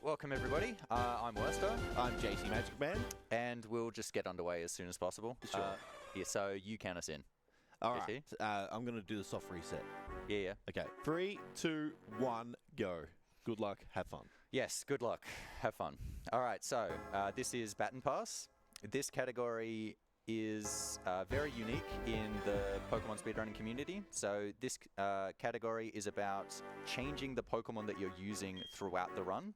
welcome everybody. I'm Werster. I'm JTMagicman. And we'll just get underway as soon as possible. Sure. Yeah, so you count us in. All right. I'm going to do the soft reset. Yeah. Okay. 3, 2, 1, go. Good luck. Have fun. Yes, good luck. Have fun. All right, so this is Baton Pass. This category is very unique in the Pokemon speedrunning community. So this category is about changing the Pokemon that you're using throughout the run.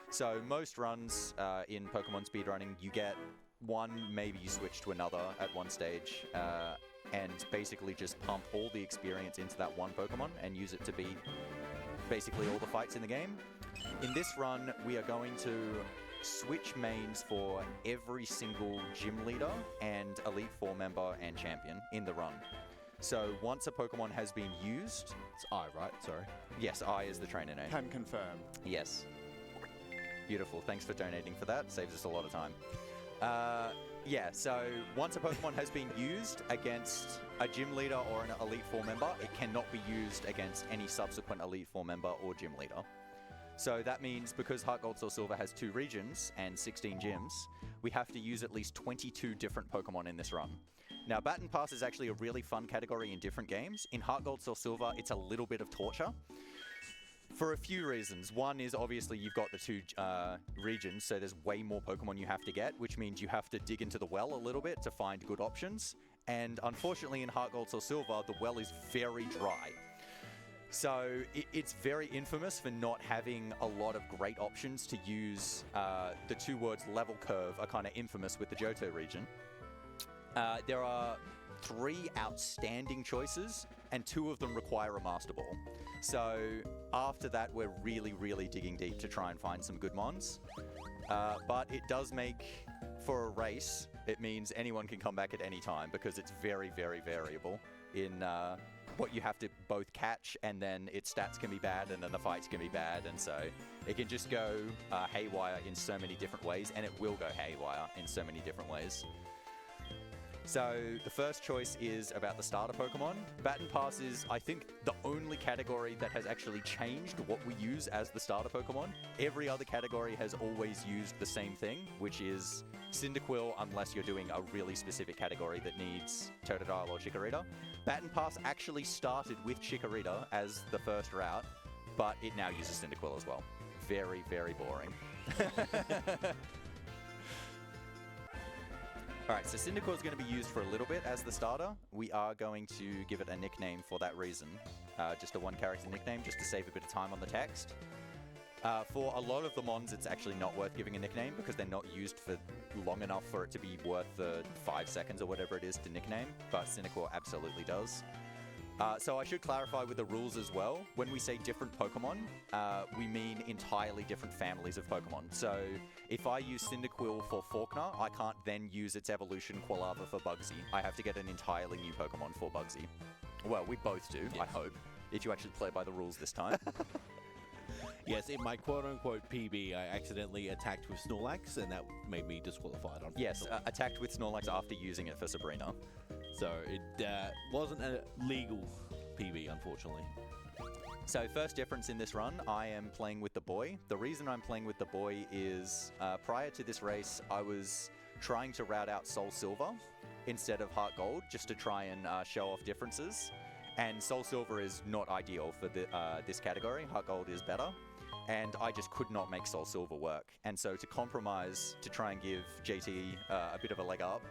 So most runs in Pokemon speedrunning, you get one, maybe you switch to another at one stage, and basically just pump all the experience into that one Pokemon and use it to beat basically all the fights in the game. In this run, we are going to switch mains for every single gym leader and Elite Four member and champion in the run. So once a Pokemon has been used... It's I, right? Sorry. Yes, I is the trainer name. Can confirm. Yes. Beautiful. Thanks for donating for that. Saves us a lot of time. Yeah, so once a Pokemon has been used against a gym leader or an Elite Four member, it cannot be used against any subsequent Elite Four member or gym leader. So that means because Heart Gold Soul Silver has 2 regions and 16 gyms, we have to use at least 22 different Pokemon in this run. Now, Baton Pass is actually a really fun category in different games. In Heart Gold Soul Silver, it's a little bit of torture for a few reasons. One is obviously you've got the 2 regions, so there's way more Pokemon you have to get, which means you have to dig into the well a little bit to find good options. And unfortunately in Heart Gold Soul Silver, the well is very dry. So it's very infamous for not having a lot of great options to use. The 2 words level curve are kind of infamous with the Johto region. There are 3 outstanding choices, and 2 of them require a Master Ball. So after that, we're really, really digging deep to try and find some good mons. But it does make, for a race, it means anyone can come back at any time because it's very, very variable in what you have to both catch, and then its stats can be bad, and then the fights can be bad, and so it can just go haywire in so many different ways, and it will go haywire in so many different ways. So the first choice is about the starter Pokemon. Baton Pass is, I think, the only category that has actually changed what we use as the starter Pokemon. Every other category has always used the same thing, which is Cyndaquil, unless you're doing a really specific category that needs Totodile or Chikorita. Baton Pass actually started with Chikorita as the first route, but it now uses Cyndaquil as well. Very, very boring. Alright, so Cyndaquil is going to be used for a little bit as the starter. We are going to give it a nickname for that reason. Just a 1-character nickname, just to save a bit of time on the text. For a lot of the mons, it's actually not worth giving a nickname because they're not used for long enough for it to be worth the 5 seconds or whatever it is to nickname, but Cyndaquil absolutely does. So I should clarify with the rules as well. When we say different Pokemon, we mean entirely different families of Pokemon. So if I use Cyndaquil for Faulkner, I can't then use its evolution Quilava for Bugsy. I have to get an entirely new Pokemon for Bugsy. Well, we both do, yes. I hope, if you actually play by the rules this time. Yes, in my quote-unquote PB, I accidentally attacked with Snorlax, and that made me disqualified. Yes, attacked with Snorlax after using it for Sabrina. So it wasn't a legal PB, unfortunately. So first difference in this run, I am playing with the boy. The reason I'm playing with the boy is prior to this race, I was trying to route out Soul Silver instead of Heart Gold, just to try and show off differences. And Soul Silver is not ideal for this category. Heart Gold is better. And I just could not make Soul Silver work. And so to compromise, to try and give JT a bit of a leg up,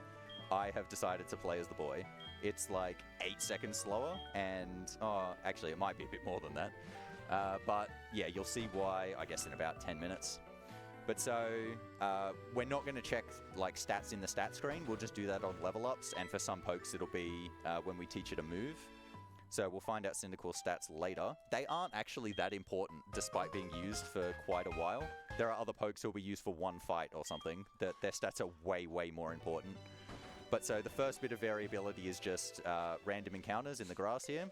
I have decided to play as the boy. It's like 8 seconds slower, and actually it might be a bit more than that. But yeah, you'll see why, I guess, in about 10 minutes. But so we're not going to check like stats in the stat screen. We'll just do that on level ups, and for some pokes it'll be when we teach it a move. So we'll find out Cyndaquil's stats later. They aren't actually that important, despite being used for quite a while. There are other pokes who will be used for one fight or something, that their stats are way, way more important. But so the first bit of variability is just random encounters in the grass here.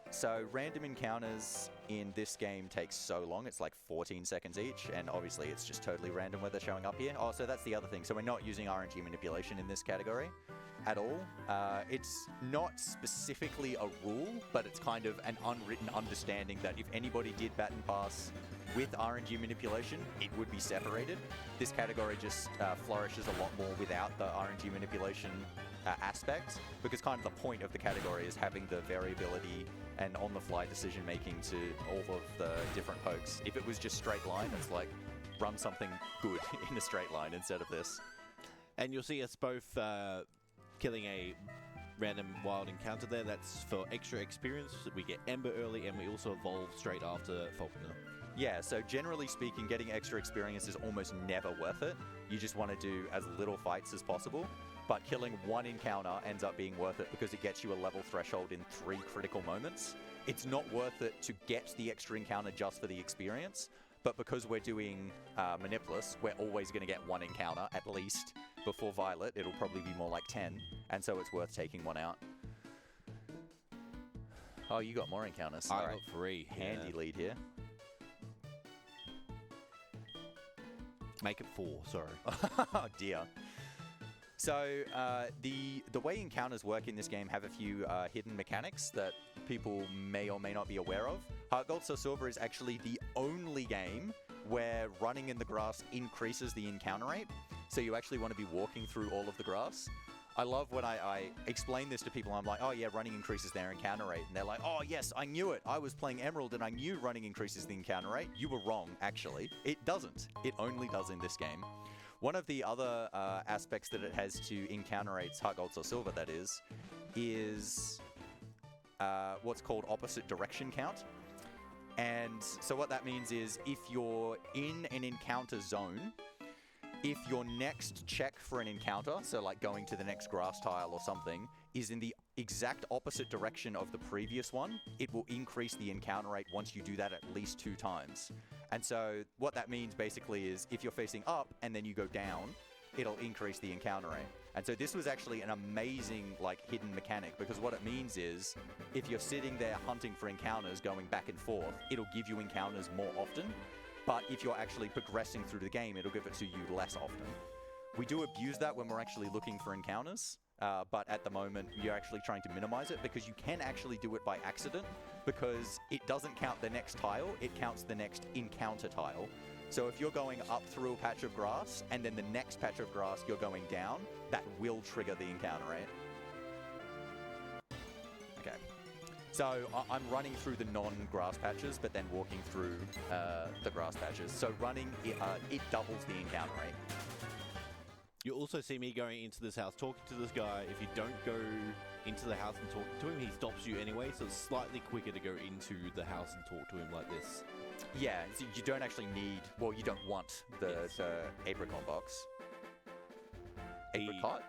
So random encounters in this game takes so long, it's like 14 seconds each, and obviously it's just totally random where they're showing up here. Oh, so that's the other thing. So we're not using RNG manipulation in this category. at all. It's not specifically a rule, but it's kind of an unwritten understanding that if anybody did baton pass with RNG manipulation, it would be separated. This category just flourishes a lot more without the RNG manipulation aspect, because kind of the point of the category is having the variability and on-the-fly decision-making to all of the different pokes. If it was just straight line, it's like, run something good in a straight line instead of this. And you'll see us both killing a random wild encounter there. That's for extra experience. We get Ember early, and we also evolve straight after Falconer. Yeah, so generally speaking, getting extra experience is almost never worth it. You just want to do as little fights as possible. But killing one encounter ends up being worth it because it gets you a level threshold in 3 critical moments. It's not worth it to get the extra encounter just for the experience, but because we're doing Manipulus, we're always going to get 1 encounter at least. Before Violet, it'll probably be more like 10, and so it's worth taking 1 out. Oh, you got more encounters. I got 3. Handy lead here. Make it 4, sorry. Oh dear. So the way encounters work in this game have a few hidden mechanics that people may or may not be aware of. Heart Gold Soul Silver is actually the only game where running in the grass increases the encounter rate. So you actually want to be walking through all of the grass. I love when I explain this to people. I'm like, oh yeah, running increases their encounter rate. And they're like, oh yes, I knew it. I was playing Emerald and I knew running increases the encounter rate. You were wrong, actually. It doesn't. It only does in this game. One of the other aspects that it has to encounter rates, Heart Gold or Silver that is what's called opposite direction count. And so what that means is if you're in an encounter zone, if your next check for an encounter, so like going to the next grass tile or something, is in the exact opposite direction of the previous one, it will increase the encounter rate once you do that at least 2 times. And so what that means basically is if you're facing up and then you go down, it'll increase the encounter rate. And so this was actually an amazing hidden mechanic, because what it means is if you're sitting there hunting for encounters going back and forth, it'll give you encounters more often. But if you're actually progressing through the game, it'll give it to you less often. We do abuse that when we're actually looking for encounters, but at the moment, you're actually trying to minimize it because you can actually do it by accident, because it doesn't count the next tile, it counts the next encounter tile. So if you're going up through a patch of grass, and then the next patch of grass you're going down, that will trigger the encounter rate. Okay. So I'm running through the non-grass patches, but then walking through the grass patches. So running, it doubles the encounter rate. You also see me going into this house, talking to this guy. If you don't go into the house and talk to him, he stops you anyway, so it's slightly quicker to go into the house and talk to him like this. Yeah, so you don't actually need, well, you don't want the apricot box. Apricot?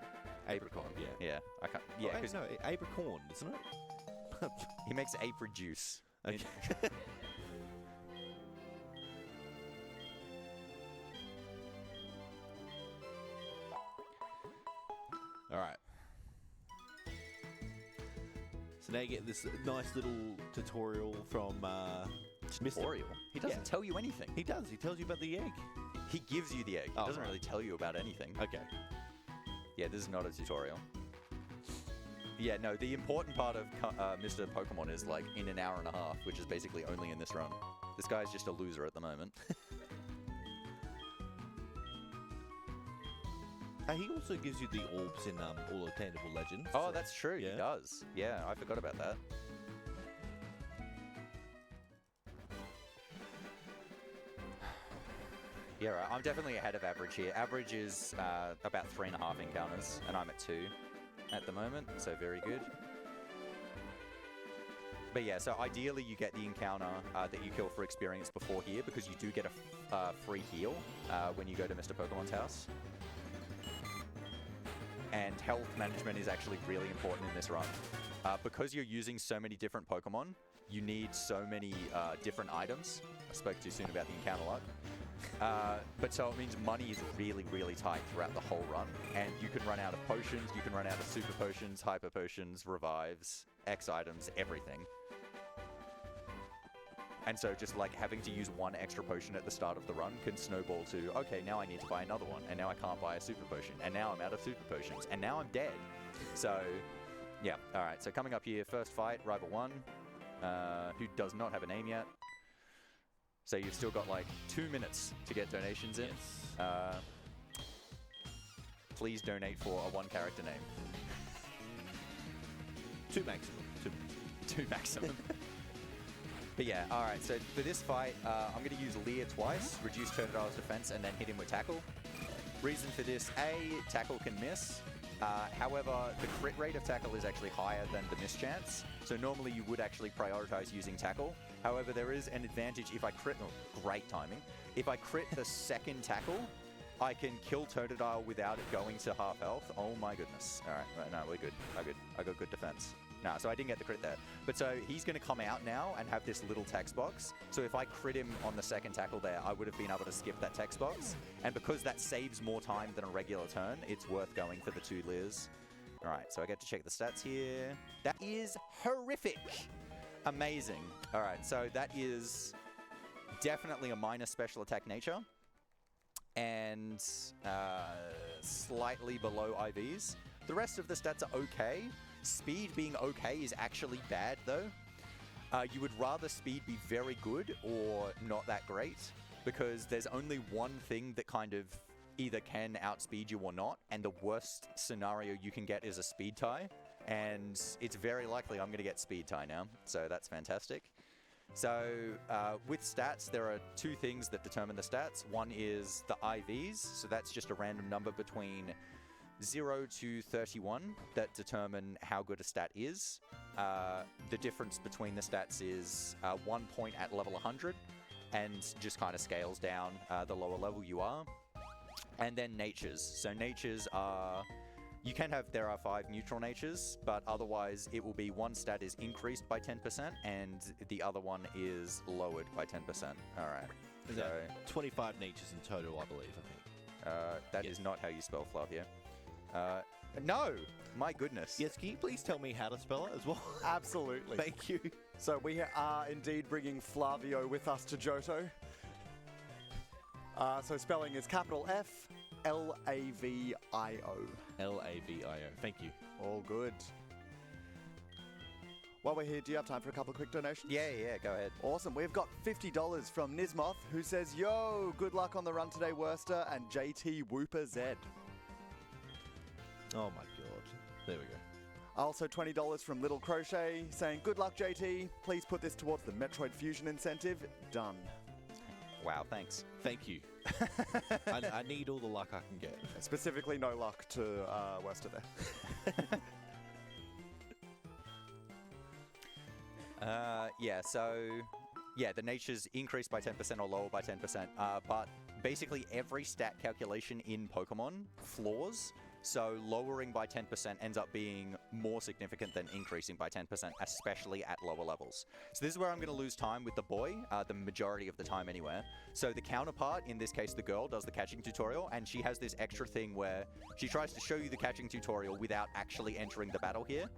Apricot, yeah. Yeah, I can't, yeah. Oh, no, apricorn, isn't it? He makes apri juice. Okay. Alright. So now you get this nice little tutorial from Tutorial? He doesn't tell you anything. He does. He tells you about the egg. He gives you the egg. He doesn't really tell you about anything. Okay. Yeah, this is not a tutorial. Yeah, no, the important part of Mr. Pokemon is in an hour and a half, which is basically only in this run. This guy's just a loser at the moment. He also gives you the orbs in All Attainable Legends. Oh, that's true. Yeah. He does. Yeah, I forgot about that. Yeah, right. I'm definitely ahead of average here. Average is about 3.5 encounters, and I'm at 2 at the moment, so very good. But yeah, so ideally you get the encounter that you kill for experience before here, because you do get a free heal when you go to Mr. Pokemon's house. And health management is actually really important in this run. Because you're using so many different Pokemon, you need so many different items. I spoke too soon about the encounter luck. But so it means money is really, really tight throughout the whole run. And you can run out of potions, you can run out of super potions, hyper potions, revives, X items, everything. And so just like having to use one extra potion at the start of the run can snowball to, okay, now I need to buy another one, and now I can't buy a super potion, and now I'm out of super potions, and now I'm dead. So, yeah, all right. So coming up here, first fight, Rival 1, who does not have a name yet. So you've still got like 2 minutes to get donations in. Yes. Please donate for a 1 character name. 2 maximum. 2 maximum. But yeah, all right, so for this fight, I'm going to use Leer twice, reduce Totodile's defense, and then hit him with Tackle. Reason for this, A, Tackle can miss. However, the crit rate of Tackle is actually higher than the miss chance. So normally you would actually prioritize using Tackle. However, there is an advantage if I crit, oh, great timing. If I crit the second Tackle, I can kill Totodile without it going to half health. Oh my goodness. All right, no, we're good. I got good defense. No, so I didn't get the crit there. But so he's going to come out now and have this little text box. So if I crit him on the second tackle there, I would have been able to skip that text box. And because that saves more time than a regular turn, it's worth going for the 2 Leers. All right, so I get to check the stats here. That is horrific. Amazing. All right, so that is definitely a minus special attack nature. And slightly below IVs. The rest of the stats are okay. Speed being okay is actually bad, though. You would rather speed be very good or not that great, because there's only one thing that kind of either can outspeed you or not, and the worst scenario you can get is a speed tie, and it's very likely I'm going to get speed tie now, so that's fantastic. So with stats, there are 2 things that determine the stats. One is the IVs, so that's just a random number between 0 to 31 that determine how good a stat is. The difference between the stats is 1 point at level 100 and just kind of scales down the lower level you are. And then natures. So natures are... there are 5 neutral natures, but otherwise it will be one stat is increased by 10% and the other one is lowered by 10%. All right. So 25 natures in total, I believe, I think. That is not how you spell Flavia. No! My goodness. Yes, can you please tell me how to spell it as well? Absolutely. Thank you. So we are indeed bringing Flavio with us to Johto. So spelling is capital F, L-A-V-I-O. L-A-V-I-O. Thank you. All good. While we're here, do you have time for a couple of quick donations? Yeah, go ahead. Awesome. We've got $50 from Nismoth, who says, yo, good luck on the run today, Werster, and JT Whooper Z. Oh my god. There we go. Also $20 from Little Crochet, saying, good luck, JT. Please put this towards the Metroid Fusion incentive. Done. Wow, thanks. Thank you. I need all the luck I can get. Specifically, no luck to Werster there. The natures increase by 10% or lower by 10%, but basically every stat calculation in Pokemon floors, so lowering by 10% ends up being more significant than increasing by 10%, especially at lower levels. So this is where I'm going to lose time with the boy, the majority of the time anywhere. So the counterpart, in this case the girl, does the catching tutorial, and she has this extra thing where she tries to show you the catching tutorial without actually entering the battle here.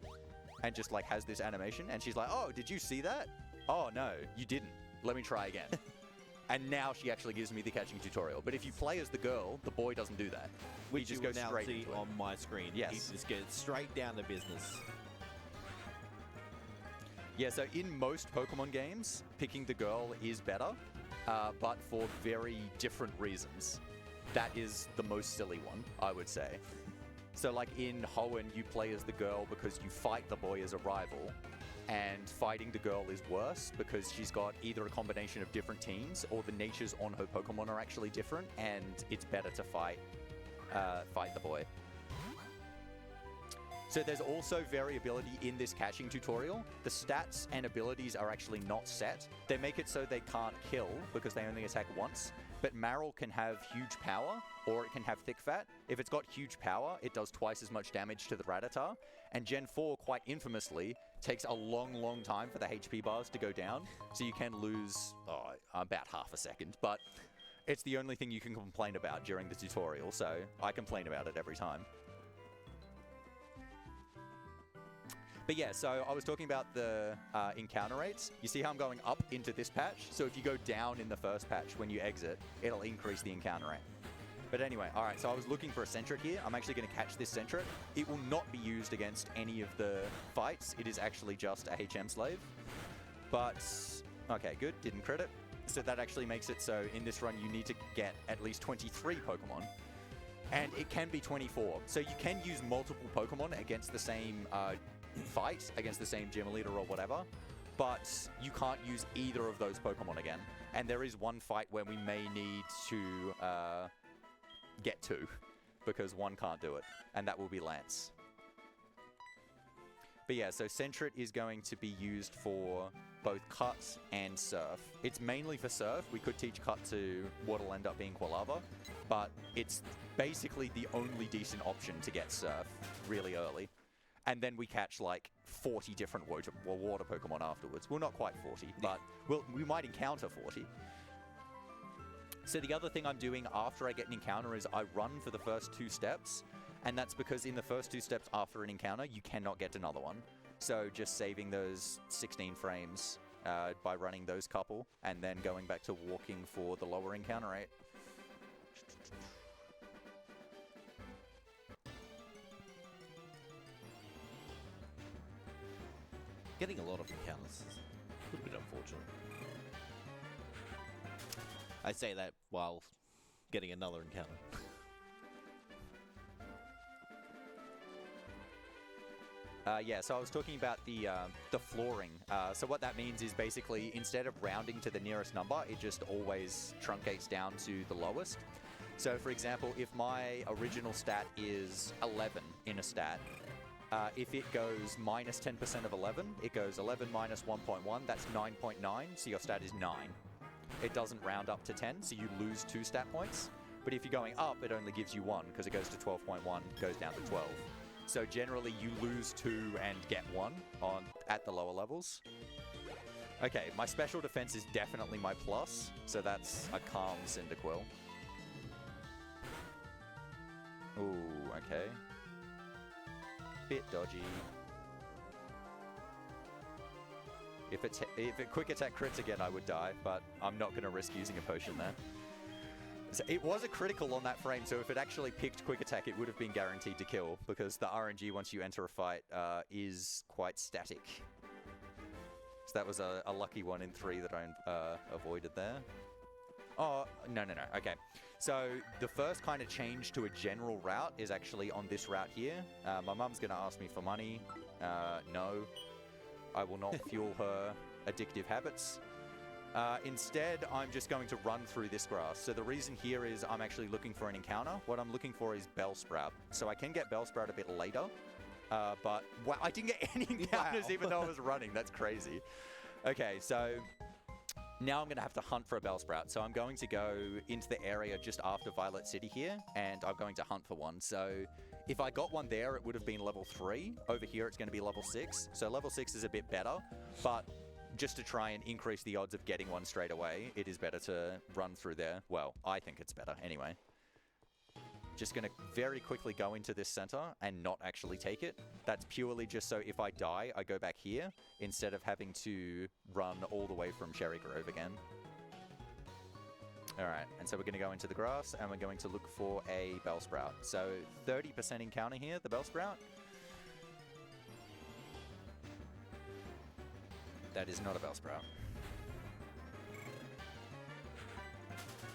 And just like has this animation, and she's like, oh, did you see that? Oh no, you didn't. Let me try again. And now she actually gives me the catching tutorial. But if you play as the girl, the boy doesn't do that. Which just you goes will now straight see into it. on my screen. Yes. He just gets straight down to business. Yeah, so in most Pokemon games, picking the girl is better, but for very different reasons. That is the most silly one, I would say. So like in Hoenn, you play as the girl because you fight the boy as a rival, and fighting the girl is worse because she's got either a combination of different teams or the natures on her Pokemon are actually different, and it's better to fight the boy. So there's also variability in this catching tutorial. The stats and abilities are actually not set. They make it so they can't kill because they only attack once. But Marill can have huge power, or it can have thick fat. If it's got huge power, it does twice as much damage to the Rattata. And Gen 4, quite infamously, takes a long, long time for the HP bars to go down. So you can lose about half a second. But it's the only thing you can complain about during the tutorial, so I complain about it every time. But yeah, so I was talking about the encounter rates. You see how I'm going up into this patch? So if you go down in the first patch when you exit, it'll increase the encounter rate. But anyway, all right, so I was looking for a Centric here. I'm actually going to catch this Centric. It will not be used against any of the fights. It is actually just a HM slave. But, okay, good, didn't crit it. So that actually makes it so in this run you need to get at least 23 Pokemon. And it can be 24. So you can use multiple Pokemon against the same fight, against the same gym leader or whatever. But you can't use either of those Pokemon again. And there is one fight where we may need to get two, because one can't do it. And that will be Lance. But yeah, so Sentret is going to be used for both Cut and Surf. It's mainly for Surf. We could teach Cut to what will end up being Quilava, but it's basically the only decent option to get Surf really early. And then we catch like 40 different water Pokemon afterwards. Well, not quite 40, but we might encounter 40. So the other thing I'm doing after I get an encounter is I run for the first 2 steps. And that's because in the first 2 steps after an encounter, you cannot get another one. So just saving those 16 frames by running those couple and then going back to walking for the lower encounter rate. Getting a lot of encounters is a little bit unfortunate. I say that while getting another encounter. Yeah, so I was talking about the flooring. So what that means is basically instead of rounding to the nearest number, it just always truncates down to the lowest. So for example, if my original stat is 11 in a stat, if it goes minus 10% of 11, it goes 11 minus 1.1, that's 9.9, so your stat is 9. It doesn't round up to 10, so you lose 2 stat points. But if you're going up, it only gives you 1, because it goes to 12.1, goes down to 12. So generally, you lose 2 and get 1 at the lower levels. Okay, my special defense is definitely my plus, so that's a Calm Cyndaquil. Ooh, okay. Bit dodgy. If it quick attack crits again, I would die, but I'm not going to risk using a potion there. So it was a critical on that frame, so if it actually picked quick attack, it would have been guaranteed to kill, because the RNG once you enter a fight is quite static. So that was a lucky 1 in 3 that I avoided there. Oh, no, okay. So the first kind of change to a general route is actually on this route here. My mum's going to ask me for money. No, I will not fuel her addictive habits. Instead, I'm just going to run through this grass. So the reason here is I'm actually looking for an encounter. What I'm looking for is Bellsprout. So I can get Bellsprout a bit later, but wow, I didn't get any encounters even though I was running. That's crazy. Okay, so now I'm going to have to hunt for a Bellsprout. So I'm going to go into the area just after Violet City here, and I'm going to hunt for one. So if I got one there, it would have been level 3. Over here, it's going to be level 6. So level 6 is a bit better, but just to try and increase the odds of getting one straight away, it is better to run through there. Well, I think it's better anyway. Just going to very quickly go into this center and not actually take it. That's purely just so if I die, I go back here instead of having to run all the way from Cherry Grove again. All right, and so we're going to go into the grass and we're going to look for a Bellsprout. So 30% encounter here, the Bellsprout. That is not a Bellsprout.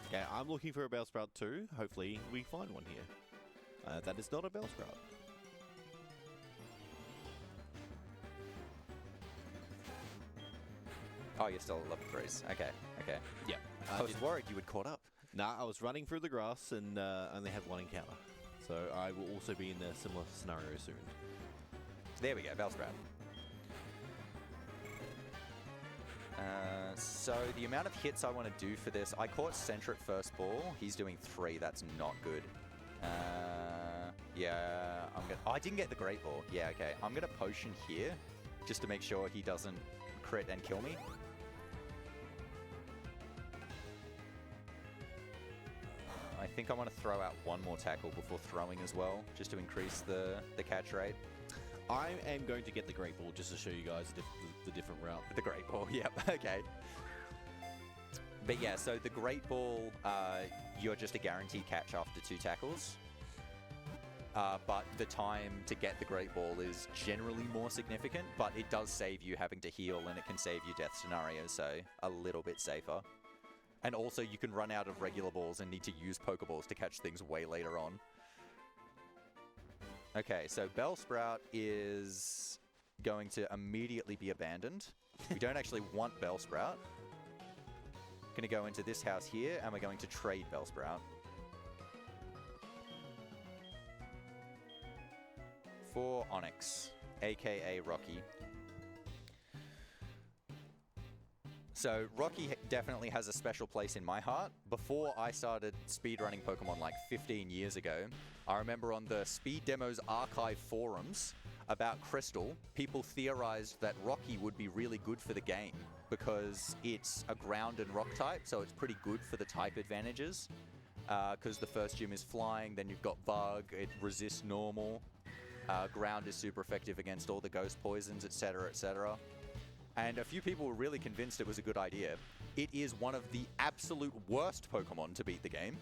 Okay, I'm looking for a Bellsprout too. Hopefully we find one here. That is not a Bellsprout. Oh, you're still at level 3s. Okay. Yeah. I was worried you would caught up. Nah, I was running through the grass and only had 1 encounter. So I will also be in a similar scenario soon. There we go, Bellsprout. So the amount of hits I want to do for this, I caught Sentret first ball. He's doing 3. That's not good. Yeah, I'm gonna. Oh, I didn't get the Great Ball. Yeah, okay. I'm gonna potion here just to make sure he doesn't crit and kill me. I think I want to throw out one more tackle before throwing as well, just to increase the catch rate. I am going to get the Great Ball just to show you guys the different route. The Great Ball, yep, okay. But yeah, so the Great Ball, you're just a guaranteed catch after 2 tackles. But the time to get the Great Ball is generally more significant, but it does save you having to heal, and it can save you death scenarios, so a little bit safer. And also, you can run out of regular balls and need to use Pokeballs to catch things way later on. Okay, so Bellsprout is going to immediately be abandoned. We don't actually want Bellsprout. Going to go into this house here, and we're going to trade Bellsprout for Onyx, aka Rocky. So Rocky definitely has a special place in my heart. Before I started speedrunning Pokemon like 15 years ago, I remember on the Speed Demos archive forums about Crystal, people theorized that Rocky would be really good for the game because it's a ground and rock type, so it's pretty good for the type advantages. Because the first gym is flying, then you've got Bug, it resists normal. Ground is super effective against all the ghost poisons, etc., etc. And a few people were really convinced it was a good idea. It is one of the absolute worst Pokemon to beat the game,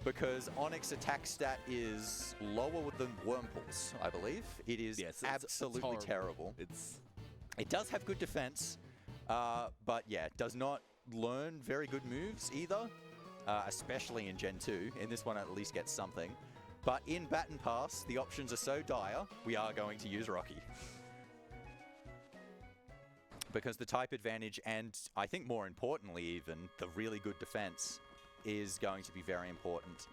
because Onyx attack stat is lower than Wurmple's, I believe. It is absolutely terrible. It does have good defense, but yeah, does not learn very good moves either, especially in Gen 2. In this one, at least gets something. But in Baton Pass, the options are so dire, we are going to use Rocky. Because the type advantage, and I think more importantly even, the really good defense, is going to be very important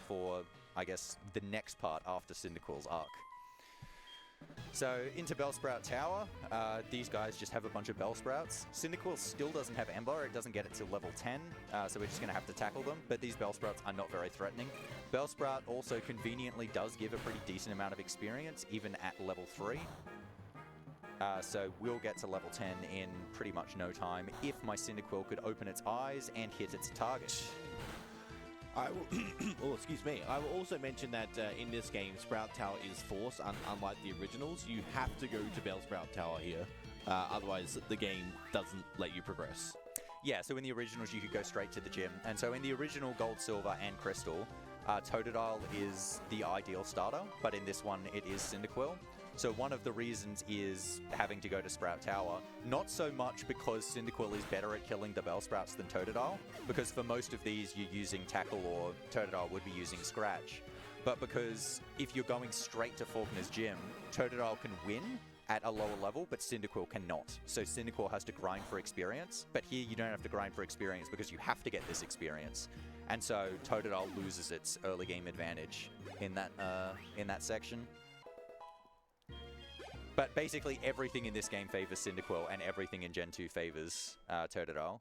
for, I guess, the next part after Cyndaquil's arc. So, into Bellsprout Tower, these guys just have a bunch of Bellsprouts. Cyndaquil still doesn't have Ember, it doesn't get it till level 10, so we're just going to have to tackle them, but these Bellsprouts are not very threatening. Bellsprout also conveniently does give a pretty decent amount of experience, even at level 3. So we'll get to level 10 in pretty much no time if my Cyndaquil could open its eyes and hit its target. I will oh, excuse me. I will also mention that in this game, Sprout Tower is forced, unlike the originals. You have to go to Bellsprout Tower here. Otherwise, the game doesn't let you progress. Yeah, so in the originals, you could go straight to the gym. And so in the original Gold, Silver, and Crystal, Totodile is the ideal starter, but in this one, it is Cyndaquil. So one of the reasons is having to go to Sprout Tower, not so much because Cyndaquil is better at killing the Bellsprouts than Totodile, because for most of these you're using Tackle or Totodile would be using Scratch, but because if you're going straight to Faulkner's gym, Totodile can win at a lower level, but Cyndaquil cannot. So Cyndaquil has to grind for experience, but here you don't have to grind for experience because you have to get this experience. And so Totodile loses its early game advantage in that section. But basically everything in this game favors Cyndaquil, and everything in Gen 2 favors Totodile.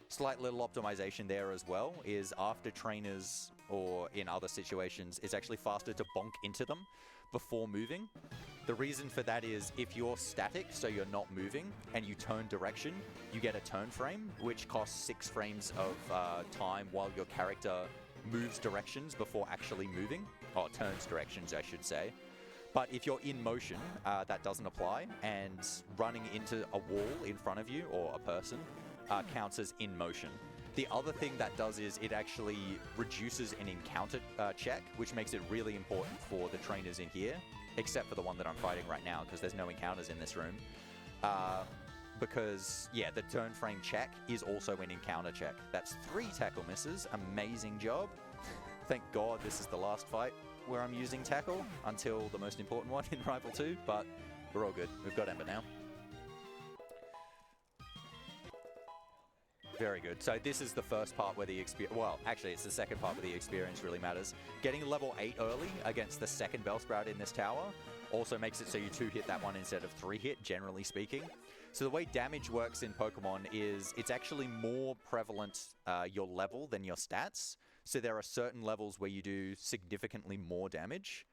Slight little optimization there as well is after trainers or in other situations, it's actually faster to bonk into them before moving. The reason for that is if you're static, so you're not moving, and you turn direction, you get a turn frame, which costs 6 frames of time while your character moves directions before actually moving, or turns directions, I should say. But if you're in motion, that doesn't apply, and running into a wall in front of you, or a person, counts as in motion. The other thing that does is it actually reduces an encounter check, which makes it really important for the trainers in here, except for the one that I'm fighting right now, because there's no encounters in this room. Because, yeah, the turn frame check is also an encounter check. That's 3 tackle misses. Amazing job. Thank God this is the last fight where I'm using tackle until the most important one in Rival 2, but we're all good. We've got Ember now. Very good. So this is the first part where the experience... Well, actually, it's the second part where the experience really matters. Getting level 8 early against the second Bellsprout in this tower also makes it so you 2-hit that one instead of 3-hit, generally speaking. So the way damage works in Pokemon is it's actually more prevalent your level than your stats. So there are certain levels where you do significantly more damage.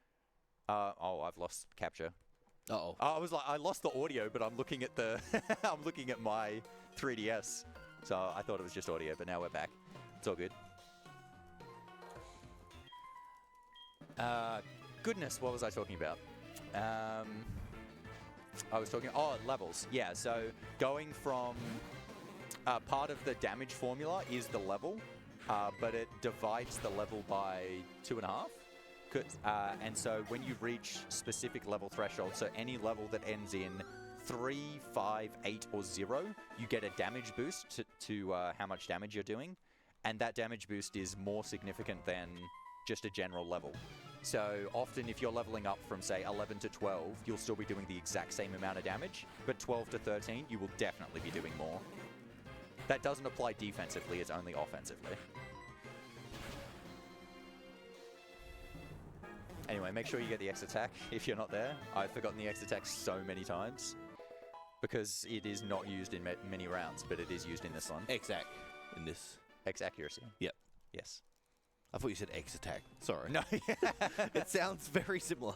Oh, I've lost capture. Uh-oh. I was like, I lost the audio, but I'm looking at the... I'm looking at my 3DS. So I thought it was just audio, but now we're back. It's all good. Goodness, what was I talking about? I was talking... Oh, levels. Yeah, so going from... part of the damage formula is the level, but it divides the level by 2.5. And so when you reach specific level thresholds, so any level that ends in 3, 5, 8, or 0, you get a damage boost to how much damage you're doing. And that damage boost is more significant than just a general level. So often if you're leveling up from, say, 11 to 12, you'll still be doing the exact same amount of damage. But 12 to 13, you will definitely be doing more. That doesn't apply defensively, it's only offensively. Anyway, make sure you get the X attack if you're not there. I've forgotten the X attack so many times. Because it is not used in many rounds, but it is used in this one. X-Ac in this. X accuracy. Yep. Yes. I thought you said X attack. Sorry. No. It sounds very similar.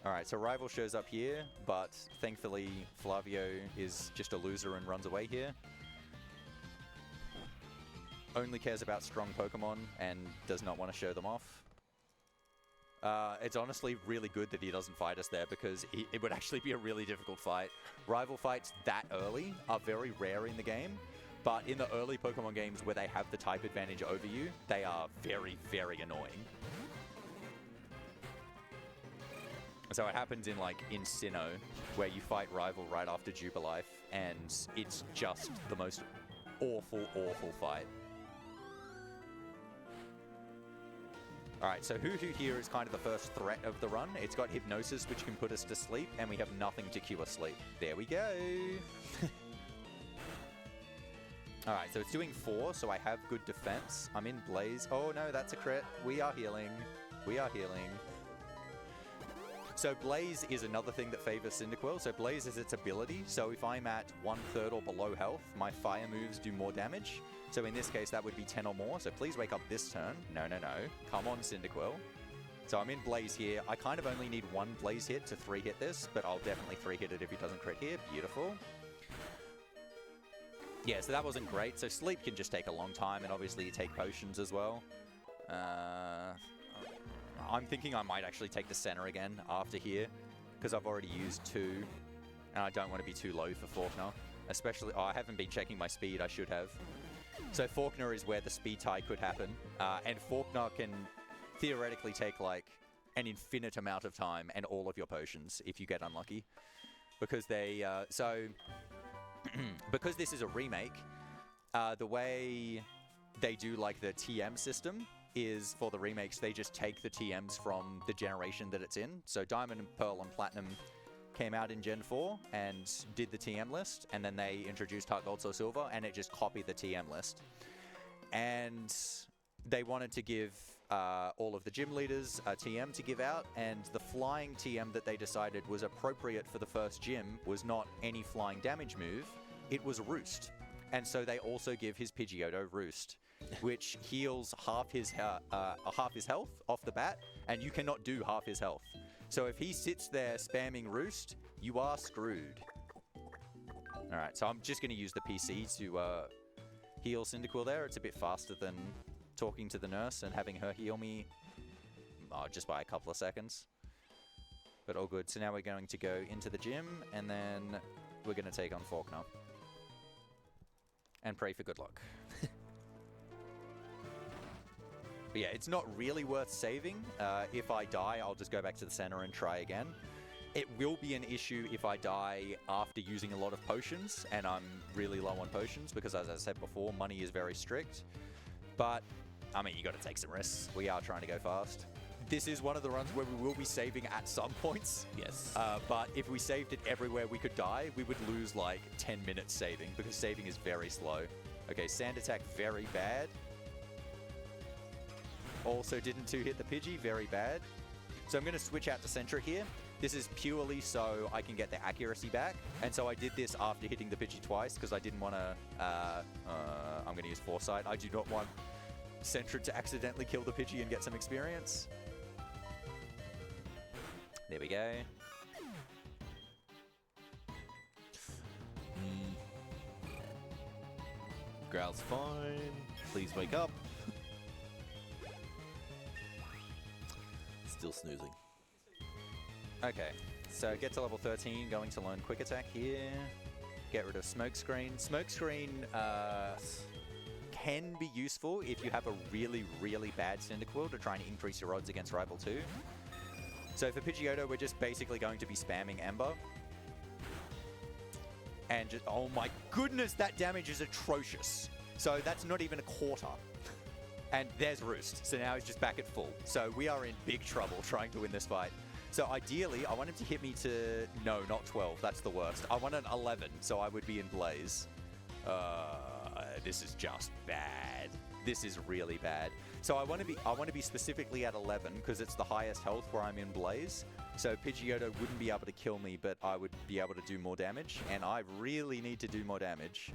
Alright, so Rival shows up here, but thankfully Flavio is just a loser and runs away here. Only cares about strong Pokemon and does not want to show them off. It's honestly really good that he doesn't fight us there because it would actually be a really difficult fight. Rival fights that early are very rare in the game, but in the early Pokemon games where they have the type advantage over you, they are very, very annoying. So it happens in, like, in Sinnoh, where you fight Rival right after Jubilife, and it's just the most awful, awful fight. Alright, so Hoo-Hoo here is kind of the first threat of the run. It's got Hypnosis, which can put us to sleep, and we have nothing to cure sleep. There we go! Alright, so it's doing 4, so I have good defense. I'm in Blaze. Oh no, that's a crit. We are healing. We are healing. So Blaze is another thing that favors Cyndaquil. So Blaze is its ability. So if I'm at 1/3 or below health, my fire moves do more damage. So in this case, that would be 10 or more. So please wake up this turn. No, no, no. Come on, Cyndaquil. So I'm in Blaze here. I kind of only need 1 Blaze hit to 3-hit this, but I'll definitely 3-hit it if he doesn't crit here. Beautiful. Yeah, so that wasn't great. So Sleep can just take a long time, and obviously you take potions as well. I'm thinking I might actually take the center again after here, because I've already used 2, and I don't want to be too low for Faulkner. Especially, oh, I haven't been checking my speed, I should have. So Faulkner is where the speed tie could happen, and Faulkner can theoretically take like an infinite amount of time and all of your potions if you get unlucky. Because they, because this is a remake, the way they do like the TM system is for the remakes, they just take the TMs from the generation that it's in. So Diamond and Pearl and Platinum came out in Gen 4 and did the TM list, and then they introduced Heart Gold Soul Silver, and it just copied the TM list. And they wanted to give all of the gym leaders a TM to give out, and the flying TM that they decided was appropriate for the first gym was not any flying damage move, it was Roost. And so they also give his Pidgeotto Roost, which heals half his health off the bat, and you cannot do half his health. So if he sits there spamming Roost, you are screwed. Alright, so I'm just going to use the PC to heal Cyndaquil there. It's a bit faster than talking to the nurse and having her heal me just by a couple of seconds. But all good. So now we're going to go into the gym, and then we're going to take on Faulkner. And pray for good luck. But yeah, it's not really worth saving. If I die, I'll just go back to the center and try again. It will be an issue if I die after using a lot of potions, and I'm really low on potions, because as I said before, money is very strict. But, I mean, you got to take some risks. We are trying to go fast. This is one of the runs where we will be saving at some points. Yes. But if we saved it everywhere we could die, we would lose like 10 minutes saving, because saving is very slow. Okay, Sand Attack, very bad. Also didn't 2-hit the Pidgey, very bad. So I'm going to switch out to Centra here. This is purely so I can get the accuracy back. And so I did this after hitting the Pidgey twice, because I didn't want to... I'm going to use Foresight. I do not want Centra to accidentally kill the Pidgey and get some experience. There we go. Growl's fine. Please wake up. Still snoozing. Okay, so get to level 13, going to learn quick attack here. Get rid of smoke screen. Smoke screen can be useful if you have a really, really bad Cyndaquil to try and increase your odds against Rival 2. So for Pidgeotto, we're just basically going to be spamming Ember. And just, oh my goodness, that damage is atrocious. So that's not even a quarter. And there's Roost. So now he's just back at full. So we are in big trouble trying to win this fight. So ideally, I want him to hit me to... No, not 12. That's the worst. I want an 11, so I would be in Blaze. This is just bad. This is really bad. So I want to be specifically at 11 because it's the highest health where I'm in Blaze. So Pidgeotto wouldn't be able to kill me, but I would be able to do more damage. And I really need to do more damage.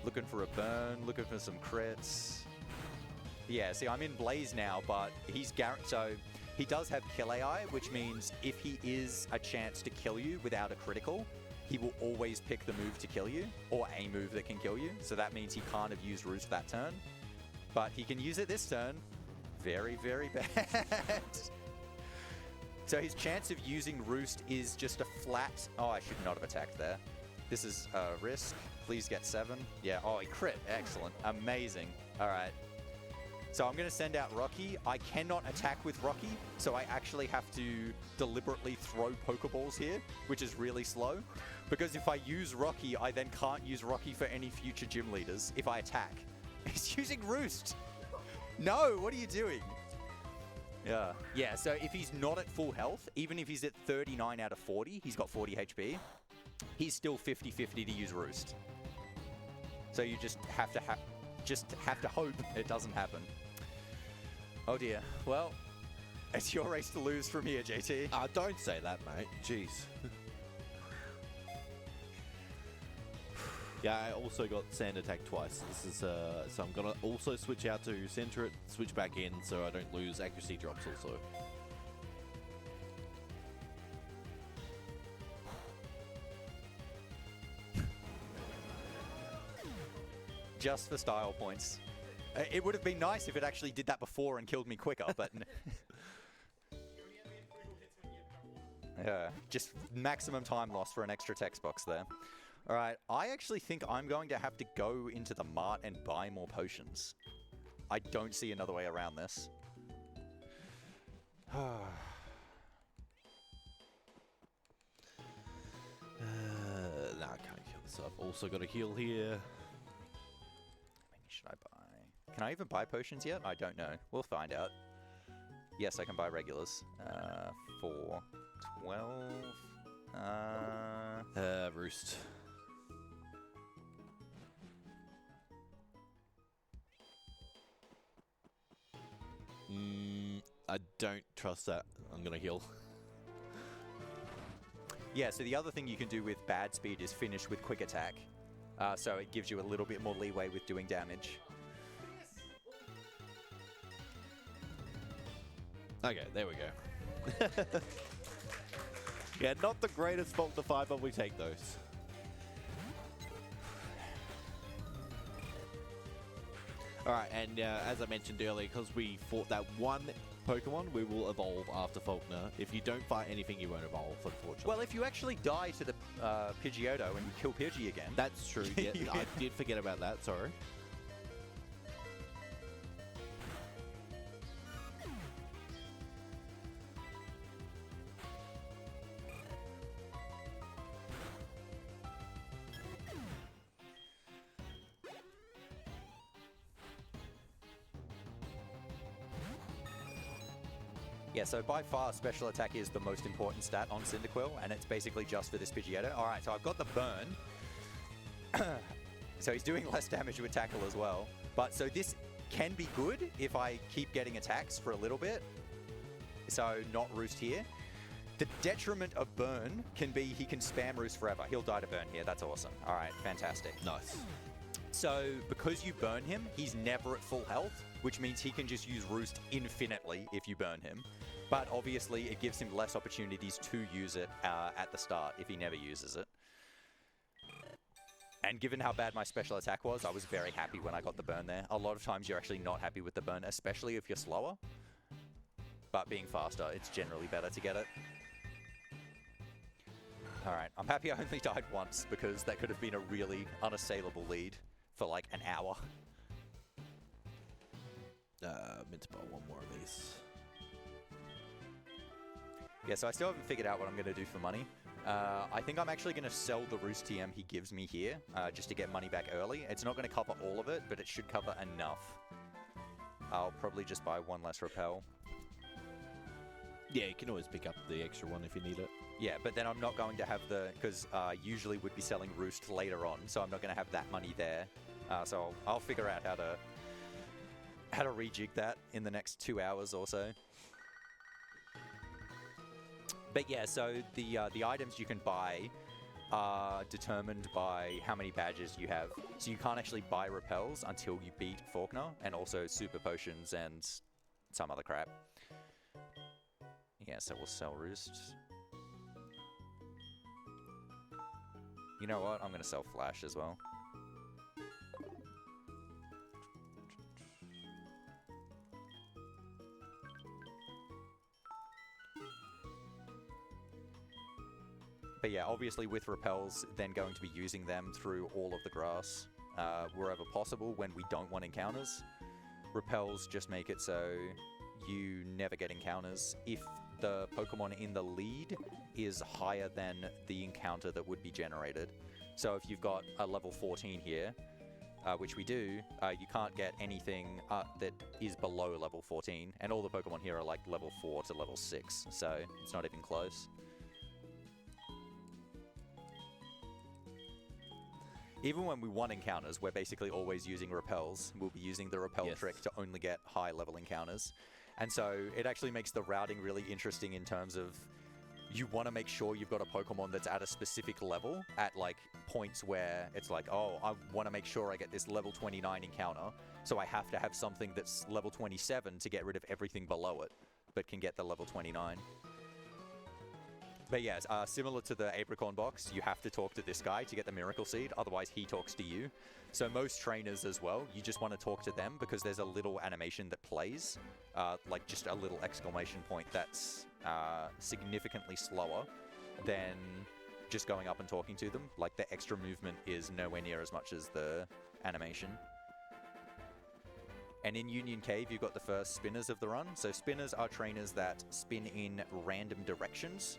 Looking for a burn, looking for some crits. Yeah, see, I'm in Blaze now, but he's so he does have kill AI, which means if he is a chance to kill you without a critical, he will always pick the move to kill you, or a move that can kill you. So that means he can't have used Roost that turn, but he can use it this turn. Very, very bad. So his chance of using Roost is just a flat... Oh, I should not have attacked there. This is a risk. Please get 7. Yeah, oh, he crit. Excellent. Amazing. All right. So I'm going to send out Rocky. I cannot attack with Rocky, so I actually have to deliberately throw Pokeballs here, which is really slow. Because if I use Rocky, I then can't use Rocky for any future gym leaders if I attack. He's using Roost. No, what are you doing? Yeah. Yeah, so if he's not at full health, even if he's at 39 out of 40, he's got 40 HP, he's still 50-50 to use Roost. So you just have to hope it doesn't happen. Oh dear. Well, it's your race to lose from here, JT. Don't say that, mate. Jeez. Yeah, I also got Sand Attack twice. This is so I'm gonna also switch out to center it, switch back in, so I don't lose accuracy drops also. Just for style points. It would have been nice if it actually did that before and killed me quicker, but... Yeah, just maximum time loss for an extra text box there. All right, I actually think I'm going to have to go into the mart and buy more potions. I don't see another way around this. Nah, I can't kill this up. Also got a heal here. Should I buy... Can I even buy potions yet? I don't know. We'll find out. Yes, I can buy regulars. For 12... Roost. I don't trust that. I'm gonna heal. Yeah, so the other thing you can do with bad speed is finish with quick attack. So it gives you a little bit more leeway with doing damage. Okay, there we go. Yeah, not the greatest fault to find, but we take those. Alright, and as I mentioned earlier, because we fought that one Pokemon, we will evolve after Faulkner. If you don't fight anything, you won't evolve, unfortunately. Well, if you actually die to the Pidgeotto and you kill Pidgey again... That's true, yeah, I did forget about that, sorry. Yeah, so by far, special attack is the most important stat on Cyndaquil, and it's basically just for this Pidgeotto. All right, so I've got the burn. So he's doing less damage with tackle as well. But so this can be good if I keep getting attacks for a little bit. So not Roost here. The detriment of burn can be he can spam Roost forever. He'll die to burn here. That's awesome. All right, fantastic. Nice. So because you burn him, he's never at full health, which means he can just use Roost infinitely if you burn him. But obviously, it gives him less opportunities to use it at the start if he never uses it. And given how bad my special attack was, I was very happy when I got the burn there. A lot of times, you're actually not happy with the burn, especially if you're slower. but being faster, it's generally better to get it. Alright, I'm happy I only died once, because that could have been a really unassailable lead for like an hour. Meant to buy one more of these. Yeah, so I still haven't figured out what I'm going to do for money. I think I'm actually going to sell the Roost TM he gives me here, just to get money back early. It's not going to cover all of it, but it should cover enough. I'll probably just buy one less repel. Yeah, you can always pick up the extra one if you need it. Yeah, but then I'm not going to have the... Because usually would be selling Roost later on, so I'm not going to have that money there. So I'll figure out how to rejig that in the next 2 hours or so. But yeah, so the items you can buy are determined by how many badges you have. So you can't actually buy repels until you beat Faulkner, and also super potions and some other crap. Yeah, so we'll sell Roost. You know what? I'm going to sell Flash as well. But yeah, obviously with repels, then going to be using them through all of the grass wherever possible when we don't want encounters. Repels just make it so you never get encounters if the Pokemon in the lead is higher than the encounter that would be generated. So if you've got a level 14 here, which we do, you can't get anything that is below level 14, and all the Pokemon here are like level 4 to level 6, so it's not even close. Even when we want encounters, we're basically always using repels. We'll be using the repel trick to only get high level encounters. And so it actually makes the routing really interesting in terms of you want to make sure you've got a Pokemon that's at a specific level at like points where it's like, oh, I want to make sure I get this level 29 encounter, so I have to have something that's level 27 to get rid of everything below it, but can get the level 29. But yes, similar to the Apricorn box, you have to talk to this guy to get the Miracle Seed, otherwise he talks to you. So most trainers as well, you just want to talk to them because there's a little animation that plays, like just a little exclamation point that's significantly slower than just going up and talking to them. Like the extra movement is nowhere near as much as the animation. And in Union Cave, you've got the first spinners of the run. So spinners are trainers that spin in random directions.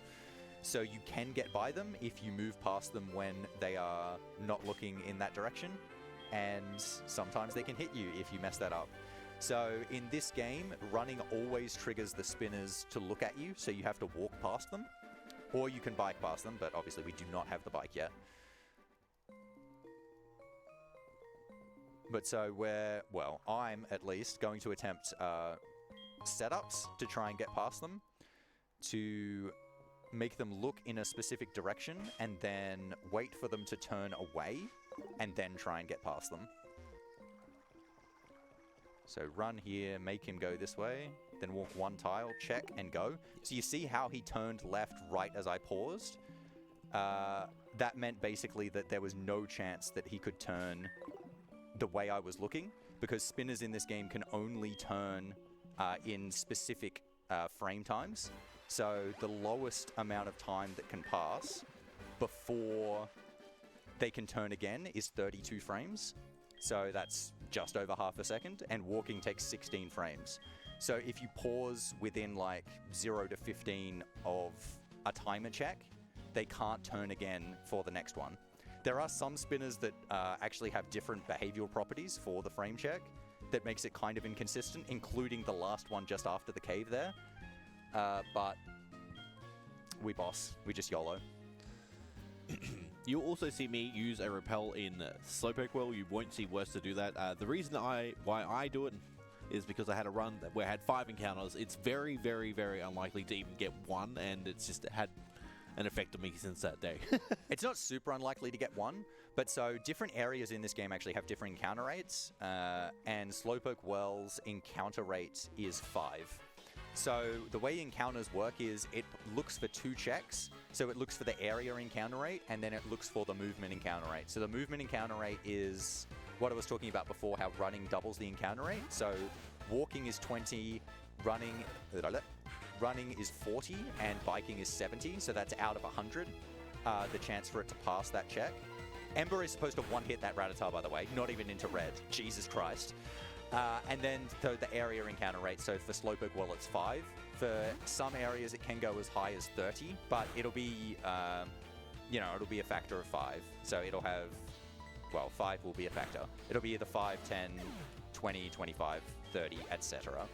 So you can get by them if you move past them when they are not looking in that direction. And sometimes they can hit you if you mess that up. So in this game, running always triggers the spinners to look at you, so you have to walk past them. Or you can bike past them, but obviously we do not have the bike yet. But so we're, well, I'm at least going to attempt setups to try and get past them, to make them look in a specific direction, and then wait for them to turn away, and then try and get past them. So run here, make him go this way, then walk one tile, check, and go. So you see how he turned left right as I paused? That meant basically that there was no chance that he could turn the way I was looking, because spinners in this game can only turn in specific frame times. So the lowest amount of time that can pass before they can turn again is 32 frames. So that's just over half a second, and walking takes 16 frames. So if you pause within like 0 to 15 of a timer check, they can't turn again for the next one. There are some spinners that actually have different behavioral properties for the frame check that makes it kind of inconsistent, including the last one just after the cave there. But we boss. We just YOLO. You'll also see me use a repel in Slowpoke Well. You won't see werster do that. The reason why I do it is because I had a run where I had 5 encounters. It's very, very, very unlikely to even get one, and it's just had an effect on me since that day. It's not super unlikely to get one, but so different areas in this game actually have different encounter rates, and Slowpoke Well's encounter rate is 5. So the way encounters work is it looks for 2 checks. So it looks for the area encounter rate, and then it looks for the movement encounter rate. So the movement encounter rate is what I was talking about before, how running doubles the encounter rate. So walking is 20, running running is 40 and biking is 70, so that's out of 100, the chance for it to pass that check. Ember is supposed to one-hit that Rattata, by the way, not even into red. Jesus Christ. And then the area encounter rate, so for Slowpoke, well, it's 5. For some areas, it can go as high as 30, but it'll be, it'll be a factor of 5. So it'll have, well, 5 will be a factor. It'll be either 5, 10, 20, 25, 30, etc.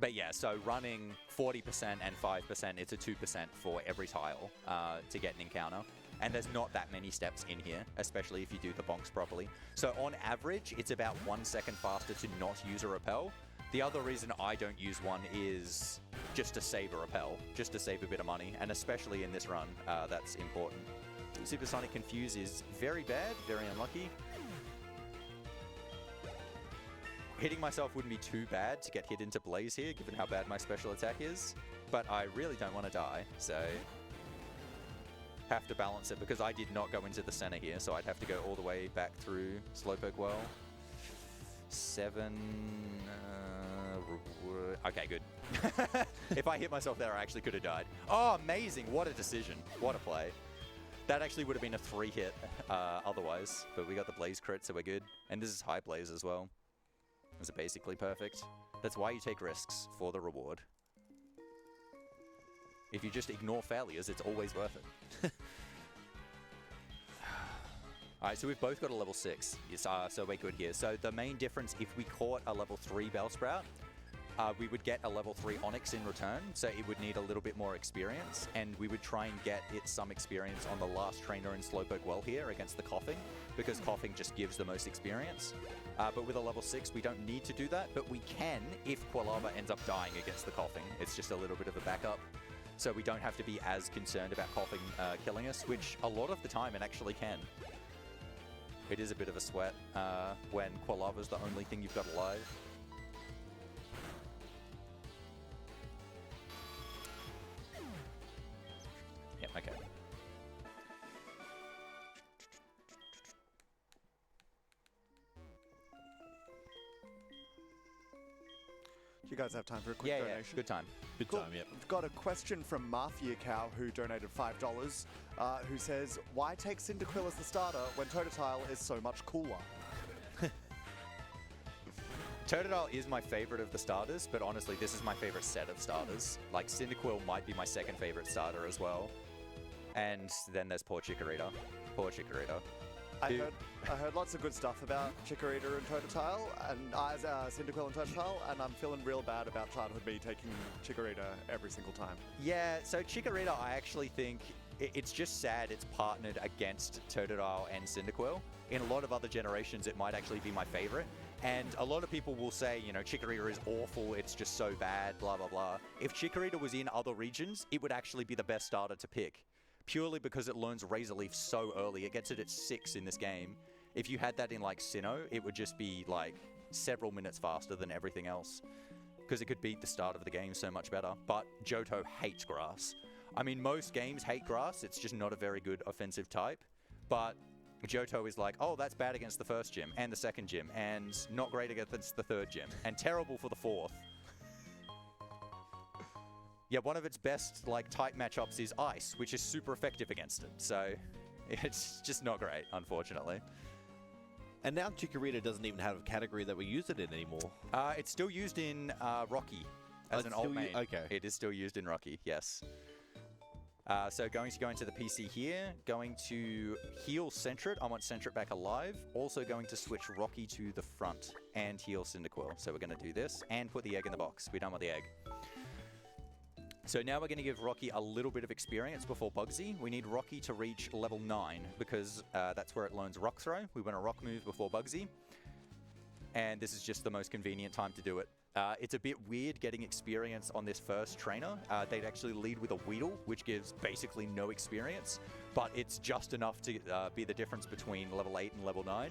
But yeah, so running 40% and 5%, it's a 2% for every tile to get an encounter. And there's not that many steps in here, especially if you do the bonks properly. So on average, it's about 1 second faster to not use a repel. The other reason I don't use one is just to save a repel, just to save a bit of money. And especially in this run, that's important. Supersonic Confuse is very bad, very unlucky. Hitting myself wouldn't be too bad to get hit into Blaze here, given how bad my special attack is. But I really don't want to die, so have to balance it because I did not go into the center here, so I'd have to go all the way back through Slowpoke Well. 7... okay, good. If I hit myself there, I actually could have died. Oh, amazing. What a decision. What a play. That actually would have been a 3-hit otherwise, but we got the Blaze crit, so we're good. And this is high Blaze as well. It's basically perfect. That's why you take risks, for the reward. If you just ignore failures, it's always worth it. Alright, so we've both got a level 6. Yes, so we're good here. So the main difference, if we caught a level 3 Bellsprout, we would get a level 3 Onyx in return, so it would need a little bit more experience, and we would try and get it some experience on the last trainer in Slowpoke Well here against the Coughing, because Coughing just gives the most experience. But with a level 6, we don't need to do that, but we can if Quilava ends up dying against the Coughing. It's just a little bit of a backup, so we don't have to be as concerned about Coughing killing us, which a lot of the time it actually can. It is a bit of a sweat when Quilava's the only thing you've got alive. Yep, okay. Do you guys have time for a quick donation? Yeah, good time. Good time, yep. We've got a question from Mafia Cow, who donated $5, who says, why take Cyndaquil as the starter when Totodile is so much cooler? Totodile is my favorite of the starters, but honestly, this is my favorite set of starters. Like, Cyndaquil might be my second favorite starter as well. And then there's poor Chikorita. Poor Chikorita. I heard lots of good stuff about Chikorita and Totodile, and Cyndaquil and Totodile, and I'm feeling real bad about childhood me taking Chikorita every single time. Yeah, so Chikorita, I actually think it's just sad it's partnered against Totodile and Cyndaquil. In a lot of other generations, it might actually be my favorite. And a lot of people will say, you know, Chikorita is awful, it's just so bad, blah, blah, blah. If Chikorita was in other regions, it would actually be the best starter to pick. Purely because it learns Razor Leaf so early. It gets it at 6 in this game. If you had that in, like, Sinnoh, it would just be, like, several minutes faster than everything else. Because it could beat the start of the game so much better. But Johto hates grass. I mean, most games hate grass. It's just not a very good offensive type. But Johto is like, oh, that's bad against the first gym and the second gym. And not great against the third gym. And terrible for the fourth. Yeah, one of its best, like, type matchups is Ice, which is super effective against it. So, it's just not great, unfortunately. And now Chikorita doesn't even have a category that we use it in anymore. It's still used in Rocky as an alt main. Okay. It is still used in Rocky, yes. So going to go into the PC here, going to heal Sentret. I want Sentret back alive. Also going to switch Rocky to the front and heal Cyndaquil. So we're going to do this and put the egg in the box. We're done with the egg. So now we're going to give Rocky a little bit of experience before Bugsy. We need Rocky to reach level 9 because that's where it learns Rock Throw. We want a Rock move before Bugsy. And this is just the most convenient time to do it. It's a bit weird getting experience on this first trainer. They'd actually lead with a Weedle, which gives basically no experience. But it's just enough to be the difference between level 8 and level 9.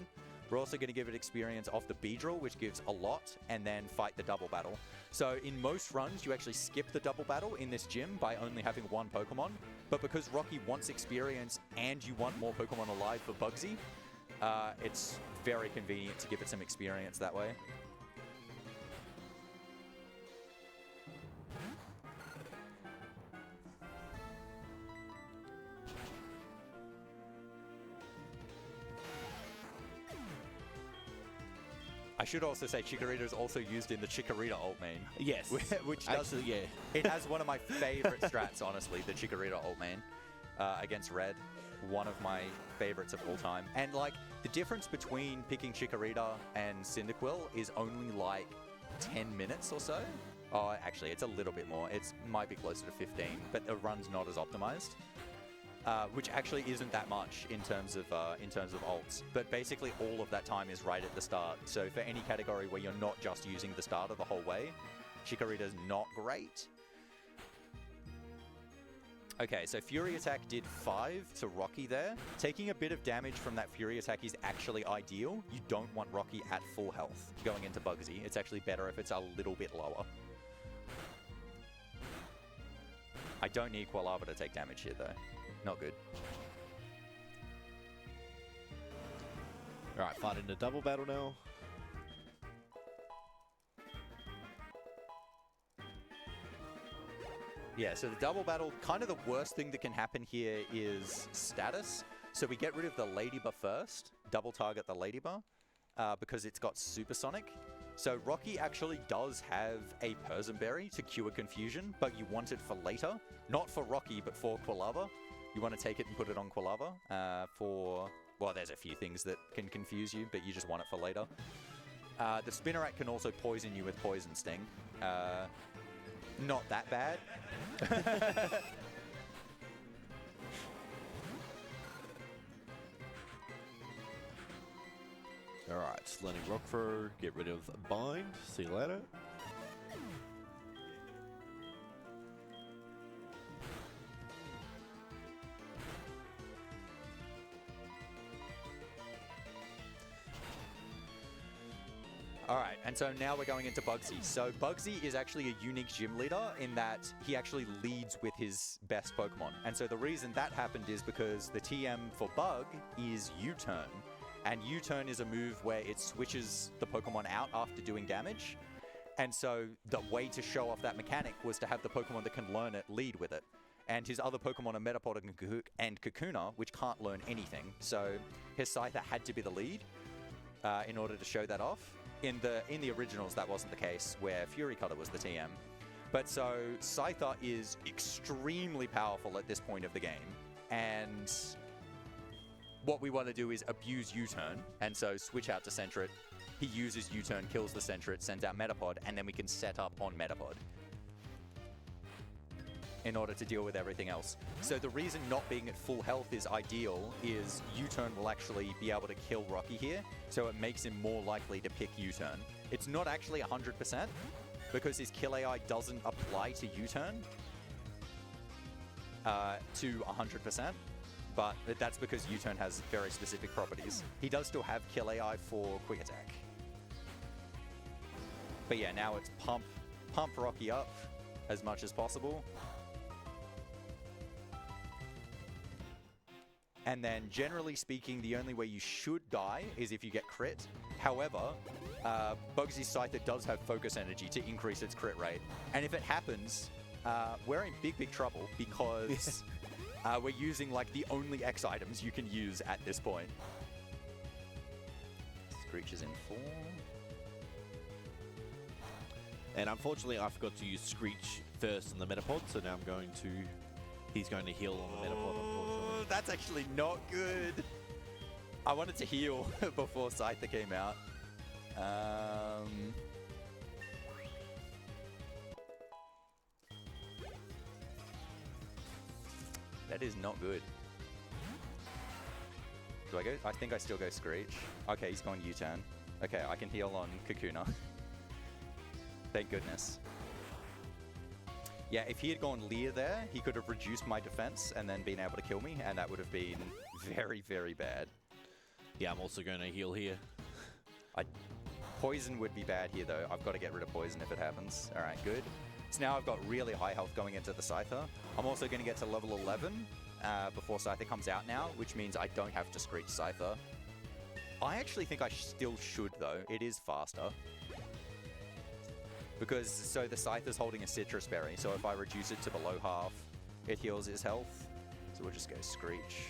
We're also going to give it experience off the Beedrill, which gives a lot, and then fight the double battle. So in most runs, you actually skip the double battle in this gym by only having one Pokemon. But because Rocky wants experience and you want more Pokemon alive for Bugsy, It's very convenient to give it some experience that way. I should also say Chikorita is also used in the Chikorita ult main. Yes. Which does, actually, yeah. It has one of my favorite strats, honestly, the Chikorita ult main against Red. One of my favorites of all time. And like the difference between picking Chikorita and Cyndaquil is only like 10 minutes or so. Oh, actually, it's a little bit more. It might be closer to 15, but the run's not as optimized. Which actually isn't that much in terms of ults, but basically all of that time is right at the start. So for any category where you're not just using the starter the whole way, Chikorita's not great. Okay, so Fury Attack did 5 to Rocky there. Taking a bit of damage from that Fury Attack is actually ideal. You don't want Rocky at full health going into Bugsy. It's actually better if it's a little bit lower. I don't need Quilava to take damage here though. Not good. Alright, fighting the double battle now. Yeah, so the double battle, kind of the worst thing that can happen here is status. So we get rid of the Ladybug first, double target the Ladybug, because it's got Supersonic. So Rocky actually does have a Persimberry to cure confusion, but you want it for later. Not for Rocky, but for Quilava. You want to take it and put it on Quilava for... Well, there's a few things that can confuse you, but you just want it for later. The Spinarak can also poison you with Poison Sting. Not that bad. Alright, letting Rock Throw, get rid of Bind, see you later. Alright, and so now we're going into Bugsy. So Bugsy is actually a unique gym leader in that he actually leads with his best Pokemon. And so the reason that happened is because the TM for Bug is U-Turn. And U-Turn is a move where it switches the Pokemon out after doing damage. And so the way to show off that mechanic was to have the Pokemon that can learn it lead with it. And his other Pokemon are Metapod and Kakuna, which can't learn anything. So his Scyther had to be the lead in order to show that off. In the originals, that wasn't the case, where Fury Cutter was the TM. But so Scyther is extremely powerful at this point of the game. And what we want to do is abuse U-Turn, and so switch out to Sentret. He uses U-Turn, kills the Sentret, sends out Metapod, and then we can set up on Metapod in order to deal with everything else. So the reason not being at full health is ideal is U-Turn will actually be able to kill Rocky here, so it makes him more likely to pick U-Turn. It's not actually 100% because his kill AI doesn't apply to U-Turn to 100%, but that's because U-Turn has very specific properties. He does still have kill AI for Quick Attack. But yeah, now it's pump Rocky up as much as possible. And then, generally speaking, the only way you should die is if you get crit. However, Bugsy's Scyther does have focus energy to increase its crit rate. And if it happens, we're in big trouble because we're using like the only X items you can use at this point. Screech is in 4. And unfortunately, I forgot to use Screech first on the Metapod, so now he's going to heal on the Metapod, unfortunately. That's actually not good. I wanted to heal before Scyther came out. That is not good. Do I go? I think I still go Screech. Okay, he's going U-Turn. Okay, I can heal on Kakuna. Thank goodness. Yeah, if he had gone Leer there, he could have reduced my defense and then been able to kill me, and that would have been very bad. Yeah, I'm also going to heal here. Poison would be bad here, though. I've got to get rid of Poison if it happens. All right, good. So now I've got really high health going into the Scyther. I'm also going to get to level 11 before Scyther comes out now, which means I don't have to Screech Scyther. I actually think I still should, though. It is faster. Because, so the Scythe is holding a Citrus Berry, so if I reduce it to below half, it heals his health. So we'll just go Screech.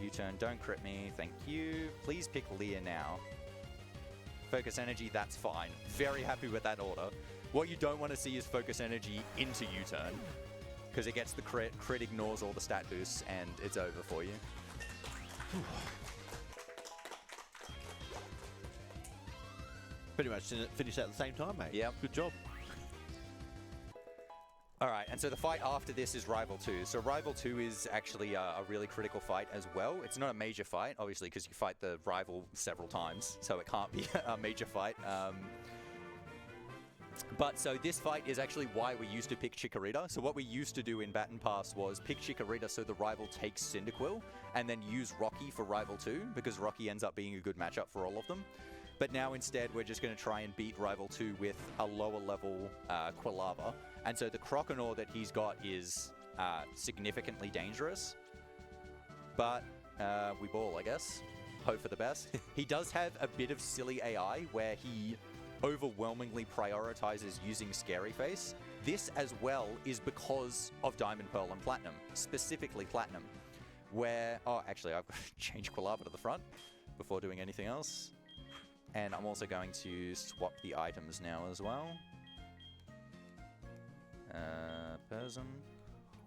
U-turn, don't crit me, thank you. Please pick Leer now. Focus Energy, that's fine. Very happy with that order. What you don't want to see is Focus Energy into U-turn, because it gets the crit ignores all the stat boosts, and it's over for you. Pretty much finished at the same time, mate. Yep. Good job. All right, and so the fight after this is Rival 2. So Rival 2 is actually a really critical fight as well. It's not a major fight, obviously, because you fight the rival several times, so it can't be a major fight. But so this fight is actually why we used to pick Chikorita. So what we used to do in Baton Pass was pick Chikorita so the rival takes Cyndaquil, and then use Rocky for Rival 2, because Rocky ends up being a good matchup for all of them. But now instead we're just going to try and beat Rival 2 with a lower level Quilava. And so the Croconaw that he's got is significantly dangerous. But we ball, I guess. Hope for the best. He does have a bit of silly AI where he overwhelmingly prioritizes using Scary Face. This as well is because of Diamond, Pearl, and Platinum. Specifically Platinum. Where... Oh, actually, I've got to change Quilava to the front before doing anything else. And I'm also going to swap the items now as well. Person.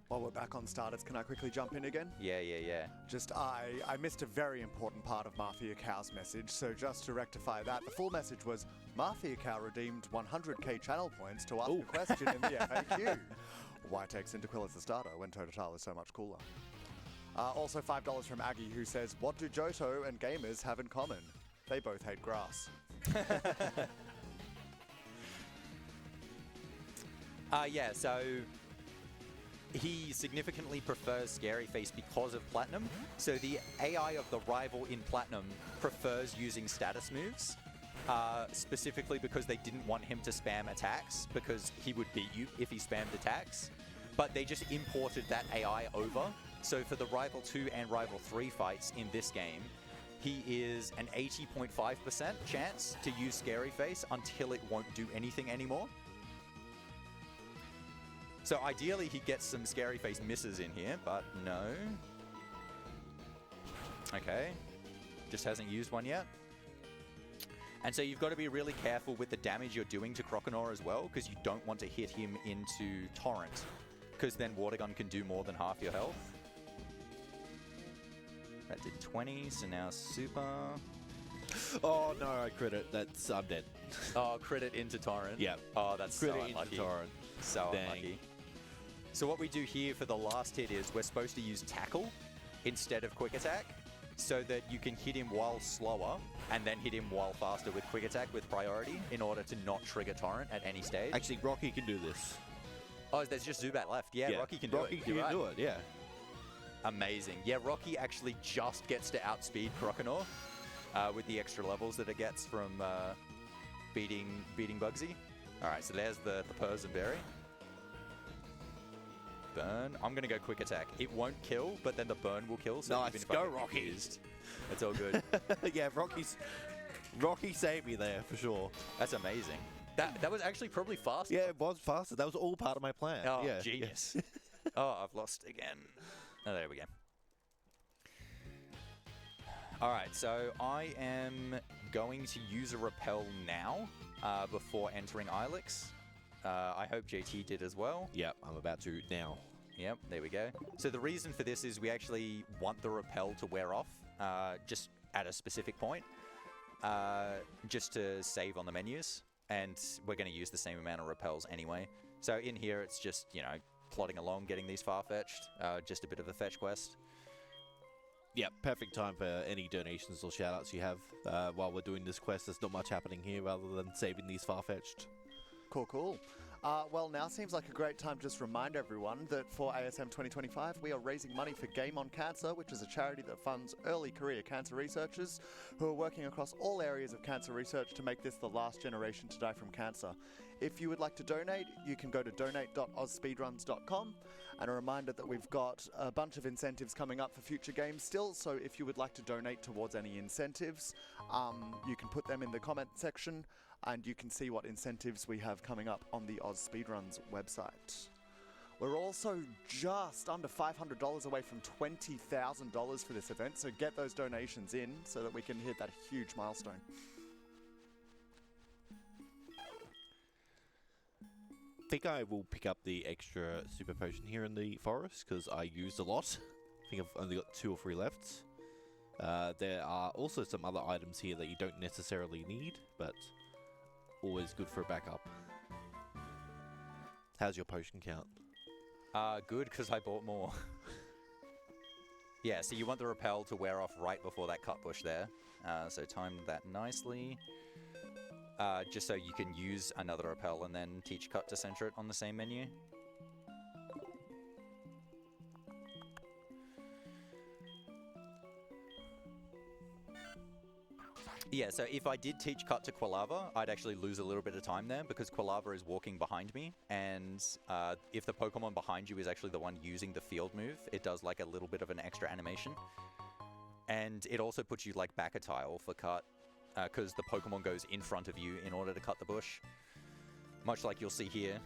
While we're back on starters, can I quickly jump in again? Yeah. Just, I missed a very important part of Mafia Cow's message, so just to rectify that, the full message was, Mafia Cow redeemed 100k channel points to ask a question in the FAQ. Why take Cyndaquil as the starter when Totodile is so much cooler? Also $5 from Aggie, who says, what do Johto and gamers have in common? They both hate grass. Yeah, so he significantly prefers Scary Face because of Platinum. So the AI of the rival in Platinum prefers using status moves, specifically because they didn't want him to spam attacks, because he would beat you if he spammed attacks. But they just imported that AI over. So for the Rival 2 and Rival 3 fights in this game, he is an 80.5% chance to use Scary Face until it won't do anything anymore. So ideally he gets some Scary Face misses in here, but no. Okay, just hasn't used one yet. And so you've got to be really careful with the damage you're doing to Croconaw as well, because you don't want to hit him into Torrent, because then Water Gun can do more than half your health. That did 20, so now Super. Oh no, I crit it. I'm dead. Oh, crit it into Torrent? Yeah. Oh, that's Crit so it unlucky. into Torrent. So Dang. unlucky. So what we do here for the last hit is we're supposed to use Tackle instead of Quick Attack, so that you can hit him while slower and then hit him while faster with Quick Attack with priority in order to not trigger Torrent at any stage. Actually, Rocky can do this. Oh, there's just Zubat left. Yeah, Rocky can do Rocky it. can You're right. do it, yeah. Amazing. Yeah, Rocky actually just gets to outspeed Croconaw with the extra levels that it gets from beating Bugsy. All right, so there's the Persian Berry. Burn. I'm going to go Quick Attack. It won't kill, but then the burn will kill. So Nice. even if Go, I get Rocky. confused, it's all good. Yeah, Rocky saved me there, for sure. That's amazing. That was actually probably fast. Yeah, it was faster. That was all part of my plan. Oh, yeah. genius. Oh, I've lost again. Oh, there we go. All right, so I am going to use a Repel now before entering Ilex. I hope JT did as well. Yep, I'm about to now. Yep, there we go. So the reason for this is we actually want the Repel to wear off just at a specific point, just to save on the menus. And we're going to use the same amount of Repels anyway. So in here, it's just, you know, plodding along, getting these far-fetched, just a bit of a fetch quest. Yep, perfect time for any donations or shout-outs you have while we're doing this quest. There's not much happening here other than saving these far-fetched. Cool. Well, now seems like a great time to just remind everyone that for ASM 2025, we are raising money for Game on Cancer, which is a charity that funds early career cancer researchers who are working across all areas of cancer research to make this the last generation to die from cancer. If you would like to donate, you can go to donate.ausspeedruns.com. And a reminder that we've got a bunch of incentives coming up for future games still, so if you would like to donate towards any incentives, you can put them in the comment section, and you can see what incentives we have coming up on the AusSpeedruns website. We're also just under $500 away from $20,000 for this event, so get those donations in so that we can hit that huge milestone. I think I will pick up the extra super potion here in the forest because I used a lot. I think I've only got 2 or 3 left. There are also some other items here that you don't necessarily need, but always good for a backup. How's your potion count? Good, because I bought more. Yeah, so you want the repel to wear off right before that cut bush there. So time that nicely. Just so you can use another repel and then teach cut to center it on the same menu. Yeah, so if I did teach cut to Quilava, I'd actually lose a little bit of time there because Quilava is walking behind me, and if the Pokemon behind you is actually the one using the field move, it does like a little bit of an extra animation. And it also puts you like back a tile for cut, because the Pokemon goes in front of you in order to cut the bush. Much like you'll see here.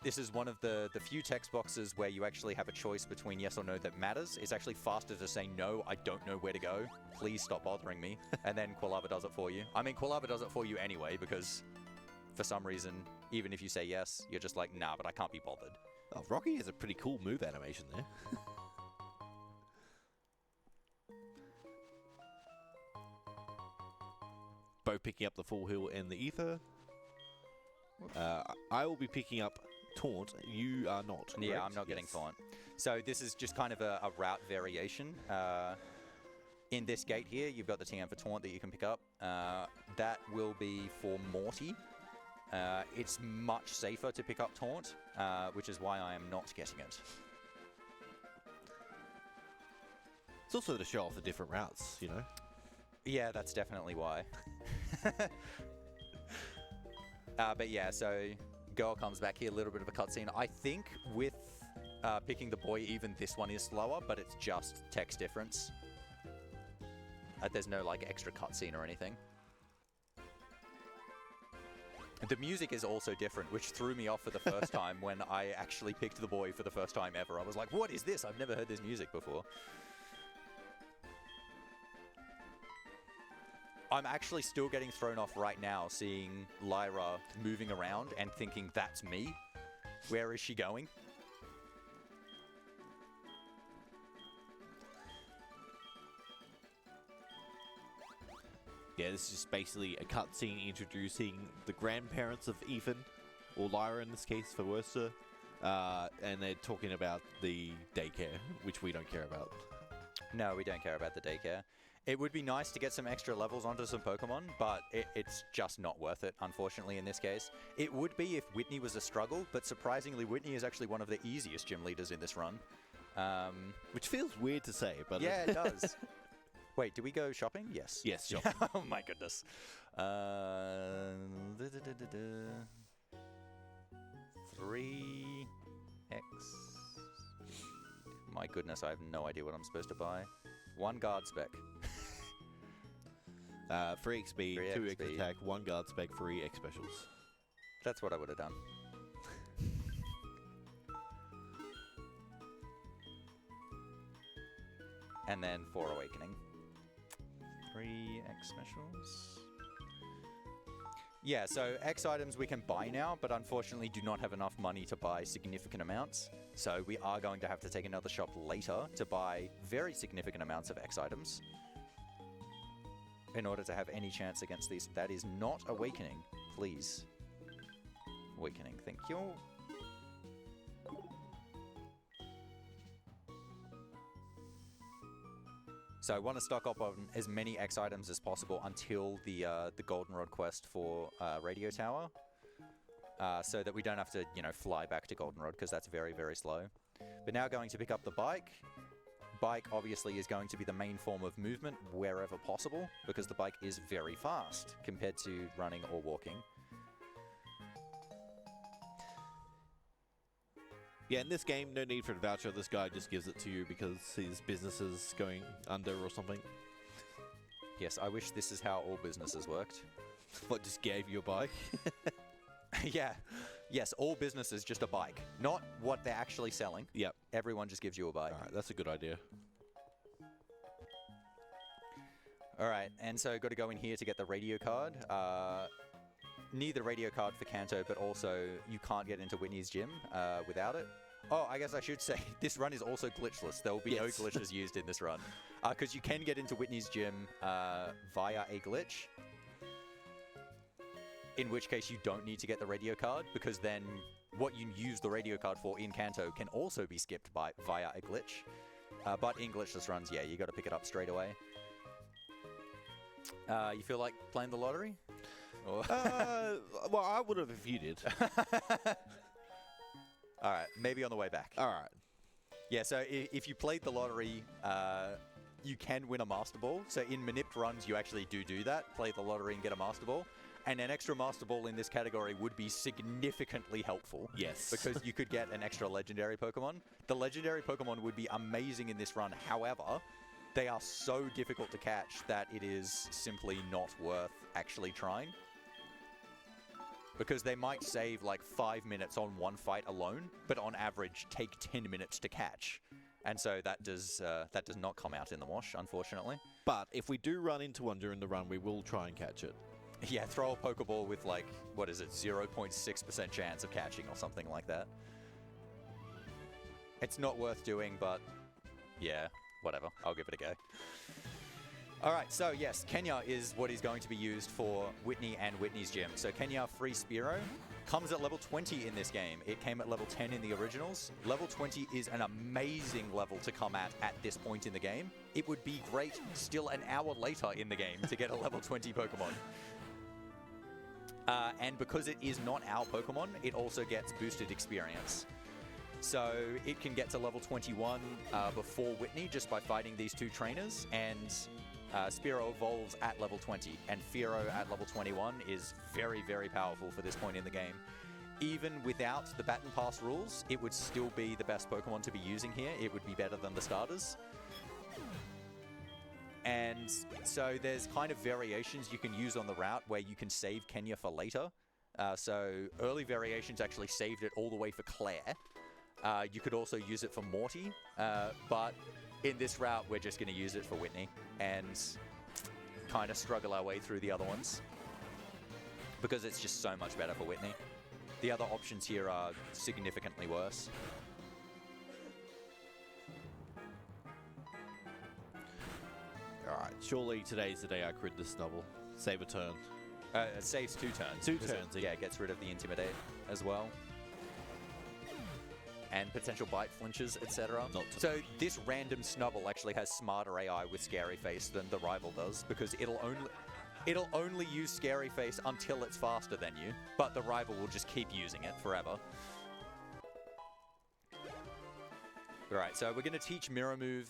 This is one of the few text boxes where you actually have a choice between yes or no that matters. It's actually faster to say, no, I don't know where to go. Please stop bothering me. And then Quilava does it for you. I mean, Quilava does it for you anyway, because for some reason, even if you say yes, you're just like, nah, but I can't be bothered. Oh, Rocky has a pretty cool move animation there. Both picking up the full heal and the ether. I will be picking up taunt. You are not. Yeah, correct? I'm not getting Yes. taunt. So this is just kind of a route variation. In this gate here, you've got the TM for taunt that you can pick up. That will be for Morty. It's much safer to pick up taunt, which is why I am not getting it. It's also to show off the different routes, you know. Yeah, that's definitely why. But yeah, so girl comes back here, a little bit of a cutscene. I think with picking the boy, even this one is slower, but it's just text difference. There's no like extra cutscene or anything. The music is also different, which threw me off for the first time when I actually picked the boy for the first time ever. I was like, what is this? I've never heard this music before. I'm actually still getting thrown off right now seeing Lyra moving around and thinking, that's me? Where is she going? Yeah, this is just basically a cutscene introducing the grandparents of Ethan, or Lyra in this case for Werster, and they're talking about the daycare, which we don't care about. No, we don't care about the daycare. It would be nice to get some extra levels onto some Pokemon, but it's just not worth it, unfortunately, in this case. It would be if Whitney was a struggle, but surprisingly, Whitney is actually one of the easiest gym leaders in this run. Which feels weird to say, but... Yeah, it does. Wait, do we go shopping? Yes. Yes, shopping. Oh my goodness. 3x. My goodness, I have no idea what I'm supposed to buy. 1 guard spec. 3 XP, 3 2 X XP. attack, 1 guard spec, 3 X specials. That's what I would have done. And then 4 awakening. 3 X specials. Yeah, so X items we can buy now, but unfortunately do not have enough money to buy significant amounts. So we are going to have to take another shop later to buy very significant amounts of X items in order to have any chance against these. That is not awakening, please. Awakening, thank you. So I want to stock up on as many X items as possible until the Goldenrod quest for Radio Tower. so that we don't have to, fly back to Goldenrod, because that's very, very slow. But now going to pick up the bike. Bike obviously is going to be the main form of movement wherever possible, because the bike is very fast compared to running or walking. Yeah, in this game, no need for a voucher. This guy just gives it to you because his business is going under or something. Yes, I wish this is how all businesses worked. What, just gave you a bike? Yeah. Yes, all businesses just a bike. Not what they're actually selling. Yep. Everyone just gives you a bike. All right, that's a good idea. All right, and so got to go in here to get the radio card. Need the radio card for Kanto, but also you can't get into Whitney's gym without it. Oh, I guess I should say this run is also glitchless. There will be no glitches used in this run. Because you can get into Whitney's gym via a glitch. In which case you don't need to get the radio card, because then what you use the radio card for in Kanto can also be skipped via a glitch. But in glitchless runs, yeah, you got to pick it up straight away. You feel like playing the lottery? Well, I would have if you did. All right, maybe on the way back. All right. Yeah, so if you played the lottery, you can win a Master Ball. So in Manipped runs, you actually do that. Play the lottery and get a Master Ball. And an extra Master Ball in this category would be significantly helpful. Yes. Because you could get an extra legendary Pokemon. The legendary Pokemon would be amazing in this run. However, they are so difficult to catch that it is simply not worth actually trying. Because they might save like 5 minutes on one fight alone, but on average take 10 minutes to catch. And so that does not come out in the wash, unfortunately. But if we do run into one during the run, we will try and catch it. Yeah, throw a Pokeball with like, what is it, 0.6% chance of catching or something like that. It's not worth doing, but yeah, whatever. I'll give it a go. All right, so yes, Kenya is what is going to be used for Whitney and Whitney's gym. So Kenya Free Spearow comes at level 20 in this game. It came at level 10 in the originals. Level 20 is an amazing level to come at this point in the game. It would be great still an hour later in the game to get a level 20 Pokemon. And because it is not our Pokemon, it also gets boosted experience. So it can get to level 21 before Whitney just by fighting these two trainers, and Spearow evolves at level 20, and Fearow at level 21 is very, very powerful for this point in the game. Even without the Baton Pass rules, it would still be the best Pokemon to be using here. It would be better than the starters. And so there's kind of variations you can use on the route where you can save Kenya for later. So early variations actually saved it all the way for Claire. You could also use it for Morty, but in this route, we're just going to use it for Whitney and kind of struggle our way through the other ones because it's just so much better for Whitney. The other options here are significantly worse. Alright, surely today's the day I crit this Snubble. Save a turn. It saves 2 turns. 2 turns, Yeah, it gets rid of the Intimidate as well. And potential bite flinches, etc. So this random Snubble actually has smarter AI with Scary Face than the rival does, because it'll only use Scary Face until it's faster than you, but the rival will just keep using it forever. Alright, so we're going to teach Mirror Move.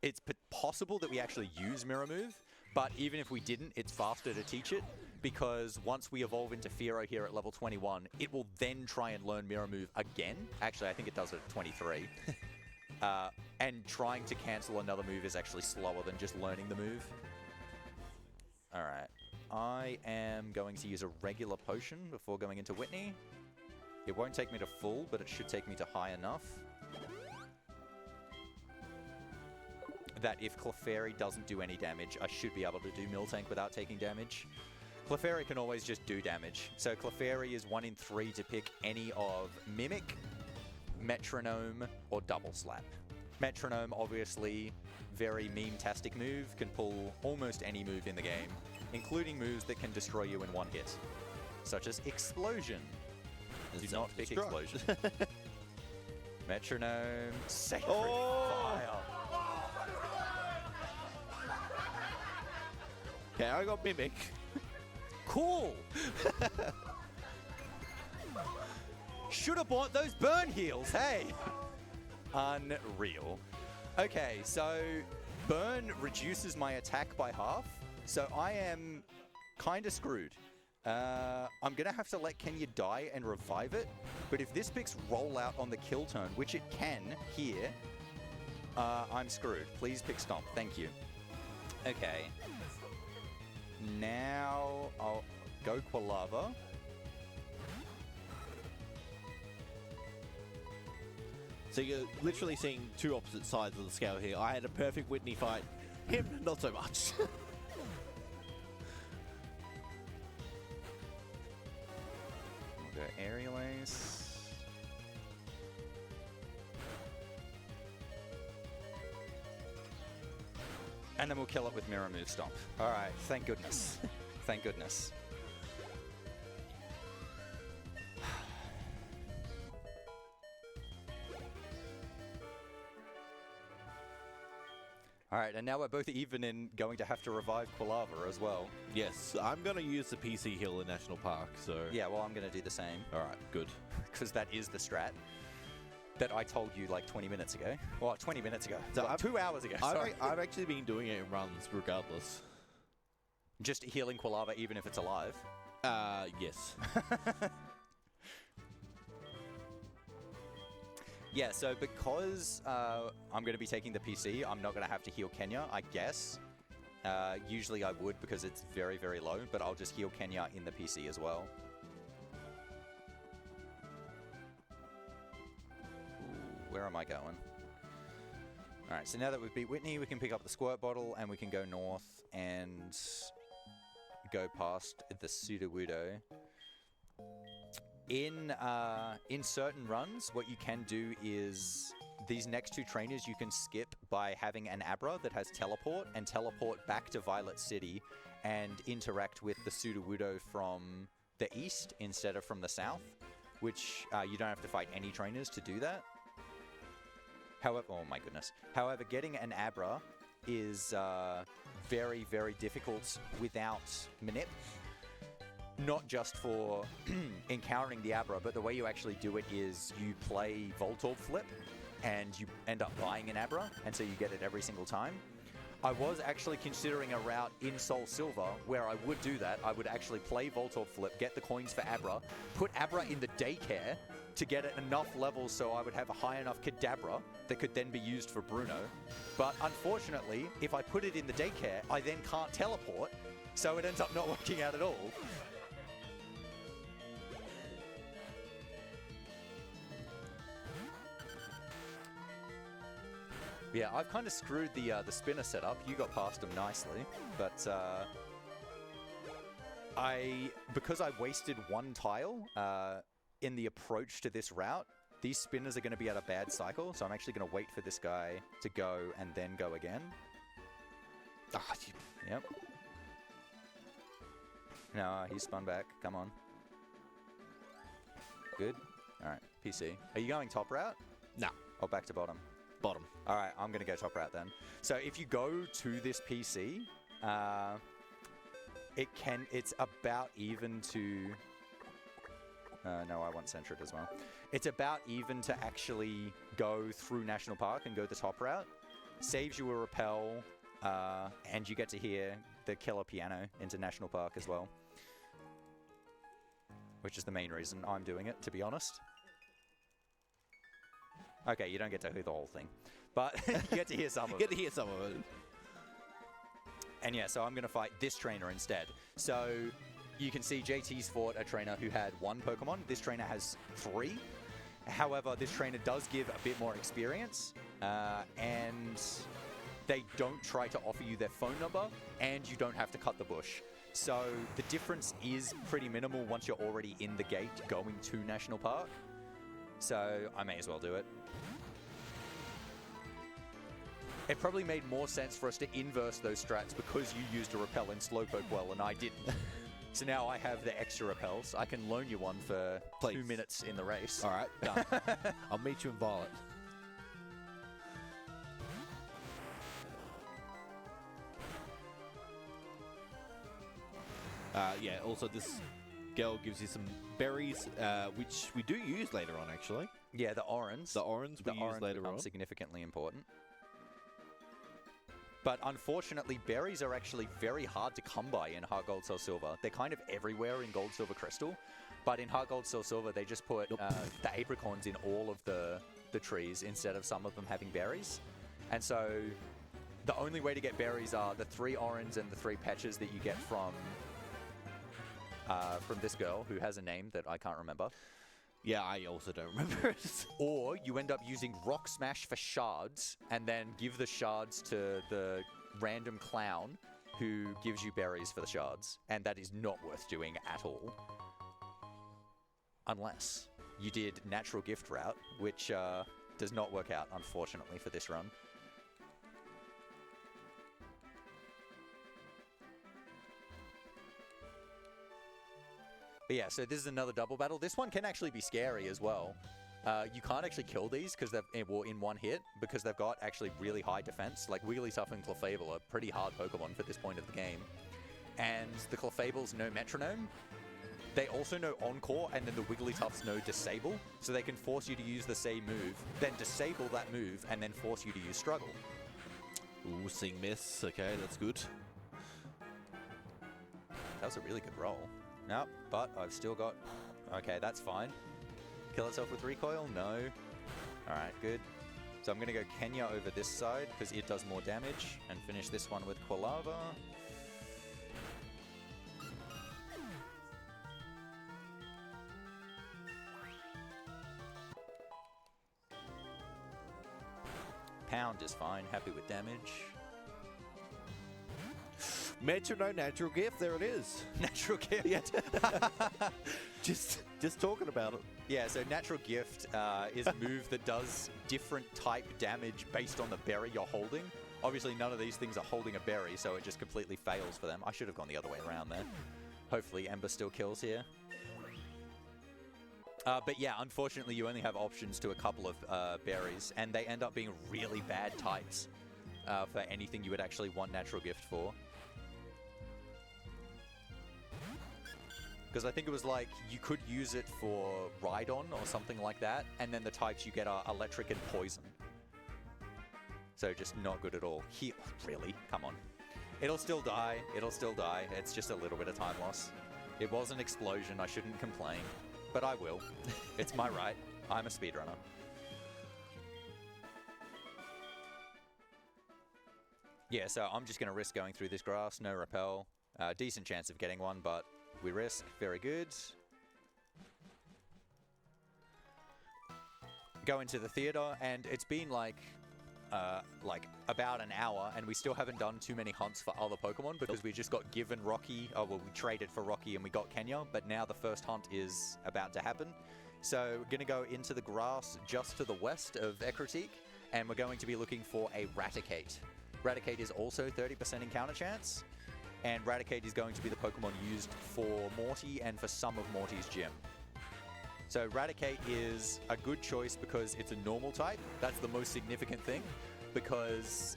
It's possible that we actually use Mirror Move, but even if we didn't, it's faster to teach it, because once we evolve into Fearow here at level 21, it will then try and learn Mirror Move again. Actually, I think it does it at 23. And trying to cancel another move is actually slower than just learning the move. Alright, I am going to use a regular potion before going into Whitney. It won't take me to full, but it should take me to high enough that if Clefairy doesn't do any damage, I should be able to do Miltank without taking damage. Clefairy can always just do damage. So Clefairy is 1 in 3 to pick any of Mimic, Metronome, or Double Slap. Metronome, obviously, very meme-tastic move, can pull almost any move in the game, including moves that can destroy you in one hit, such as Explosion. Do not pick Explosion. Metronome, Sacred Fire. Yeah, I got Mimic. Cool! Should have bought those burn heals, hey! Unreal. Okay, so burn reduces my attack by half, so I am kind of screwed. I'm going to have to let Kenya die and revive it, but if this picks roll out on the kill turn, which it can here, I'm screwed. Please pick stomp. Thank you. Okay. Now I'll go Quilava. So you're literally seeing two opposite sides of the scale here. I had a perfect Whitney fight. Him, not so much. We'll go Aerial Ace. And then we'll kill it with Mirror Move Stomp. All right, thank goodness. Thank goodness. All right, and now we're both even in going to have to revive Quilava as well. Yes, I'm going to use the PC heal in National Park, so... Yeah, well, I'm going to do the same. All right, good. Because that is the strat that I told you like 20 minutes ago. Well, 20 minutes ago. So well, 2 hours ago, sorry. I've actually been doing it in runs regardless. Just healing Quilava even if it's alive? Yes. Yeah, so because I'm going to be taking the PC, I'm not going to have to heal Kenya, I guess. Usually I would because it's very, very low, but I'll just heal Kenya in the PC as well. Ooh, where am I going? Alright, so now that we've beat Whitney, we can pick up the Squirt Bottle and we can go north and go past the Sudowoodo. In certain runs, what you can do is these next two trainers you can skip by having an Abra that has teleport and teleport back to Violet City and interact with the Sudowoodo from the east instead of from the south, which you don't have to fight any trainers to do that. However, oh my goodness. However, getting an Abra is very, very difficult without Manip. Not just for encountering the Abra, but the way you actually do it is you play Voltorb Flip and you end up buying an Abra, and so you get it every single time. I was actually considering a route in Soul Silver where I would do that. I would actually play Voltorb Flip, get the coins for Abra, put Abra in the daycare to get it enough levels so I would have a high enough Kadabra that could then be used for Bruno. But unfortunately, if I put it in the daycare, I then can't teleport, so it ends up not working out at all. Yeah, I've kind of screwed the spinner setup. You got past him nicely, but because I wasted one tile in the approach to this route, these spinners are going to be at a bad cycle, so I'm actually going to wait for this guy to go and then go again. Ah, yep. No, he spun back. Come on. Good. All right, PC. Are you going top route? No. Or back to bottom? Bottom. All right, I'm going to go top route then. So if you go to this PC, it's about even to... no, I want Centred as well. It's about even to actually go through National Park and go the top route. Saves you a repel, and you get to hear the killer piano into National Park as well. Which is the main reason I'm doing it, to be honest. Okay, you don't get to hear the whole thing, but you get to hear some of it. You get to hear some of it. And yeah, so I'm going to fight this trainer instead. So you can see JT's fought a trainer who had 1 Pokemon. This trainer has 3. However, this trainer does give a bit more experience, and they don't try to offer you their phone number, and you don't have to cut the bush. So the difference is pretty minimal once you're already in the gate going to National Park. So I may as well do it. It probably made more sense for us to inverse those strats because you used a repel in Slowpoke well and I didn't. So now I have the extra repels. I can loan you one for 2 minutes in the race. All right, done. I'll meet you in Violet. Yeah, also this girl gives you some berries, which we do use later on, actually. Yeah, the orange. The orange we use later on. Significantly important. But unfortunately, berries are actually very hard to come by in Heart Gold, Soul Silver. They're kind of everywhere in Gold, Silver, Crystal. But in Heart Gold, Soul Silver, they just put the apricorns in all of the trees instead of some of them having berries. And so the only way to get berries are the 3 orange and the 3 patches that you get from this girl who has a name that I can't remember. Yeah, I also don't remember it. Or you end up using Rock Smash for shards and then give the shards to the random clown who gives you berries for the shards. And that is not worth doing at all. Unless you did Natural Gift route, which does not work out, unfortunately, for this run. But yeah, so this is another double battle. This one can actually be scary as well. You can't actually kill these because they've in one hit because they've got actually really high defense. Like Wigglytuff and Clefable are pretty hard Pokemon for this point of the game. And the Clefable's no Metronome. They also know Encore, and then the Wigglytuffs know Disable. So they can force you to use the same move, then disable that move, and then force you to use Struggle. Ooh, Sing Miss. Okay, that's good. That was a really good roll. No, but I've still got... Okay, that's fine. Kill itself with recoil? No. Alright, good. So I'm going to go Kenya over this side because it does more damage and finish this one with Quilava. Pound is fine, happy with damage. Metronome Natural Gift, there it is. Natural Gift. Yeah. just talking about it. Yeah, so Natural Gift is a move that does different type damage based on the berry you're holding. Obviously, none of these things are holding a berry, so it just completely fails for them. I should have gone the other way around there. Hopefully, Ember still kills here. But yeah, unfortunately, you only have options to a couple of berries, and they end up being really bad types for anything you would actually want Natural Gift for. Because I think it was like, you could use it for Rhydon or something like that, and then the types you get are Electric and Poison. So just not good at all. Really? Come on. It'll still die. It'll still die. It's just a little bit of time loss. It was an explosion. I shouldn't complain. But I will. It's my right. I'm a speedrunner. Yeah, so I'm just going to risk going through this grass. No repel. Decent chance of getting one, but we risk. Very good. Go into the theater, and it's been like about an hour, and we still haven't done too many hunts for other Pokemon because we just got given Rocky. Oh, well, we traded for Rocky and we got Kenya, but now the first hunt is about to happen. So we're going to go into the grass just to the west of Ecruteak, and we're going to be looking for a Raticate. Raticate is also 30% encounter chance, and Raticate is going to be the Pokemon used for Morty and for some of Morty's gym. So Raticate is a good choice because it's a normal type. That's the most significant thing, because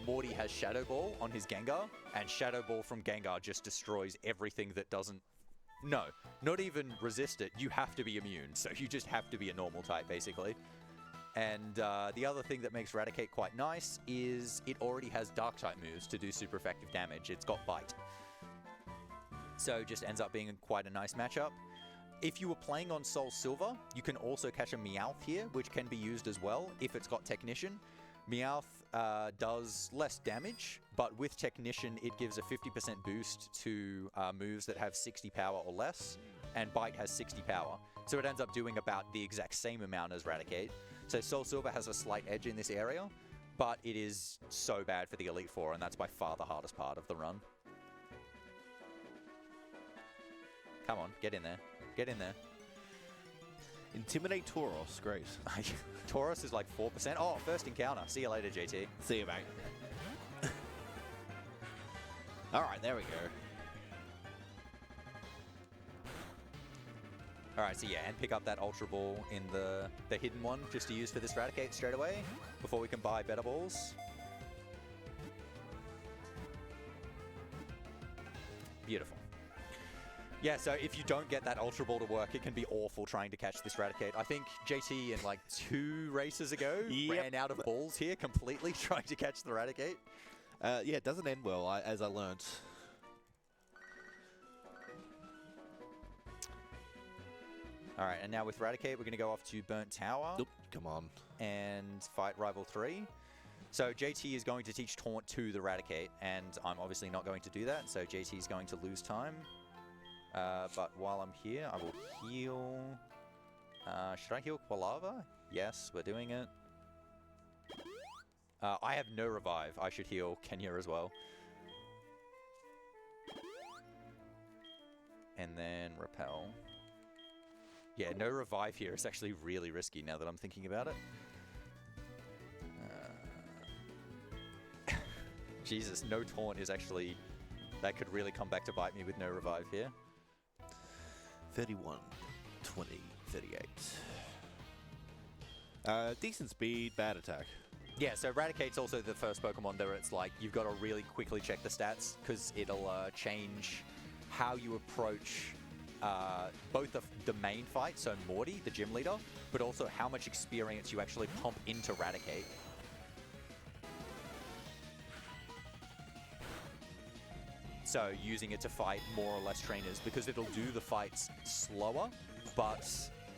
Morty has Shadow Ball on his Gengar, and Shadow Ball from Gengar just destroys everything that doesn't... No, not even resist it. You have to be immune, so you just have to be a normal type, basically. And the other thing that makes Raticate quite nice is it already has Dark-type moves to do super effective damage. It's got Bite. So it just ends up being quite a nice matchup. If you were playing on Soul Silver, you can also catch a Meowth here, which can be used as well if it's got Technician. Meowth does less damage, but with Technician, it gives a 50% boost to moves that have 60 power or less, and Bite has 60 power. So it ends up doing about the exact same amount as Raticate. So Soul Silver has a slight edge in this area, but it is so bad for the Elite Four, and that's by far the hardest part of the run. Come on, get in there. Get in there. Intimidate Tauros, great. Tauros is like 4%. Oh, first encounter. See you later, JT. See you, mate. Alright, there we go. Alright, so yeah, and pick up that Ultra Ball in the hidden one, just to use for this Raticate straight away, before we can buy better balls. Beautiful. Yeah, so if you don't get that Ultra Ball to work, it can be awful trying to catch this Raticate. I think JT in like 2 races ago ran out of balls here completely trying to catch the Raticate. Yeah, it doesn't end well, as I learned. All right, and now with Raticate, we're going to go off to Burnt Tower. Oop, come on. And fight Rival 3. So JT is going to teach Taunt to the Raticate, and I'm obviously not going to do that, so JT is going to lose time. But while I'm here, I will heal... should I heal Quilava? Yes, we're doing it. I have no revive. I should heal Kenya as well. And then Repel. Yeah, no revive here is actually really risky now that I'm thinking about it. Jesus, no taunt is actually... That could really come back to bite me with no revive here. 31, 20, 38. Decent speed, bad attack. Yeah, so Raticate's also the first Pokemon there it's like, you've got to really quickly check the stats, because it'll change how you approach both the main fight, so Morty, the gym leader, but also how much experience you actually pump into Raticate. So using it to fight more or less trainers, because it'll do the fights slower, but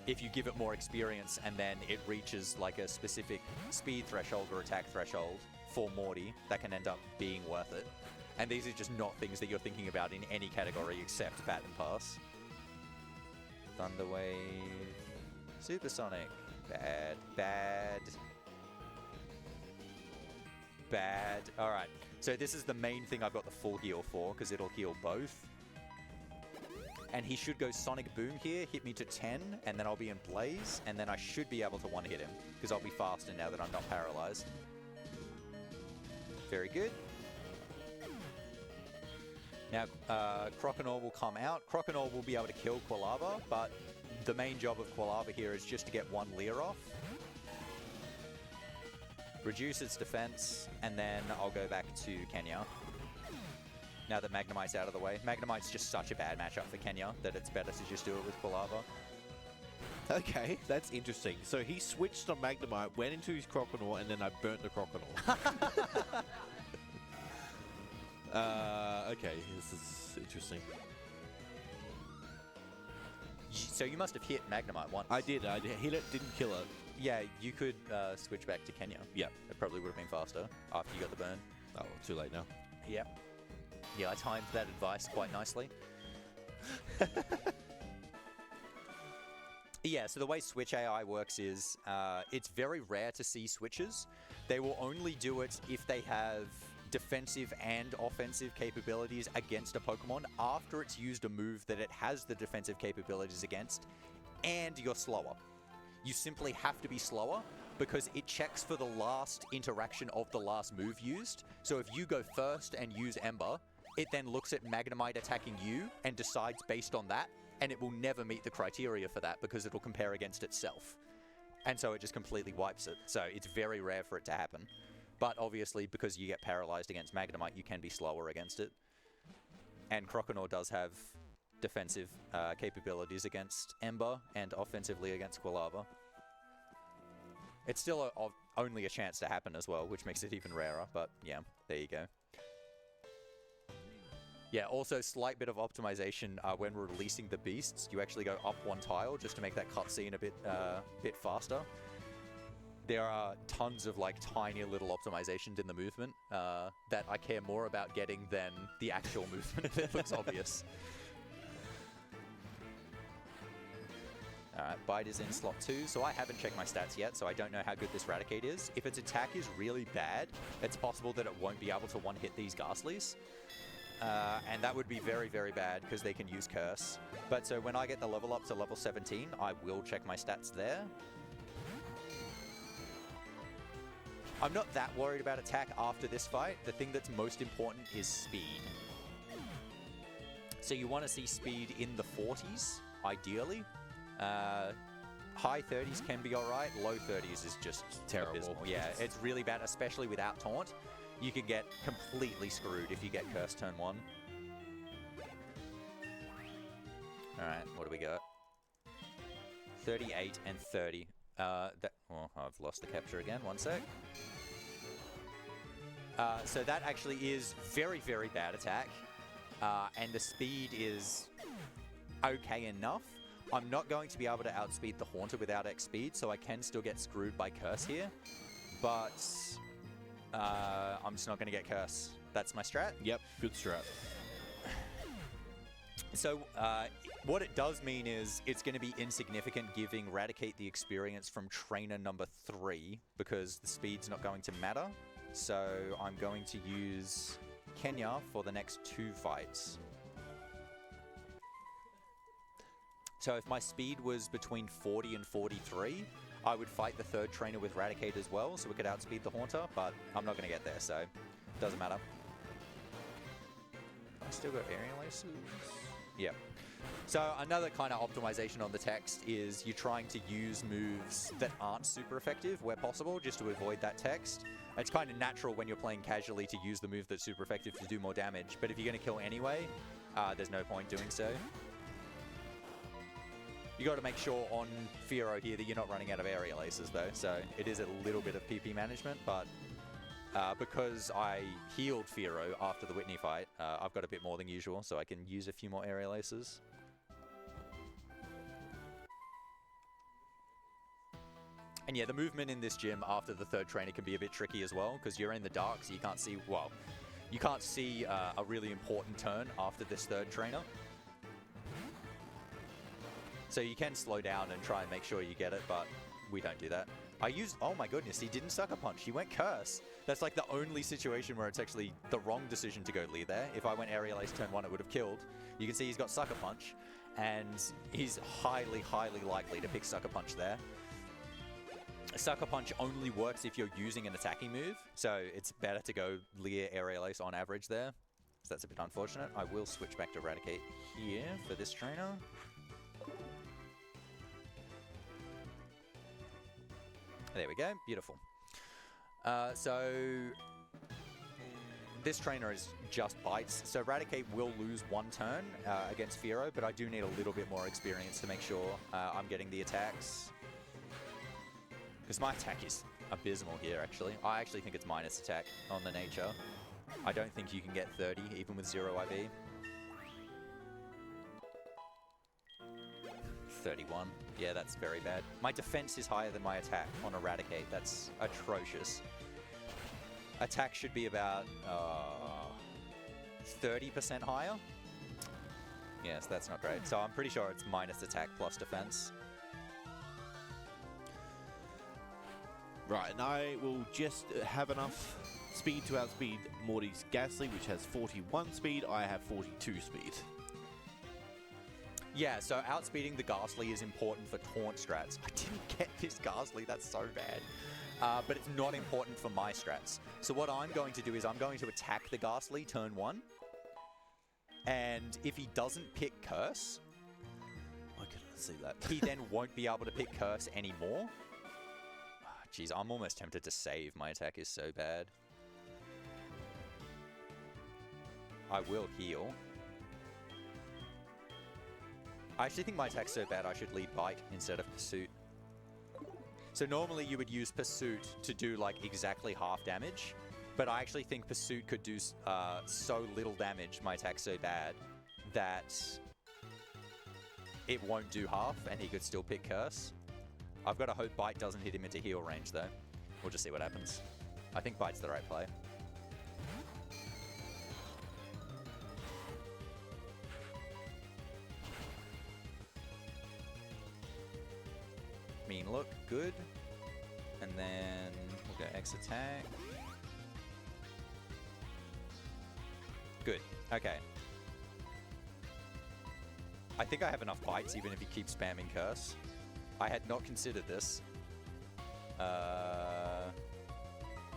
if you give it more experience and then it reaches like a specific speed threshold or attack threshold for Morty, that can end up being worth it. And these are just not things that you're thinking about in any category except Bat and Pass. Thunder Wave, Supersonic, bad, bad, bad. All right, so this is the main thing I've got the full heal for, because it'll heal both. And he should go Sonic Boom here, hit me to 10, and then I'll be in Blaze, and then I should be able to one-hit him, because I'll be faster now that I'm not paralyzed. Very good. Now, Croconaw will come out. Croconaw will be able to kill Quilava, but the main job of Quilava here is just to get one Leer off. Reduce its defense, and then I'll go back to Kenya. Now that Magnemite's out of the way. Magnemite's just such a bad matchup for Kenya that it's better to just do it with Quilava. Okay, that's interesting. So he switched on Magnemite, went into his Croconaw, and then I burnt the Croconaw. Okay, this is interesting. So you must have hit Magnemite once. I did hit it, didn't kill it. Yeah, you could switch back to Kenya. Yeah. It probably would have been faster after you got the burn. Oh, too late now. Yep. Yeah, I timed that advice quite nicely. Yeah, so the way Switch AI works is it's very rare to see switches. They will only do it if they have defensive and offensive capabilities against a Pokemon after it's used a move that it has the defensive capabilities against, and you're slower. You simply have to be slower because it checks for the last interaction of the last move used. So if you go first and use Ember, it then looks at Magnemite attacking you and decides based on that, and it will never meet the criteria for that because it'll compare against itself. And so it just completely wipes it. So it's very rare for it to happen. But obviously, because you get paralyzed against Magnemite, you can be slower against it. And Croconaw does have defensive capabilities against Ember and offensively against Quilava. It's still only a chance to happen as well, which makes it even rarer. But yeah, there you go. Yeah, also slight bit of optimization when we're releasing the beasts. You actually go up one tile just to make that cutscene a bit faster. There are tons of like tiny little optimizations in the movement that I care more about getting than the actual movement that looks obvious. Alright, Bite is in slot 2, so I haven't checked my stats yet, so I don't know how good this Raticate is. If its attack is really bad, it's possible that it won't be able to one-hit these Ghastlies. And that would be very, very bad because they can use Curse. But so when I get the level up to level 17, I will check my stats there. I'm not that worried about attack after this fight. The thing that's most important is speed. So you want to see speed in the 40s, ideally. High 30s can be alright. Low 30s is just terrible. Abysmal. Yeah, it's really bad, especially without Taunt. You can get completely screwed if you get Curse turn 1. All right, what do we got? 38 and 30. I've lost the capture again. One sec. So that actually is very, very bad attack. And the speed is okay enough. I'm not going to be able to outspeed the Haunter without X speed, so I can still get screwed by Curse here. But I'm just not going to get Curse. That's my strat. Yep, good strat. So what it does mean is it's going to be insignificant giving Raticate the experience from trainer number 3 because the speed's not going to matter. So I'm going to use Kenya for the next 2 fights. So if my speed was between 40 and 43, I would fight the 3rd trainer with Raticate as well, so we could outspeed the Haunter, but I'm not going to get there, so it doesn't matter. I still got Aerial Aces? Yep. So another kind of optimization on the text is you're trying to use moves that aren't super effective where possible, just to avoid that text. It's kind of natural when you're playing casually to use the move that's super effective to do more damage, but if you're going to kill anyway, there's no point doing so. You got to make sure on Firo here that you're not running out of Aerial Aces though, so it is a little bit of PP management, but because I healed Firo after the Whitney fight, I've got a bit more than usual, so I can use a few more Aerial Aces. And yeah, the movement in this gym after the 3rd trainer can be a bit tricky as well, because you're in the dark, so you can't see, well, you can't see a really important turn after this 3rd trainer. So you can slow down and try and make sure you get it, but we don't do that. I used, oh my goodness, he didn't Sucker Punch. He went Curse. That's like the only situation where it's actually the wrong decision to go Lee there. If I went Aerial Ace turn 1, it would have killed. You can see he's got Sucker Punch, and he's highly, highly likely to pick Sucker Punch there. Sucker Punch only works if you're using an attacking move, so it's better to go Leer Aerial Ace on average there. So that's a bit unfortunate. I will switch back to Eradicate here for this trainer. There we go, beautiful. So this trainer is just bites, so Eradicate will lose 1 turn against Firo, but I do need a little bit more experience to make sure I'm getting the attacks. Because my attack is abysmal here, actually. I actually think it's minus attack on the nature. I don't think you can get 30, even with 0 IV. 31. Yeah, that's very bad. My defense is higher than my attack on Eradicate. That's atrocious. Attack should be about 30% higher. Yes, that's not great. So I'm pretty sure it's minus attack plus defense. Right, and I will just have enough speed to outspeed Morty's Ghastly, which has 41 speed. I have 42 speed. Yeah, so outspeeding the Ghastly is important for taunt strats. I didn't get this Ghastly, that's so bad. But it's not important for my strats. So what I'm going to do is I'm going to attack the Ghastly turn 1. And if he doesn't pick Curse, I couldn't see that. he then won't be able to pick Curse anymore. Jeez, I'm almost tempted to save. My attack is so bad. I will heal. I actually think my attack's so bad I should lead Bite instead of Pursuit. So normally you would use Pursuit to do like exactly half damage, but I actually think Pursuit could do so little damage, my attack's so bad, that it won't do half and he could still pick Curse. I've got to hope Bite doesn't hit him into heal range though. We'll just see what happens. I think Bite's the right play. Mean look, good. And then we'll go X attack. Good, okay. I think I have enough bites even if he keeps spamming Curse. I had not considered this.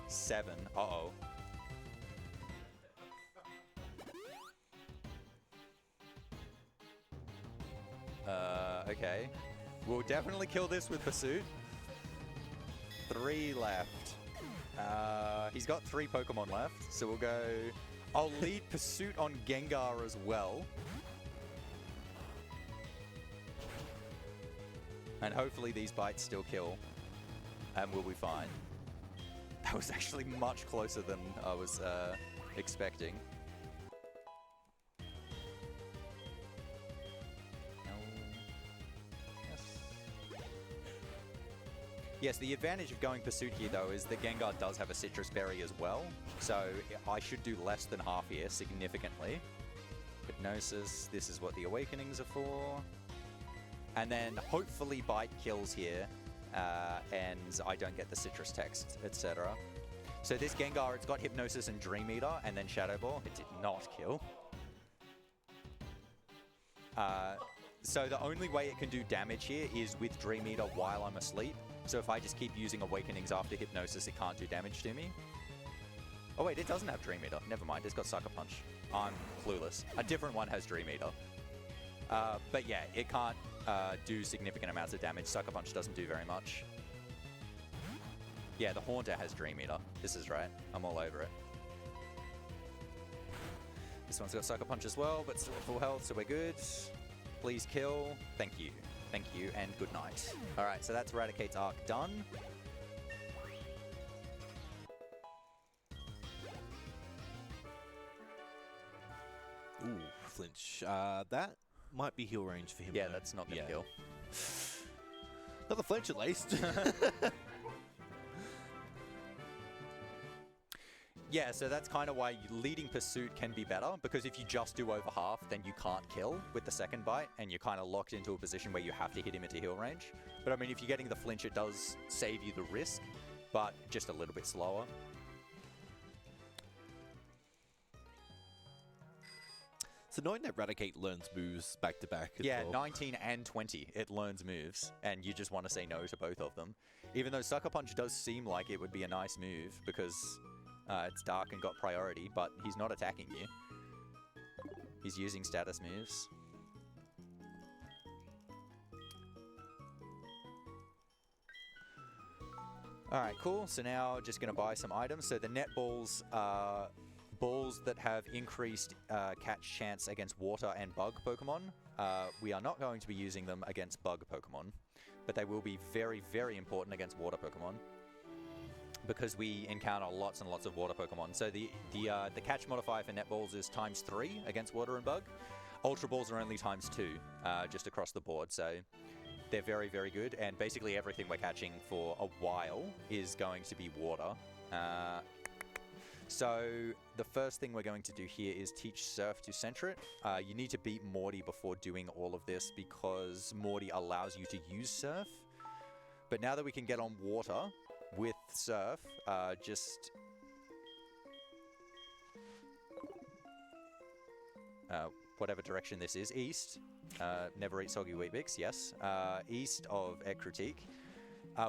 7. Uh-oh. Okay. We'll definitely kill this with Pursuit. 3 left. He's got 3 Pokemon left, so we'll go... I'll lead Pursuit on Gengar as well. And hopefully these bites still kill, and we'll be fine. That was actually much closer than I was expecting. Yes, the advantage of going Pursuit here, though, is that Gengar does have a Citrus Berry as well, so I should do less than half here, significantly. Hypnosis, this is what the Awakenings are for. And then hopefully Bite kills here, and I don't get the Citrus text, etc. So this Gengar, it's got Hypnosis and Dream Eater, and then Shadow Ball. It did not kill. So the only way it can do damage here is with Dream Eater while I'm asleep. So if I just keep using Awakenings after Hypnosis, it can't do damage to me. Oh wait, it doesn't have Dream Eater. Never mind, it's got Sucker Punch. I'm clueless. A different one has Dream Eater. But yeah, it can't do significant amounts of damage. Sucker Punch doesn't do very much. Yeah, the Haunter has Dream Eater. This is right. I'm all over it. This one's got Sucker Punch as well, but still at full health, so we're good. Please kill. Thank you. Thank you, and good night. All right, so that's Eradicate's arc done. Ooh, flinch. That might be heal range for him. Yeah, though. that's not going to kill. Not the flinch, at least. Yeah, so that's kind of why leading Pursuit can be better, because if you just do over half, then you can't kill with the second bite, and you're kind of locked into a position where you have to hit him into heal range. But I mean, if you're getting the flinch, it does save you the risk, but just a little bit slower. So knowing that Eradicate learns moves back to back as Yeah, well. 19 and 20, it learns moves, and you just want to say no to both of them. Even though Sucker Punch does seem like it would be a nice move, because it's dark and got priority, but he's not attacking you. He's using status moves. Alright, cool. So now just going to buy some items. So the net balls are balls that have increased catch chance against water and bug Pokemon. We are not going to be using them against bug Pokemon, but they will be very, very important against water Pokemon, because we encounter lots and lots of water Pokemon. So the catch modifier for netballs is ×3 against water and bug. Ultra Balls are only ×2, just across the board. So they're very, very good. And basically everything we're catching for a while is going to be water. So the first thing we're going to do here is teach Surf to Sentret. You need to beat Morty before doing all of this, because Morty allows you to use Surf. But now that we can get on water with Surf, just whatever direction this is, east. Never eat soggy Weet-Bix, yes. East of Egg Critique.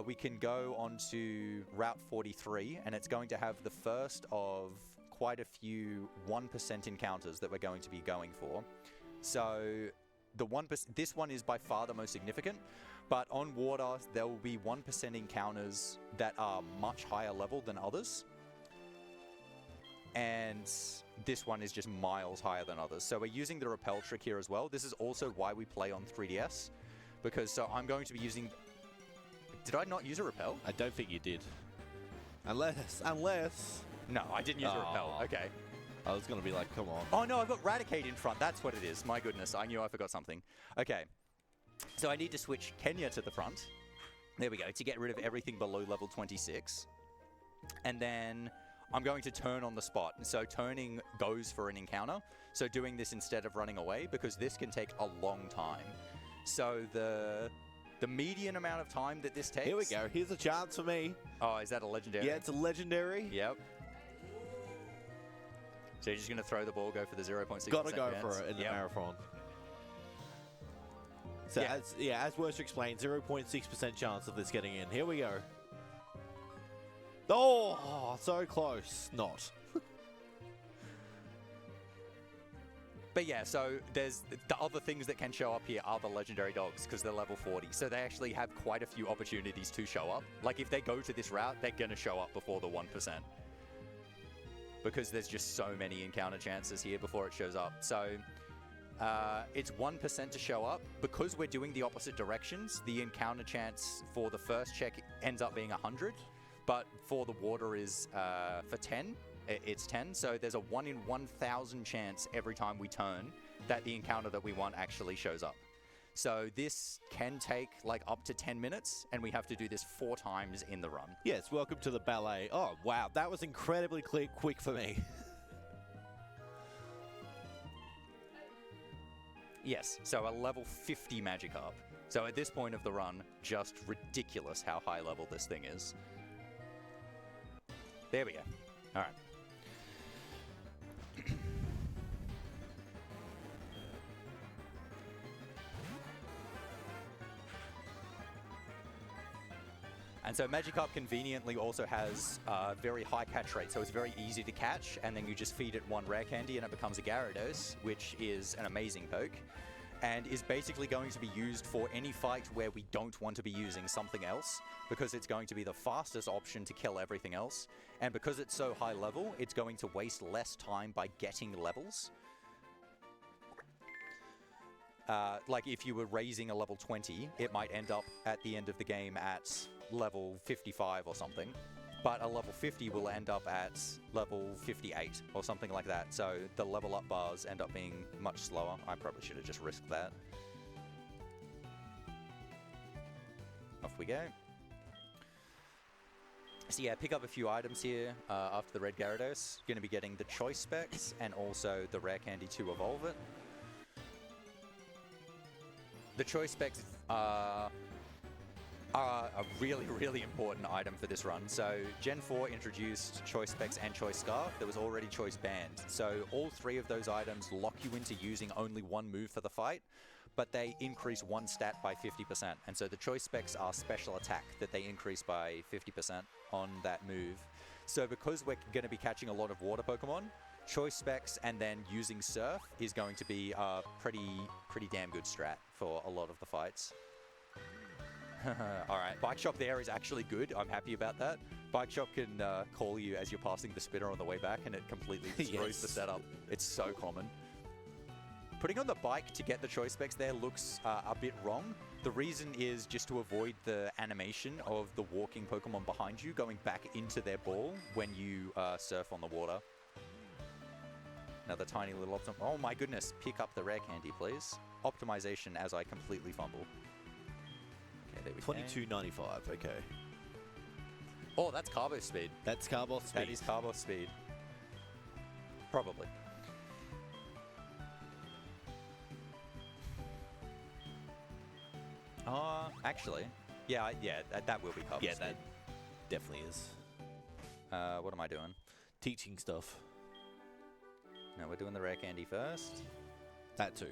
We can go onto Route 43, and it's going to have the first of quite a few 1% encounters that we're going to be going for. So the 1%, this one is by far the most significant, but on water there will be 1% encounters that are much higher level than others. And this one is just miles higher than others. So we're using the repel trick here as well. This is also why we play on 3DS, because so I'm going to be using... Did I not use a repel? I don't think you did. Unless... No, I didn't use a repel. Okay. I was going to be like, come on. Oh no, I've got Raticate in front. That's what it is. My goodness, I knew I forgot something. Okay. So I need to switch Kenya to the front. There we go, to get rid of everything below level 26. And then I'm going to turn on the spot. So turning goes for an encounter. So doing this instead of running away, because this can take a long time. So the median amount of time that this takes... Here we go. Here's a chance for me. Oh, is that a legendary? Yeah, it's a legendary. Yep. So you're just going to throw the ball, go for the 0.6%. Gotta go chance. for it in the marathon. So as Werster explained, 0.6% chance of this getting in. Here we go. Oh, so close. Not. But yeah, so there's the other things that can show up here are the legendary dogs, because they're level 40. So they actually have quite a few opportunities to show up. Like if they go to this route, they're going to show up before the 1%. Because there's just so many encounter chances here before it shows up. So It's 1% to show up. Because we're doing the opposite directions, the encounter chance for the first check ends up being 100, but for the water is for 10. It's 10, so there's a 1 in 1,000 chance every time we turn that the encounter that we want actually shows up. So this can take like up to 10 minutes, and we have to do this 4 times in the run. Yes, welcome to the ballet. Oh, wow, that was incredibly quick for me. Yes, so a level 50 Magikarp. So at this point of the run, just ridiculous how high level this thing is. There we go. All right. And so Magikarp conveniently also has a very high catch rate, so it's very easy to catch, and then you just feed it 1 rare candy and it becomes a Gyarados, which is an amazing poke, and is basically going to be used for any fight where we don't want to be using something else, because it's going to be the fastest option to kill everything else, and because it's so high level, it's going to waste less time by getting levels. Like if you were raising a level 20, it might end up at the end of the game at level 55 or something, but a level 50 will end up at level 58 or something like that. So the level up bars end up being much slower. I probably should have just risked that. Off we go. So yeah, pick up a few items here after the red Gyarados. Going to be getting the choice specs and also the rare candy to evolve it. The choice specs are a really, really important item for this run. So Gen 4 introduced Choice Specs and Choice Scarf. There was already Choice Band. So all 3 of those items lock you into using only 1 move for the fight, but they increase 1 stat by 50%. And so the Choice Specs are special attack that they increase by 50% on that move. So because we're going to be catching a lot of water Pokemon, Choice Specs and then using Surf is going to be a pretty damn good strat for a lot of the fights. All right, Bike Shop there is actually good. I'm happy about that. Bike Shop can call you as you're passing the spinner on the way back, and it completely destroys the setup. It's so common. Putting on the bike to get the choice specs there looks a bit wrong. The reason is just to avoid the animation of the walking Pokemon behind you going back into their ball when you surf on the water. Another tiny little Oh my goodness, pick up the rare candy, please. Optimization as I completely fumble. Okay, there we go. 22.95, okay. Oh, that's Carbo Speed. That's Carbo Speed. That is Carbo Speed. Probably. Actually, yeah, that will be Carbo Speed. Yeah, that definitely is. What am I doing? Teaching stuff. No, we're doing the rare candy first. That too.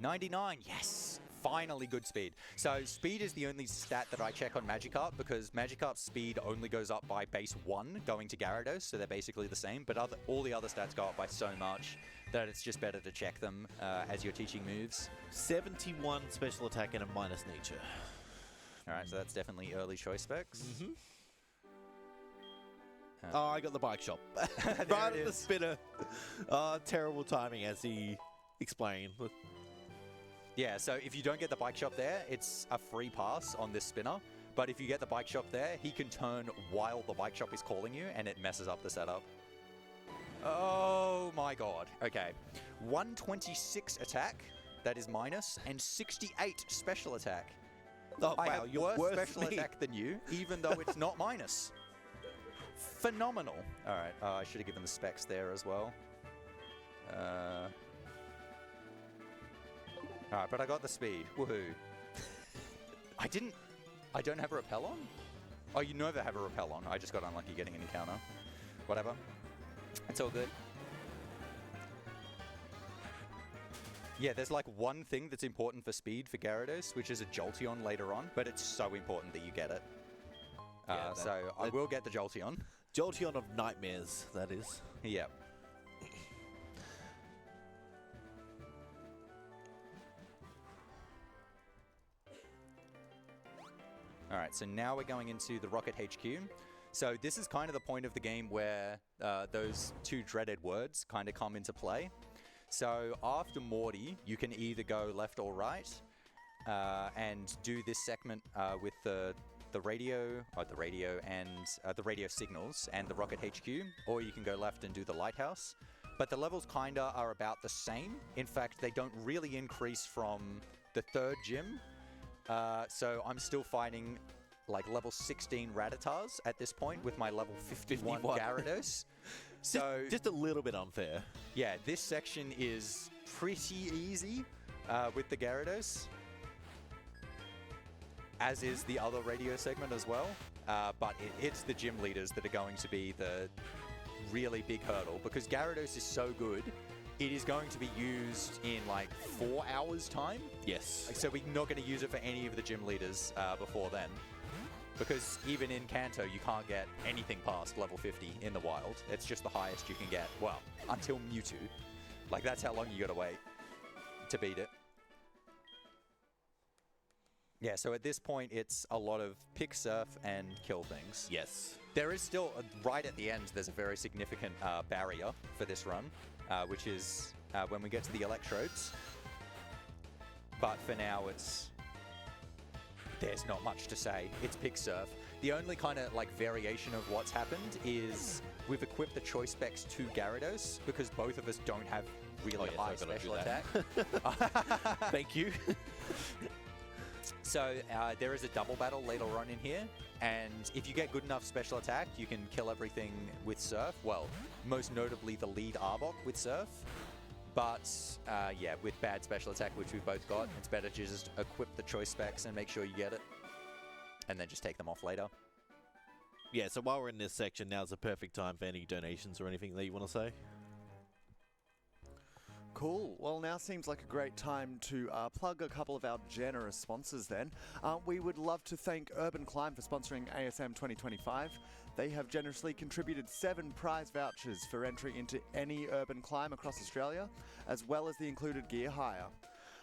99, yes! Finally good speed. So speed is the only stat that I check on Magikarp because Magikarp's speed only goes up by base 1 going to Gyarados, so they're basically the same, but all the other stats go up by so much that it's just better to check them as you're teaching moves. 71 special attack and a minus nature. Alright, so that's definitely early choice specs. Mm-hmm. Oh, I got the bike shop. Right at the spinner. Terrible timing as he explained. Yeah, so if you don't get the bike shop there, it's a free pass on this spinner. But if you get the bike shop there, he can turn while the bike shop is calling you, and it messes up the setup. Oh my god. Okay. 126 attack, that is minus, and 68 special attack. Oh, I wow, have you're worse special attack than you, even though it's not minus. Phenomenal. All right, I should have given the specs there as well. All right, but I got the speed. Woohoo. I don't have a repel on? Oh, you never have a repel on. I just got unlucky getting an encounter. Whatever. It's all good. Yeah, there's like one thing that's important for speed for Gyarados, which is a Jolteon later on, but it's so important that you get it. So I will get the Jolteon. Jolteon of nightmares, that is. Yeah. All right, so now we're going into the Rocket HQ. So this is kind of the point of the game where those 2 dreaded words kind of come into play. So after Morty, you can either go left or right and do this segment with the radio and the radio signals and the rocket HQ, or you can go left and do the lighthouse. But the levels kinda are about the same. In fact, they don't really increase from the third gym. So I'm still fighting like level 16 Rattatas at this point with my level 51 Gyarados. So just a little bit unfair. yeah, this section is pretty easy with the Gyarados, as is the other radio segment as well. But it's the gym leaders that are going to be the really big hurdle, because Gyarados is so good, it is going to be used in like 4 hours time. Yes. So we're not going to use it for any of the gym leaders before then. Because even in Kanto, you can't get anything past level 50 in the wild. It's just the highest you can get. Well, until Mewtwo. Like, that's how long you gotta wait to beat it. Yeah, so at this point, it's a lot of pick, surf, and kill things. Yes. There is still, right at the end, there's a very significant barrier for this run, which is when we get to the electrodes. But for now, there's not much to say. It's pick surf. The only kind of like variation of what's happened is we've equipped the choice specs to Gyarados, because both of us don't have really high special attack. Thank you. So there is a double battle later on in here, and if you get good enough special attack, you can kill everything with Surf. Well, most notably the lead Arbok with Surf. But yeah, with bad special attack, which we've both got, it's better to just equip the choice specs and make sure you get it, and then just take them off later. Yeah, so while we're in this section, now's the perfect time for any donations or anything that you want to say. Cool. Well, now seems like a great time to plug a couple of our generous sponsors then. We would love to thank Urban Climb for sponsoring ASM 2025. They have generously contributed 7 prize vouchers for entry into any urban climb across Australia, as well as the included gear hire.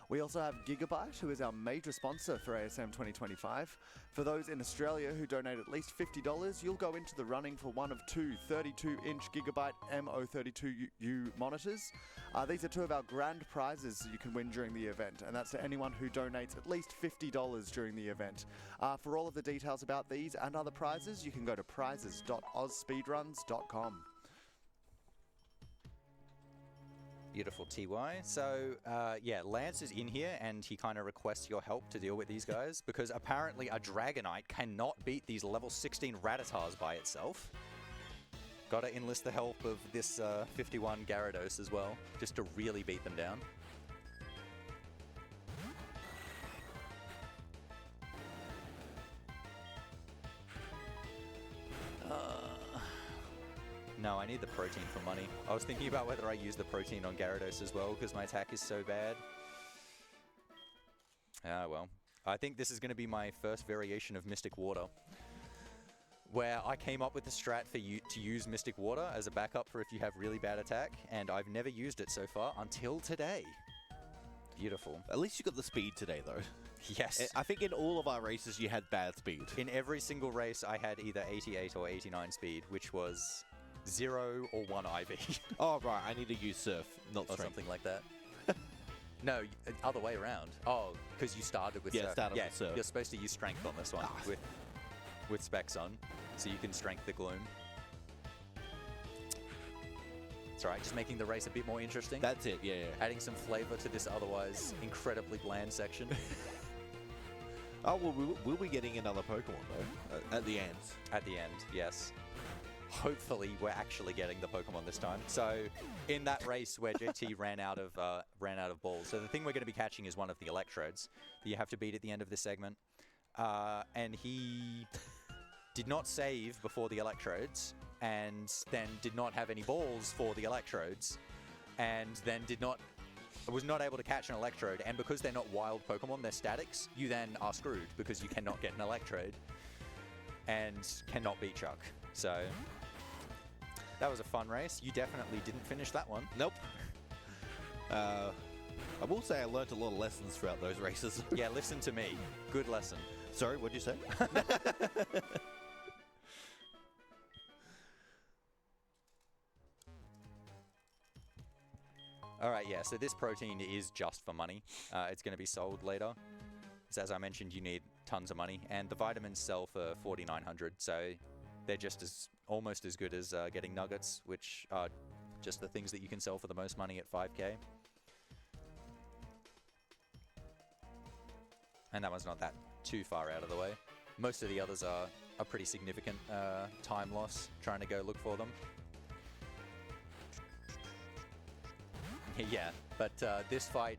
We also have Gigabyte, who is our major sponsor for ASM 2025. For those in Australia who donate at least $50, you'll go into the running for one of 2 32-inch Gigabyte MO32U monitors. These are 2 of our grand prizes that you can win during the event, and that's to anyone who donates at least $50 during the event. For all of the details about these and other prizes, you can go to prizes.ausspeedruns.com. Beautiful, TY. So, yeah, Lance is in here, and he kind of requests your help to deal with these guys, because apparently a Dragonite cannot beat these level 16 Rattatas by itself. Gotta enlist the help of this 51 Gyarados as well, just to really beat them down. No, I need the protein for money. I was thinking about whether I use the protein on Gyarados as well, because my attack is so bad. Ah, well. I think this is going to be my first variation of Mystic Water, where I came up with the strat for you to use Mystic Water as a backup for if you have really bad attack, and I've never used it so far until today. Beautiful. At least you got the speed today, though. Yes. I think in all of our races you had bad speed. In every single race, I had either 88 or 89 speed, which was 0 or 1 IV. Oh, right. I need to use Surf, not or Strength. something like that. No, other way around. Oh, because you started with Surf. Started with Surf. You're supposed to use Strength on this one with specs on, so you can Strength the Gloom. It's alright, just making the race a bit more interesting. That's it, yeah. Adding some flavor to this otherwise incredibly bland section. Oh, well, we'll be getting another Pokemon, though, at the end. At the end, yes. Hopefully, we're actually getting the Pokemon this time. So, in that race where JT ran out of balls, so the thing we're going to be catching is one of the Electrodes that you have to beat at the end of this segment. And he did not save before the Electrodes, and then did not have any balls for the Electrodes, and then was not able to catch an Electrode. And because they're not wild Pokemon, they're statics, you then are screwed because you cannot get an Electrode and cannot beat Chuck. So that was a fun race. You definitely didn't finish that one. Nope. I will say I learnt a lot of lessons throughout those races. Yeah, listen to me. Good lesson. Sorry, what'd you say? All right, yeah, so this protein is just for money. It's going to be sold later. So as I mentioned, you need tons of money, and the vitamins sell for 4,900, so they're just almost as good as getting nuggets, which are just the things that you can sell for the most money at 5k. And that one's not that too far out of the way. Most of the others are a pretty significant time loss trying to go look for them. Yeah, but this fight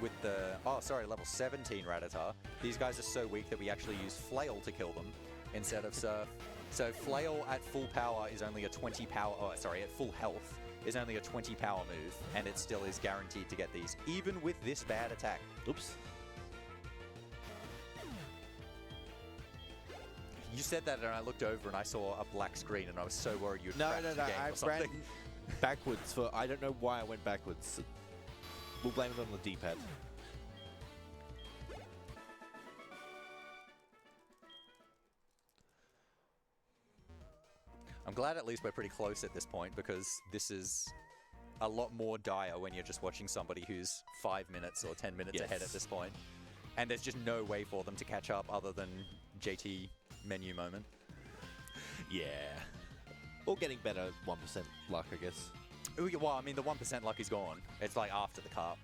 with the... Oh, sorry, level 17 Rattata. These guys are so weak that we actually use Flail to kill them instead of Surf. So Flail at full power is only a 20 power... Oh, sorry, at full health is only a 20 power move, and it still is guaranteed to get these, even with this bad attack. Oops. You said that, and I looked over and I saw a black screen, and I was so worried you'd No, crashed the game I or something. ran backwards for... I don't know why I went backwards. We'll blame it on the D-pad. I'm glad at least we're pretty close at this point, because this is a lot more dire when you're just watching somebody who's 5 minutes or 10 minutes ahead at this point. And there's just no way for them to catch up other than JT menu moment. Yeah. Or getting better 1% luck, I guess. Well, I mean, the 1% luck is gone. It's like after the carp.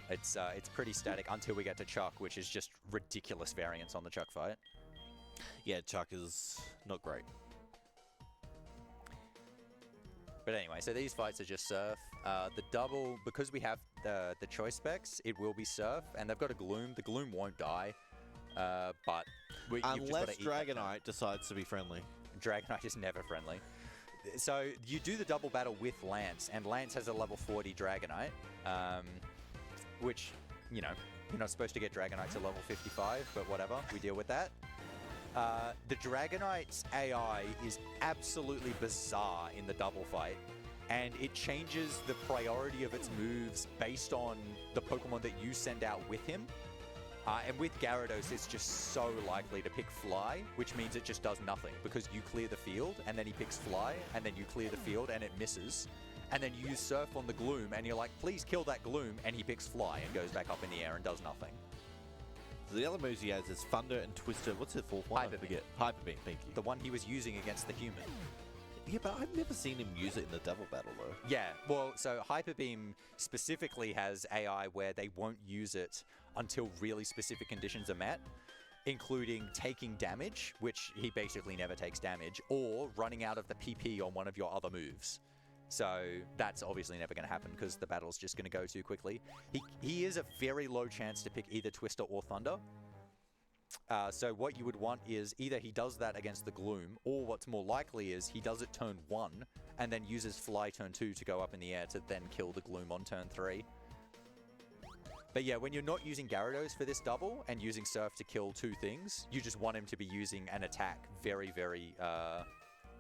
It's pretty static until we get to Chuck, which is just ridiculous variance on the Chuck fight. Yeah, Chuck is not great. But anyway, so these fights are just Surf. The double, because we have the choice specs, it will be Surf, and they've got a Gloom. The Gloom won't die, but you've just Unless got to Dragonite decides to be friendly. Dragonite is never friendly. So you do the double battle with Lance, and Lance has a level 40 Dragonite, which, you know, you're not supposed to get Dragonite to level 55, but whatever, we deal with that. The Dragonite's AI is absolutely bizarre in the double fight, and it changes the priority of its moves based on the Pokemon that you send out with him. And with Gyarados, it's just so likely to pick Fly, which means it just does nothing, because you clear the field, and then he picks Fly, and then you clear the field, and it misses. And then you use Surf on the Gloom, and you're like, please kill that Gloom, and he picks Fly and goes back up in the air and does nothing. So the other moves he has is Thunder and Twister. What's the fourth one? Hyper Beam. Hyper Beam, thank you. The one he was using against the human. Yeah, but I've never seen him use it in the double battle, though. Yeah, well, so Hyper Beam specifically has AI where they won't use it until really specific conditions are met, including taking damage, which he basically never takes damage, or running out of the PP on one of your other moves. So that's obviously never going to happen because the battle's just going to go too quickly. He is a very low chance to pick either Twister or Thunder. So what you would want is either he does that against the Gloom, or what's more likely is he does it turn 1 and then uses Fly turn 2 to go up in the air to then kill the Gloom on turn 3. But yeah, when you're not using Gyarados for this double and using Surf to kill 2 things, you just want him to be using an attack very, very,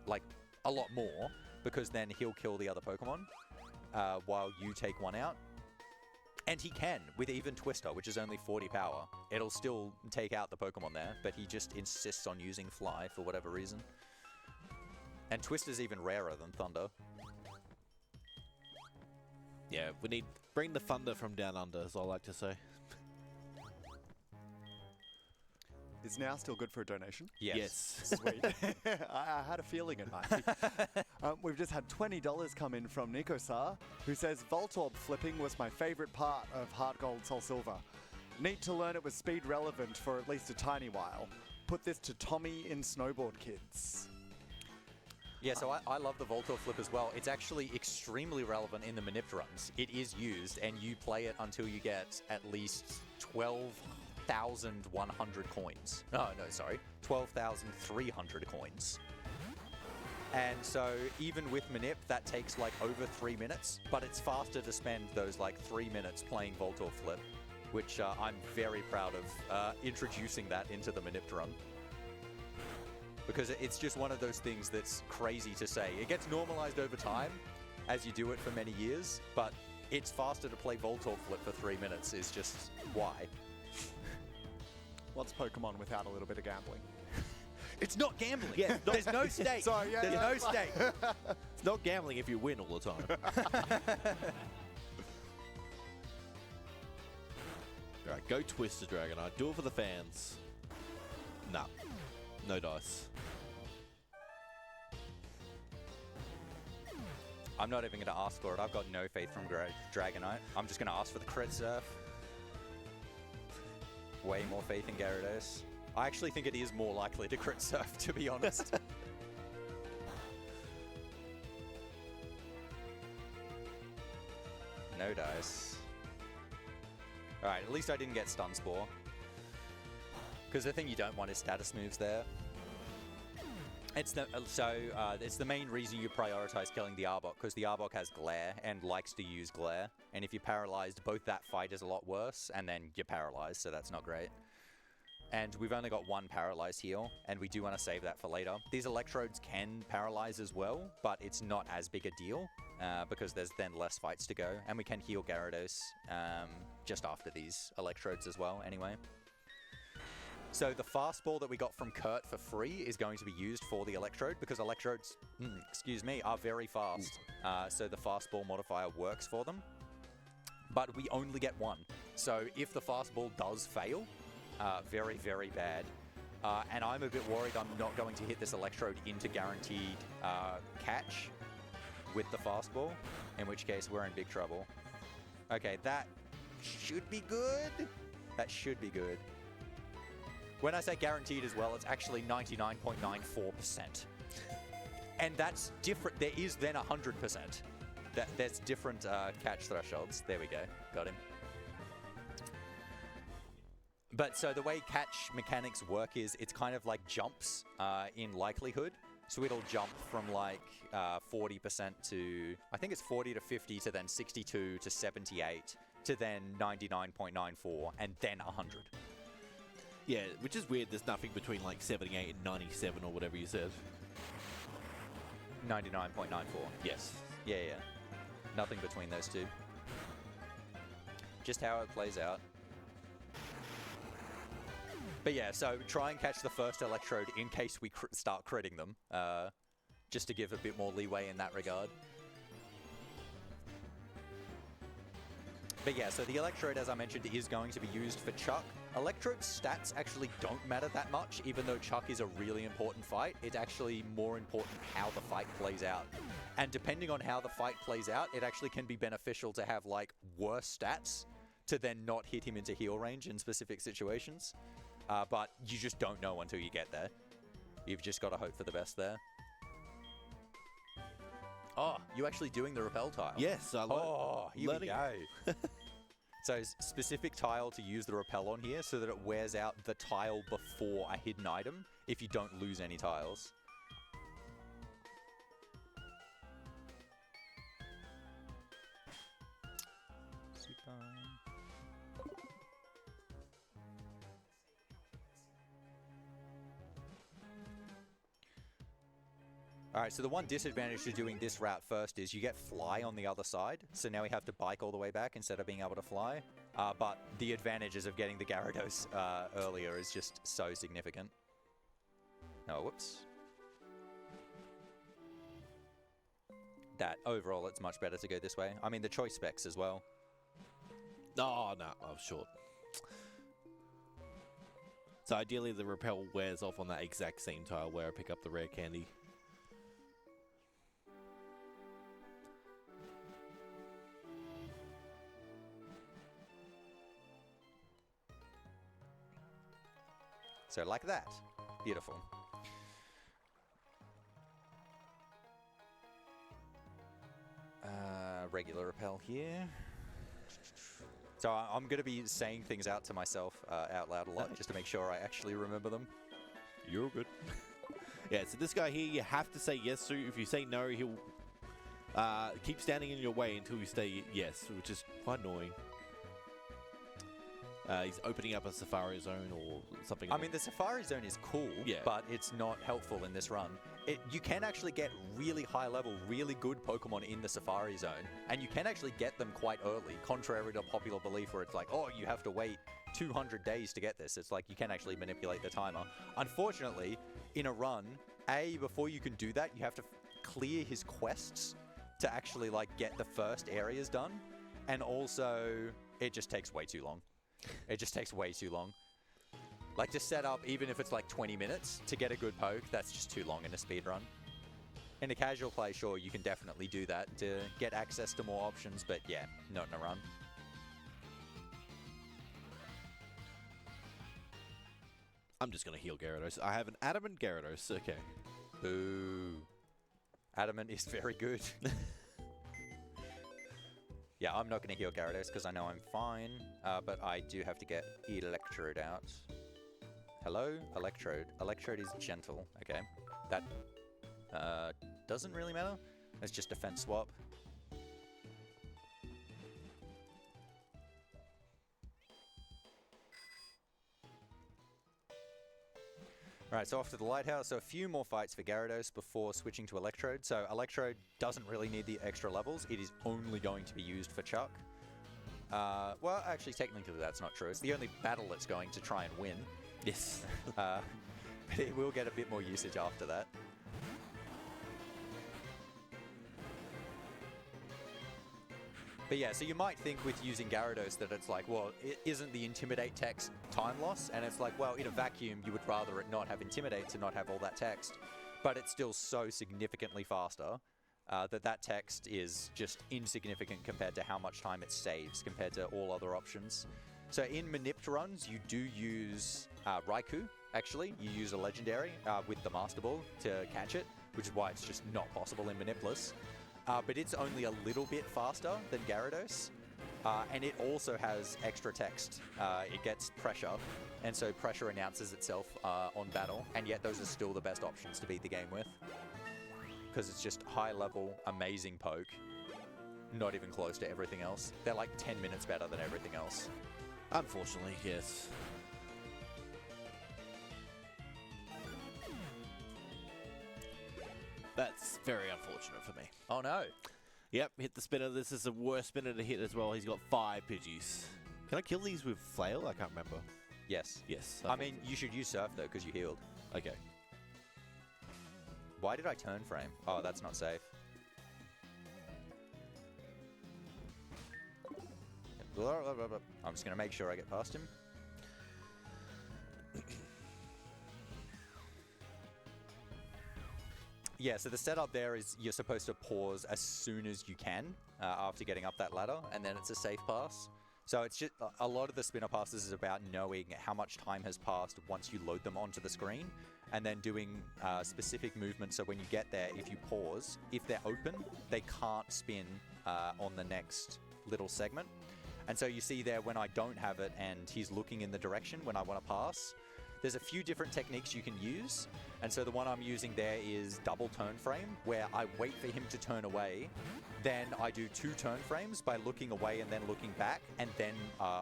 like, a lot more, because then he'll kill the other Pokemon while you take one out. And he can, with even Twister, which is only 40 power. It'll still take out the Pokemon there, but he just insists on using Fly for whatever reason. And Twister's even rarer than Thunder. Yeah, we need... Bring the Thunder from down under, as I like to say. Is now still good for a donation? Yes. Sweet. I had a feeling it might be. We've just had $20 come in from Nikosar, who says, Voltorb flipping was my favorite part of Heart Gold Soul Silver. Neat to learn it was speed relevant for at least a tiny while. Put this to Tommy in Snowboard Kids. Yeah, so I love the Voltorb flip as well. It's actually extremely relevant in the Manip runs. It is used, and you play it until you get at least 12,100 coins. No, sorry. 12,300 coins. And so even with Manip, that takes like over 3 minutes, but it's faster to spend those like 3 minutes playing Voltorb Flip, which I'm very proud of introducing that into the Manip run. Because it's just one of those things that's crazy to say. It gets normalized over time as you do it for many years, but it's faster to play Voltorb Flip for 3 minutes is just why. What's Pokemon without a little bit of gambling? It's not gambling. Yeah, There's no stake. Sorry, yeah, There's no stake. It's not gambling if you win all the time. Go Twister Dragonite. Do it for the fans. Nah. No dice. I'm not even going to ask for it. I've got no faith from Dragonite. I'm just going to ask for the crit surf. Way more faith in Gyarados. I actually think it is more likely to crit surf, to be honest. No dice. Alright, at least I didn't get Stun Spore. Because the thing you don't want is status moves there. It's the main reason you prioritize killing the Arbok, because the Arbok has Glare and likes to use Glare. And if you're paralyzed, both that fight is a lot worse, and then you're paralyzed, so that's not great. And we've only got one paralyzed heal, and we do want to save that for later. These electrodes can paralyze as well, but it's not as big a deal, because there's then less fights to go. And we can heal Gyarados just after these electrodes as well, anyway. So the fastball that we got from Kurt for free is going to be used for the electrode, because electrodes, are very fast. So the fastball modifier works for them. But we only get one. So if the fastball does fail, very, very bad. And I'm a bit worried I'm not going to hit this electrode into guaranteed catch with the fastball, in which case we're in big trouble. Okay, that should be good. That should be good. When I say guaranteed as well, it's actually 99.94%. And that's different. There is then 100%. There's different catch thresholds. There we go. Got him. But so the way catch mechanics work is it's kind of like jumps in likelihood. So it'll jump from like 40% to, I think it's 40 to 50 to then 62 to 78 to then 99.94 and then 100. Yeah, which is weird. There's nothing between like 78 and 97 or whatever you said. 99.94. Yes. Yeah. Nothing between those two. Just how it plays out. But yeah, so try and catch the first electrode in case we start critting them. Just to give a bit more leeway in that regard. But yeah, so the electrode, as I mentioned, is going to be used for Chuck. Electrode stats actually don't matter that much, even though Chuck is a really important fight. It's actually more important how the fight plays out. And depending on how the fight plays out, it actually can be beneficial to have, like, worse stats to then not hit him into heal range in specific situations. But you just don't know until you get there. You've just got to hope for the best there. Oh, you actually doing the repel tile? Yes, I Oh, here we go. So specific tile to use the repel on here so that it wears out the tile before a hidden item if you don't lose any tiles. Super. Alright, so the one disadvantage to doing this route first is you get fly on the other side. So now we have to bike all the way back instead of being able to fly. But the advantages of getting the Gyarados earlier is just so significant. Oh, whoops. That overall, it's much better to go this way. I mean, the choice specs as well. Oh, no, I was short. So ideally, the repel wears off on that exact same tile where I pick up the rare candy. So like that. Beautiful. Regular repel here. So I'm going to be saying things out to myself out loud a lot just to make sure I actually remember them. You're good. Yeah, so this guy here you have to say yes to. If you say no, he'll keep standing in your way until you say yes, which is quite annoying. He's opening up a Safari Zone or something. I mean, the Safari Zone is cool, yeah, but it's not helpful in this run. You can actually get really high level, really good Pokemon in the Safari Zone, and you can actually get them quite early, contrary to popular belief where it's like, oh, you have to wait 200 days to get this. It's like you can actually manipulate the timer. Unfortunately, in a run, before you can do that, you have to clear his quests to actually like get the first areas done, and also it just takes way too long. It just takes way too long. Like, to set up, even if it's like 20 minutes, to get a good poke, that's just too long in a speedrun. In a casual play, sure, you can definitely do that to get access to more options, but yeah, not in a run. I'm just going to heal Gyarados. I have an Adamant Gyarados. Okay. Boo. Adamant is very good. Yeah, I'm not going to heal Gyarados because I know I'm fine, but I do have to get Electrode out. Hello? Electrode. Electrode is gentle. Okay. That doesn't really matter. It's just defense swap. Alright, so off to the Lighthouse. So a few more fights for Gyarados before switching to Electrode. So Electrode doesn't really need the extra levels. It is only going to be used for Chuck. Well, actually, technically that's not true. It's the only battle it's going to try and win. Yes. But it will get a bit more usage after that. But yeah, so you might think with using Gyarados that it's like, well, isn't the Intimidate text time loss? And it's like, well, in a vacuum, you would rather it not have Intimidate to not have all that text. But it's still so significantly faster that text is just insignificant compared to how much time it saves compared to all other options. So in Manipt runs, you do use Raikou, actually. You use a Legendary with the Master Ball to catch it, which is why it's just not possible in Manipless. But it's only a little bit faster than Gyarados, and it also has extra text. It gets Pressure, and so Pressure announces itself on battle, and yet those are still the best options to beat the game with. Because it's just high-level, amazing poke, not even close to everything else. They're like 10 minutes better than everything else. Unfortunately, yes. That's very unfortunate for me. Oh no. Yep, hit the spinner. This is the worst spinner to hit as well. He's got 5 Pidgeys. Can I kill these with Flail? I can't remember. Yes. Yes. I mean, you should use Surf though, because you healed. Okay. Why did I turn frame? Oh, that's not safe. I'm just going to make sure I get past him. Yeah, so the setup there is you're supposed to pause as soon as you can after getting up that ladder, and then it's a safe pass. So it's just a lot of the spinner passes is about knowing how much time has passed once you load them onto the screen, and then doing specific movements. So when you get there, if you pause, if they're open, they can't spin on the next little segment. And so you see there when I don't have it and he's looking in the direction when I want to pass, there's a few different techniques you can use. And so the one I'm using there is double turn frame, where I wait for him to turn away. Then I do 2 turn frames by looking away and then looking back, and then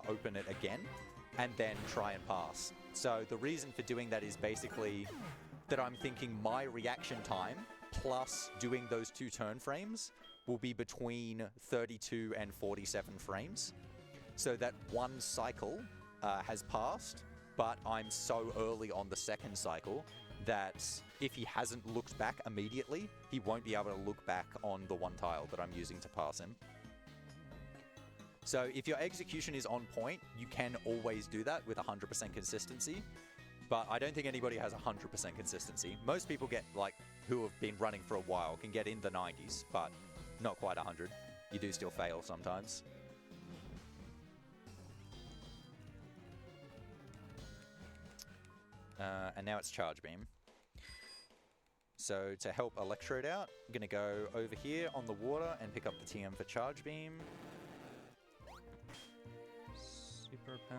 open it again, and then try and pass. So the reason for doing that is basically that I'm thinking my reaction time plus doing those 2 turn frames will be between 32 and 47 frames. So that one cycle has passed, but I'm so early on the second cycle that if he hasn't looked back immediately, he won't be able to look back on the one tile that I'm using to pass him. So if your execution is on point, you can always do that with 100% consistency, but I don't think anybody has 100% consistency. Most people get, like, who have been running for a while can get in the 90s, but not quite 100. You do still fail sometimes. And now it's Charge Beam. So to help Electrode out, I'm going to go over here on the water and pick up the TM for Charge Beam. Super Repel.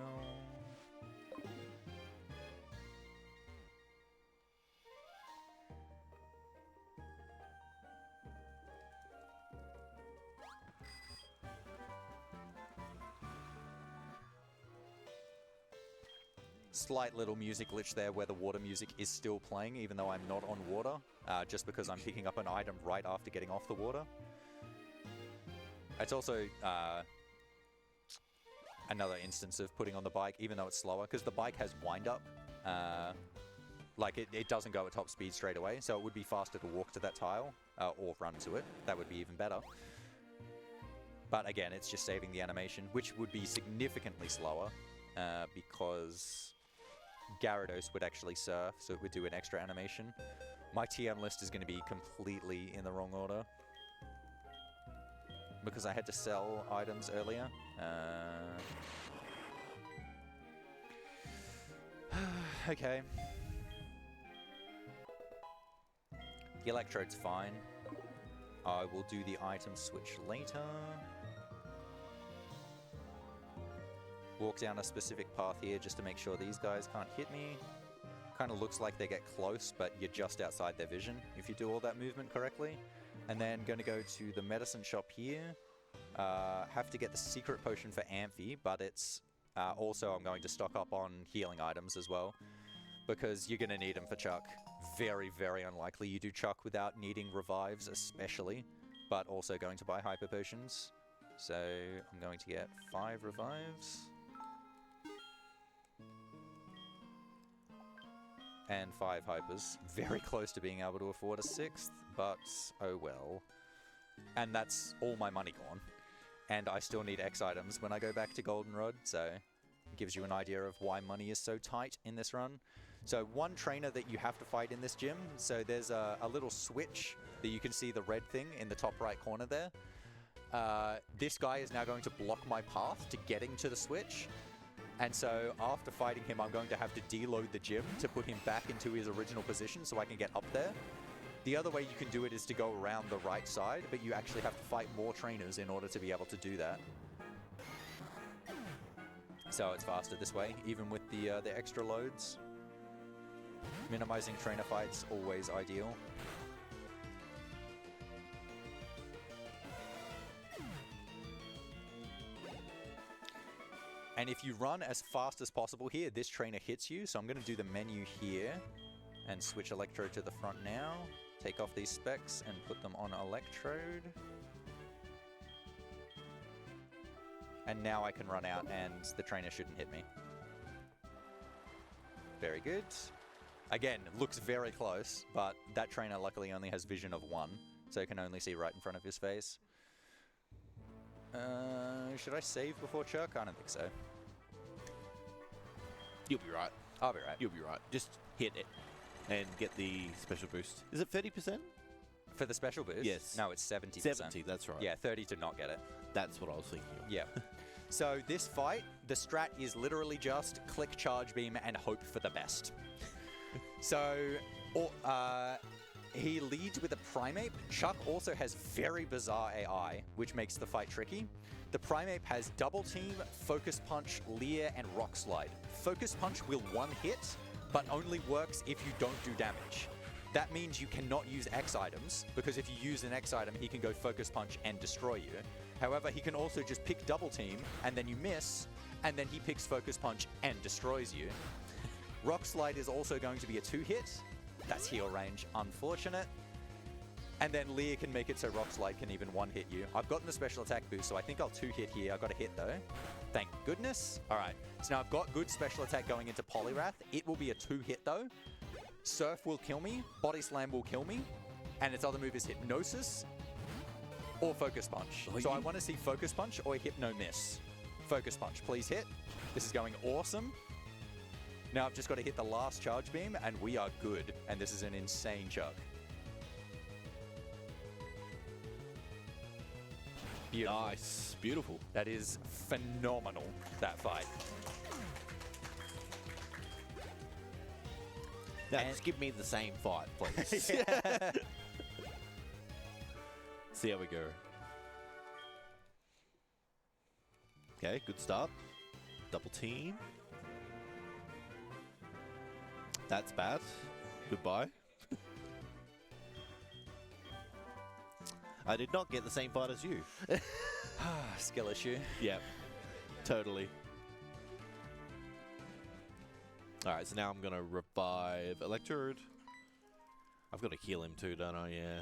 Slight little music glitch there where the water music is still playing even though I'm not on water, just because I'm picking up an item right after getting off the water. It's also another instance of putting on the bike even though it's slower, because the bike has wind-up. Like it doesn't go at top speed straight away, so it would be faster to walk to that tile or run to it. That would be even better. But again, it's just saving the animation, which would be significantly slower because Gyarados would actually surf, so it would do an extra animation. My TM list is going to be completely in the wrong order because I had to sell items earlier. Okay. The Electrode's fine. I will do the item switch later. Walk down a specific path here just to make sure these guys can't hit me. Kind of looks like they get close, but you're just outside their vision if you do all that movement correctly. And then going to go to the medicine shop here. Have to get the secret potion for Amphi, but it's also I'm going to stock up on healing items as well, because you're going to need them for Chuck. Very, very unlikely you do Chuck without needing revives especially, but also going to buy hyper potions. So I'm going to get 5 revives. And 5 hypers. Very close to being able to afford a 6th, but oh well. And that's all my money gone. And I still need X items when I go back to Goldenrod, so it gives you an idea of why money is so tight in this run. So one trainer that you have to fight in this gym, so there's a little switch that you can see the red thing in the top right corner there. This guy is now going to block my path to getting to the switch. And so after fighting him, I'm going to have to deload the gym to put him back into his original position so I can get up there. The other way you can do it is to go around the right side, but you actually have to fight more trainers in order to be able to do that. So it's faster this way, even with the extra loads. Minimizing trainer fights, always ideal. And if you run as fast as possible here, this trainer hits you. So I'm going to do the menu here and switch Electrode to the front now. Take off these specs and put them on Electrode. And now I can run out and the trainer shouldn't hit me. Very good. Again, looks very close, but that trainer luckily only has vision of 1, so it can only see right in front of his face. Should I save before Chuck? I don't think so. You'll be right. I'll be right. You'll be right. Just hit it and get the special boost. Is it 30%? For the special boost? Yes. No, it's 70%. 70, that's right. Yeah, 30 to not get it. That's what I was thinking of. Yeah. So this fight, the strat is literally just click charge beam and hope for the best. So, he leads with a Primeape. Chuck also has very bizarre AI, which makes the fight tricky. The Primeape has Double Team, Focus Punch, Leer, and Rock Slide. Focus Punch will one-hit, but only works if you don't do damage. That means you cannot use X items, because if you use an X item, he can go Focus Punch and destroy you. However, he can also just pick Double Team, and then you miss, and then he picks Focus Punch and destroys you. Rock Slide is also going to be a 2-hit. That's heal range, unfortunate. And then Leer can make it so Rock Slide can even one-hit you. I've gotten the special attack boost, so I think I'll 2-hit here. I got a hit though. Thank goodness. All right, so now I've got good special attack going into Poliwrath. It will be a 2-hit though. Surf will kill me, Body Slam will kill me, and its other move is Hypnosis or Focus Punch. So I want to see Focus Punch or Hypno Miss. Focus Punch, please hit. This is going awesome. Now I've just got to hit the last charge beam and we are good. And this is an insane Chuck. Beautiful. Nice. Beautiful. That is phenomenal, that fight. Now, just give me the same fight, please. See how we go. Okay, good start. Double team. That's bad. Goodbye. I did not get the same fight as you. Skill issue. Yep, totally. Alright, so now I'm going to revive Electrode. I've got to heal him too, don't I? Yeah.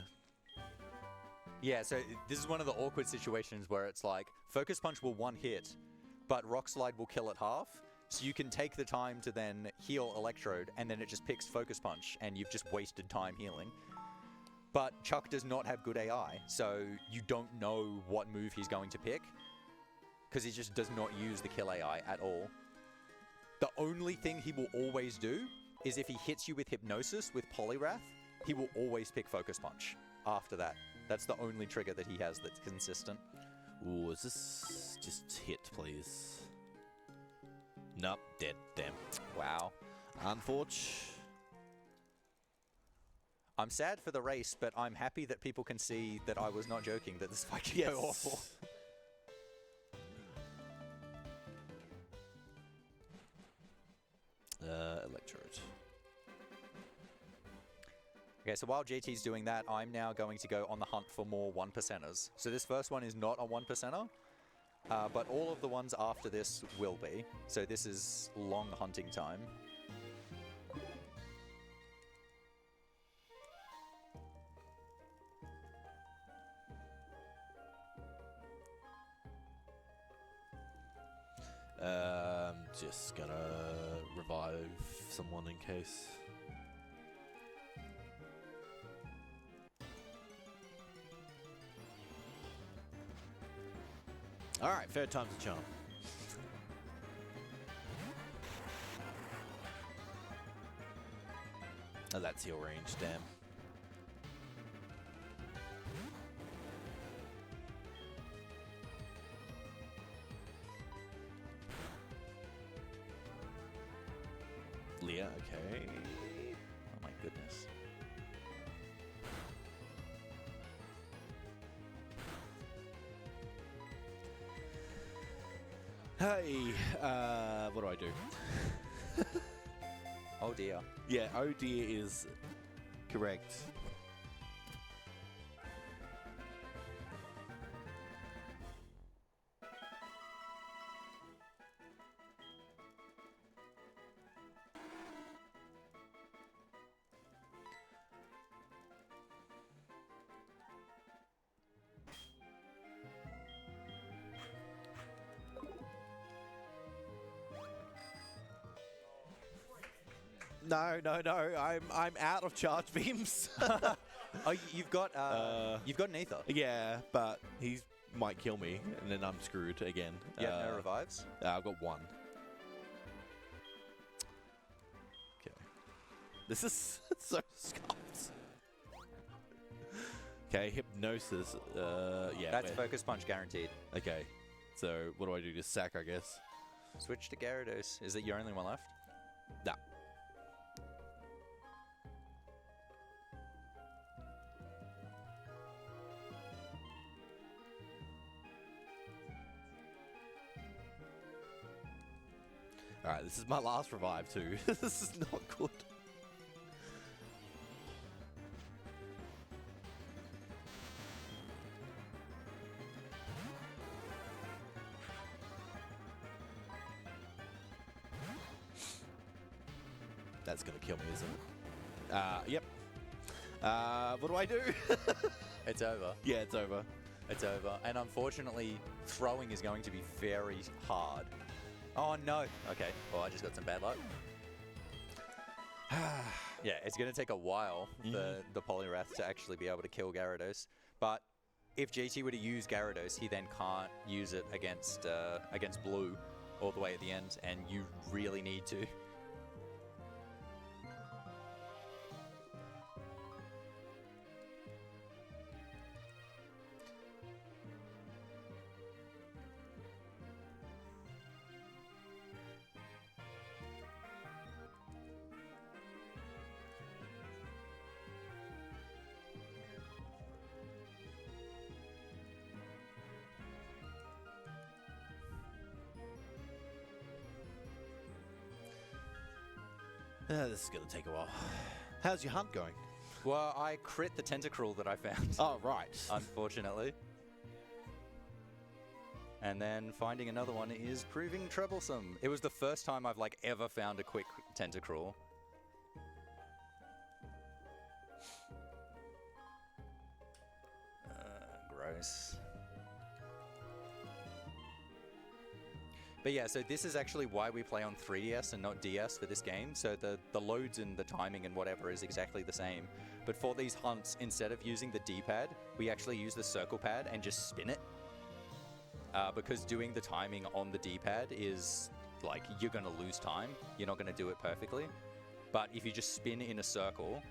Yeah, so this is one of the awkward situations where it's like, Focus Punch will one hit, but Rock Slide will kill it half. So you can take the time to then heal Electrode, and then it just picks Focus Punch, and you've just wasted time healing. But Chuck does not have good AI, so you don't know what move he's going to pick, because he just does not use the kill AI at all. The only thing he will always do is if he hits you with Hypnosis with Poliwrath, he will always pick Focus Punch after that. That's the only trigger that he has that's consistent. Ooh, is this just hit, please? Nope, dead. Damn. Wow. Unfortunate. I'm sad for the race, but I'm happy that people can see that I was not joking, that this fight can go awful. Electrode. Okay, so while JT's doing that, I'm now going to go on the hunt for more 1%ers. So this first one is not a 1%er, but all of the ones after this will be. So this is long hunting time. Just gonna revive someone in case. Alright, third time's a charm. Oh, that's your range, damn. Leah, okay. Oh my goodness. Hey, what do I do? Oh dear. Yeah, oh dear is correct. No, I'm out of charge beams. Oh, you've got an ether. Yeah, but he might kill me, and then I'm screwed again. Yeah, no revives. I've got one. Okay. This is so scuffed. Okay, Hypnosis. Yeah. That's Focus Punch guaranteed. Okay. So, what do I do? Just sack, I guess? Switch to Gyarados. Is it your only one left? Nah. Alright, this is my last revive too. This is not good. That's gonna kill me, isn't it? Yep. What do I do? It's over. Yeah, it's over. It's over. And unfortunately, throwing is going to be very hard. Oh no. Okay. Well, I just got some bad luck. Yeah, it's going to take a while for the Poliwrath to actually be able to kill Gyarados. But if GT were to use Gyarados, he then can't use it against Blue all the way at the end, and you really need to. This is gonna take a while. How's your hunt going? Well, I crit the Tentacruel that I found. Oh, right. Unfortunately. And then finding another one is proving troublesome. It was the first time I've ever found a quick Tentacruel. Gross. But yeah, so this is actually why we play on 3DS and not DS for this game. So the loads and the timing and whatever is exactly the same. But for these hunts, instead of using the D-pad, we actually use the circle pad and just spin it. Because doing the timing on the D-pad is like, you're going to lose time. You're not going to do it perfectly. But if you just spin in a circle,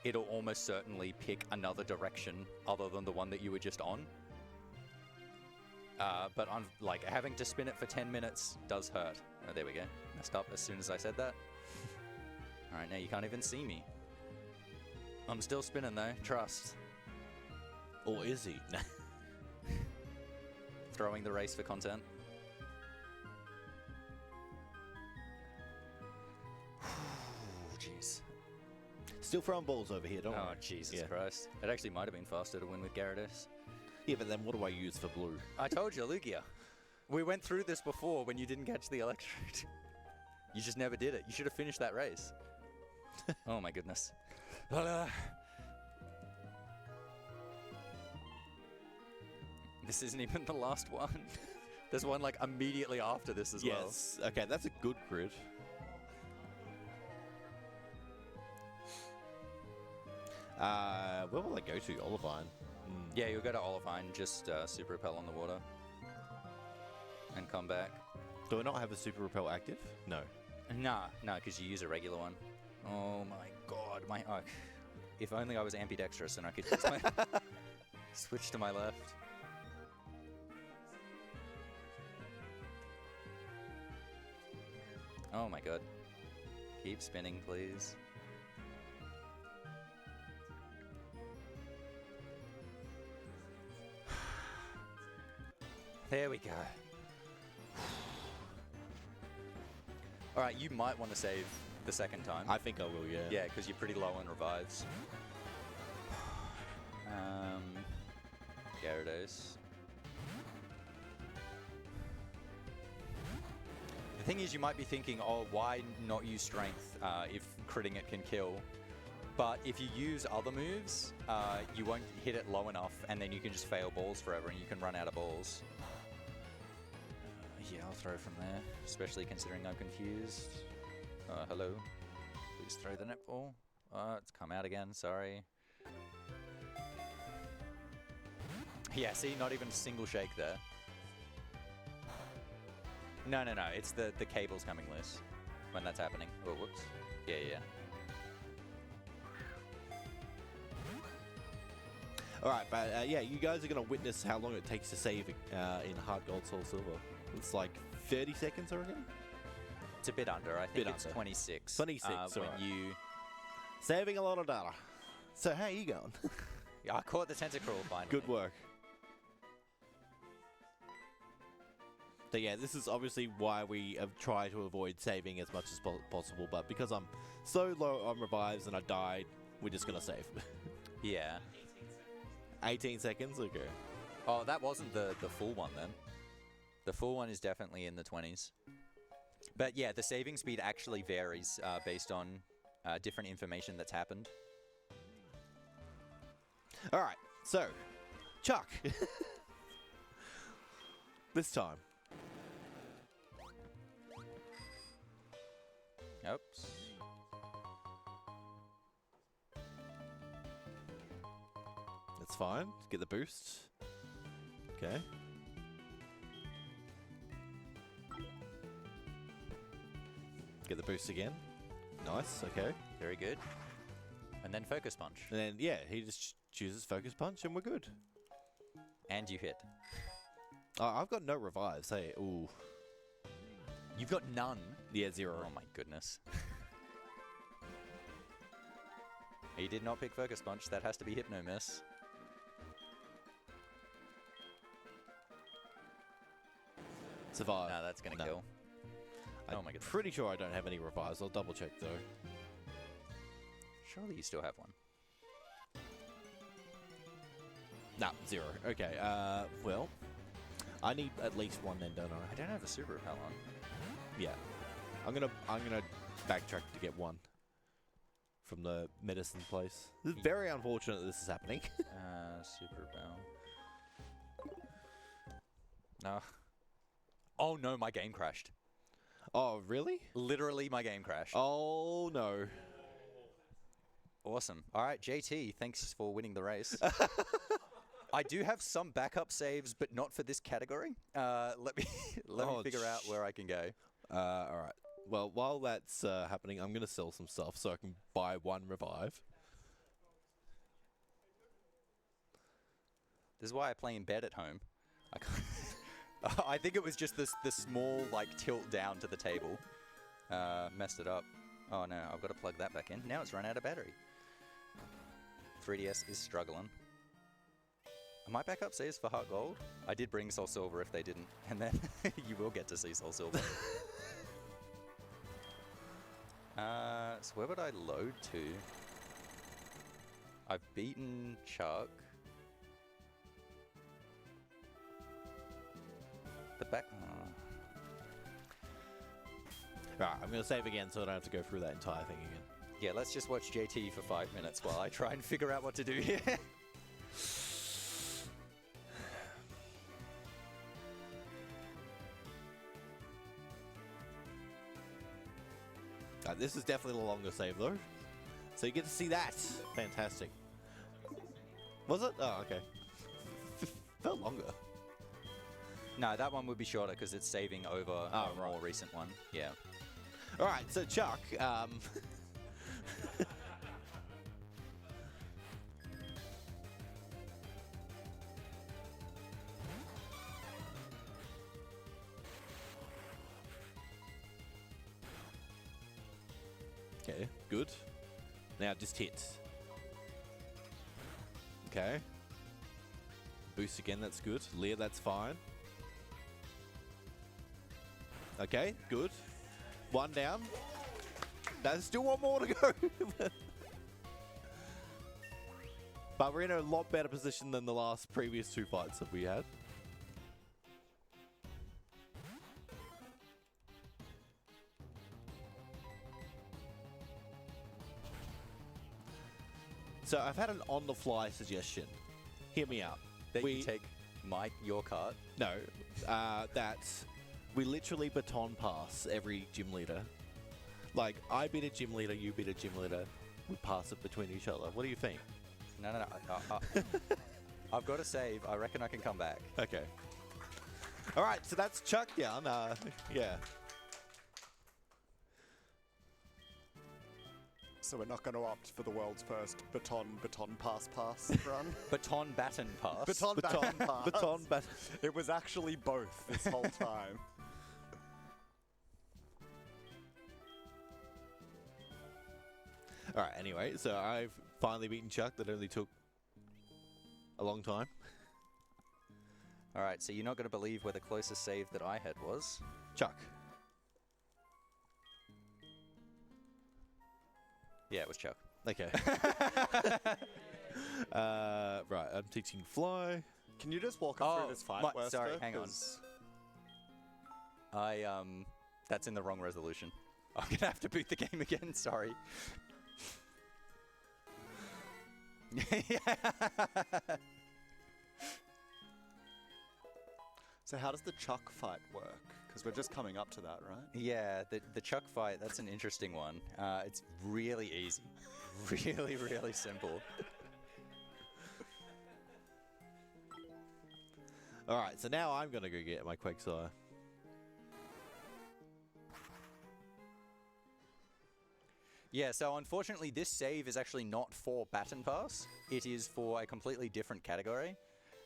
it'll almost certainly pick another direction other than the one that you were just on. But I'm like, having to spin it for 10 minutes does hurt. Oh, there we go. Messed up as soon as I said that. All right, now you can't even see me. I'm still spinning though, trust. Or is he? Throwing the race for content. Jeez. Still throwing balls over here, don't Oh, worry. Jesus Christ. It actually might have been faster to win with Gyarados. Yeah, but then what do I use for blue? I told you, Lugia. We went through this before when you didn't catch the Electrode. You just never did it. You should have finished that race. Oh my goodness. This isn't even the last one. There's one like immediately after this as well. Yes. Okay, that's a good grid. Where will I go to? Olivine. Yeah, you'll go to Olivine, just super repel on the water. And come back. Do I not have a super repel active? No. Nah, because you use a regular one. Oh my god, if only I was ambidextrous and I could use my switch to my left. Oh my god. Keep spinning, please. There we go. Alright, you might want to save the second time. I think I will, yeah. Yeah, because you're pretty low on revives. Gyarados. The thing is, you might be thinking, oh, why not use strength if critting it can kill? But if you use other moves, you won't hit it low enough, and then you can just fail balls forever, and you can run out of balls. Yeah, I'll throw from there, especially considering I'm confused. Hello. Please throw the netball. It's come out again, sorry. Yeah, see, not even a single shake there. No, it's the cable's coming loose when that's happening. Oh, whoops. Yeah. Alright, but yeah, you guys are going to witness how long it takes to save in Hard Gold, Soul Silver. It's like 30 seconds, I reckon? It's a bit under. I think it's under. 26. 26, when alright. you... Saving a lot of data. So how are you going? I caught the Tentacruel finally. Good work. So yeah, this is obviously why we have tried to avoid saving as much as possible, but because I'm so low on revives and I died, we're just going to save. Yeah. 18 seconds? Okay. Oh, that wasn't the full one then. The full one is definitely in the 20s. But yeah, the saving speed actually varies based on different information that's happened. Alright, so, Chuck. This time. Oops. That's fine. Get the boost. Okay. Get the boost again. Nice, okay. Very good. And then Focus Punch. And then, yeah, he just chooses Focus Punch and we're good. And you hit. Oh, I've got no revives, hey. Ooh. You've got none. Yeah, 0. Oh my goodness. He did not pick Focus Punch. That has to be Hypno Miss. Survive. No, that's going to kill. I'm oh my goodness. pretty sure I don't have any revives. I'll double check though. Surely you still have one. Nah, 0. Okay, well, I need at least one then, don't I? I don't have a Super Repel on. Yeah. I'm gonna backtrack to get one from the medicine place. This is very unfortunate that this is happening. Super Repel. No. Oh no, my game crashed. Oh, really? Literally, my game crashed. Oh, no. Awesome. All right, JT, thanks for winning the race. I do have some backup saves, but not for this category. Let me figure out where I can go. All right. Well, while that's happening, I'm going to sell some stuff so I can buy 1 revive. This is why I play in bed at home. I can't I think it was just the small like tilt down to the table. Messed it up. Oh no, I've got to plug that back in. Now it's run out of battery. 3DS is struggling. Are my backup saves for Heart Gold? I did bring Soul Silver if they didn't. And then you will get to see Soul Silver. So where would I load to? I've beaten Chuck. The back... Right, I'm going to save again so I don't have to go through that entire thing again. Yeah, let's just watch JT for 5 minutes while I try and figure out what to do here. This is definitely the longer save though. So you get to see that. Fantastic. Was it? Oh, okay. Felt longer. No, that one would be shorter because it's saving over a more recent one. Yeah. All right, so Chuck, okay, good. Now just hit. Okay. Boost again, that's good. Lear, that's fine. Okay, good. 1 down. There's still 1 more to go. But we're in a lot better position than the last previous 2 fights that we had. So I've had an on-the-fly suggestion. Hear me out. That you take your cart? No, that we literally baton pass every gym leader. Like, I beat a gym leader, you beat a gym leader. We pass it between each other. What do you think? No. I've got to save. I reckon I can come back. Okay. All right, so that's Chuck down. Yeah. So we're not going to opt for the world's first baton pass run? Baton baton pass. Baton pass. Baton baton. It was actually both this whole time. All right, anyway, so I've finally beaten Chuck. That only took a long time. All right, so you're not going to believe where the closest save that I had was. Chuck. Yeah, it was Chuck. Okay. Right, I'm teaching Fly. Can you just walk us through this fight, Werster? Sorry, hang on. That's in the wrong resolution. I'm going to have to boot the game again, sorry. So how does the Chuck fight work? Because we're just coming up to that, right? Yeah, the Chuck fight, that's an interesting one. It's really easy. Really, really simple. All right, so now I'm going to go get my Quagsire. Yeah, so unfortunately this save is actually not for Baton Pass. It is for a completely different category.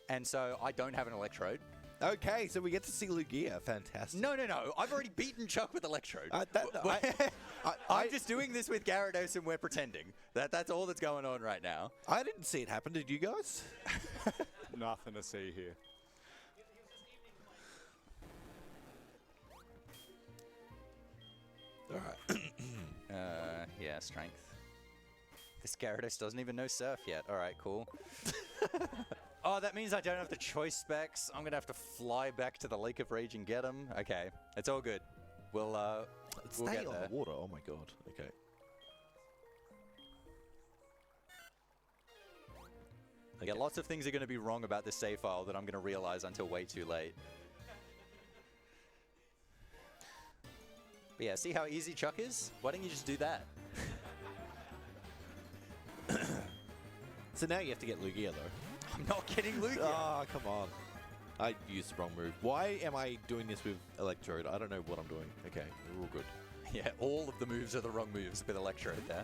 And so I don't have an Electrode. Okay, so we get to see Lugia. Fantastic. No. I've already beaten Chuck with Electrode. I'm just doing this with Gyarados and we're pretending. That's all that's going on right now. I didn't see it happen. Did you guys? Nothing to see here. All right. Yeah, Strength. This Gyarados doesn't even know Surf yet. All right, cool. Oh, that means I don't have the choice specs. I'm going to have to fly back to the Lake of Rage and get them. Okay, it's all good. We'll Stay get on there. the water. Oh my god. Okay. Yeah, lots of things are going to be wrong about this save file that I'm going to realize until way too late. But yeah, see how easy Chuck is? Why don't you just do that? So now you have to get Lugia though. I'm not getting Lugia. Oh, come on. I used the wrong move. Why am I doing this with Electrode? I don't know what I'm doing. Okay, we're all good. Yeah, all of the moves are the wrong moves with Electrode there.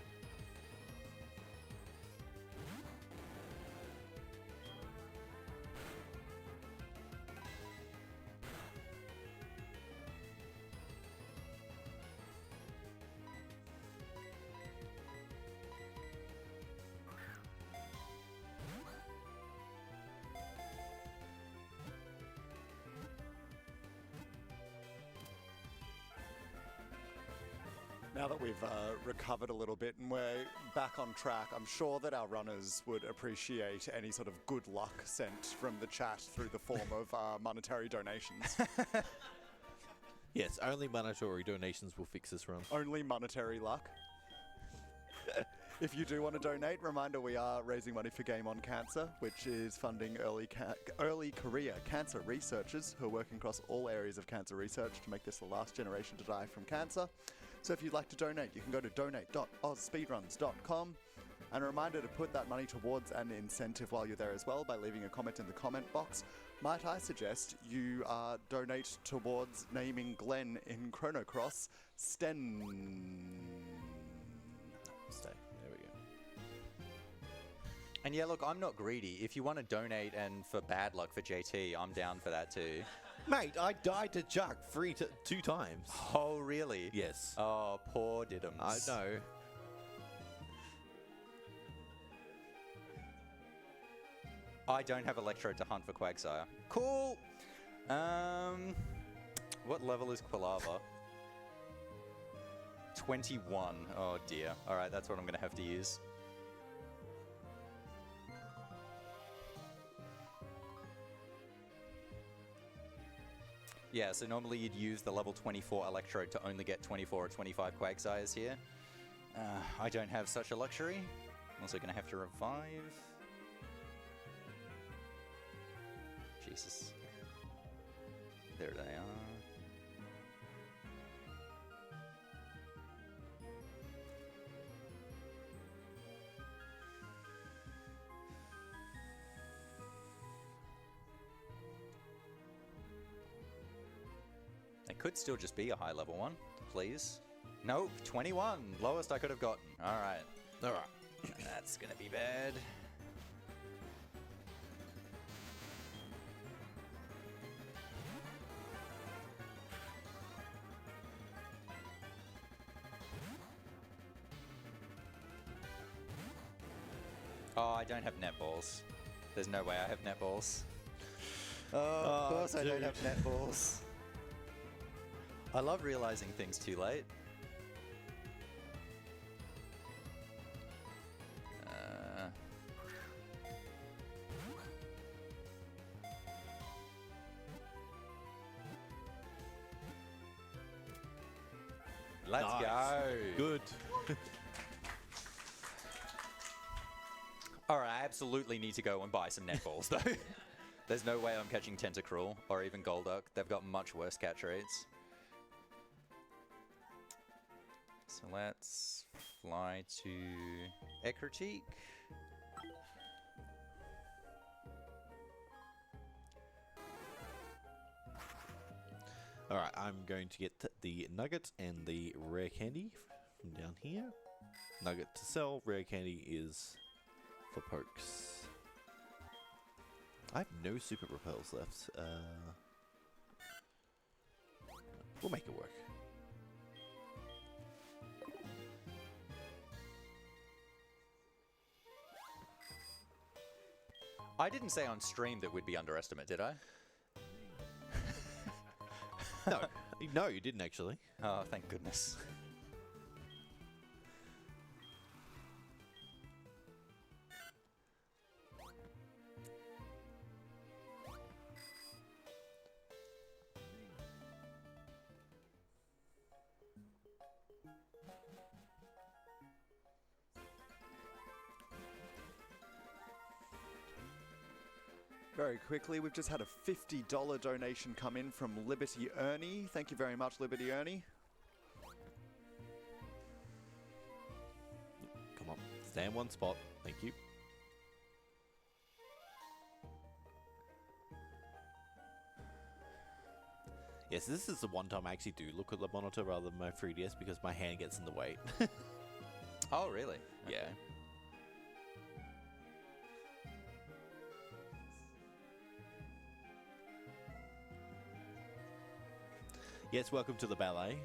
Now that we've recovered a little bit and we're back on track, I'm sure that our runners would appreciate any sort of good luck sent from the chat through the form of monetary donations. Yes, only monetary donations will fix this run. Only monetary luck. If you do want to donate, reminder we are raising money for Game On Cancer, which is funding early career cancer researchers who are working across all areas of cancer research to make this the last generation to die from cancer. So if you'd like to donate, you can go to donate.ausspeedruns.com. And a reminder to put that money towards an incentive while you're there as well by leaving a comment in the comment box. Might I suggest you donate towards naming Glenn in Chrono Cross Stay. There we go. And yeah, look, I'm not greedy. If you want to donate and for bad luck for JT, I'm down for that too. Mate, I died to Chuck two times. Oh, really? Yes. Oh, poor Diddums. I know. I don't have Electrode to hunt for Quagsire. Cool. What level is Quilava? 21. Oh dear. All right, that's what I'm going to have to use. Yeah, so normally you'd use the level 24 Electrode to only get 24 or 25 Quagsires here. I don't have such a luxury. I'm also going to have to revive. Jesus. There they are. It could still just be a high level one, please. Nope, 21, lowest I could have gotten. All right. That's gonna be bad. Oh, I don't have netballs. There's no way I have netballs. Oh, of course I don't have netballs. I love realizing things too late. Let's go. Good. Alright, I absolutely need to go and buy some netballs though. There's no way I'm catching Tentacruel or even Golduck. They've got much worse catch rates. So let's fly to Ecruteak. Alright, I'm going to get the nugget and the rare candy from down here. Nugget to sell, rare candy is for pokes. I have no super repels left. We'll make it work. I didn't say on stream that we'd be underestimate, did I? No, no, you didn't actually. Oh, thank goodness. Very quickly, we've just had a $50 donation come in from Liberty Ernie. Thank you very much, Liberty Ernie. Come on, stay in one spot. Thank you. Yes, this is the one time I actually do look at the monitor rather than my 3DS because my hand gets in the way. Oh, really? Yeah. Okay. Yes, welcome to the ballet.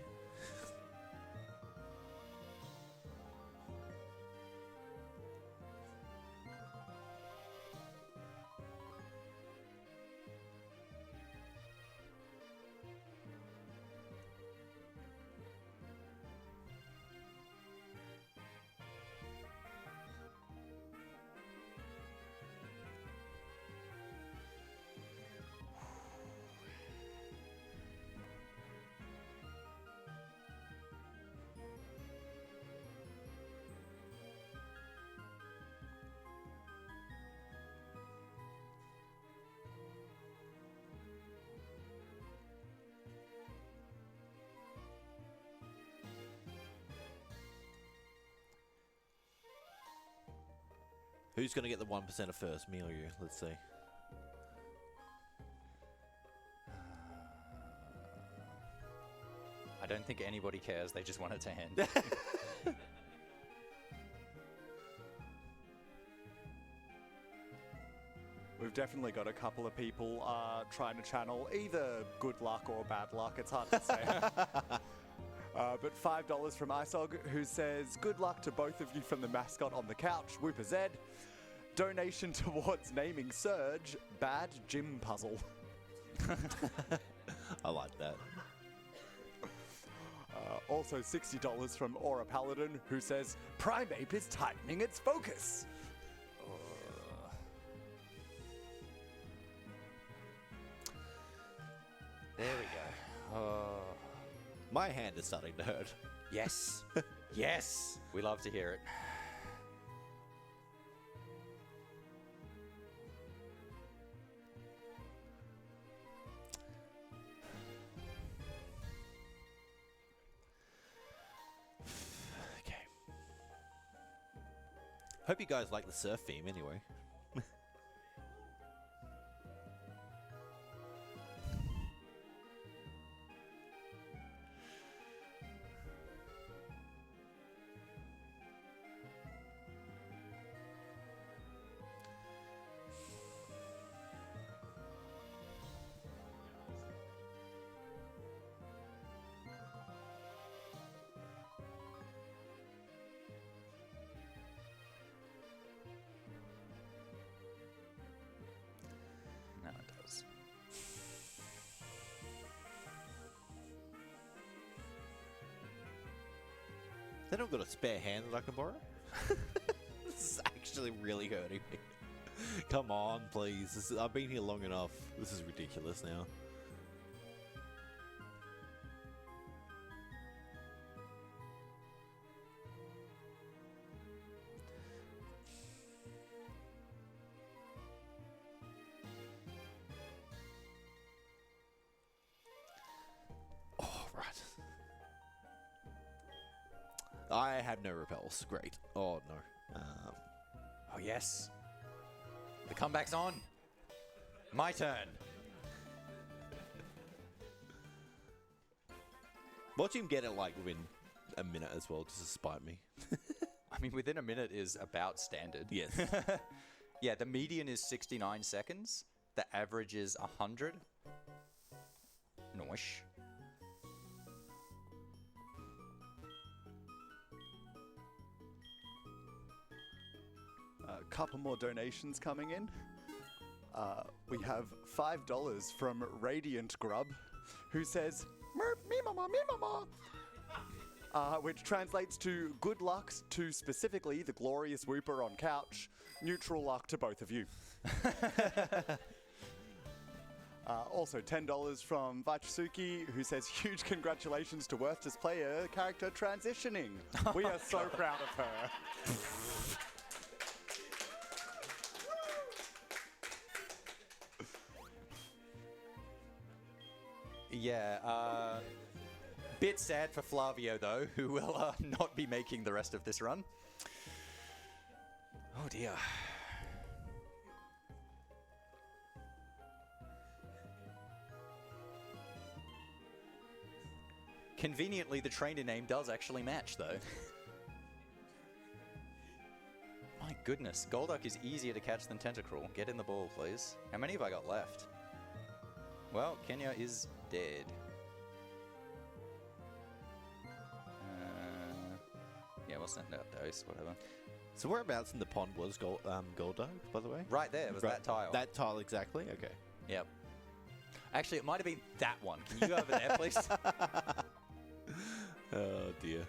Who's going to get the 1% first, me or you? Let's see. I don't think anybody cares. They just want it to end. We've definitely got a couple of people trying to channel either good luck or bad luck. It's hard to say. But $5 from ISOG, who says, good luck to both of you from the mascot on the couch, Whooper Z. Donation towards naming Surge, bad gym puzzle. I like that. Also $60 from Aura Paladin, who says, Primeape is tightening its focus. There we go. My hand is starting to hurt. Yes. Yes. We love to hear it. Okay. Hope you guys like the surf theme anyway. No, it does. They don't got a spare hand that I can borrow? This is actually really hurting me. Come on, please. I've been here long enough. This is ridiculous now. Oh, right. I have no repels. Great. Oh, no. Oh, yes. The comeback's on. My turn. Watch him get it like within a minute as well, just to spite me. I mean, within a minute is about standard. Yes. Yeah, the median is 69 seconds. The average is 100. Noish. A couple more donations coming in. We have $5 from Radiant Grub, who says, "Merp, me mama, me mama," which translates to good luck to specifically the glorious Whooper on couch. Neutral luck to both of you. Also $10 from Vaichisuki, who says, huge congratulations to Werster's player character transitioning. We are so proud of her. Yeah, bit sad for Flavio, though, who will not be making the rest of this run. Oh, dear. Conveniently, the trainer name does actually match, though. My goodness, Golduck is easier to catch than Tentacruel. Get in the ball, please. How many have I got left? Well, Kenya is dead. Yeah, we'll send out Dose, whatever. So whereabouts in the pond was Golduck, by the way? Right there, was that tile. That tile exactly? Okay. Yep. Actually, it might have been that one. Can you go over there, please? Oh, dear.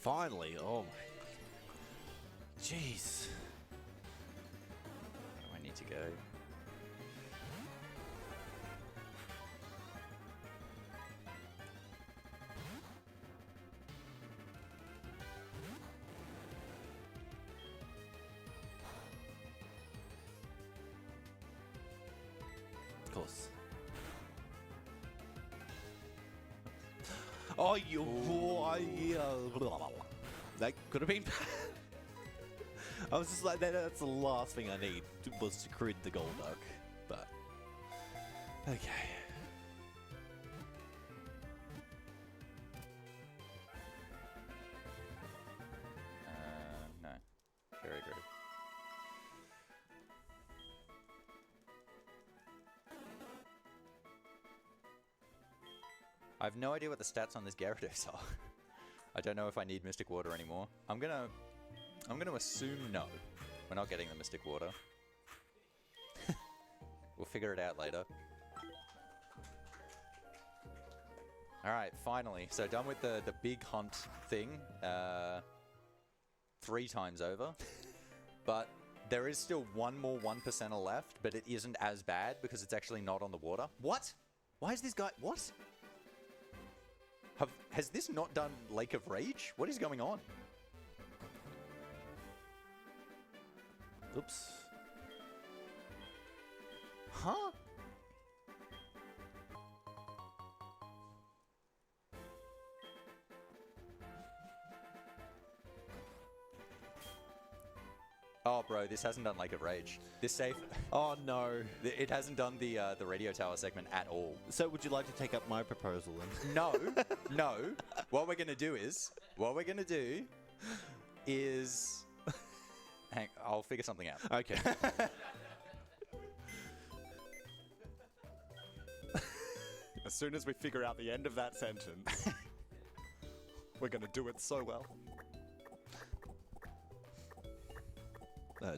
Finally, oh my. Jeez. Where do I need to go? Of course. Oh, you. That could have been. I was just like, that's the last thing I need was to crit the Golduck. But. Okay. No. Very good. I have no idea what the stats on this Gyarados are. I don't know if I need Mystic Water anymore. I'm gonna assume no. We're not getting the Mystic Water. We'll figure it out later. Alright, finally. So done with the big hunt thing. 3 times over. But there is still one more 1%er left, but it isn't as bad because it's actually not on the water. What? Why is this guy... What? Has this not done Lake of Rage? What is going on? Oops. Huh? Oh, bro, this hasn't done Lake of Rage. This safe... Oh, no. It hasn't done the radio tower segment at all. So would you like to take up my proposal then? No, no. What we're gonna do is... I'll figure something out. Okay. As soon as we figure out the end of that sentence, we're going to do it so well.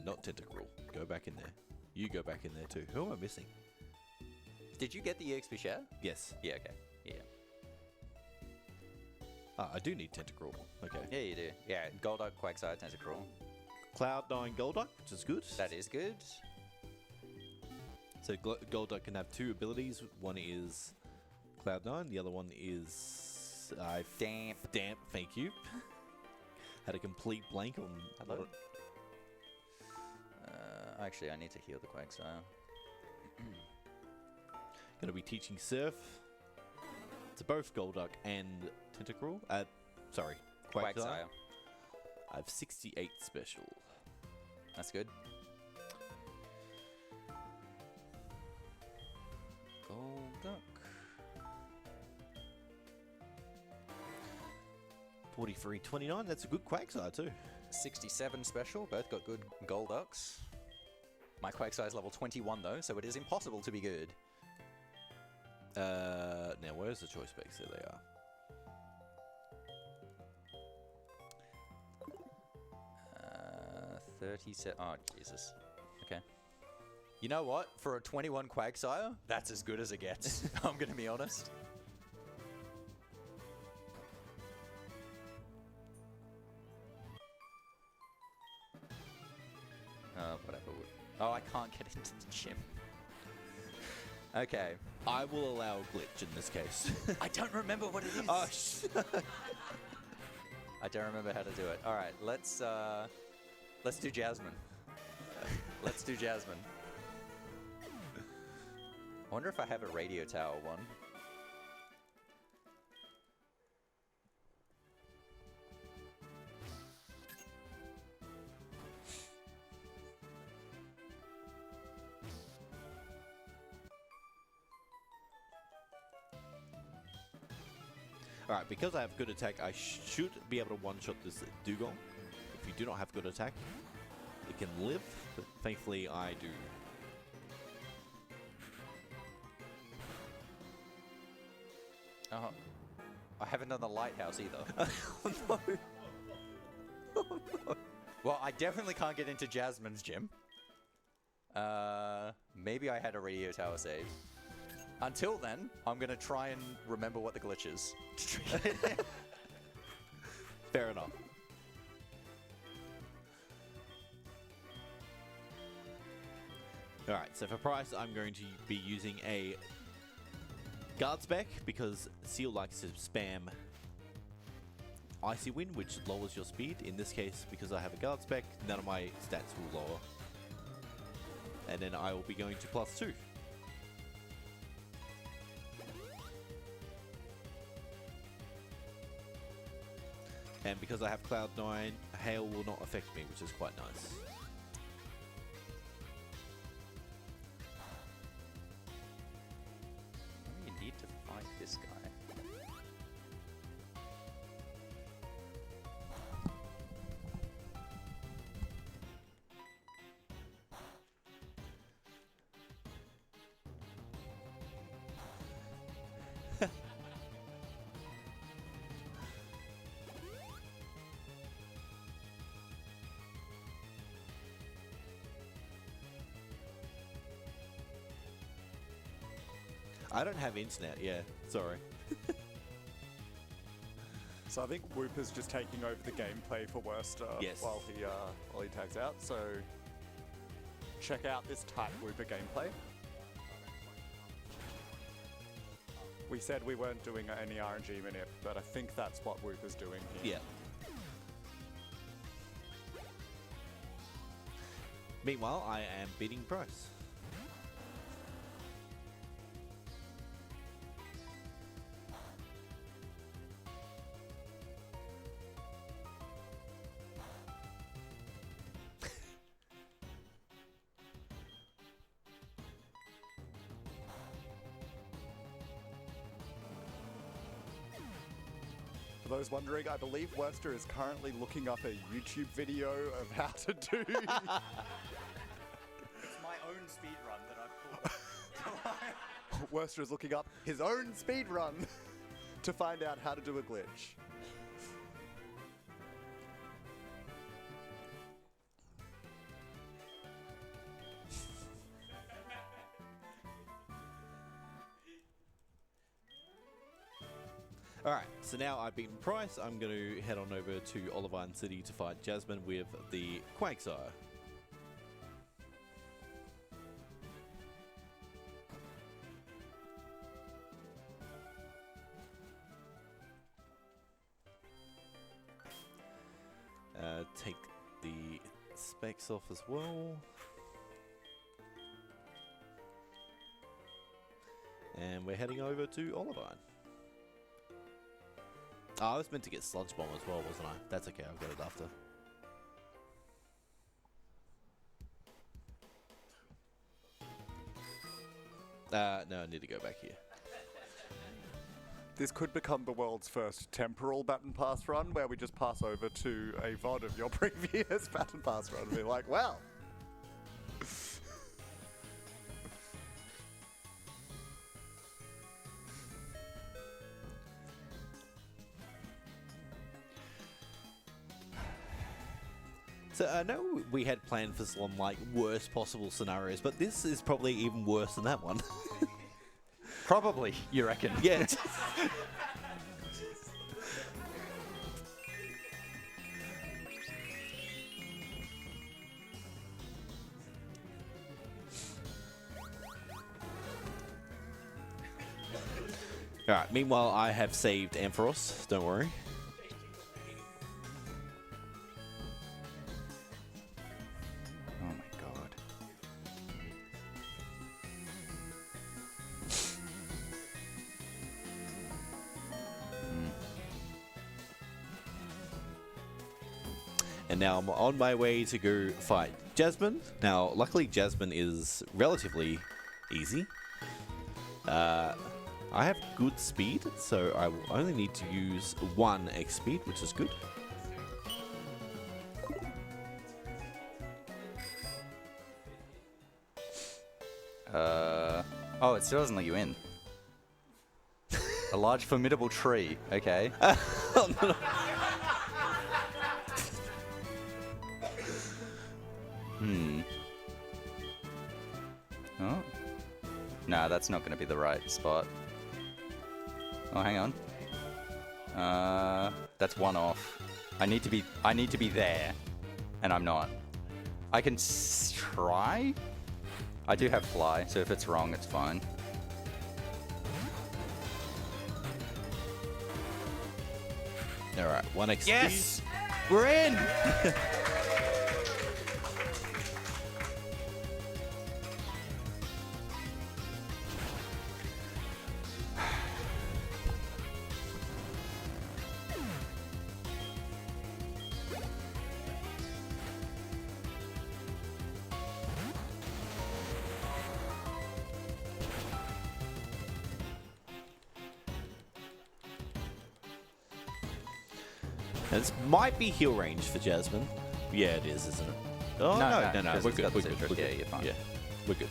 Not Tentacruel. Go back in there. You go back in there too. Who am I missing? Did you get the EXP share? Yes. Yeah, okay. Yeah. I do need Tentacruel. Okay. Yeah, you do. Yeah, Golduck, Quagsire, Tentacruel. Cloud9 Golduck, which is good. That is good. So Golduck can have 2 abilities. One is Cloud9. The other one is Damp. Damp. Thank you. Had a complete blank on. Hello. Actually, I need to heal the Quagsire. Going to be teaching Surf to both Golduck and Tentacruel. Sorry, Quagsire. I have 68 special. That's good. Golduck. 43.29. That's a good Quagsire too. 67 special. Both got good Golducks. My Quagsire is level 21 though, so it is impossible to be good. Now where's the choice specs? There they are. 37. Oh, Jesus. Okay. You know what? For a 21 Quagsire, that's as good as it gets. I'm going to be honest. Whatever. Oh, I can't get into the gym. Okay. I will allow a glitch in this case. I don't remember what it is. Oh, I don't remember how to do it. All right, let's do Jasmine. Let's do Jasmine. wonder if I have a radio tower one. Alright, because I have good attack, I should be able to one-shot this Dugong. If you do not have good attack, it can live, but thankfully I do. I haven't done the lighthouse either. Oh no! Oh no! Well, I definitely can't get into Jasmine's gym. Maybe I had a radio tower save. Until then, I'm gonna try and remember what the glitch is. Fair enough. Alright, so for price, I'm going to be using a guard spec because Seal likes to spam Icy Wind, which lowers your speed. In this case, because I have a guard spec, none of my stats will lower. And then I will be going to +2. And because I have Cloud9, Hail will not affect me, which is quite nice. You need to fight this guy. I don't have internet, yeah, sorry. So I think Whoop is just taking over the gameplay for Werster Yes. while he tags out. So check out this tight Whooper gameplay. We said we weren't doing any RNG manip, but I think that's what Whoop is doing here. Yeah. Meanwhile, I am beating Price. For those wondering, I believe Werster is currently looking up a YouTube video of how to do. It's my own speedrun that I've pulled. Werster is looking up his own speedrun to find out how to do a glitch. Alright, so now I've beaten Price, I'm going to head on over to Olivine City to fight Jasmine with the Quagsire. Take the specs off as well. And we're heading over to Olivine. Oh, I was meant to get Sludge Bomb as well, wasn't I? That's okay, I've got it after. No, I need to go back here. This could become the world's first temporal baton pass run, where we just pass over to a VOD of your previous baton pass run and be like, well. So I know we had planned for some like worst possible scenarios, but this is probably even worse than that one. Probably, you reckon? Yeah. Alright, meanwhile I have saved Ampharos, don't worry. Oh my god. And now I'm on my way to go fight Jasmine. Now, luckily Jasmine is relatively easy. I have good speed, so I will only need to use 1 X speed, which is good. Oh, it still doesn't let you in. A large formidable tree. Okay. Oh. Nah, that's not going to be the right spot. Oh, hang on. That's 1 off. I need to be there, and I'm not. I can try. I do have fly, so if it's wrong, it's fine. All right, 1 X Yes, speed. we're in. Now, this might be heal range for Jasmine. Yeah, it is, isn't it? Oh, no. because We're it's good. got We're the good. citrus. We're Yeah, good. you're fine. Yeah, we're good.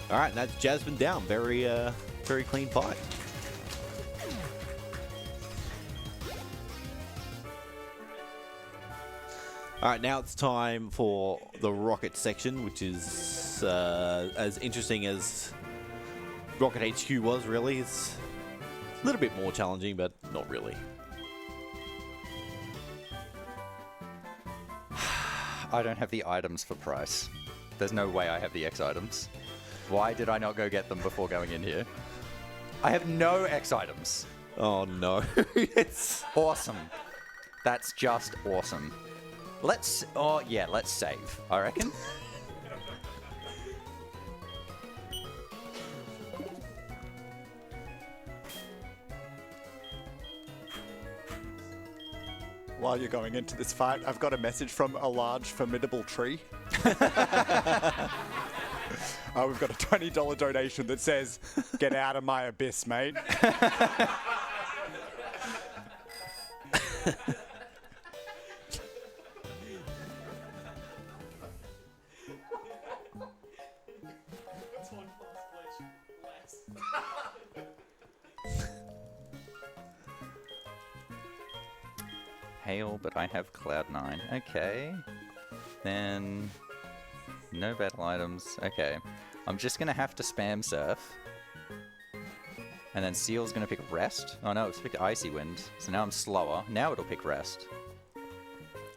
All right, that's Jasmine down. Very clean fight. All right, now it's time for the rocket section, which is as interesting as Rocket HQ was, really. It's a little bit more challenging, but not really. I don't have the items for price. There's no way I have the X items. Why did I not go get them before going in here? I have no X items. Oh, no. It's Awesome. That's just awesome. Let's save, I reckon. While you're going into this fight, I've got a message from a large formidable tree. We've got a $20 donation that says, "Get out of my abyss, mate." Hail, but I have Cloud9. Okay. Then no battle items. Okay. I'm just gonna have to spam surf. And then Seal's gonna pick rest. Oh no, it's picked Icy Wind. So now I'm slower. Now it'll pick rest.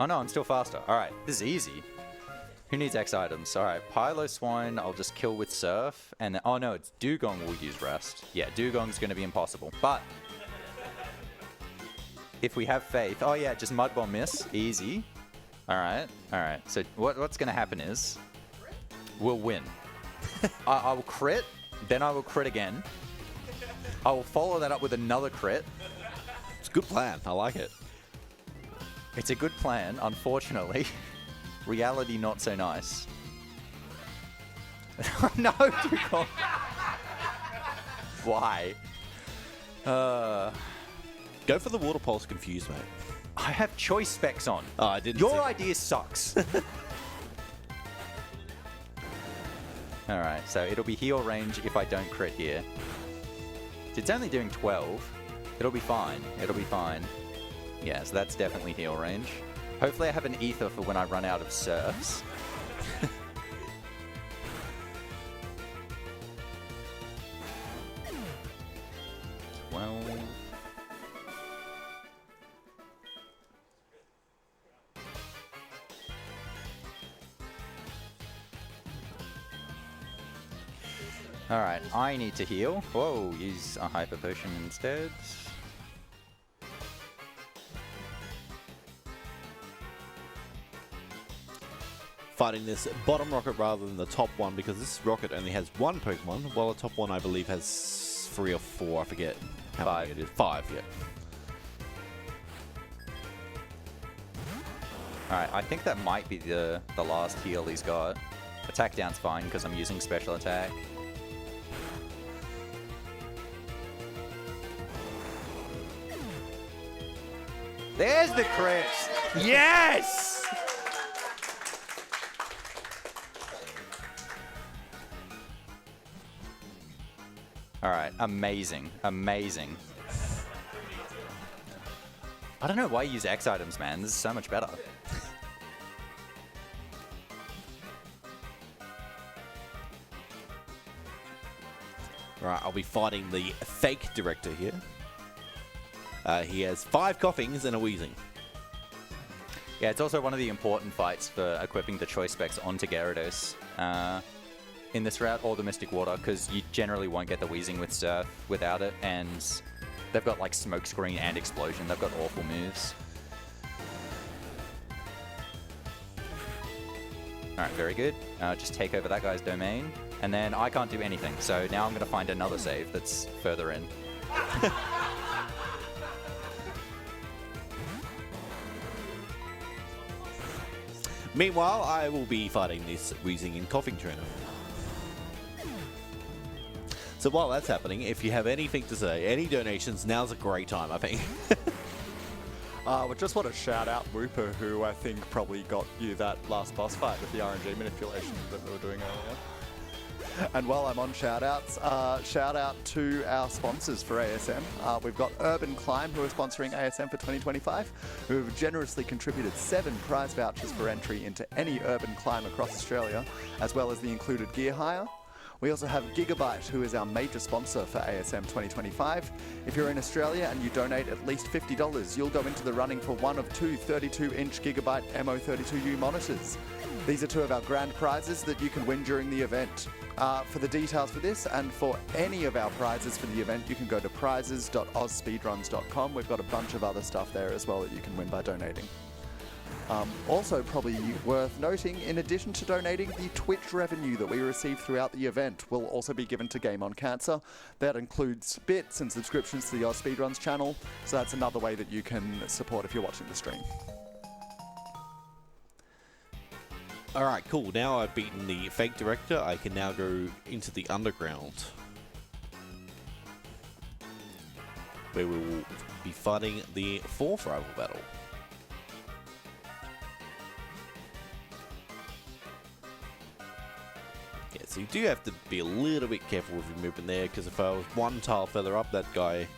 Oh no, I'm still faster. Alright, this is easy. Who needs X items? Alright, Pylo Swine I'll just kill with surf. And then, oh no, it's Dugong will use rest. Yeah, Dugong's gonna be impossible. But if we have faith. Oh yeah, just Mud Bomb miss. Easy. Alright, alright. So what's gonna happen is we'll win. I will crit, then I will crit again. I will follow that up with another crit. a good plan. I like it. It's a good plan, unfortunately. Reality not so nice. No, Dugong. Why? Go for the water pulse confuse, mate. I have choice specs on. Oh, I didn't. Your see- idea sucks. Alright, so it'll be heal range if I don't crit here. It's only doing 12. It'll be fine. It'll be fine. Yeah, so that's definitely heal range. Hopefully I have an ether for when I run out of surfs. Well... Alright, I need to heal. Whoa, use a hyper potion instead. Fighting this bottom rocket rather than the top one because this rocket only has one Pokemon, while the top one I believe has 3 or 4, I forget how many it is. 5, yeah. Alright, I think that might be the last heal he's got. Attack down's fine because I'm using special attack. There's the crit! Yes! Alright, amazing, amazing. I don't know why you use X items, man. This is so much better. Right, I'll be fighting the fake director here. He has 5 coughings and a wheezing. Yeah, it's also one of the important fights for equipping the choice specs onto Gyarados in this route, or the Mystic Water, because you generally won't get the wheezing with Surf without it, and they've got like Smoke Screen and Explosion. They've got awful moves. Alright, very good. Just take over that guy's domain, and then I can't do anything, so now I'm going to find another save that's further in. Meanwhile, I will be fighting this wheezing and coughing trainer. So while that's happening, if you have anything to say, any donations, now's a great time, I think. We just want to shout out Wooper, who I think probably got you that last boss fight with the RNG manipulation that we were doing earlier. And while I'm on shout-outs, shout out to our sponsors for ASM. We've got Urban Climb, who are sponsoring ASM for 2025, who have generously contributed 7 prize vouchers for entry into any urban climb across Australia, as well as the included gear hire. We also have Gigabyte, who is our major sponsor for ASM 2025. If you're in Australia and you donate at least $50, you'll go into the running for one of 2 32-inch Gigabyte MO32U monitors. These are 2 of our grand prizes that you can win during the event. For the details for this and for any of our prizes for the event, you can go to prizes.ausspeedruns.com. We've got a bunch of other stuff there as well that you can win by donating. Also, probably worth noting, in addition to donating, the Twitch revenue that we receive throughout the event will also be given to Game on Cancer. That includes bits and subscriptions to the AusSpeedruns channel, so that's another way that you can support if you're watching the stream. Alright, cool. Now I've beaten the fake director, I can now go into the underground, where we will be fighting the 4th rival battle. Yeah, so you do have to be a little bit careful with your movement there, because if I was 1 tile further up, that guy,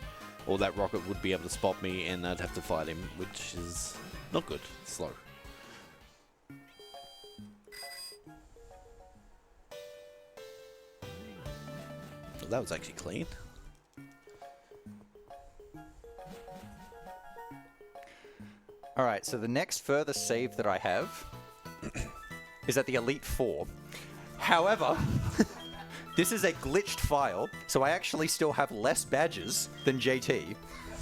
or that rocket would be able to spot me, and I'd have to fight him, which is not good. Slow. That was actually clean. Alright, so the next further save that I have is at the Elite Four. However, this is a glitched file, so I actually still have less badges than JT.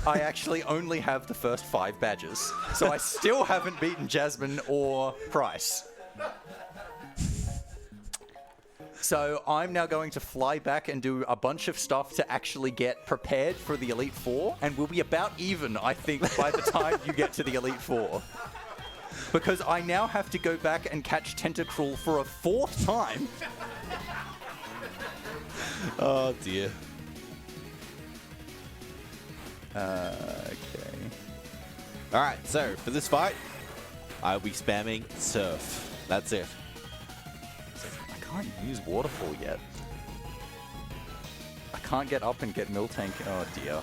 I actually only have the first 5 badges, so I still haven't beaten Jasmine or Price. So I'm now going to fly back and do a bunch of stuff to actually get prepared for the Elite Four, and we'll be about even, I think, by the time you get to the Elite Four. Because I now have to go back and catch Tentacruel for a 4th time. Oh dear. Okay. Alright, so for this fight, I'll be spamming Surf. That's it. I can't use Waterfall yet. I can't get up and get Miltank. Oh dear.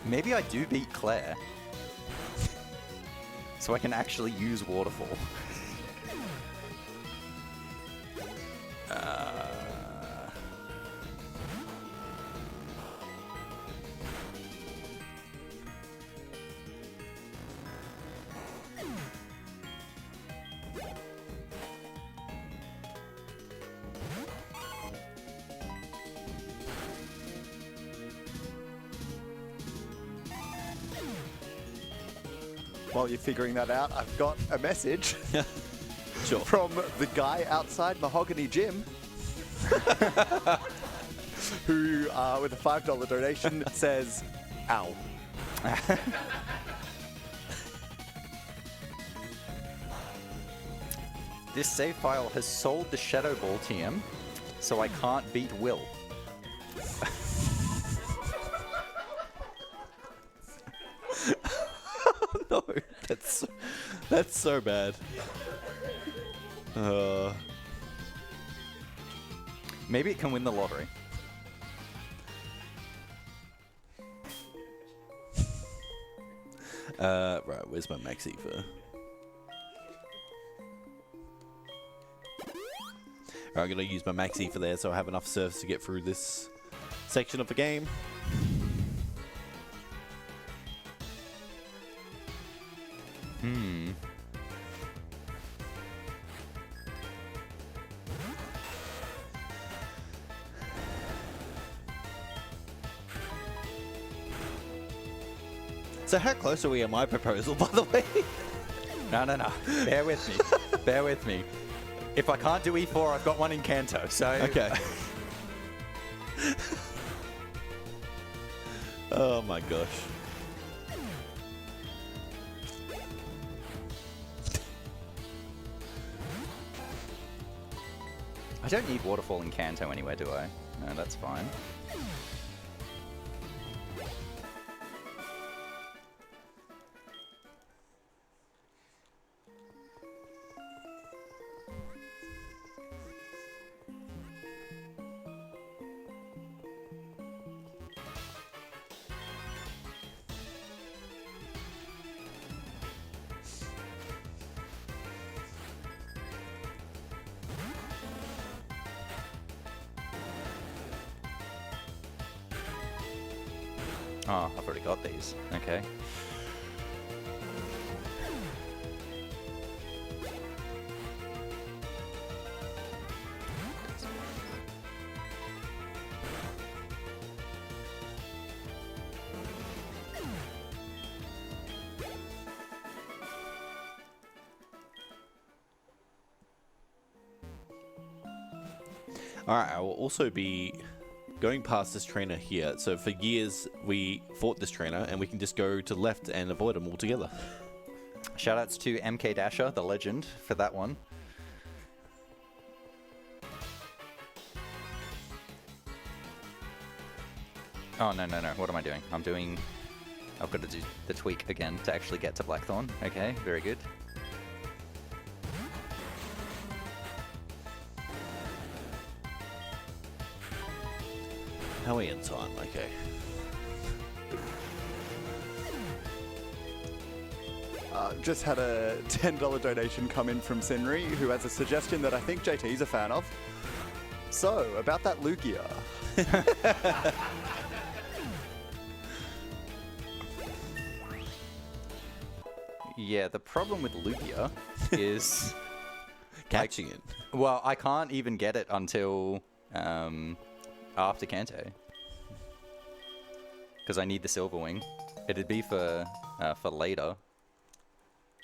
Maybe I do beat Claire. So I can actually use Waterfall. While you're figuring that out, I've got a message Sure. from the guy outside Mahogany Gym who, with a $5 donation, says, ow. This save file has sold the Shadow Ball TM, so I can't beat Will. No, that's so bad. Maybe it can win the lottery. Right, where's my maxi for? Alright, I'm gonna use my maxi for there so I have enough serves to get through this section of the game. So how close are we on my proposal, by the way? No. Bear with me. Bear with me. If I can't do E4, I've got one in Kanto, so... Okay. Oh my gosh. I don't need Waterfall in Kanto anywhere, do I? No, that's fine. Oh, I've already got these. Okay. Alright, I will also be going past this trainer here. So for years, we fought this trainer, and we can just go to the left and avoid him altogether. Shoutouts to MK Dasher, the legend, for that one. Oh, no. What am I doing? I've got to do the tweak again to actually get to Blackthorn. Okay, very good. How are we in time? Okay. Just had a $10 donation come in from Sinri, who has a suggestion that I think JT's a fan of. So, about that Lugia. Yeah, the problem with Lugia is... Catching it. Well, I can't even get it until after Kanto. Because I need the Silver Wing. It'd be for later.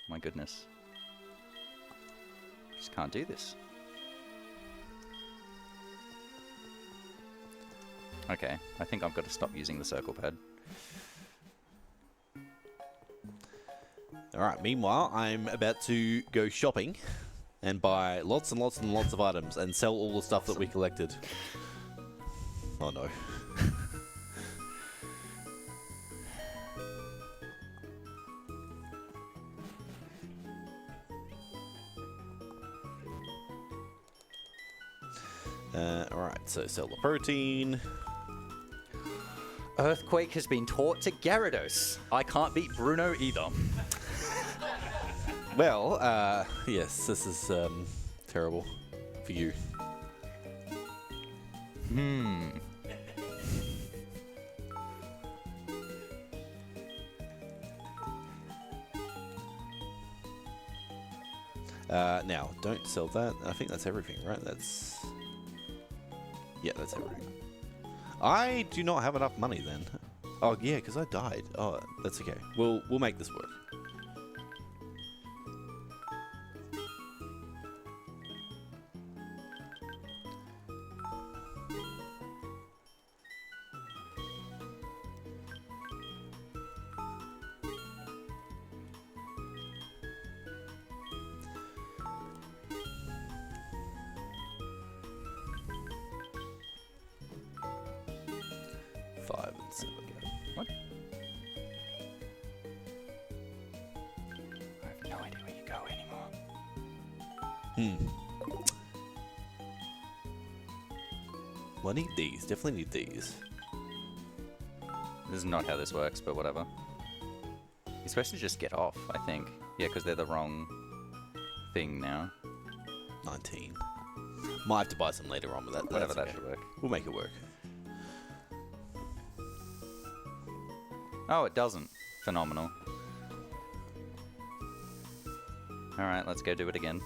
My goodness. Just can't do this. Okay, I think I've got to stop using the circle pad. Alright, meanwhile, I'm about to go shopping and buy lots and lots and lots of items and sell all the stuff that we collected. Oh no. Alright, so sell the protein. Earthquake has been taught to Gyarados. I can't beat Bruno either. Well, yes, this is terrible for you. Now, don't sell that. I think that's everything, right? That's... Yeah, that's everything. I do not have enough money then. Oh, yeah, because I died. Oh, that's okay. We'll make this work. Well, I need these. Definitely need these. This is not how this works, but whatever. You're supposed to just get off, I think. Yeah, because they're the wrong thing now. 19. Might have to buy some later on, but Whatever, that's that should work. We'll make it work. Oh, it doesn't. Phenomenal. Alright, let's go do it again.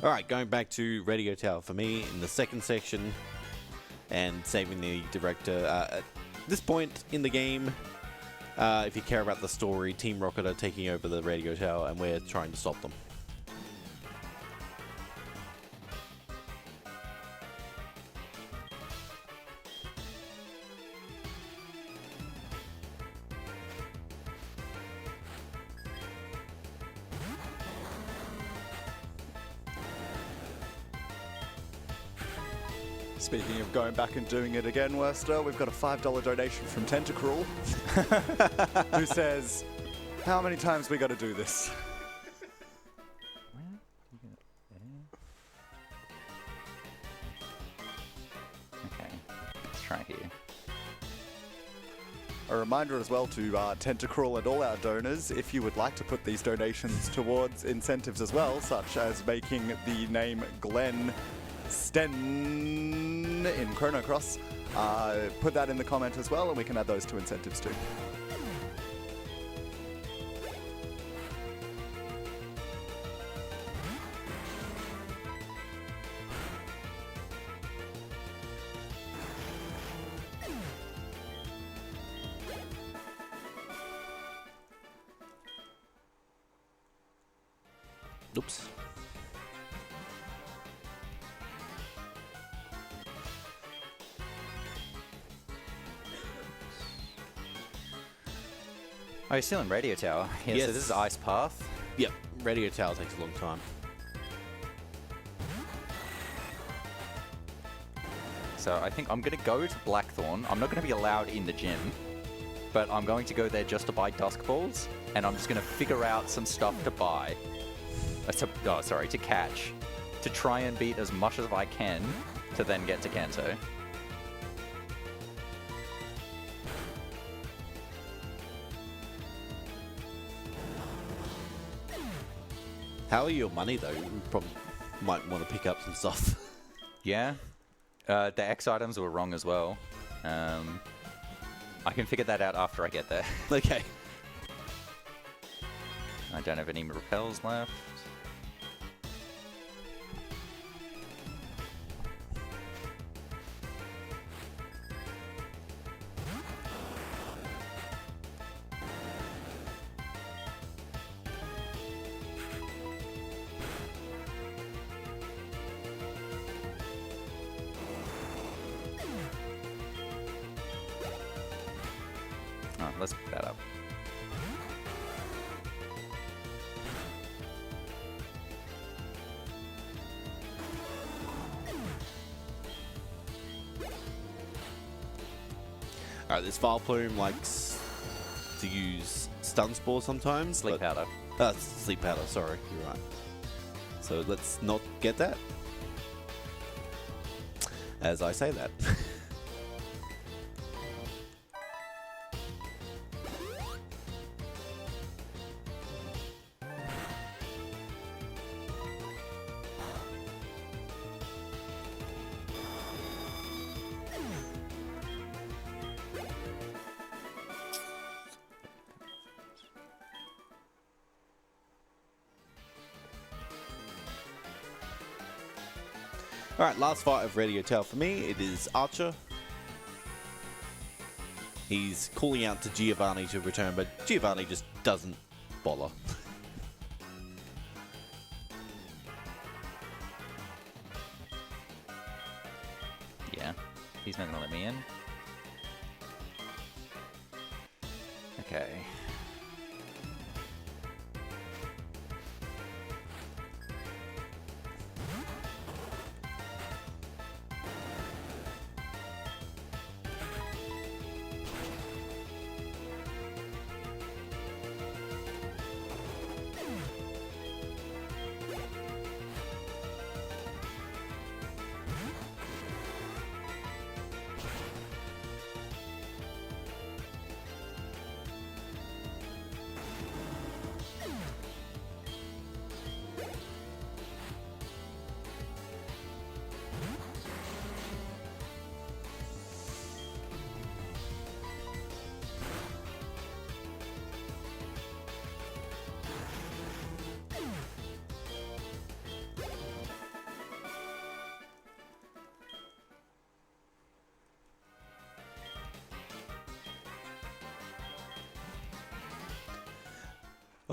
Alright, going back to Radio Tower for me in the second section and saving the director. At this point in the game, if you care about the story, Team Rocket are taking over the Radio Tower and we're trying to stop them. Speaking of going back and doing it again, Werster, we've got a $5 donation from Tentacruel, who says, how many times we got to do this? Okay, let's try here. A reminder as well to Tentacruel and all our donors, if you would like to put these donations towards incentives as well, such as making the name Glenn Sten in Chrono Cross, put that in the comment as well and we can add those to incentives too. Oops. Oh, you're still in Radio Tower. Yeah, Yes. so this is Ice Path. Yep, Radio Tower takes a long time. So I think I'm going to go to Blackthorn. I'm not going to be allowed in the gym, but I'm going to go there just to buy Dusk Balls, and I'm just going to figure out some stuff to buy. To catch. To try and beat as much as I can to then get to Kanto. How are your money though? You probably might want to pick up some stuff. Yeah. The X items were wrong as well. I can figure that out after I get there. Okay. I don't have any repels left. Oh, let's pick that up. Alright, this File Plume likes to use Stun Spore sometimes. Sleep powder. Sleep Powder, sorry, you're right. So let's not get that. As I say that. Alright, last fight of Radio Tower for me, it is Archer. He's calling out to Giovanni to return, but Giovanni just doesn't bother. Yeah, he's not gonna let me in. Okay.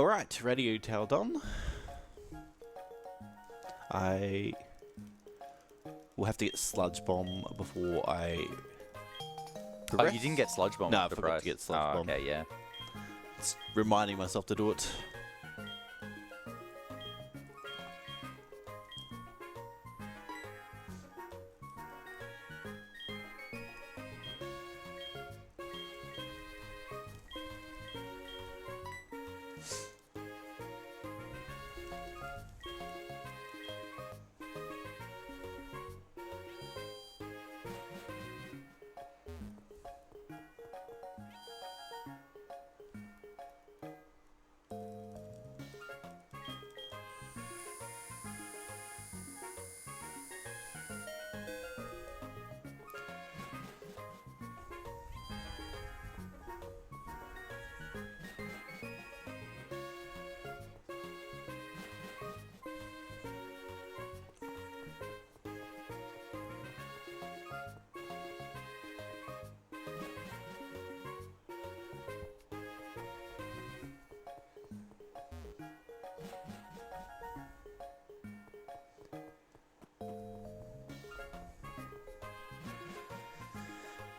Alright, radio tower done. I will have to get Sludge Bomb before I Oh, progress. you didn't get Sludge Bomb. No, I for the forgot prize. to get Sludge Bomb. Okay, yeah. It's reminding myself to do it.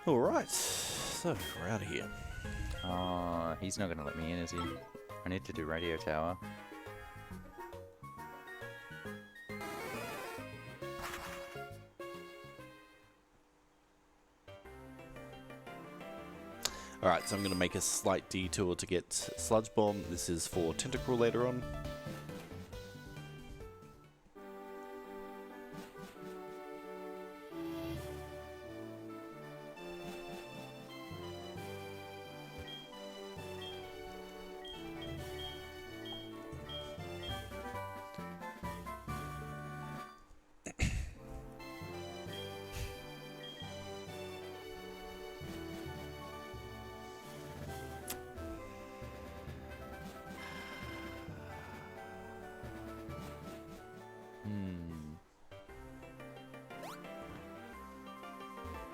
Alright, so we're out of here. Oh, he's not going to let me in, is he? I need to do radio tower. Alright, so I'm going to make a slight detour to get Sludge Bomb. This is for Tentacruel later on.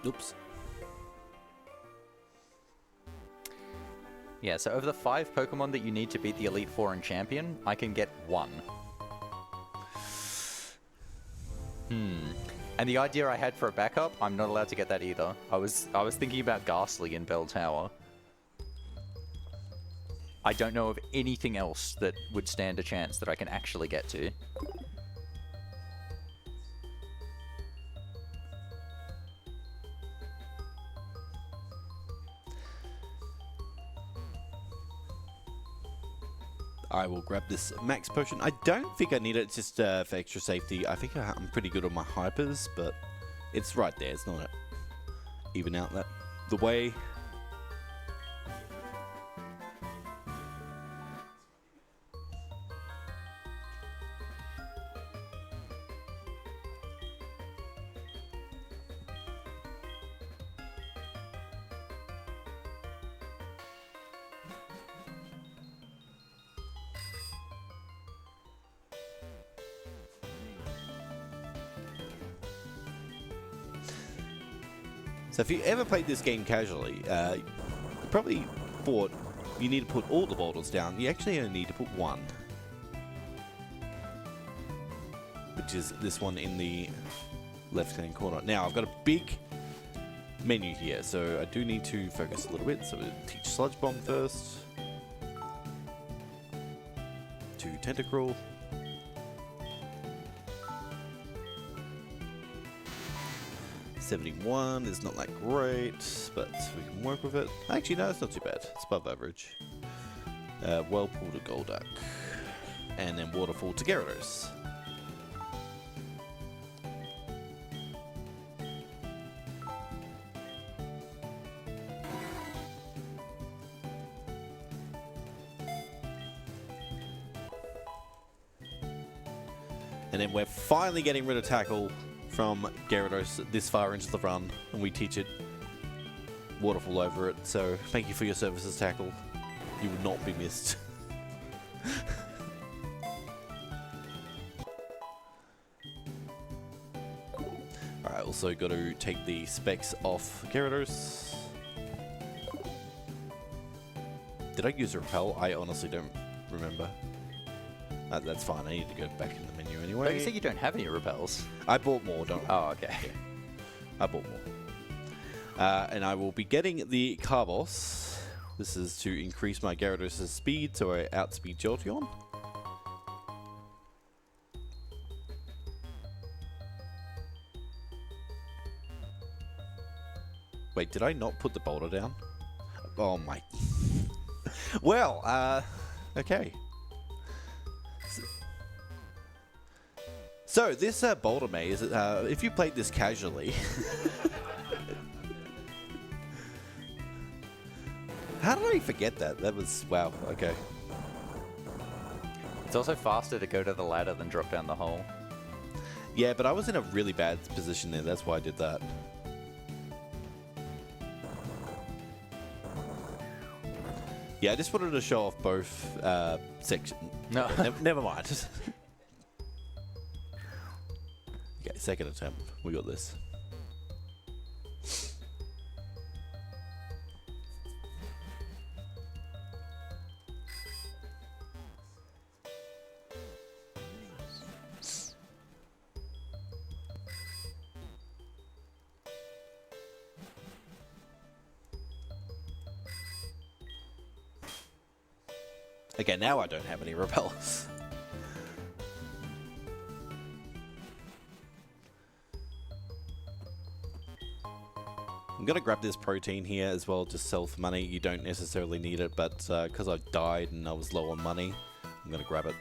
Oops. Yeah, so of the 5 Pokemon that you need to beat the Elite Four and Champion, I can get 1. And the idea I had for a backup, I'm not allowed to get that either. I was thinking about Ghastly in Bell Tower. I don't know of anything else that would stand a chance that I can actually get to. I will grab this max potion. I don't think I need it, it's just for extra safety. I think I'm pretty good on my hypers, but it's right there. It's not even out that the way. So if you ever played this game casually, you probably thought you need to put all the boulders down. You actually only need to put one. Which is this one in the left-hand corner. Now, I've got a big menu here, so I do need to focus a little bit. So we'll teach Sludge Bomb first. To Tentacruel. $71 is not that great, but we can work with it. Actually, no, it's not too bad. It's above average. Whirlpool to Golduck. And then Waterfall to Gyarados. And then we're finally getting rid of Tackle from Gyarados this far into the run, and we teach it Waterfall over it. So thank you for your services, Tackle. You will not be missed. Alright, also got to take the specs off Gyarados. Did I use Repel? I honestly don't remember. That's fine. I need to go back in the menu But anyway. you say you don't have any repels. I bought more, don't I? Oh, okay. I bought more. And I will be getting the Carbos. This is to increase my Gyarados' speed, so I outspeed Jolteon. Wait, did I not put the boulder down? Oh my... Well, okay. So, this boulder maze, if you played this casually... How did I forget that? That was... Wow, okay. It's also faster to go to the ladder than drop down the hole. Yeah, but I was in a really bad position there. That's why I did that. Yeah, I just wanted to show off both sections. No. Never mind. Okay, second attempt. We got this. Okay, now I don't have any repels. I'm gonna grab this protein here as well, just sell for money. You don't necessarily need it, but because I died and I was low on money, I'm gonna grab it.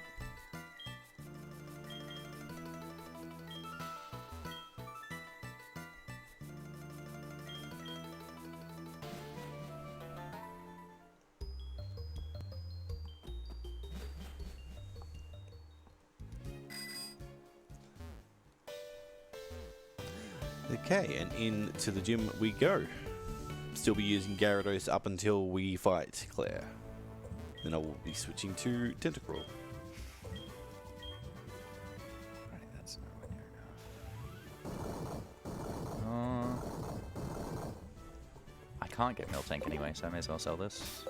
Okay, and into the gym we go. Still be using Gyarados up until we fight Claire. Then I will be switching to Tentacruel. Right, that's nowhere near enough. I can't get Miltank anyway, so I may as well sell this.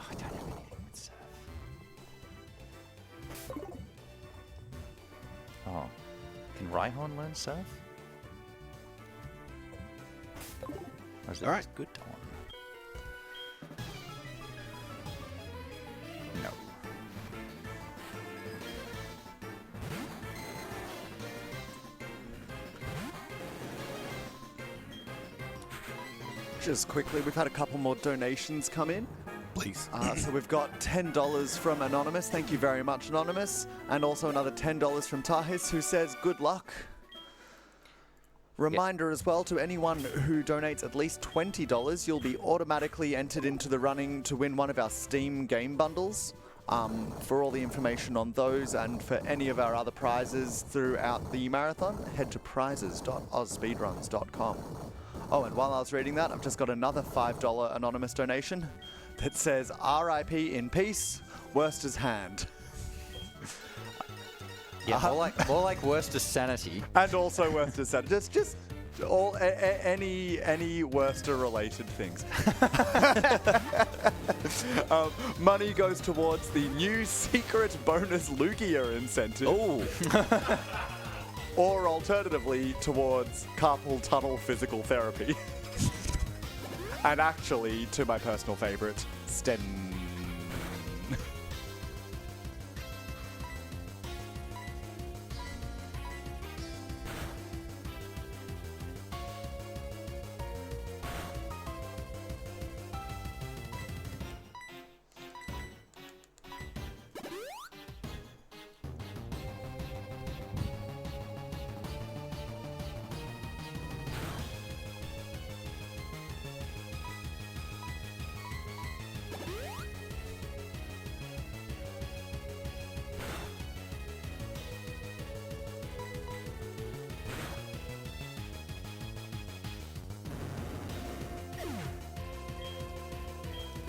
I don't have anything with Surf. Oh. Can Rhyhorn learn Surf? Or is that Alright. just good Dawn? No. Just quickly, we've had a couple more donations come in. Please. So we've got $10 from Anonymous. Thank you very much, Anonymous. And also another $10 from Tahis, who says, good luck. Reminder as well to anyone who donates at least $20, you'll be automatically entered into the running to win one of our Steam game bundles. For all the information on those and for any of our other prizes throughout the marathon, head to prizes.ausspeedruns.com. Oh, and while I was reading that, I've just got another $5 anonymous donation that says, RIP in peace, Werster's hand. Yeah, more like Werster's sanity. And also Werster's hand. Just all any Werster-related things. Money goes towards the new secret bonus Lugia incentive. Oh. Or alternatively, towards carpal tunnel physical therapy. And actually, to my personal favorite, Sten.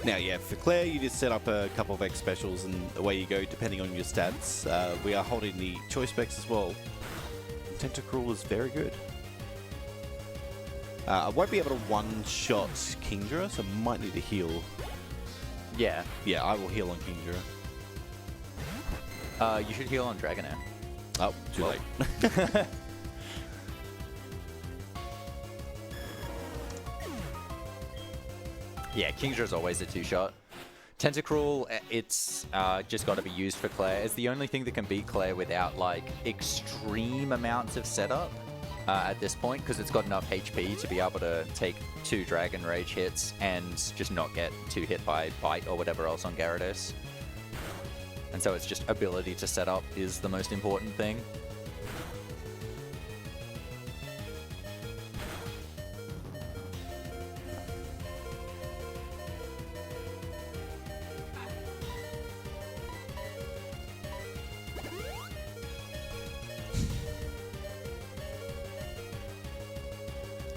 Now, yeah, for Claire, you just set up a couple of X specials and away you go, depending on your stats. We are holding the choice specs as well. Tentacruel is very good. I won't be able to one-shot Kingdra, so I might need to heal. Yeah. Yeah, I will heal on Kingdra. You should heal on Dragonair. Oh, too late. Yeah, Kingdra's always a two-shot. Tentacruel, it's just got to be used for Claire. It's the only thing that can beat Claire without, like, extreme amounts of setup at this point, because it's got enough HP to be able to take 2 Dragon Rage hits and just not get 2 hit by Bite or whatever else on Gyarados. And so it's just ability to set up is the most important thing.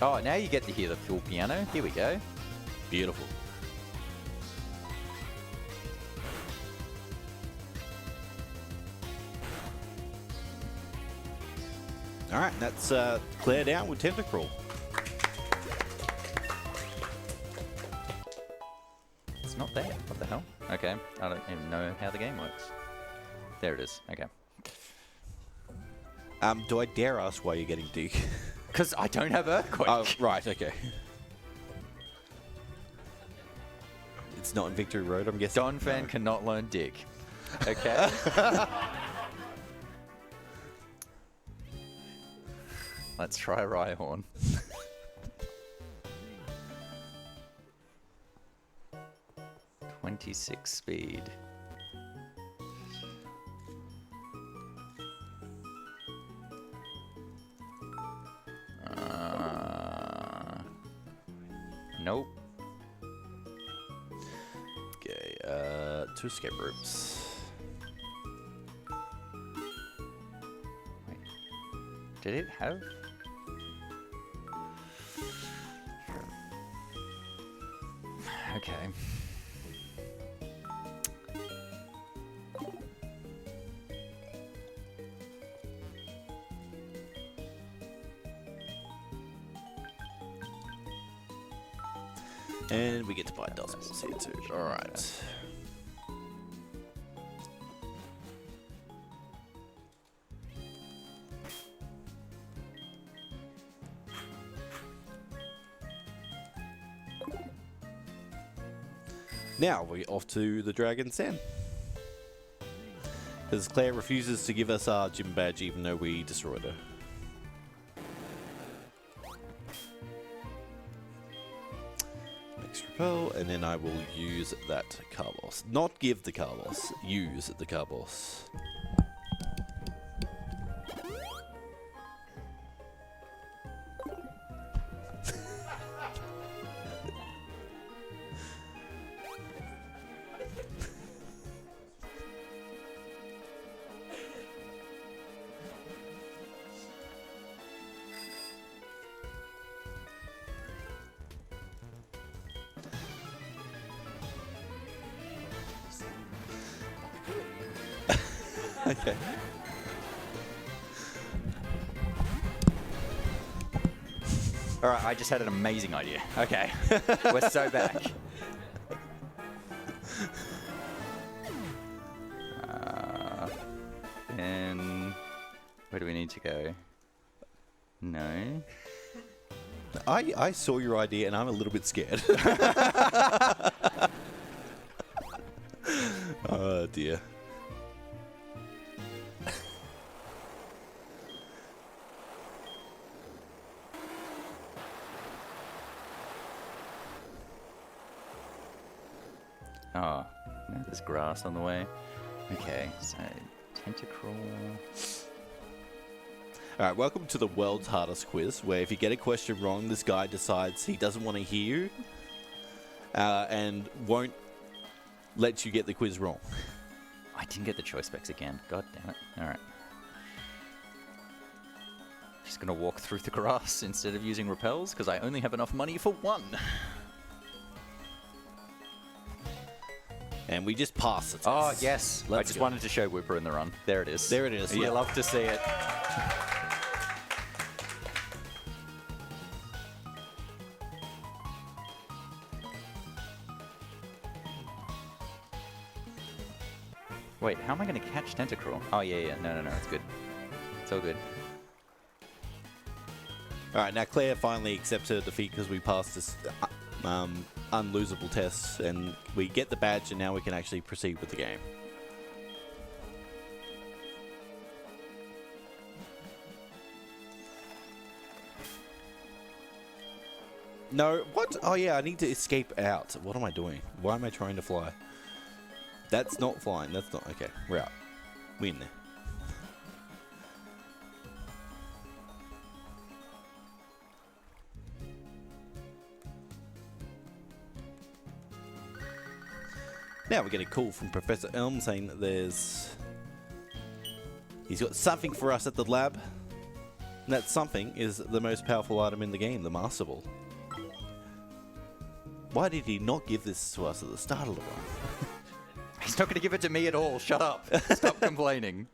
Oh, now you get to hear the full piano. Here we go. Beautiful. All right, that's Claire down with Tentacruel. It's not there. What the hell? Okay, I don't even know how the game works. There it is. Okay. Do I dare ask why you're getting Dig? Because I don't have Earthquake. Oh, right, okay. It's not in Victory Road, I'm guessing. Don Fan cannot learn Dig. Okay. Let's try Rhyhorn. .26 speed. Nope. Okay, 2 escape rooms. Wait. Did it have? Okay. And we get to buy Dustballs here too. Alright. Now we're off to the Dragon's Den. Because Claire refuses to give us our gym badge even though we destroyed her. Repel, and then I will use that Carbos. Not give the Carbos, use the Carbos. Okay. All right, I just had an amazing idea. Okay, we're so back. And where do we need to go? No. I saw your idea and I'm a little bit scared. Oh dear. Oh, now there's grass on the way. Okay, so Tentacruel. Alright, welcome to the world's hardest quiz, where if you get a question wrong, this guy decides he doesn't want to hear you and won't let you get the quiz wrong. I didn't get the choice specs again. God damn it. Alright. Just gonna walk through the grass instead of using repels, because I only have enough money for one. And we just passed it. Oh, yes. I Let's just go. wanted to show Whipper in the run. There it is. There it is. You Yeah. love to see it. Wait, how am I going to catch Tentacruel? Oh, yeah. No, it's good. It's all good. All right, now Claire finally accepts her defeat because we passed this unlosable test, and we get the badge, and now we can actually proceed with the game. No, what? Oh yeah, I need to escape out. What am I doing? Why am I trying to fly? That's not flying. That's not... Okay, we're out. We're in there. Now we get a call from Professor Elm saying that he's got something for us at the lab. And that something is the most powerful item in the game, the Master Ball. Why did he not give this to us at the start of the run? He's not going to give it to me at all. Shut up. Stop complaining.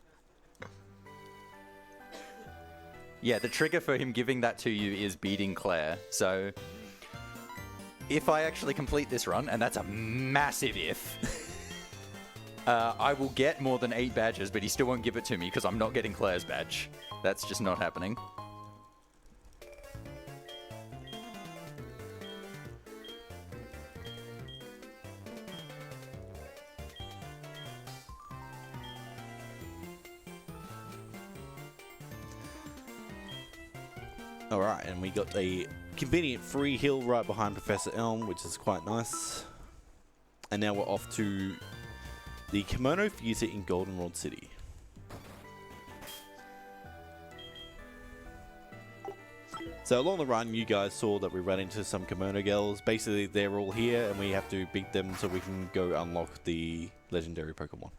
Yeah, the trigger for him giving that to you is beating Claire. So if I actually complete this run, and that's a massive if, I will get more than 8 badges, but he still won't give it to me because I'm not getting Claire's badge. That's just not happening. Alright, and we got a convenient free hill right behind Professor Elm, which is quite nice. And now we're off to the Kimono Theatre in Goldenrod City. So along the run, you guys saw that we ran into some Kimono girls. Basically, they're all here, and we have to beat them so we can go unlock the legendary Pokemon.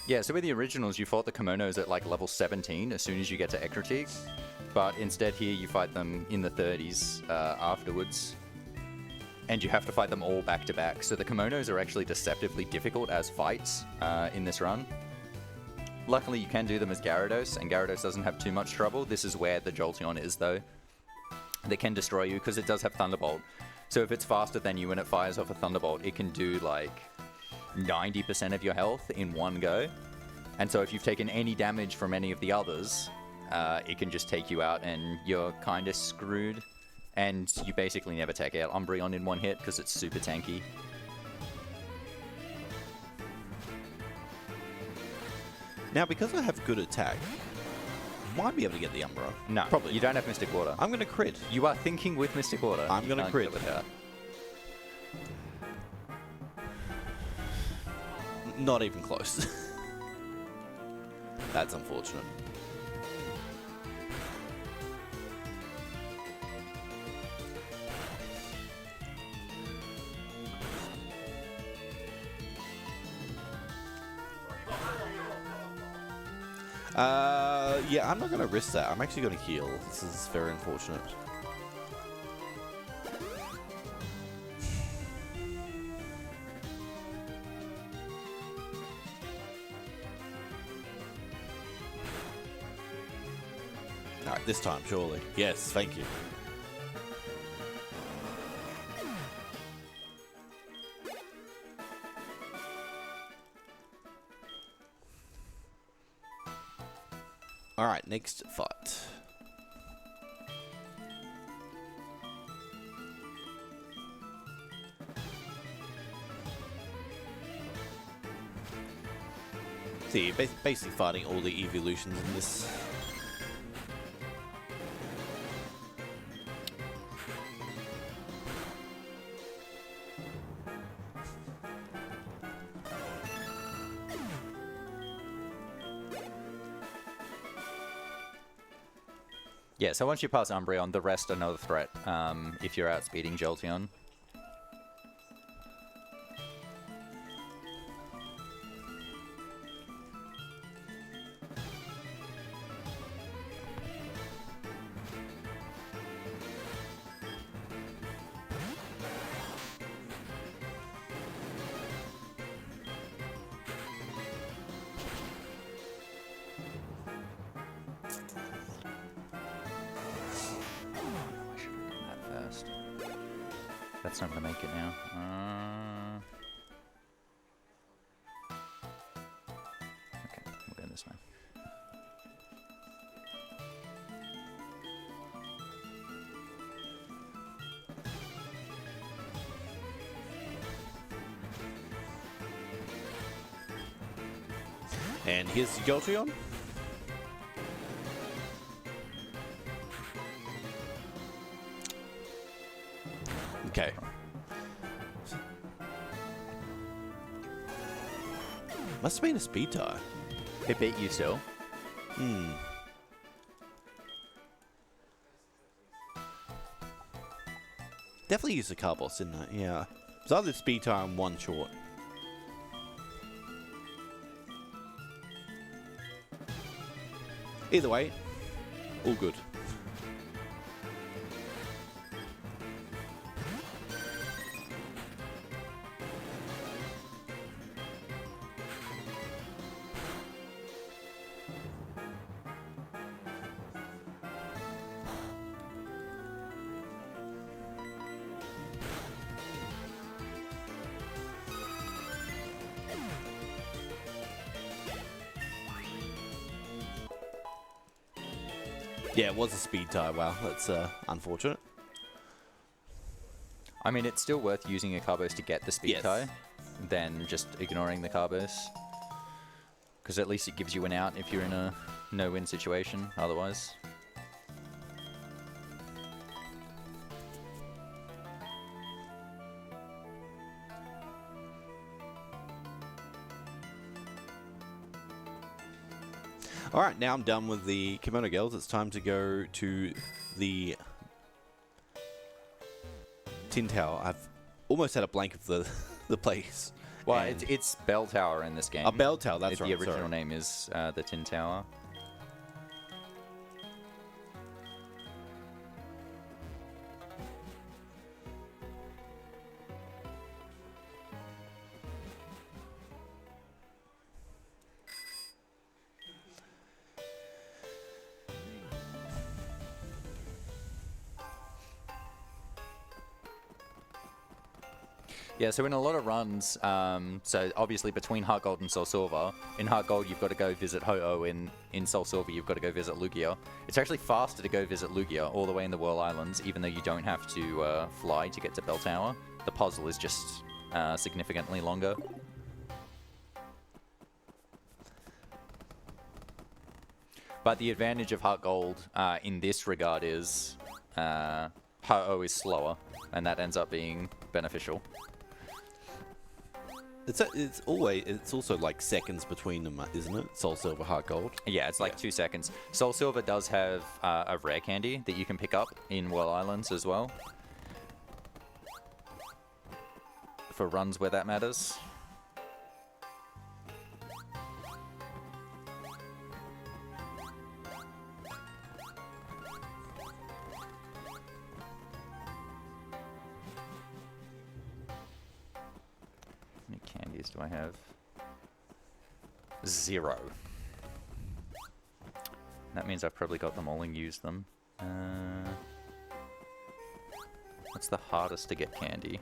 Yeah, so with the originals, you fought the Kimonos at like level 17 as soon as you get to Ecruteak. But instead here, you fight them in the 30s afterwards. And you have to fight them all back to back. So the Kimonos are actually deceptively difficult as fights in this run. Luckily, you can do them as Gyarados, and Gyarados doesn't have too much trouble. This is where the Jolteon is, though. They can destroy you because it does have Thunderbolt. So if it's faster than you and it fires off a Thunderbolt, it can do like 90% of your health in one go. And so if you've taken any damage from any of the others, it can just take you out and you're kind of screwed. And you basically never take out Umbreon in one hit because it's super tanky. Now, because I have good attack, I might be able to get the Umbra. No, probably. You don't have Mystic Water. I'm going to crit. You are thinking with Mystic Water. I'm going to crit. With that. Not even close. That's unfortunate. Yeah, I'm not going to risk that. I'm actually going to heal. This is very unfortunate. Alright, this time, surely. Yes, thank you. Alright, next fight. See, basically fighting all the evolutions in this. Yeah, so once you pass Umbreon, the rest are no threat if you're outspeeding Jolteon. That's not going to make it now. Okay, we'll go this way. And here's Jolteon. Okay. Must have been a speed tie. It beat you still. Definitely used the car boss, didn't I? Yeah. It's either speed tie and one short. Either way, all good. Yeah, it was a speed tie. Wow, that's unfortunate. I mean, it's still worth using a car burst to get the speed Yes. tie than just ignoring the car burst. Because at least it gives you an out if you're in a no-win situation otherwise. All right, now I'm done with the kimono girls. It's time to go to the Tin Tower. I've almost had a blank of the place. Well, And it's Bell Tower in this game. a bell tower. That's right. The original sorry. name is the Tin Tower. Yeah, so in a lot of runs, so obviously between Heart Gold and Soul Silver, in Heart Gold you've got to go visit Ho-Oh, in Soul Silver you've got to go visit Lugia. It's actually faster to go visit Lugia all the way in the Whirl Islands, even though you don't have to fly to get to Bell Tower. The puzzle is just significantly longer. But the advantage of Heart Gold in this regard is Ho-Oh is slower, and that ends up being beneficial. It's also like seconds between them, isn't it? Soul Silver, Heart Gold. Yeah, it's like 2 seconds. Soul Silver does have a rare candy that you can pick up in Whirl Islands as well. For runs where that matters. How many candies do I have? 0. That means I've probably got them all and used them. What's the hardest to get candy?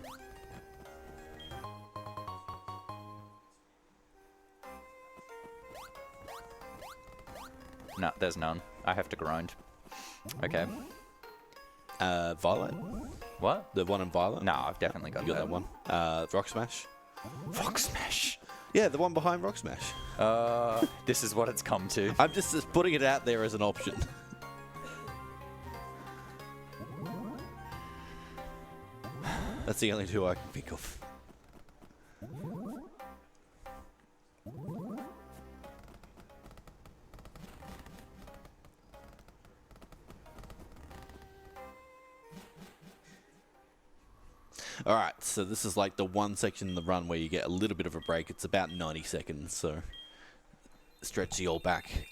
No, there's none. I have to grind. Okay. Violet? What? The one in Violet? No, I've definitely got You got that one. Rock Smash? Rock Smash. Yeah, the one behind Rock Smash. This is what it's come to. I'm just putting it out there as an option. That's the only two I can think of. Alright, so this is like the one section in the run where you get a little bit of a break. It's about 90 seconds, so stretch the old back.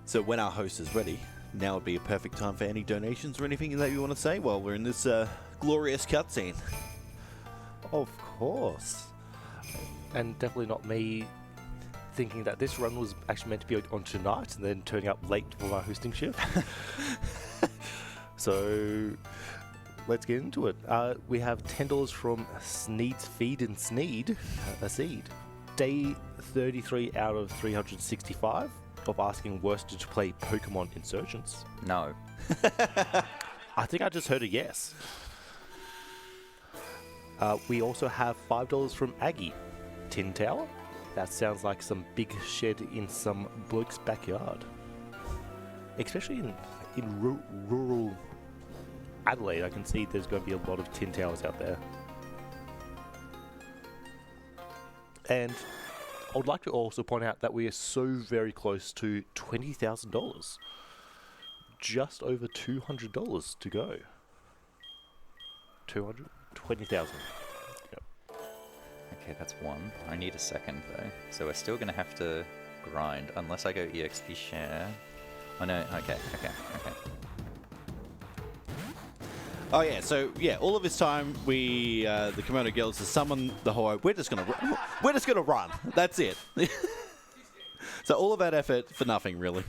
So when our host is ready, now would be a perfect time for any donations or anything that you want to say while we're in this glorious cutscene. Of course. And definitely not me thinking that this run was actually meant to be on tonight and then turning up late for my hosting shift. So let's get into it. We have $10 from Sneed's Feed and Sneed, a seed. Day 33 out of 365 of asking Werster to play Pokemon Insurgents. No. I think I just heard a yes. We also have $5 from Aggie. Tin Tower? That sounds like some big shed in some bloke's backyard. Especially in rural Adelaide, I can see there's going to be a lot of tin towers out there. And I would like to also point out that we are so very close to $20,000. Just over $200 to go. 20,000. Yep. Okay, that's one. I need a second though. So we're still going to have to grind unless I go EXP share. Oh no, okay. Oh yeah, so yeah, all of this time we the Komodo girls to summon the Ho-Oh. We're just gonna run. That's it. So all of that effort for nothing, really.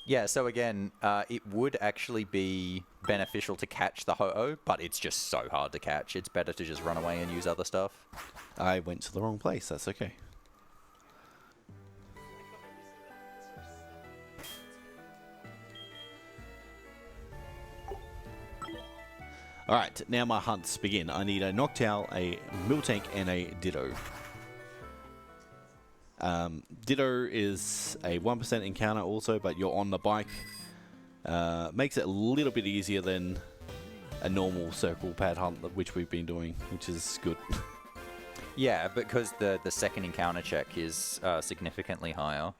Yeah, so again, it would actually be beneficial to catch the Ho-Oh, but it's just so hard to catch. It's better to just run away and use other stuff. I went to the wrong place. That's okay. All right, now my hunts begin. I need a Noctowl, a Miltank, and a Ditto. Ditto is a 1% encounter also, but you're on the bike. Makes it a little bit easier than a normal circle pad hunt, which we've been doing, which is good. Yeah, because the second encounter check is significantly higher.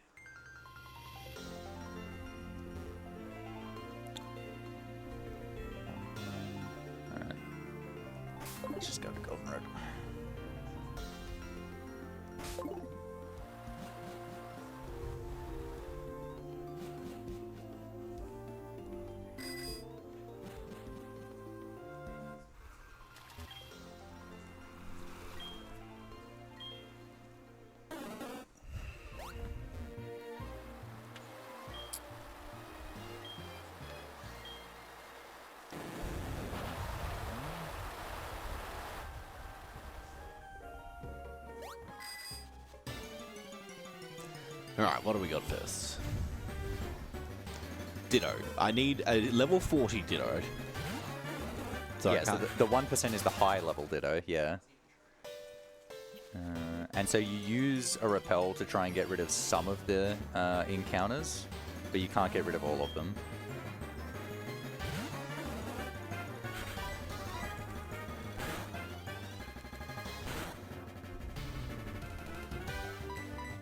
Alright. Let's just go to Golden Road. Alright, what do we got first? Ditto. I need a level 40 Ditto. So Yeah, so the 1% is the high level Ditto, yeah. And so you use a repel to try and get rid of some of the encounters, but you can't get rid of all of them.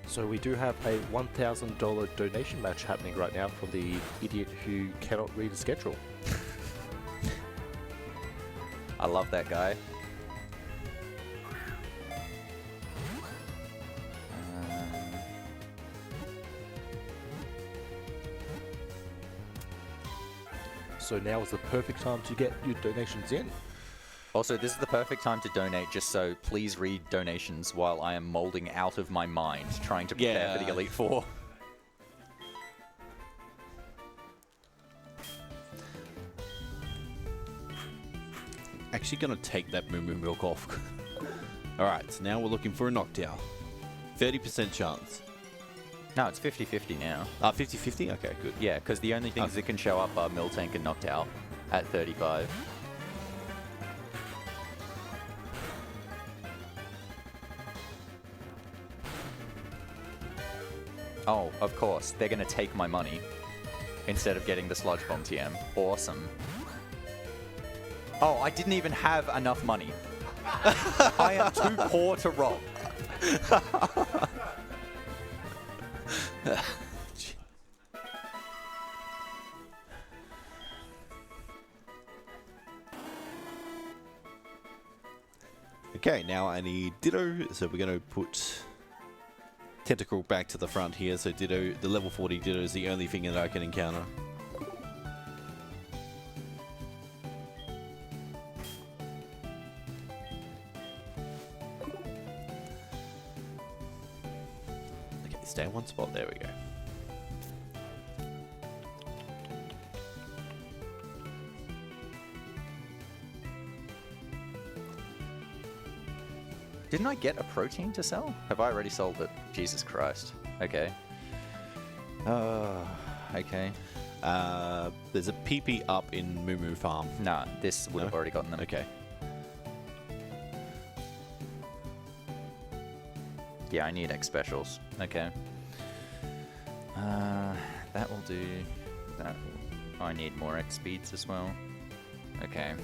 So we do have a $1,000 donation match happening right now from the idiot who cannot read a schedule. I love that guy. So now is the perfect time to get your donations in. Also, this is the perfect time to donate, just so please read donations while I am molding out of my mind, trying to prepare for the Elite Four. Actually gonna take that Moo Moo Milk off. Alright, so now we're looking for a Noctowl. 30% chance. No, it's 50-50 now. 50-50? Okay, good. Yeah, because the only things that can show up are Miltank and Noctowl at 35. Oh, of course. They're going to take my money instead of getting the Sludge Bomb TM. Awesome. Oh, I didn't even have enough money. I am too poor to rob. Okay, now I need Ditto, so we're going to put Tentacle back to the front here, so Ditto, the level 40 Ditto is the only thing that I can encounter. stay in one spot. There we go. Didn't I get a protein to sell? Have I already sold it? Jesus Christ. Okay. Okay. There's a PP up in Moo Moo Farm. Nah, this would have already gotten them. Okay. Yeah, I need X specials. Okay. That will do. That. I need more X speeds as well. Okay.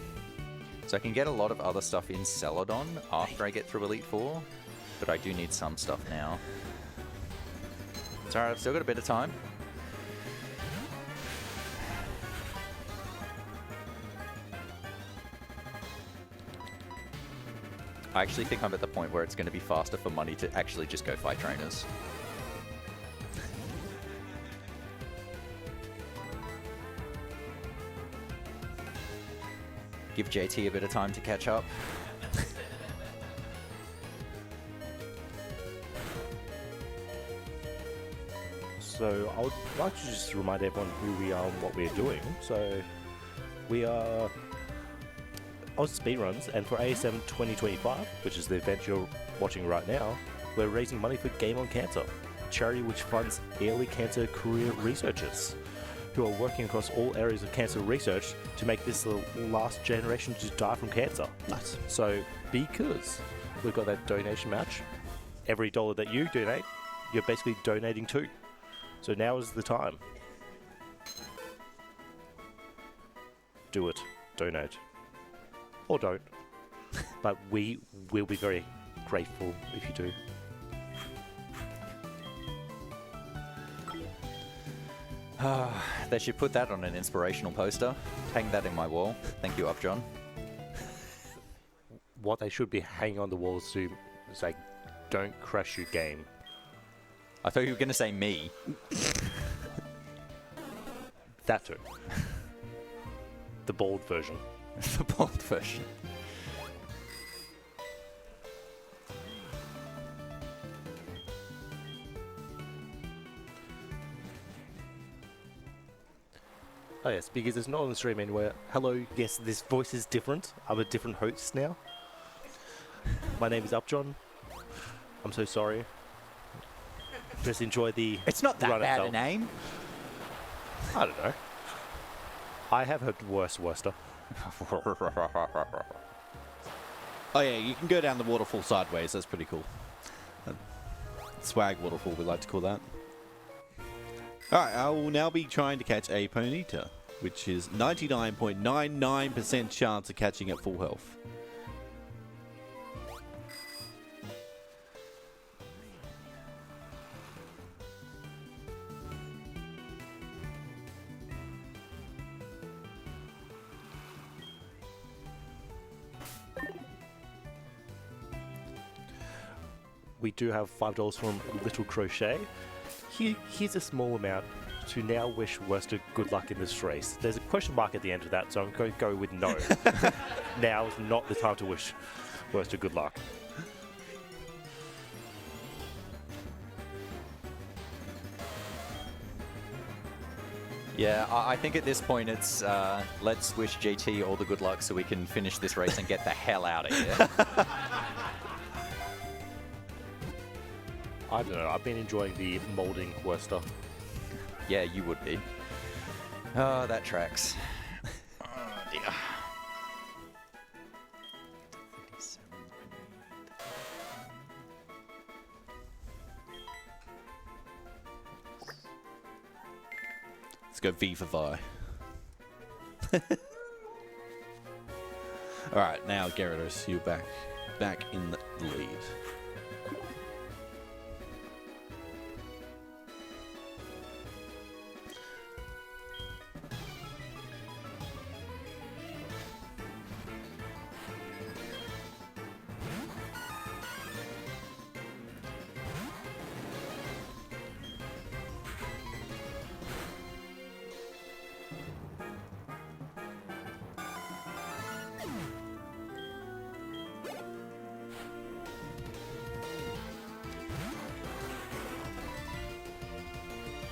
So I can get a lot of other stuff in Celadon after I get through Elite Four, but I do need some stuff now. It's alright, I've still got a bit of time. I actually think I'm at the point where it's going to be faster for money to actually just go fight trainers. Give JT a bit of time to catch up. So I would like to just remind everyone who we are and what we're doing. So we are AusSpeedruns, and for ASM 2025, which is the event you're watching right now, we're raising money for Game on Cancer, a charity which funds early cancer career researchers who are working across all areas of cancer research to make this the last generation to die from cancer. Nice. So because we've got that donation match, every dollar that you donate, you're basically donating too. So now is the time. Do it. Donate. Or don't. But we will be very grateful if you do. They should put that on an inspirational poster. Hang that in my wall. Thank you, Upjohn. What they should be hanging on the walls to is like, don't crash your game. I thought you were going to say me. That too. The bold version. The bold version. Oh yes, because it's not on the stream anywhere. Hello, yes, this voice is different. I'm a different host now. My name is Upjohn. I'm so sorry. Just enjoy the It's not that run bad itself. a name. I don't know. I have heard worse Werster. Oh yeah, you can go down the waterfall sideways. That's pretty cool. Swag waterfall, we like to call that. Alright, I will now be trying to catch a Ponyta, which is 99.99% chance of catching at full health. We do have $5 from Little Crochet. Here's a small amount to now wish Werster good luck in this race. There's a question mark at the end of that, so I'm going to go with no. Now is not the time to wish Werster good luck. Yeah, I think at this point it's let's wish JT all the good luck so we can finish this race and get the hell out of here. I don't know, I've been enjoying the molding Werster. Yeah, you would be. Oh, that tracks. Oh, dear. Let's go V for Vi. Alright, now Gyarados, you're back in the lead.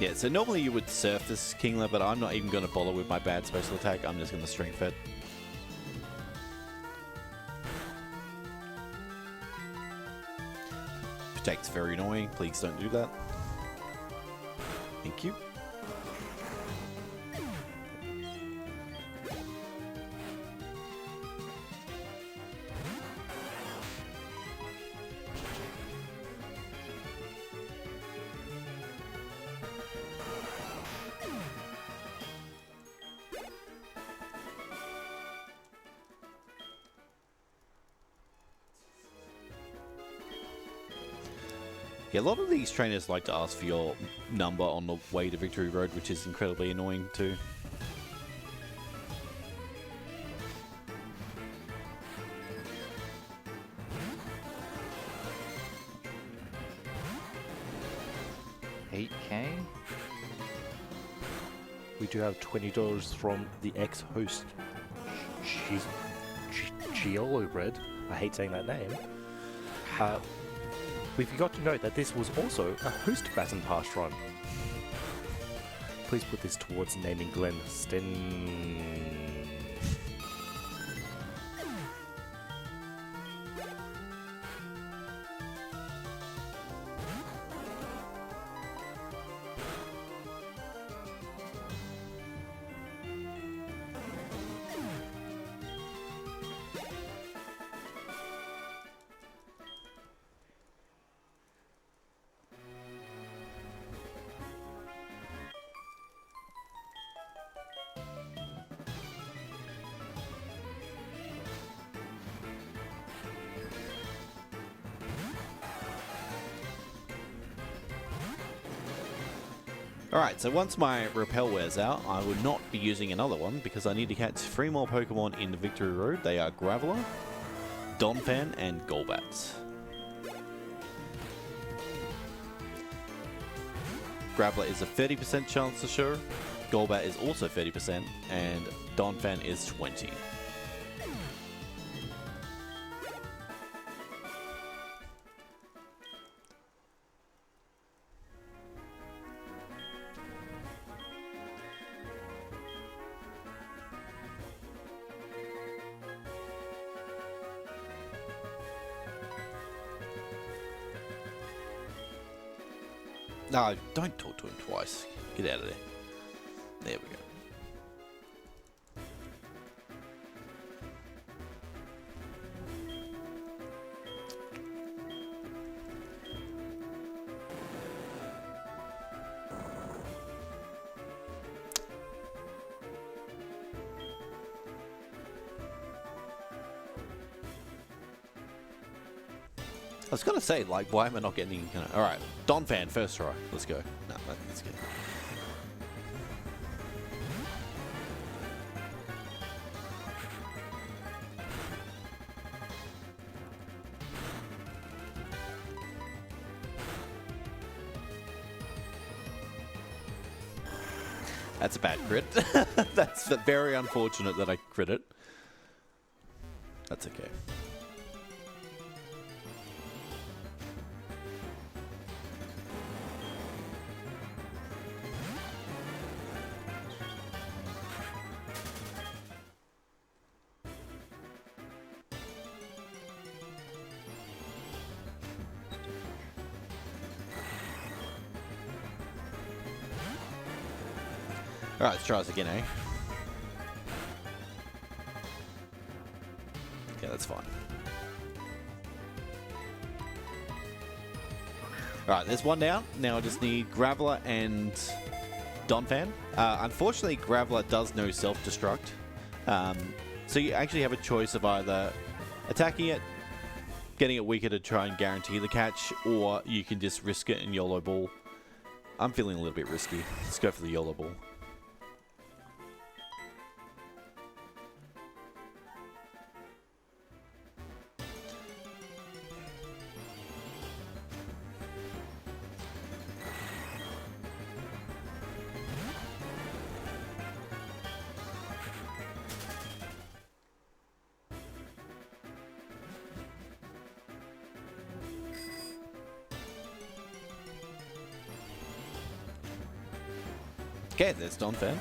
Yeah, so normally you would surf this Kingler, but I'm not even going to bother with my bad special attack. I'm just going to strength it. Protect's very annoying. Please don't do that. Thank you. Yeah, a lot of these trainers like to ask for your number on the way to Victory Road, which is incredibly annoying too. $8K? We do have $20 from the ex-host, Giolo Bread. I hate saying that name. We forgot to note that this was also a host baton pass run. Please put this towards naming Glenn Sten. Alright, so once my repel wears out, I will not be using another one because I need to catch 3 more Pokemon in the Victory Road. They are Graveler, Donphan, and Golbat. Graveler is a 30% chance to show, Golbat is also 30%, and Donphan is 20%. No, don't talk to him twice. Get out of there. There we go. I was gonna say, like, why am I not getting kind of... Alright, Donphan, first try. Let's go. No, let's go. That's a bad crit. That's very unfortunate that I crit it. That's okay. Alright, let's try this again, eh? Okay, that's fine. Alright, there's one down. Now I just need Graveler and Donphan. Unfortunately, Graveler does no self-destruct. So you actually have a choice of either attacking it, getting it weaker to try and guarantee the catch, or you can just risk it and YOLO ball. I'm feeling a little bit risky. Let's go for the YOLO ball. Okay, there's Don Fan.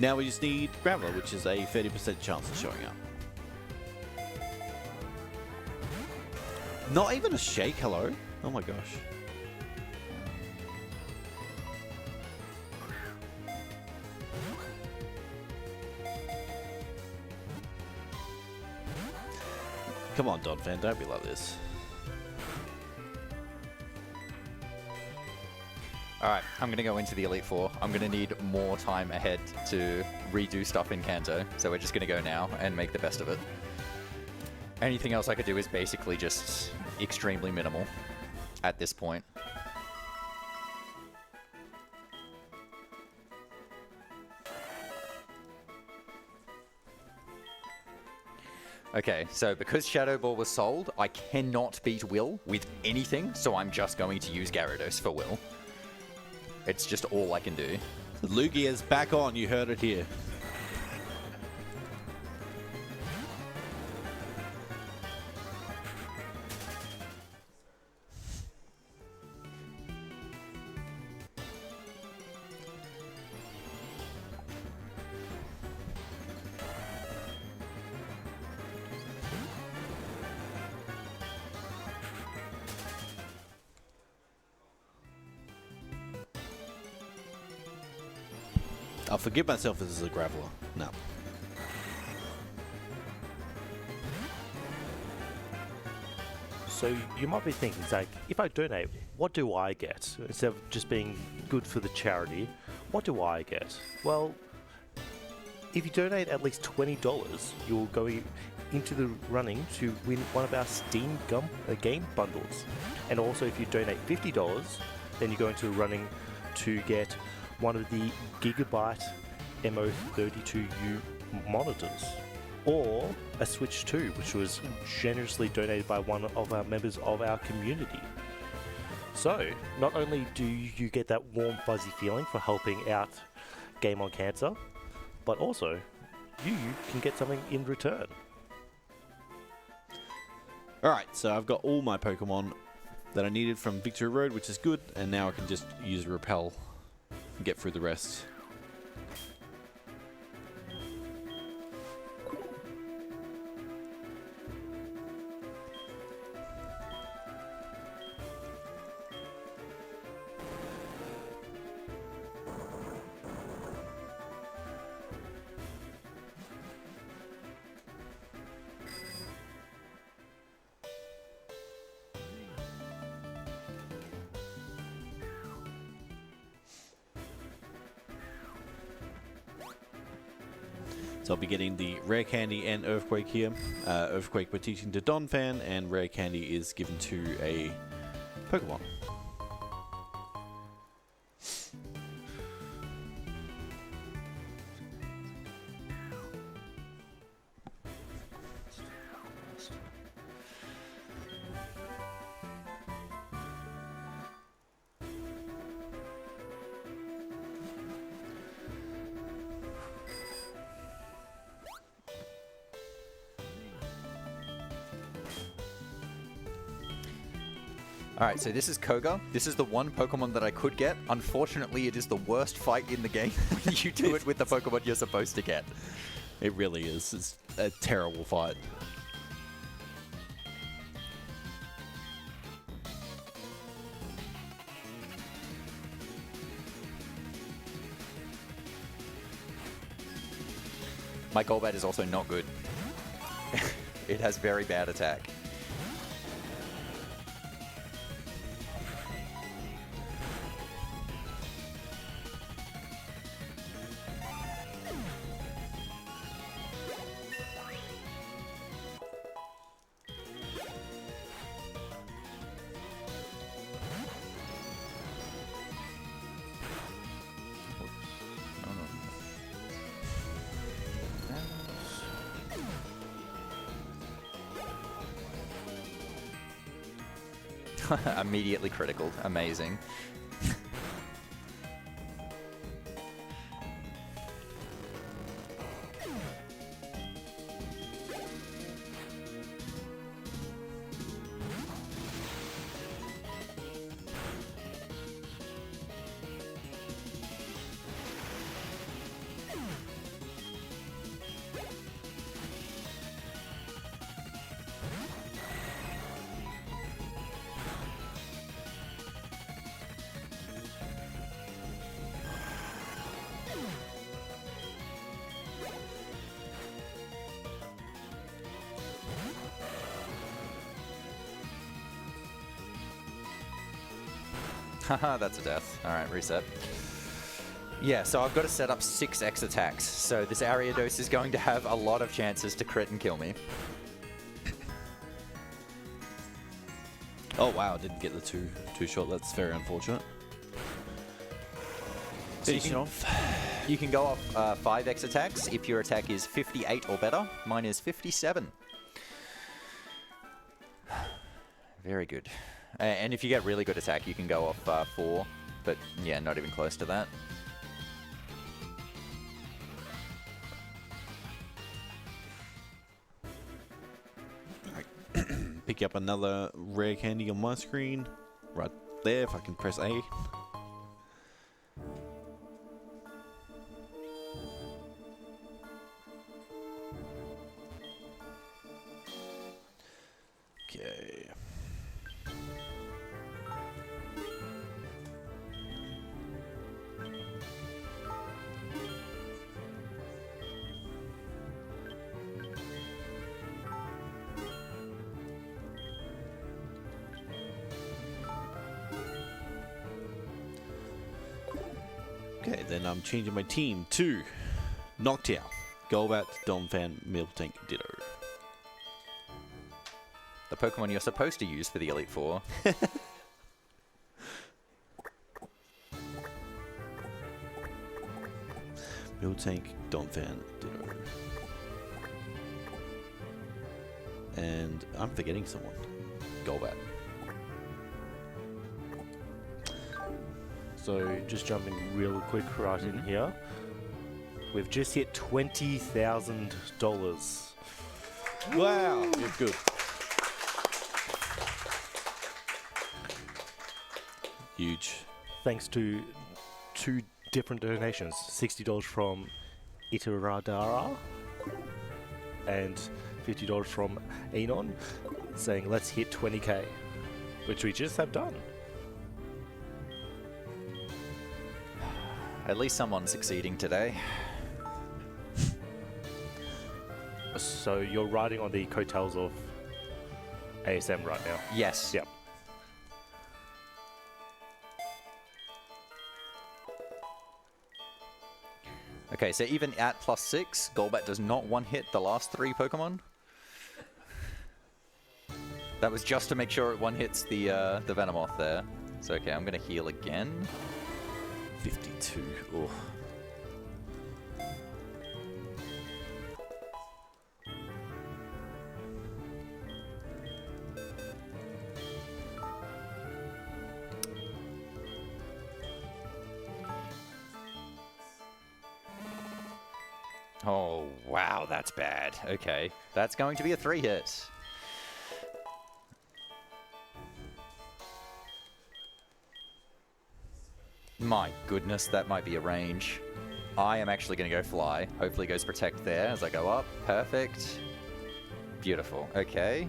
Now we just need Graveler, which is a 30% chance of showing up. Not even a shake, hello? Oh my gosh. Come on, Don Fan, don't be like this. Alright, I'm going to go into the Elite Four. I'm going to need more time ahead to redo stuff in Kanto, so we're just going to go now and make the best of it. Anything else I could do is basically just extremely minimal at this point. Okay, so because Shadow Ball was sold, I cannot beat Will with anything, so I'm just going to use Gyarados for Will. It's just all I can do. Lugia's back on, you heard it here. I'll forgive myself if this is a Graveler. No. So you might be thinking, Zach, if I donate, what do I get? Instead of just being good for the charity, what do I get? Well, if you donate at least $20, you'll go into the running to win one of our Steam game bundles. And also if you donate $50, then you go into the running to get one of the Gigabyte MO32U monitors, or a Switch 2, which was generously donated by one of our members of our community. So, not only do you get that warm fuzzy feeling for helping out Game on Cancer, but also you can get something in return. Alright, so I've got all my Pokemon that I needed from Victory Road, which is good, and now I can just use Repel and get through the rest. So I'll be getting the Rare Candy and Earthquake here. Earthquake we're teaching to Donphan, and Rare Candy is given to a Pokemon. Alright, so this is Koga. This is the one Pokemon that I could get. Unfortunately, it is the worst fight in the game when you do it with the Pokemon you're supposed to get. It really is. It's a terrible fight. My Golbat is also not good. It has very bad attack. Immediately critical. Amazing. Haha, that's a death. All right, reset. Yeah, so I've got to set up 6 X attacks. So this Ariados is going to have a lot of chances to crit and kill me. Oh wow, didn't get the two shot. That's very unfortunate. So you can go off 5 X attacks if your attack is 58 or better. Mine is 57. Very good. And if you get really good attack, you can go off 4. But yeah, not even close to that. Pick up another rare candy on my screen. Right there, if I can press A. Okay. Okay, then I'm changing my team to Noctowl, Golbat, Donphan, Miltank, Ditto. The Pokemon you're supposed to use for the Elite Four. Miltank, Donphan, Ditto. And I'm forgetting someone. Golbat. So just jumping real quick right in here. We've just hit $20,000. Wow, you're good. Huge. Thanks to 2 different donations. $60 from Itaradara and $50 from Enon, saying let's hit 20k, which we just have done. At least someone's succeeding today. So you're riding on the coattails of ASM right now? Yes. Yep. Okay, so even at +6, Golbat does not one-hit the last 3 Pokemon. That was just to make sure it one-hits the Venomoth there. So okay, I'm going to heal again. 52. Oh. Oh, wow, that's bad. Okay, that's going to be a 3-hit. My goodness, that might be a range. I am actually going to go fly. Hopefully it goes protect there as I go up. Perfect. Beautiful. Okay.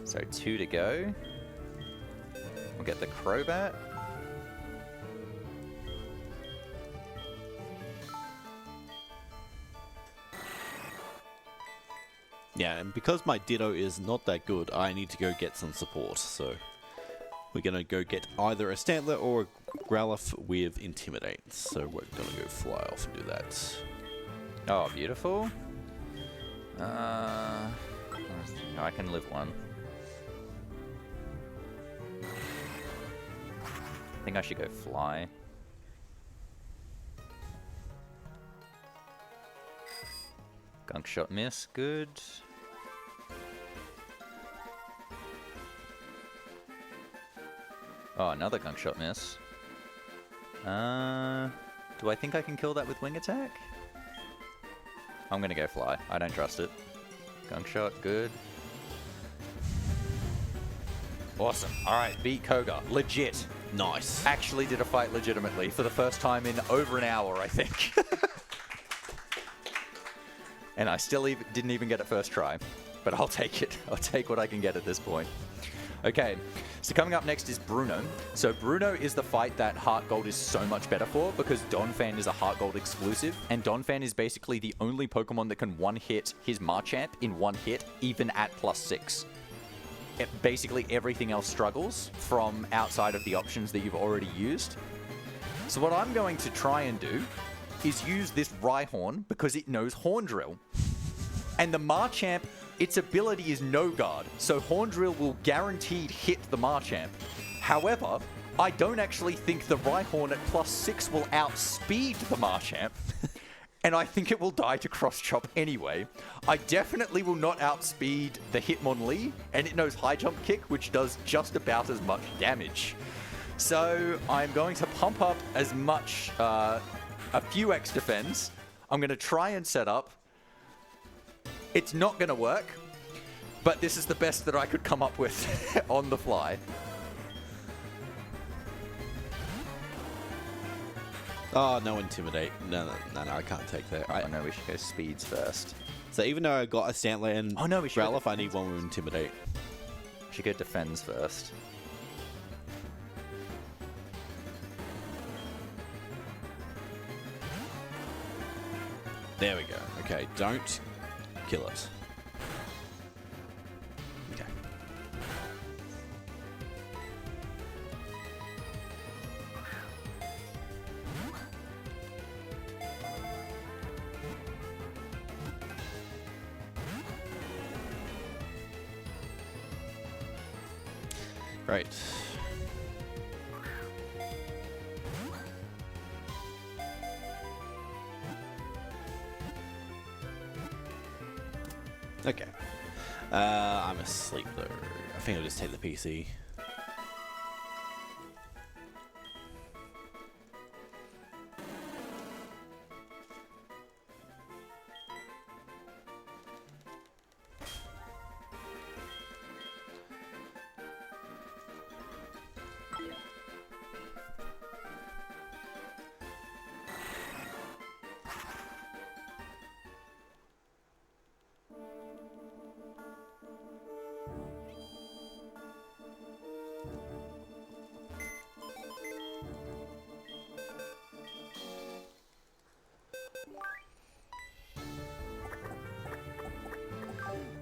So 2 to go. We'll get the Crobat. Yeah, and because my Ditto is not that good, I need to go get some support, so we're going to go get either a Stantler or a Growlithe with Intimidate. So we're going to go fly off and do that. Oh, beautiful. I can live 1. I think I should go fly. Gunk shot miss, good. Oh, another gunk shot miss. Do I think I can kill that with wing attack? I'm gonna go fly. I don't trust it. Gunk shot, good. Awesome. Alright, beat Koga. Legit. Nice. Actually did a fight legitimately for the first time in over an hour, I think. And I still didn't even get it first try. But I'll take it. I'll take what I can get at this point. Okay, so coming up next is Bruno. So Bruno is the fight that Heart Gold is so much better for because Donphan is a Heart Gold exclusive, and Donphan is basically the only Pokemon that can one-hit his Marchant in 1 hit, even at +6. basically everything else struggles from outside of the options that you've already used. So what I'm going to try and do is use this Rhyhorn because it knows Horn Drill. And the Marchamp, its ability is No Guard, so Horn Drill will guaranteed hit the Marchamp. However, I don't actually think the Rhyhorn at +6 will outspeed the Marchamp, and I think it will die to Cross Chop anyway. I definitely will not outspeed the Hitmonlee, and it knows High Jump Kick, which does just about as much damage. So I'm going to pump up as much, a few X defense. I'm going to try and set up. It's not going to work, but this is the best that I could come up with on the fly. Oh, no Intimidate. No, I can't take that. I know we should go speeds first. So even though I got a Stantler and we should Growlithe, I need one with Intimidate. We should go defends first. There we go. Okay, don't kill it. Okay. Right. Okay. I'm asleep though. I think I'll just take the PC.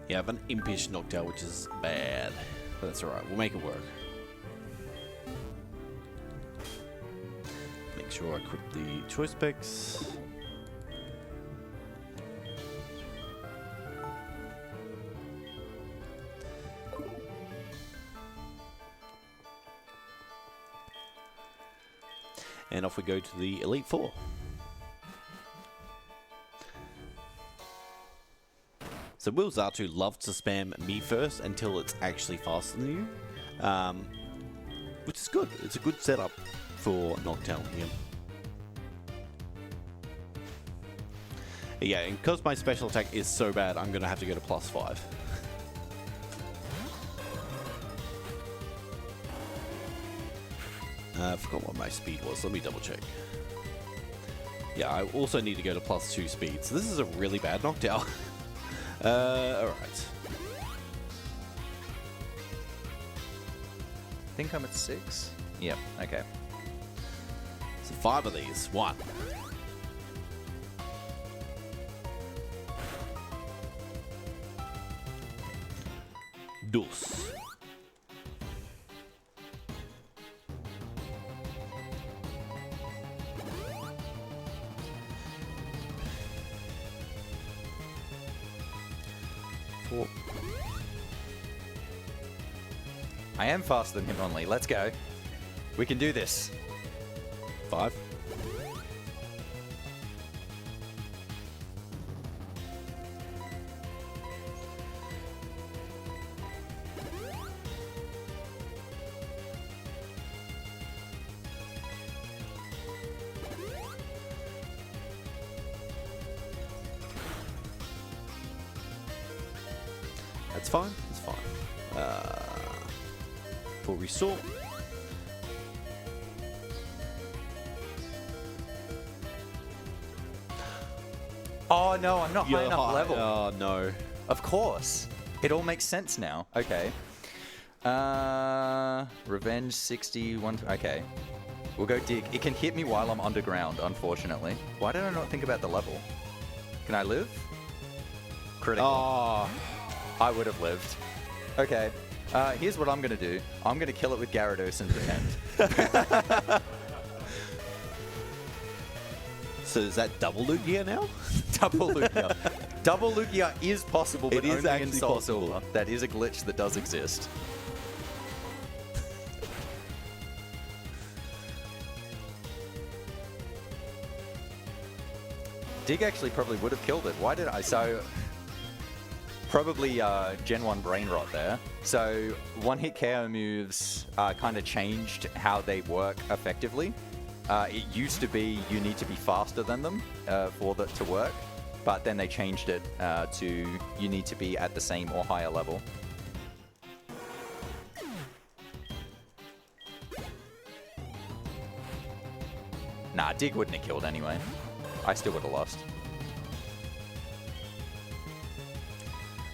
Yeah, I have an Impish Noctowl, which is bad. But that's alright, we'll make it work. Make sure I equip the choice picks. And off we go to the Elite Four. So Will Zatu loves to spam me first until it's actually faster than you, which is good. It's a good setup for Noctowl here. Yeah, and because my special attack is so bad, I'm going to have to go to +5. I forgot what my speed was. Let me double check. Yeah, I also need to go to +2 speed. So this is a really bad Noctowl. Alright. I think I'm at 6. Yep, okay. So 5 of these. 1. Dos. I am faster than him only. Let's go. We can do this. 5. That's fine. That's fine. For restore. Oh no, I'm not high enough level. Oh no. Of course. It all makes sense now. Okay. Revenge 61. Okay. We'll go dig. It can hit me while I'm underground, unfortunately. Why did I not think about the level? Can I live? Critical. Oh. I would have lived. Okay. Here's what I'm going to do. I'm going to kill it with Gyarados and defend. So is that double Lugia now? Double Lugia. Double Lugia is possible, but It is only in actually Soul possible. Silver. That is a glitch that does exist. Dig actually probably would have killed it. Why did I? So, probably Gen 1 brain rot there. So, one-hit KO moves kind of changed how they work effectively. It used to be you need to be faster than them for that to work, but then they changed it to you need to be at the same or higher level. Nah, Dig wouldn't have killed anyway. I still would have lost.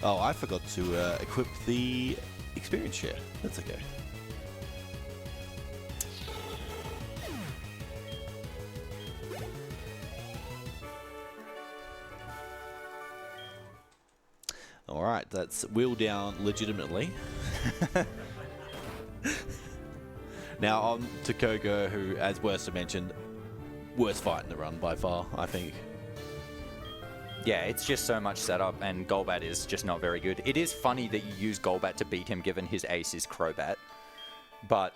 Oh, I forgot to equip the experience share. That's okay. All right, that's wheel down legitimately. Now on to Kogo, who, as Werster mentioned, worst fight in the run by far, I think. Yeah, it's just so much setup, and Golbat is just not very good. It is funny that you use Golbat to beat him, given his ace is Crobat. But,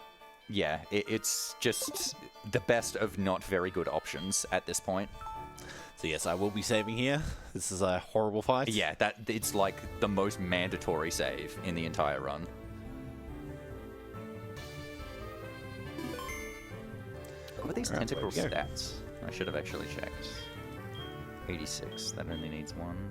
yeah, it's just the best of not very good options at this point. So yes, I will be saving here. This is a horrible fight. Yeah, it's like the most mandatory save in the entire run. What are these Alright, tentacle there we go. stats? I should have actually checked. 86, that only needs one.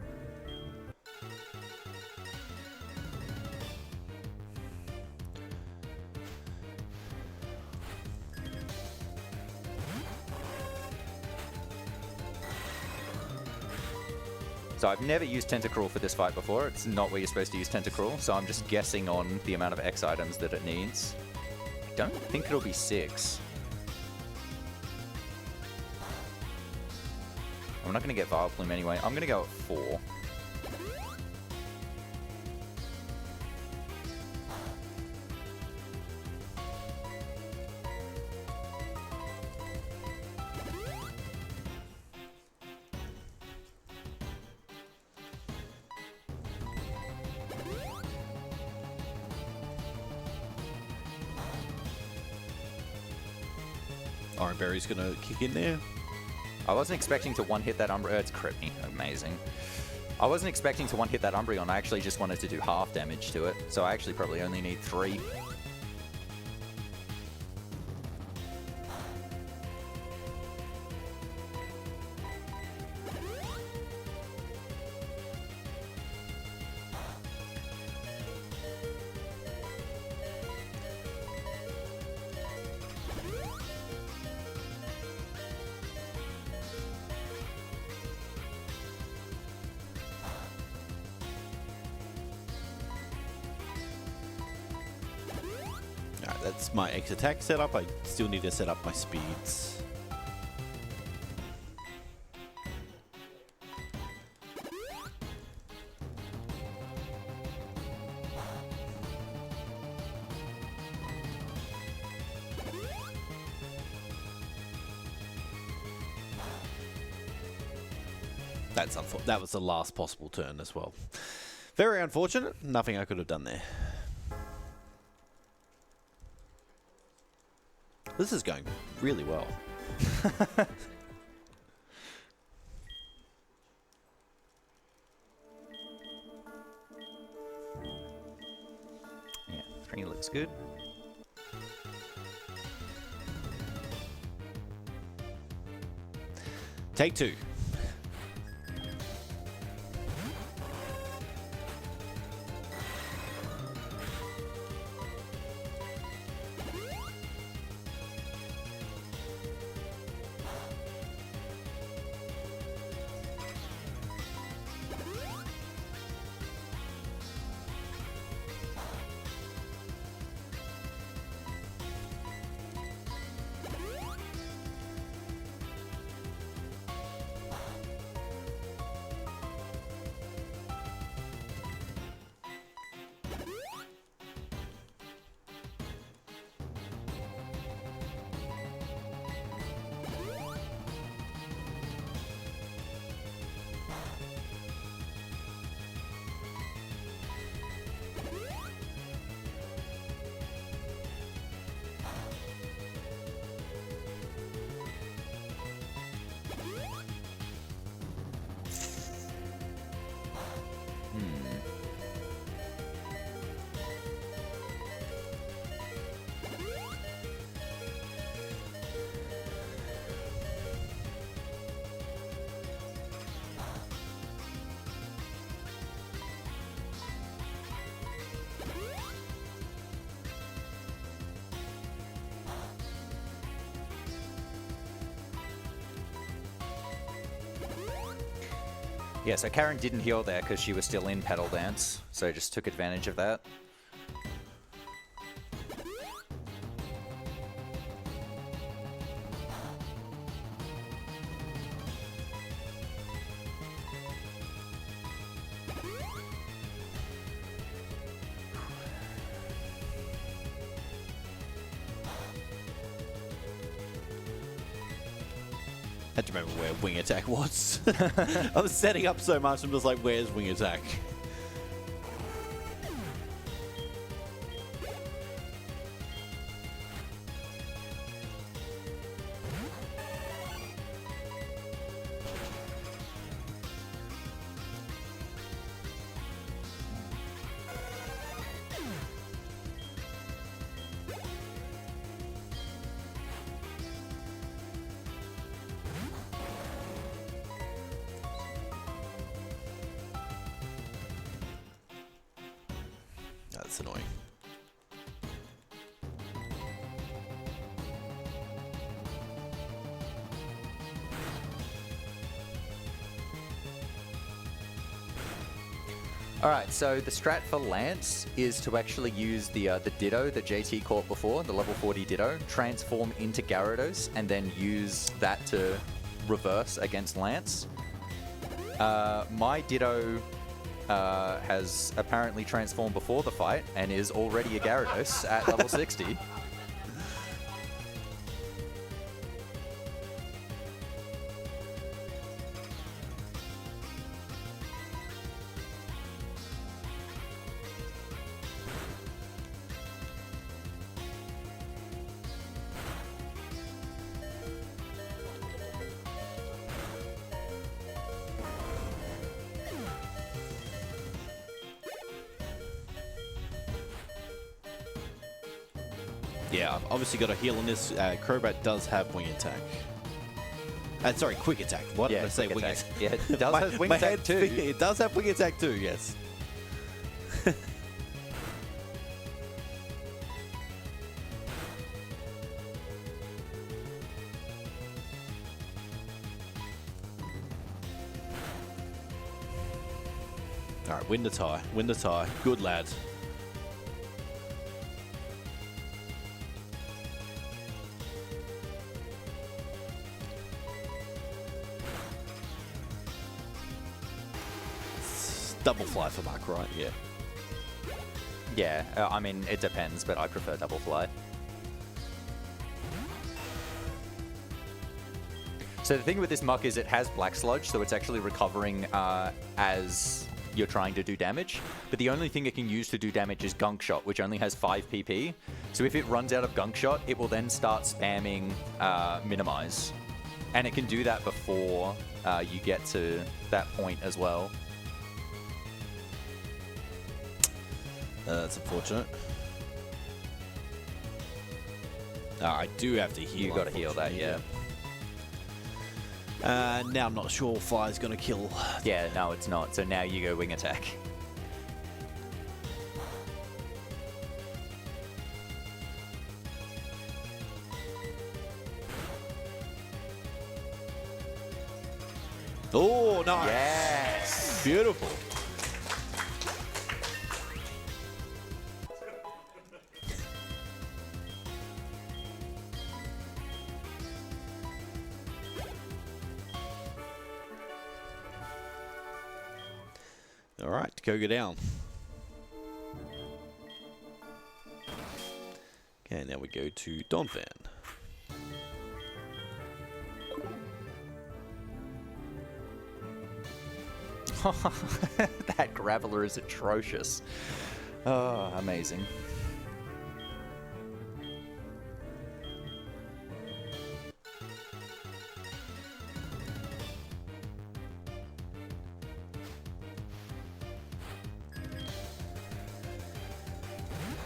So I've never used Tentacruel for this fight before. It's not where you're supposed to use Tentacruel, so I'm just guessing on the amount of X items that it needs. I don't think it'll be 6. I'm not going to get Vileplume anyway. I'm going to go at 4. Orange Berry's gonna kick in there. I wasn't expecting to one-hit that Umbreon. It's crit me. Amazing. I wasn't expecting to one-hit that Umbreon. I actually just wanted to do half damage to it. So I actually probably only need 3. Alright, that's my X attack setup. I still need to set up my speeds. That was the last possible turn as well. Very unfortunate. Nothing I could have done there. This is going really well. Yeah, 3 looks good. Take 2. Yeah, so Karen didn't heal there because she was still in Pedal Dance, so just took advantage of that. I had to remember where wing attack was. I was setting up so much, I'm just like, where's wing attack? That's annoying. Alright, so the strat for Lance is to actually use the Ditto that JT caught before, the level 40 Ditto, transform into Gyarados, and then use that to reverse against Lance. My Ditto has apparently transformed before the fight and is already a Gyarados at level 60. Yeah, I've obviously got a heal on this. Crobat does have wing attack. Sorry, quick attack. What did I say? quick Wing attack. attack. Yeah, it does have wing attack head's too. thinking it does have wing attack too, yes. Alright, win the tie. Win the tie. Good lad. Double fly for Mark, right? Yeah. Yeah, I mean, it depends, but I prefer double fly. So the thing with this muck is it has Black Sludge, so it's actually recovering as you're trying to do damage. But the only thing it can use to do damage is Gunk Shot, which only has 5 PP. So if it runs out of Gunk Shot, it will then start spamming Minimize. And it can do that before you get to that point as well. That's unfortunate. I do have to heal. You got to heal that, yeah. Now I'm not sure Fly's going to kill. Yeah, no, it's not. So now you go wing attack. Oh, nice. Yes! Beautiful. All right, go down. Okay, now we go to Donphan. That Graveler is atrocious. Oh, amazing.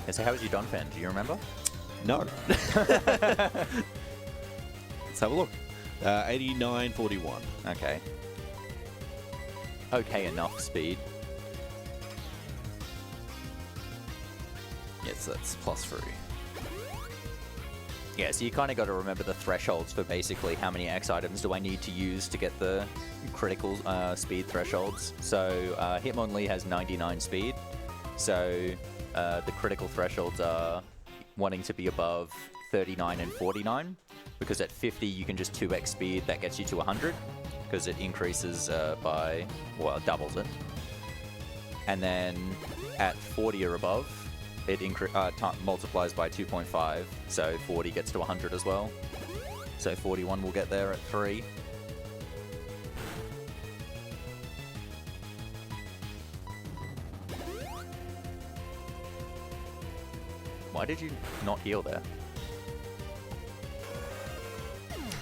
Yeah, so how was your Donphan? Do you remember? No. Let's have a look. 89.41. Okay. Okay enough speed. Yes, that's +3. Yeah, so you kind of got to remember the thresholds for basically how many X items do I need to use to get the critical speed thresholds. So Hitmonlee has 99 speed, so the critical thresholds are wanting to be above 39 and 49, because at 50 you can just 2x speed, that gets you to 100, because it increases by, well, doubles it. And then at 40 or above, it multiplies by 2.5, so 40 gets to 100 as well. So 41 will get there at 3. Why did you not heal there?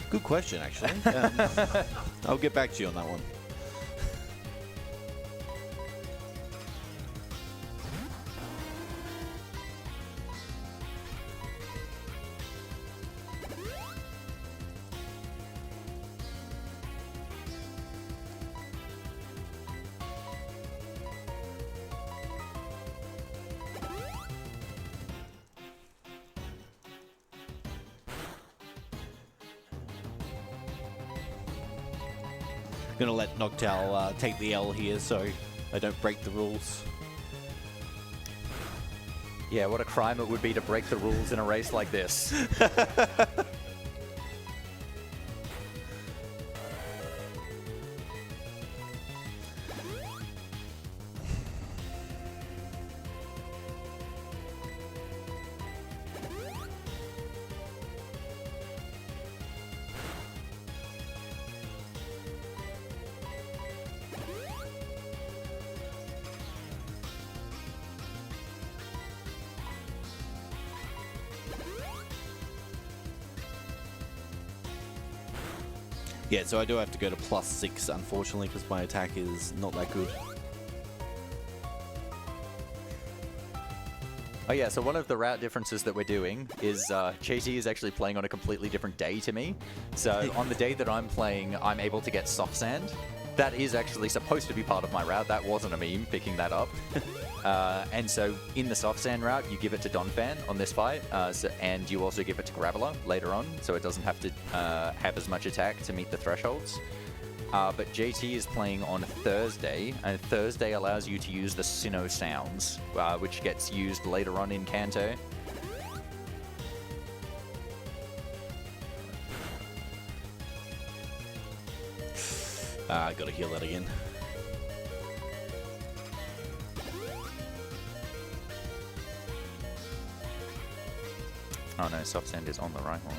Good question, actually. I'll get back to you on that one. Gonna let Noctowl take the L here so I don't break the rules. Yeah, what a crime it would be to break the rules in a race like this. Yeah, so I do have to go to +6, unfortunately, because my attack is not that good. Oh yeah, so one of the route differences that we're doing is JT is actually playing on a completely different day to me. So on the day that I'm playing, I'm able to get soft sand. That is actually supposed to be part of my route. That wasn't a meme picking that up. And so in the soft sand route, you give it to Donphan on this fight, and you also give it to Graveler later on, so it doesn't have to have as much attack to meet the thresholds. But JT is playing on Thursday, and Thursday allows you to use the Sinnoh sounds, which gets used later on in Kanto. I gotta heal that again. Oh no, soft sand is on the right one.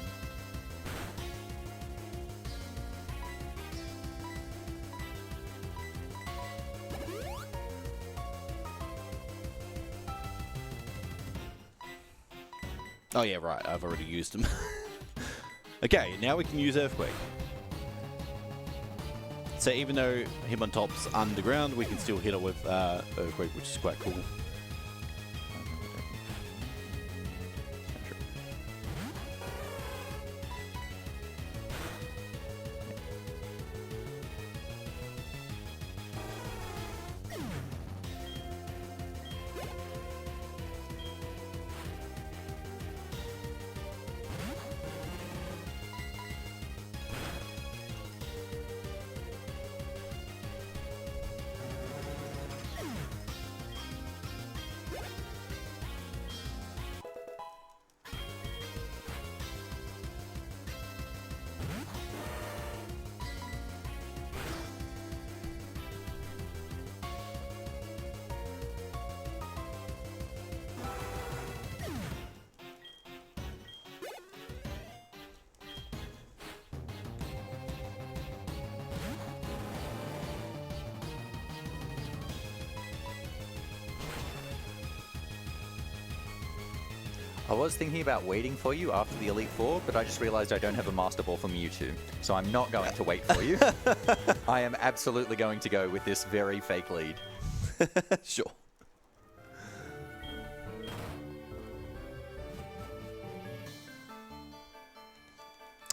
Oh yeah, right, I've already used them. Okay, now we can use Earthquake. So even though Hitmontop's underground, we can still hit it with Earthquake, which is quite cool. I was thinking about waiting for you after the Elite Four, but I just realized I don't have a Master Ball from Mewtwo, so I'm not going to wait for you. I am absolutely going to go with this very fake lead. Sure.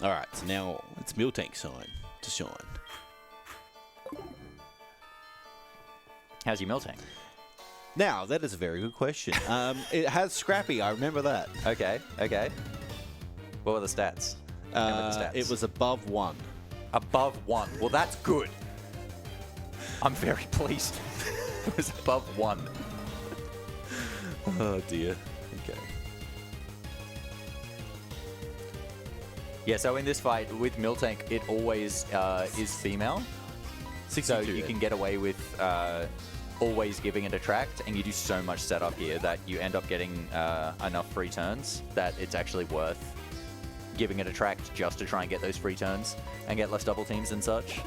Alright, so now it's Miltank's time to shine. How's your Miltank? Now, that is a very good question. It has Scrappy, I remember that. Okay, okay. What were the stats? Remember the stats. It was above 1. Above 1. Well, that's good. I'm very pleased. It was above 1. Oh dear. Okay. Yeah, so in this fight with Miltank, it always is female. 62 So you then. can get away with always giving it a tract, and you do so much setup here that you end up getting enough free turns that it's actually worth giving it a tract just to try and get those free turns and get less double teams and such.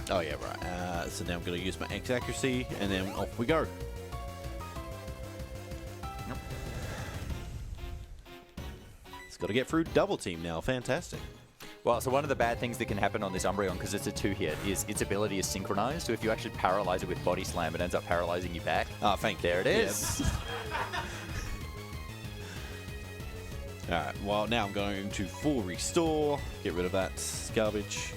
Oh yeah, right. So now I'm going to use my X accuracy, and then off we go. Nope. It's got to get through double team now. Fantastic. Well, so one of the bad things that can happen on this Umbreon, because it's a 2-hit, is its ability is synchronized. So if you actually paralyze it with Body Slam, it ends up paralyzing you back. Oh, thank you. There it is. Alright, well now I'm going to full restore. Get rid of that garbage.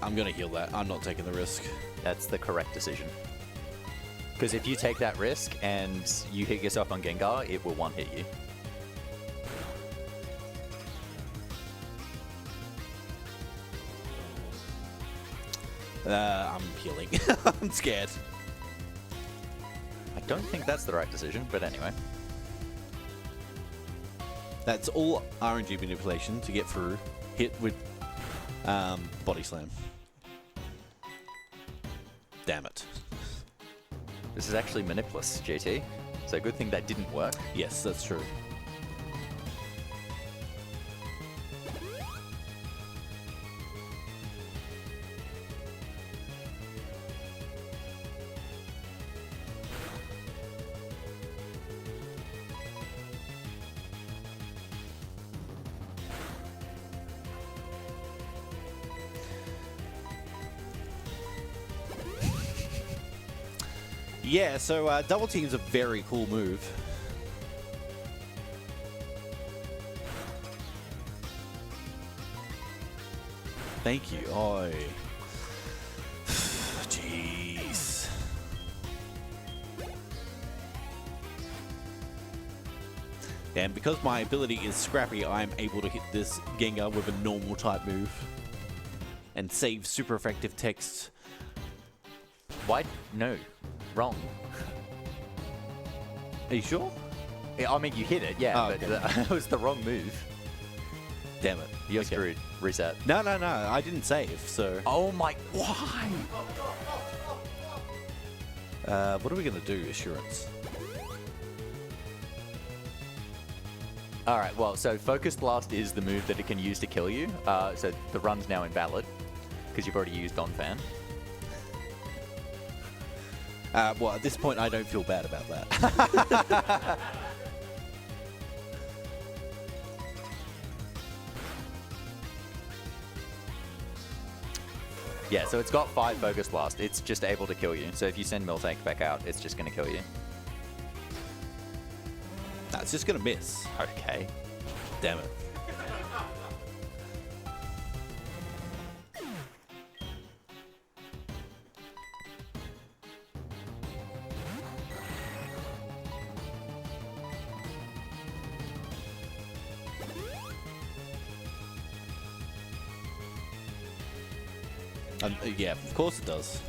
I'm going to heal that. I'm not taking the risk. That's the correct decision. Because if you take that risk and you hit yourself on Gengar, it will one-hit you. I'm healing. I'm scared. I don't think that's the right decision, but anyway. That's all RNG manipulation to get through. Hit with Body Slam. Damn it. This is actually Manipulous, JT. So good thing that didn't work. Yes, that's true. Yeah, so double team's a very cool move. Thank you. Oh, jeez. And because my ability is Scrappy, I'm able to hit this Gengar with a normal type move and save super effective text. Why? No. Wrong. Are you sure? I mean, you hit it, yeah, Oh, but okay. it was the wrong move. Damn it. You're Okay. screwed. Reset. No, I didn't save, so... Oh my... Why? what are we going to do, Assurance? Alright, well, so Focus Blast is the move that it can use to kill you. So the run's now invalid, because you've already used Donphan. Well, at this point, I don't feel bad about that. Yeah, so it's got 5 Focus Blast. It's just able to kill you. So if you send Miltank back out, it's just going to kill you. That's just going to miss. Okay. Damn it. Yeah, of course it does.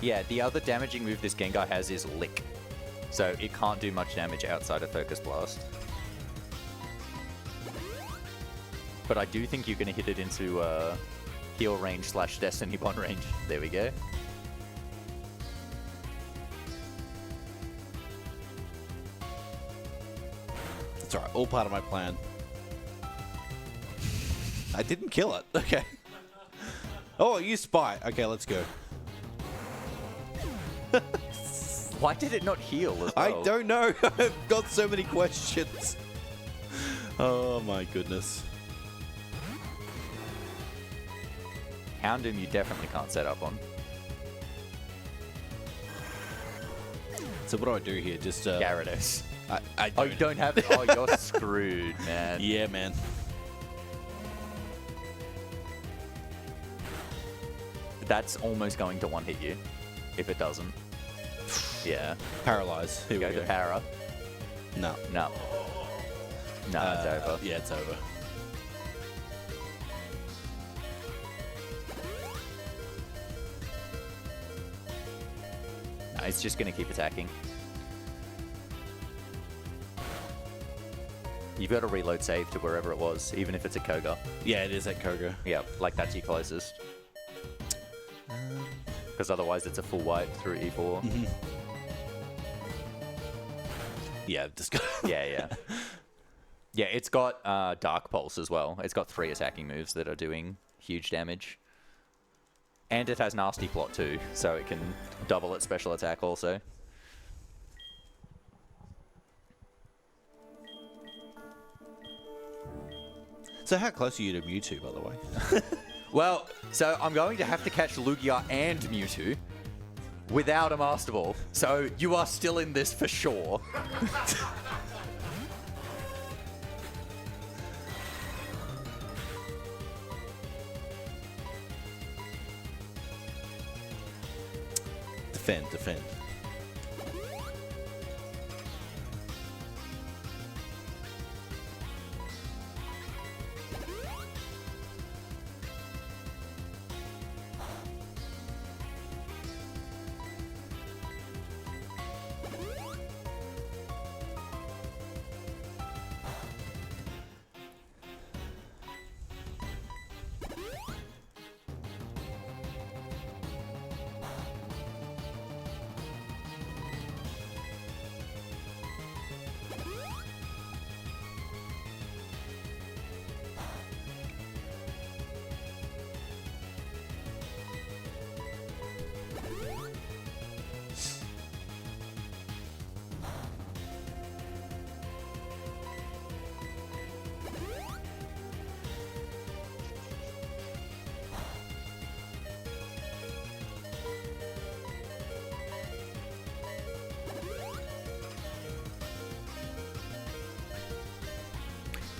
Yeah, the other damaging move this Gengar has is Lick. So it can't do much damage outside of Focus Blast. But I do think you're going to hit it into heal range / Destiny Bond range. There we go. That's alright, all part of my plan. I didn't kill it. Okay. Oh, you spy. Okay, let's go. Why did it not heal as well? I don't know. I've got so many questions. Oh my goodness. Houndoom you definitely can't set up on. So what do I do here? Just Gyarados. I Oh, you don't have it? Oh, you're screwed, man. Yeah, man. That's almost going to one-hit you, if it doesn't. Yeah. Paralyze. Here Go we to go. Para. No. No. No, it's over. Yeah, it's over. No, it's just going to keep attacking. You've got to reload save to wherever it was, even if it's a Koga. Yeah, it is at Koga. Yeah, like that's your closest. Because otherwise it's a full wipe through E4. Yeah, just go. Yeah. Yeah, it's got Dark Pulse as well. It's got 3 attacking moves that are doing huge damage. And it has Nasty Plot too, so it can double its special attack also. So how close are you to Mewtwo, by the way? Well, so I'm going to have to catch Lugia and Mewtwo without a Master Ball. So you are still in this for sure. Defend.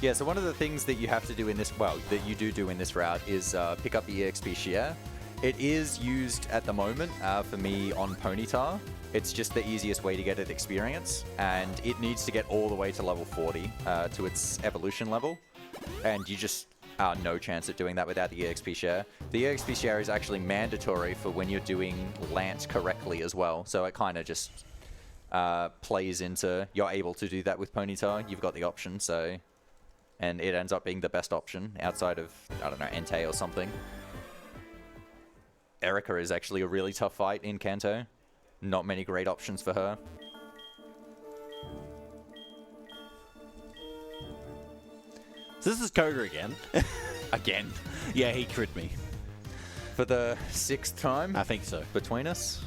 Yeah, so one of the things that you have to do in this, well, that you do in this route is pick up the EXP share. It is used at the moment for me on Ponyta. It's just the easiest way to get it experience, and it needs to get all the way to level 40 to its evolution level, and you just are no chance at doing that without the EXP share. The EXP share is actually mandatory for when you're doing Lance correctly as well, so it kind of just plays into you're able to do that with Ponyta. You've got the option, so... And it ends up being the best option outside of, I don't know, Entei or something. Erica is actually a really tough fight in Kanto. Not many great options for her. So this is Koga again. Again. Yeah, he crit me. For the 6th time I think so. between us.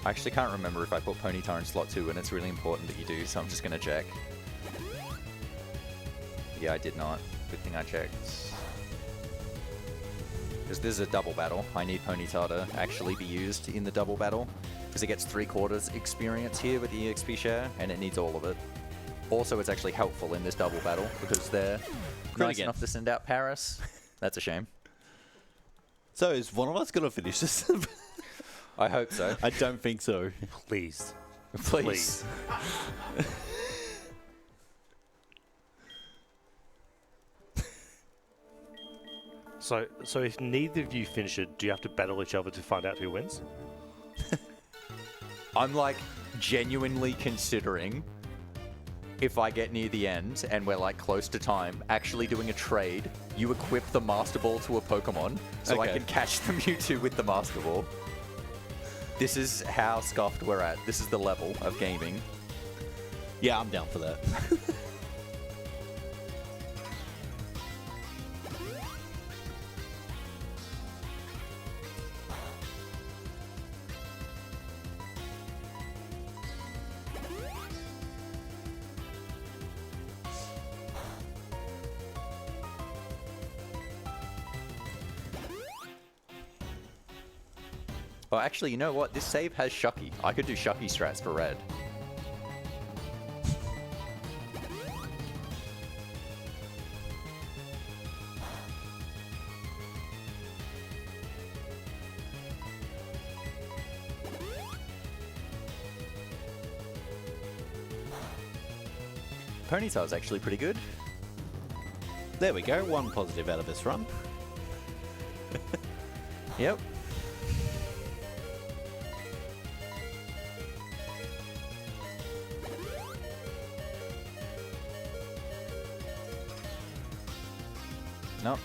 I actually can't remember if I put Ponyta in slot 2, and it's really important that you do, so I'm just going to check. Yeah, I did not. Good thing I checked. Because this is a double battle. I need Ponyta to actually be used in the double battle, because it gets 3/4 experience here with the EXP share, and it needs all of it. Also, it's actually helpful in this double battle, because they're nice enough to send out Paris. That's a shame. So is one of us going to finish this? I hope so. I don't think so. Please. Please. So if neither of you finish it, do you have to battle each other to find out who wins? I'm like genuinely considering, if I get near the end and we're like close to time, actually doing a trade. You equip the Master Ball to a Pokemon, so I Okay. can catch the Mewtwo with the Master Ball. This is how scuffed we're at. This is the level of gaming. Yeah, I'm down for that. Oh, actually, you know what? This save has Shucky. I could do Shucky strats for red. Ponytail's actually pretty good. There we go. One positive out of this run. Yep. Nope.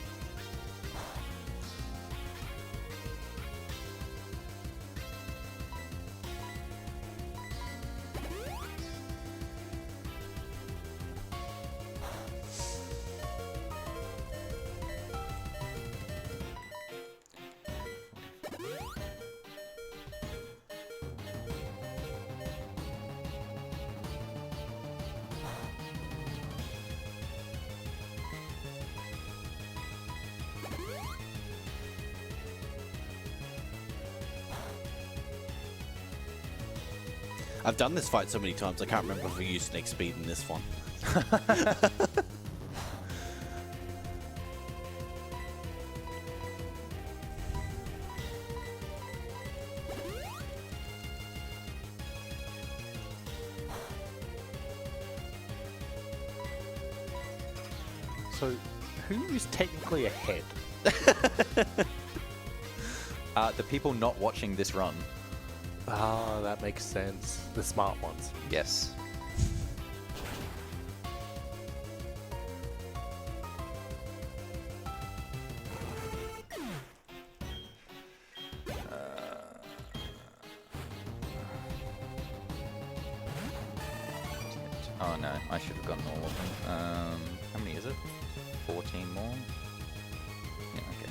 I've done this fight so many times, I can't remember if I used snake speed in this one. So, who is technically ahead? The people not watching this run. Ah, that makes sense. The smart ones. Yes. Oh no, I should have gotten all of them. How many is it? 14 more? Yeah, okay.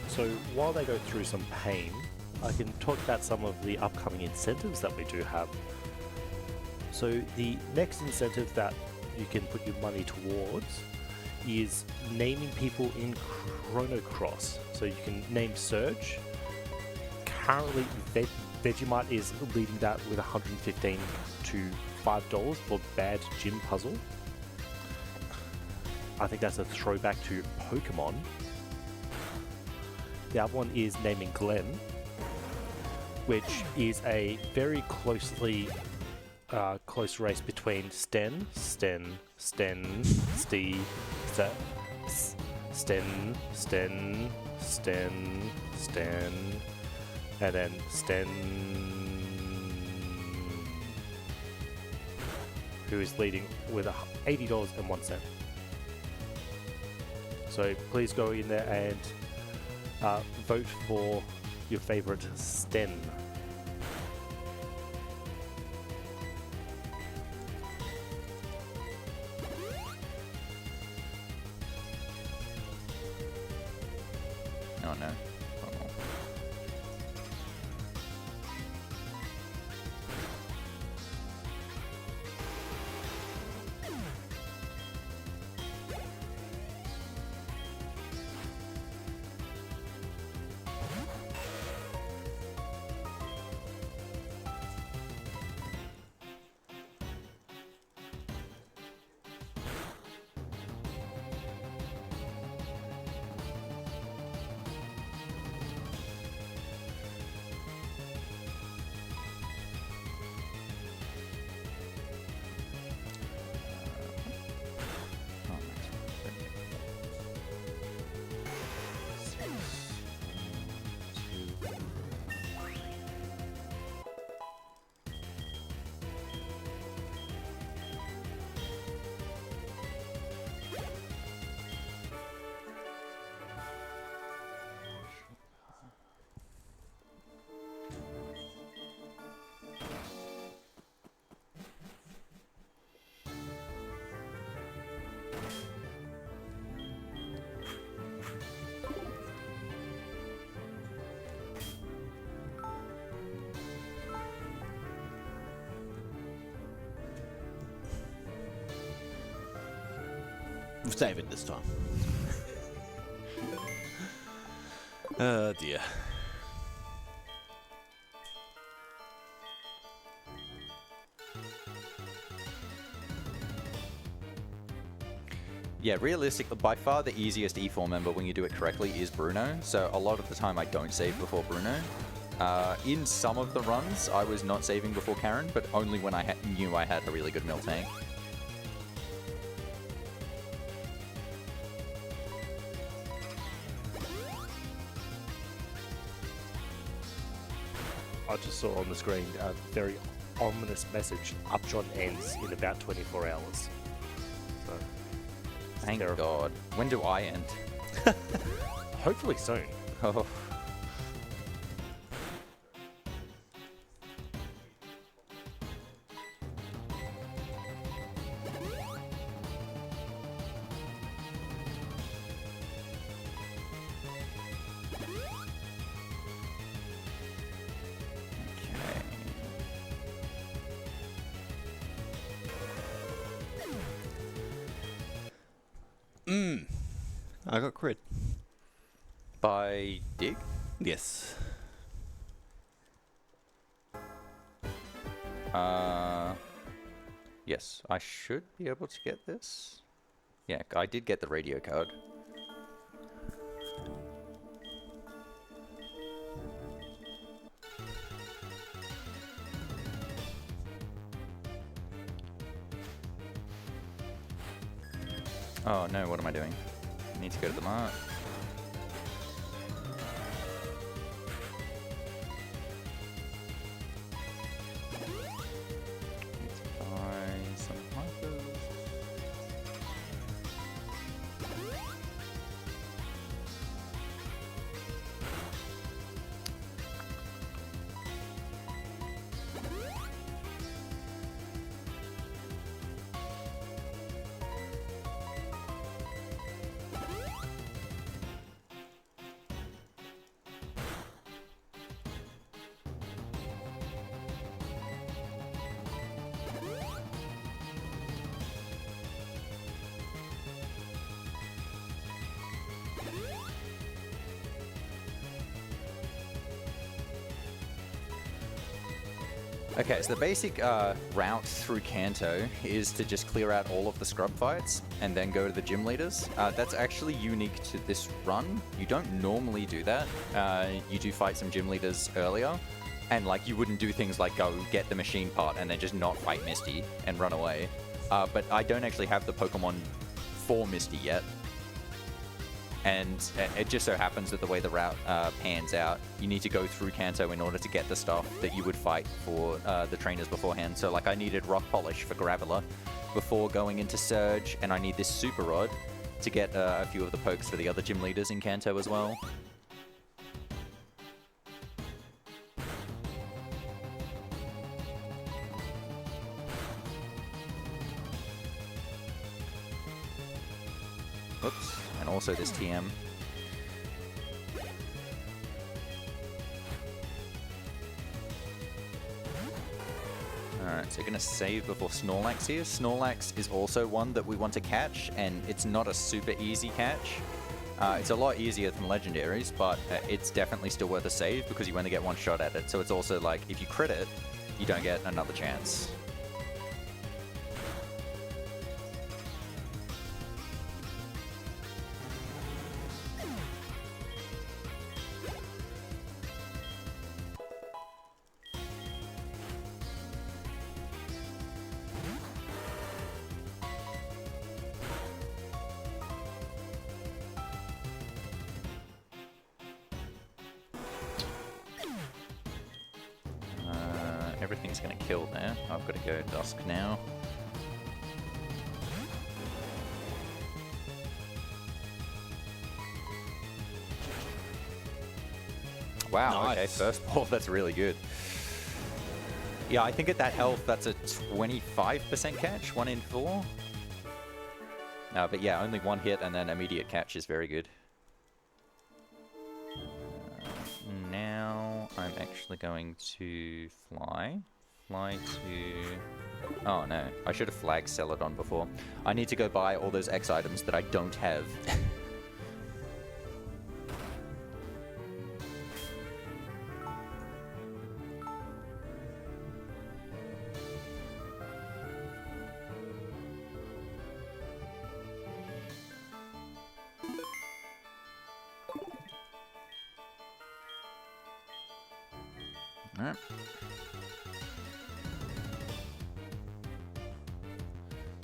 So while they go through some pain, I can talk about some of the upcoming incentives that we do have. So the next incentive that you can put your money towards is naming people in Chrono Cross. So you can name Surge. Currently, Vegemite is leading that with $115 to $5 for Bad Gym Puzzle. I think that's a throwback to Pokemon. The other one is naming Glenn, which is a very close race between Sten, and then Sten, who is leading with $80.01. So please go in there and vote for your favorite Sten. no. Save it this time. Oh dear. Yeah, realistically, by far the easiest E4 member when you do it correctly is Bruno. So a lot of the time I don't save before Bruno. In some of the runs, I was not saving before Karen, but only when I knew I had a really good mill tank. I just saw on the screen a very ominous message. Upjohn ends in about 24 hours. So, Thank terrible. God. When do I end? Hopefully soon. Oh. I got crit. By Dig? Yes. Yes, I should be able to get this. Yeah, I did get the radio card. Oh no, what am I doing? I need to go to the mart. Need to buy some markers. Okay, so the basic route through Kanto is to just clear out all of the scrub fights and then go to the gym leaders. That's actually unique to this run. You don't normally do that. You do fight some gym leaders earlier, and like you wouldn't do things like go get the machine part and then just not fight Misty and run away. But I don't actually have the Pokemon for Misty yet. And it just so happens that the way the route pans out, you need to go through Kanto in order to get the stuff that you would fight for the trainers beforehand. So like I needed Rock Polish for Graveler before going into Surge, and I need this Super Rod to get a few of the pokes for the other gym leaders in Kanto as well. Oops. And also this TM. Alright, so you're going to save before Snorlax here. Snorlax is also one that we want to catch, and it's not a super easy catch. It's a lot easier than legendaries, but it's definitely still worth a save because you only get one shot at it. So it's also like, if you crit it, you don't get another chance. Everything's going to kill there. I've got to go Dusk now. Wow, Nice. okay, first ball, that's really good. Yeah, I think at that health, that's a 25% catch, 1 in 4. But yeah, only one hit and then immediate catch is very good. Now I'm actually going to fly. Fly to... Oh no, I should have flagged Celadon before. I need to go buy all those X items that I don't have. Alright.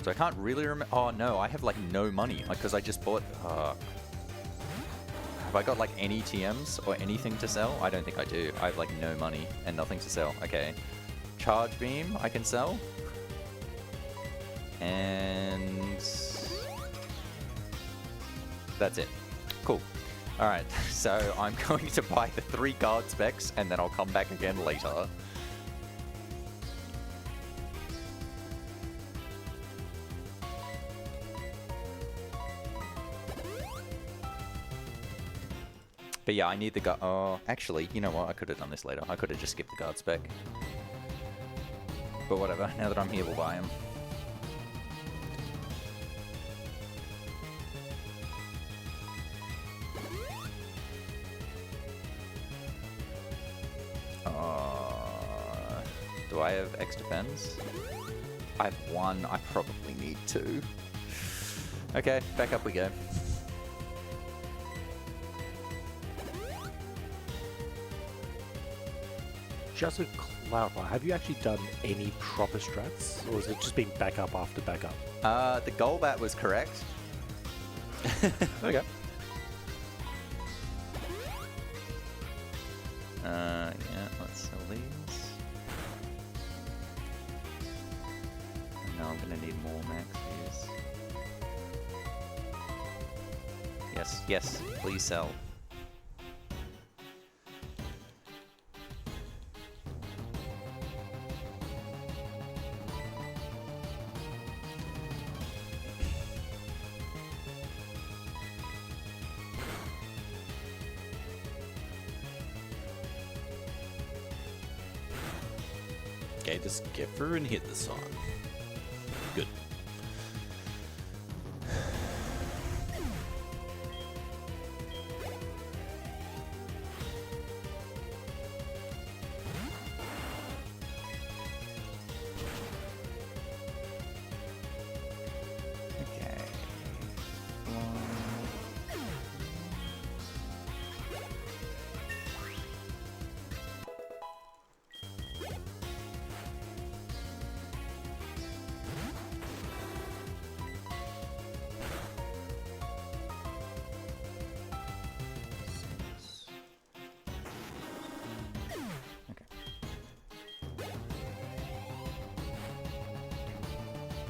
So I can't really remember. Oh no, I have like no money because I just bought. Have I got like any TMs or anything to sell? I don't think I do. I have like no money and nothing to sell. Okay. Charge Beam I can sell. And that's it. Cool. Alright, so I'm going to buy the 3 guard specs and then I'll come back again later. But yeah, I need the guard. Oh, actually, you know what? I could have done this later. I could have just skipped the guard spec. But whatever, now that I'm here, we'll buy him. Do I have X defense? I have 1. I probably need 2. Okay, back up we go. Just to clarify, have you actually done any proper strats, or has it just been backup after backup? The Golbat was correct. Okay. Yeah, let's sell these. And now I'm gonna need more maxes. Yes, yes, please sell. Okay, just get through and hit the sun. Good. Okay.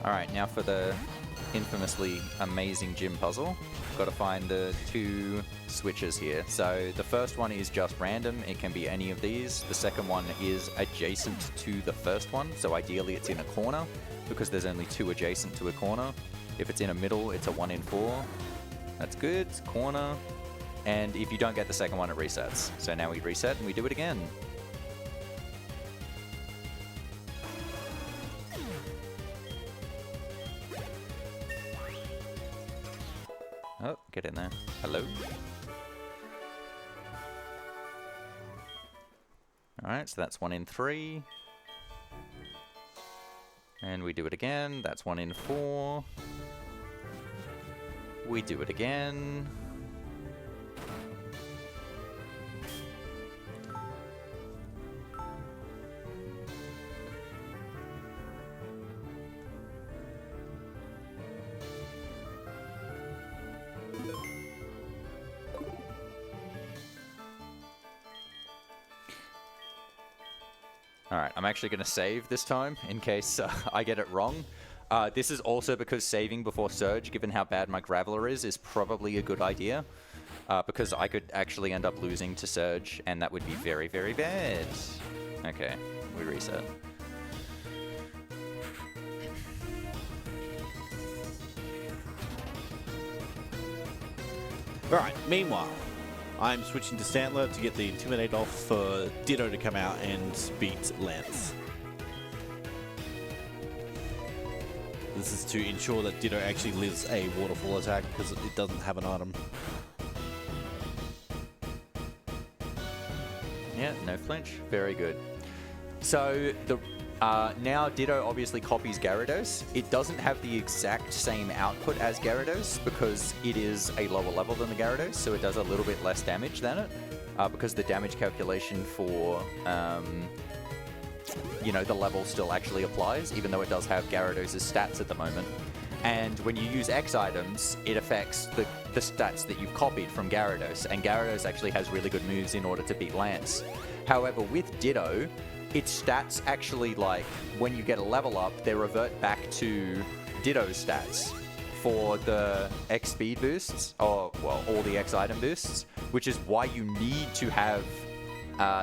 Alright, now for the infamously amazing gym puzzle. Got to find the 2 switches here. So the first one is just random, it can be any of these. The second one is adjacent to the first one, so ideally it's in a corner, because there's only 2 adjacent to a corner. If it's in a middle, it's a 1 in 4. That's good, corner. And if you don't get the second one, it resets. So now we reset and we do it again. Get in there. Hello. Alright, so that's 1 in 3. And we do it again. That's 1 in 4. We do it again. Alright, I'm actually going to save this time in case I get it wrong. This is also because saving before Surge, given how bad my Graveler is probably a good idea. Because I could actually end up losing to Surge, and that would be very, very bad. Okay, we reset. Alright, meanwhile, I'm switching to Stantler to get the Intimidate off for Ditto to come out and beat Lance. This is to ensure that Ditto actually lives a waterfall attack because it doesn't have an item. Yeah, no flinch. Very good. So the now Ditto obviously copies Gyarados. It doesn't have the exact same output as Gyarados because it is a lower level than the Gyarados, so it does a little bit less damage than it. Because the damage calculation for you know, the level still actually applies, even though it does have Gyarados' stats at the moment. And when you use X items, it affects the stats that you've copied from Gyarados, and Gyarados actually has really good moves in order to beat Lance. However, with Ditto, its stats actually, like, when you get a level up, they revert back to Ditto's stats for the X speed boosts, or, well, all the X item boosts, which is why you need to have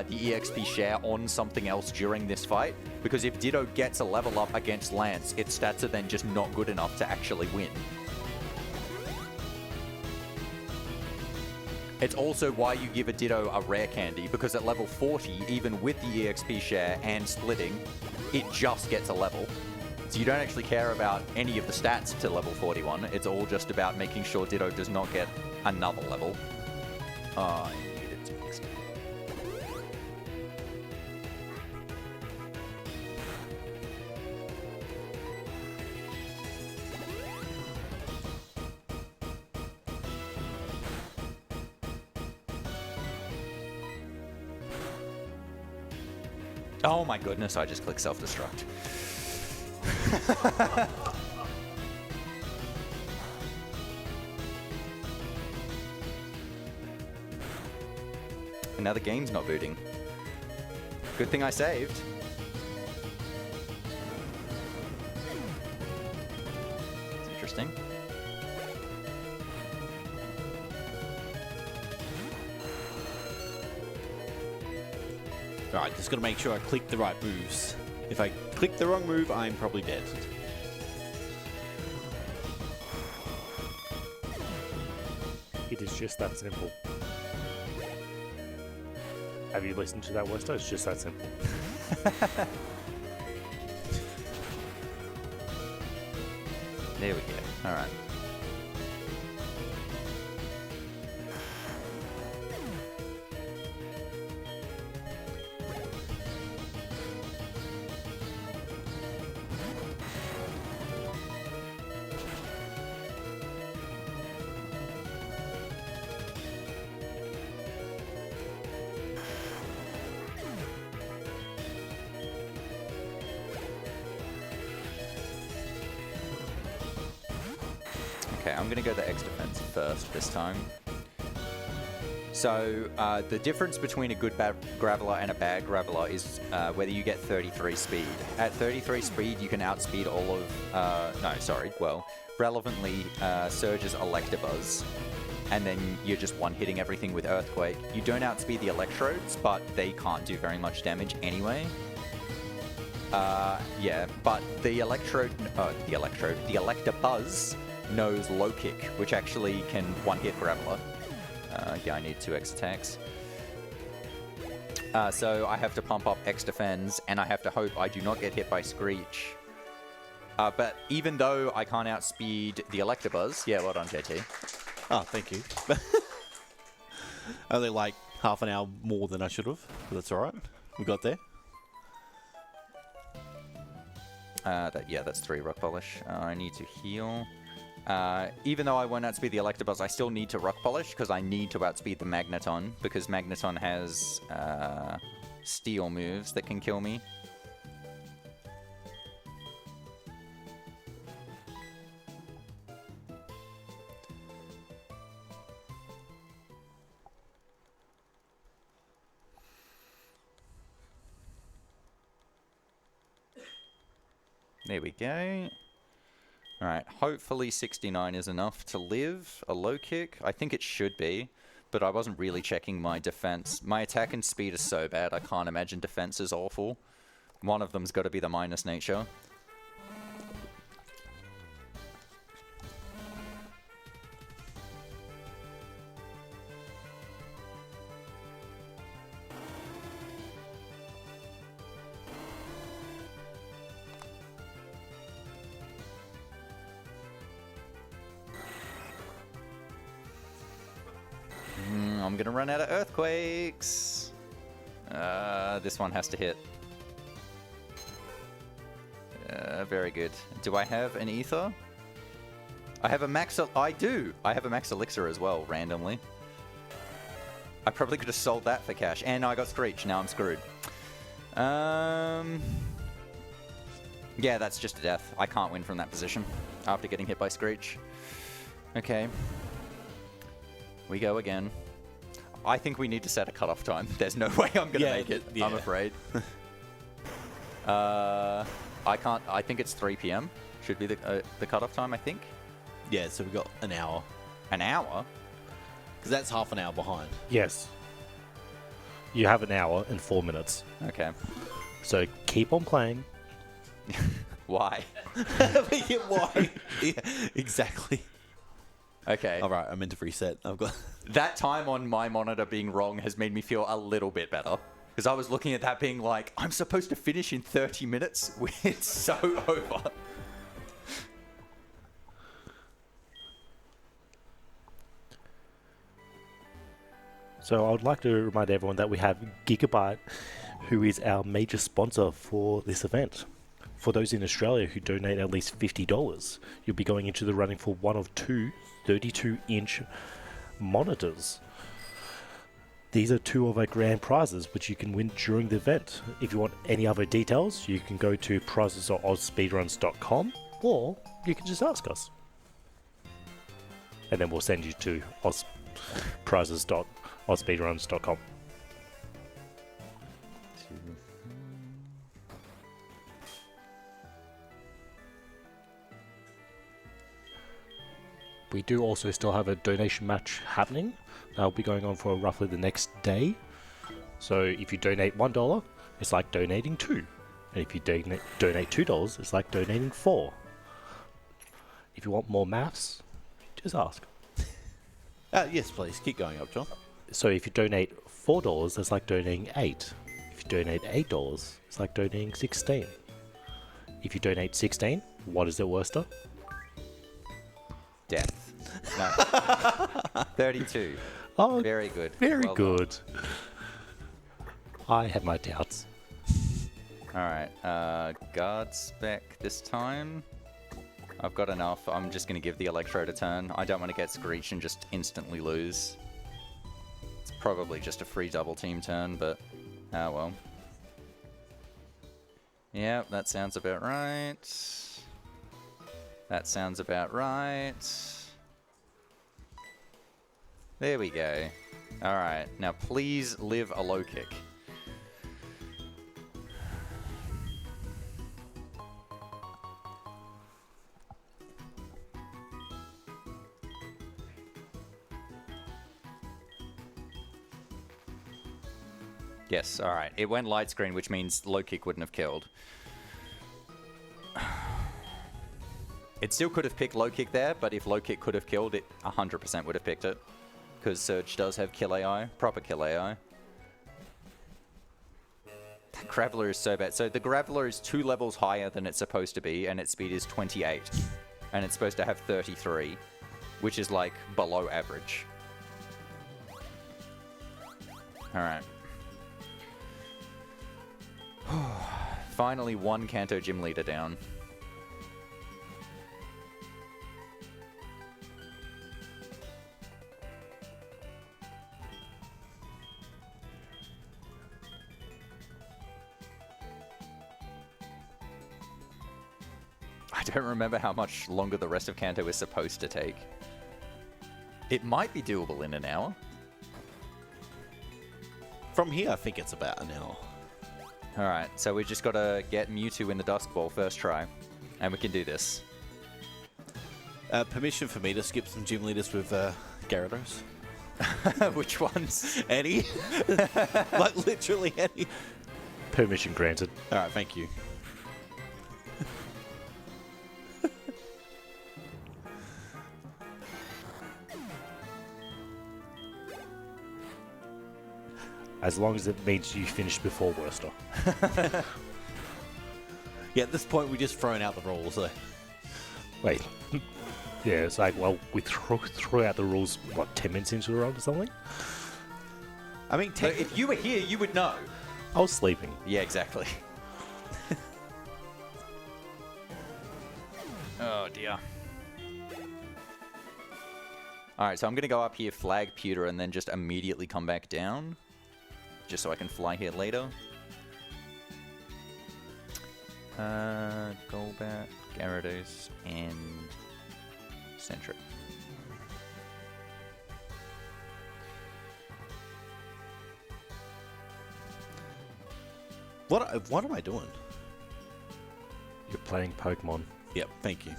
the EXP share on something else during this fight, because if Ditto gets a level up against Lance, its stats are then just not good enough to actually win. It's also why you give a Ditto a rare candy, because at level 40, even with the EXP share and splitting, it just gets a level. So you don't actually care about any of the stats to level 41, it's all just about making sure Ditto does not get another level. I needed to fix it. Oh my goodness, I just clicked self-destruct. And now the game's not booting. Good thing I saved. It's interesting. Alright, just gotta make sure I click the right moves. If I click the wrong move, I'm probably dead. It is just that simple. Have you listened to that, Werster? It's just that simple. There we go. Alright. Okay, I'm going to go the X defense first this time. So, the difference between a good Graveler and a bad Graveler is whether you get 33 speed. At 33 speed, you can outspeed all of... relevantly, Surge's Electabuzz. And then you're just one-hitting everything with Earthquake. You don't outspeed the Electrodes, but they can't do very much damage anyway. Yeah, but the Electabuzz knows Low Kick, which actually can one-hit Graveler. Yeah, I need 2 X attacks. So I have to pump up X defense, and I have to hope I do not get hit by Screech. But even though I can't outspeed the Electabuzz, yeah, well done, JT. Oh, thank you. Only like half an hour more than I should have, but that's all right. We got there. Yeah, that's 3 rock polish. I need to heal. Even though I won't outspeed the Electabuzz, I still need to rock polish because I need to outspeed the Magneton because Magneton has steel moves that can kill me. There we go. Alright, hopefully 69 is enough to live a low kick. I think it should be, but I wasn't really checking my defense. My attack and speed is so bad, I can't imagine defense is awful. One of them's got to be the minus nature. I'm gonna run out of earthquakes. This one has to hit. Very good. Do I have an ether? I have a max. I do. I have a max elixir as well, randomly. I probably could have sold that for cash, and I got Screech. Now I'm screwed. Yeah, that's just a death. I can't win from that position after getting hit by Screech. Okay. We go again. I think we need to set a cutoff time. There's no way I'm going to make it, I'm afraid. I can't. I think it's 3 p.m. Should be the cutoff time, I think. Yeah, so we got an hour. An hour? Because that's half an hour behind. Yes. You have an hour and 4 minutes. Okay. So keep on playing. Why? Why? Yeah, exactly. Okay. All right, I meant to reset. I've got that time on my monitor being wrong has made me feel a little bit better. Because I was looking at that being like, I'm supposed to finish in 30 minutes? It's so over. So I would like to remind everyone that we have Gigabyte, who is our major sponsor for this event. For those in Australia who donate at least $50, you'll be going into the running for one of 2 32-inch monitors. These are 2 of our grand prizes, which you can win during the event. If you want any other details, you can go to prizes.ausspeedruns.com, or you can just ask us. And then we'll send you to prizes.ausspeedruns.com. We do also still have a donation match happening. That'll be going on for roughly the next day. So if you donate $1, it's like donating 2. And if you donate $2, it's like donating 4. If you want more maths, just ask. yes, please. Keep going up, John. So if you donate $4, that's like donating 8. If you donate $8, it's like donating 16. If you donate 16, what is it, Werster? Death. No. 32. Oh, very good. Very well good. Done. I have my doubts. Alright, guard spec this time. I've got enough. I'm just going to give the Electrode a turn. I don't want to get Screech and just instantly lose. It's probably just a free double team turn, but oh well. Yep, that sounds about right. That sounds about right. There we go. Alright, now please live a low kick. Yes, alright. It went light screen, which means low kick wouldn't have killed. It still could have picked low kick there, but if low kick could have killed it, 100% would have picked it. Because Surge does have kill AI, proper kill AI. That Graveler is so bad. So the Graveler is 2 levels higher than it's supposed to be, and its speed is 28. And it's supposed to have 33. which is like below average. All right. Finally, one Kanto gym leader down. I don't remember how much longer the rest of Kanto is supposed to take. It might be doable in an hour. From here, I think it's about an hour. Alright, so we just gotta get Mewtwo in the Dusk Ball first try. And we can do this. Permission for me to skip some gym leaders with Gyarados? Which ones? Any? Like, literally any. Permission granted. Alright, thank you. As long as it means you finish before Werster. Yeah, at this point, we're just throwing out the rules. So. Wait. Yeah, it's like, well, we threw out the rules, what, 10 minutes into the run or something? I mean, So if you were here, you would know. I was sleeping. Yeah, exactly. Oh, dear. Alright, so I'm going to go up here, flag Pewter, and then just immediately come back down. Just so I can fly here later. Golbat, Gyarados, and Sentry. What am I doing? You're playing Pokemon. Yep, thank you.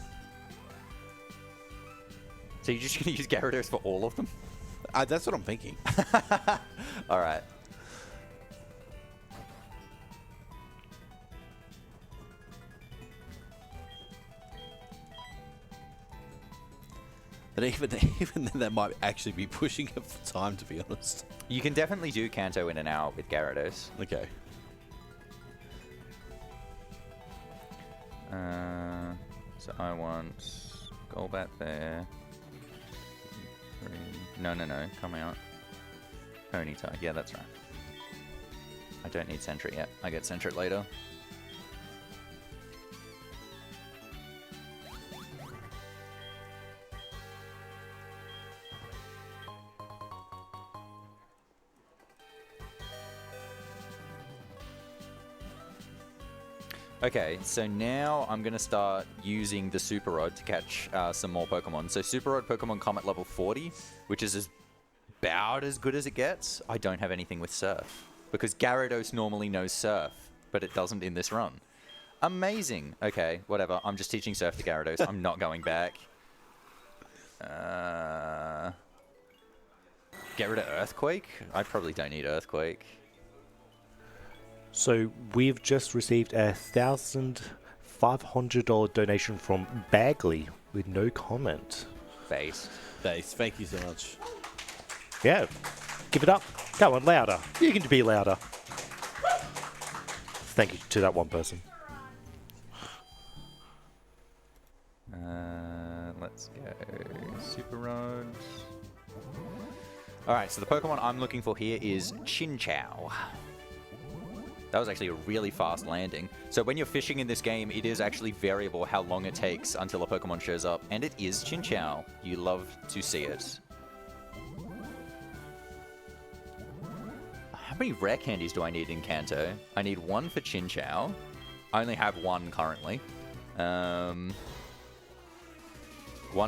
So you're just going to use Gyarados for all of them? That's what I'm thinking. Alright. But even then, that might actually be pushing it for time, to be honest. You can definitely do Kanto in an hour with Gyarados. Okay. So I want Golbat there. No, come out. Ponyta, yeah, that's right. I don't need Sentry yet. I get Sentry later. Okay, so now I'm going to start using the Super Rod to catch some more Pokemon. So Super Rod Pokemon come at level 40, which is about as good as it gets. I don't have anything with Surf, because Gyarados normally knows Surf, but it doesn't in this run. Amazing. Okay, whatever. I'm just teaching Surf to Gyarados. I'm not going back. Get rid of Earthquake? I probably don't need Earthquake. So we've just received a $1,500 donation from Bagley with no comment. Base. Thank you so much. Yeah, give it up. Come on, louder. You can be louder. Thank you to that one person. Let's go Super Rod. Alright, so the Pokemon I'm looking for here is Chinchou. That was actually a really fast landing. So when you're fishing in this game, it is actually variable how long it takes until a Pokemon shows up. And it is Chinchou. You love to see it. How many rare candies do I need in Kanto? I need one for Chinchou. I only have one currently. One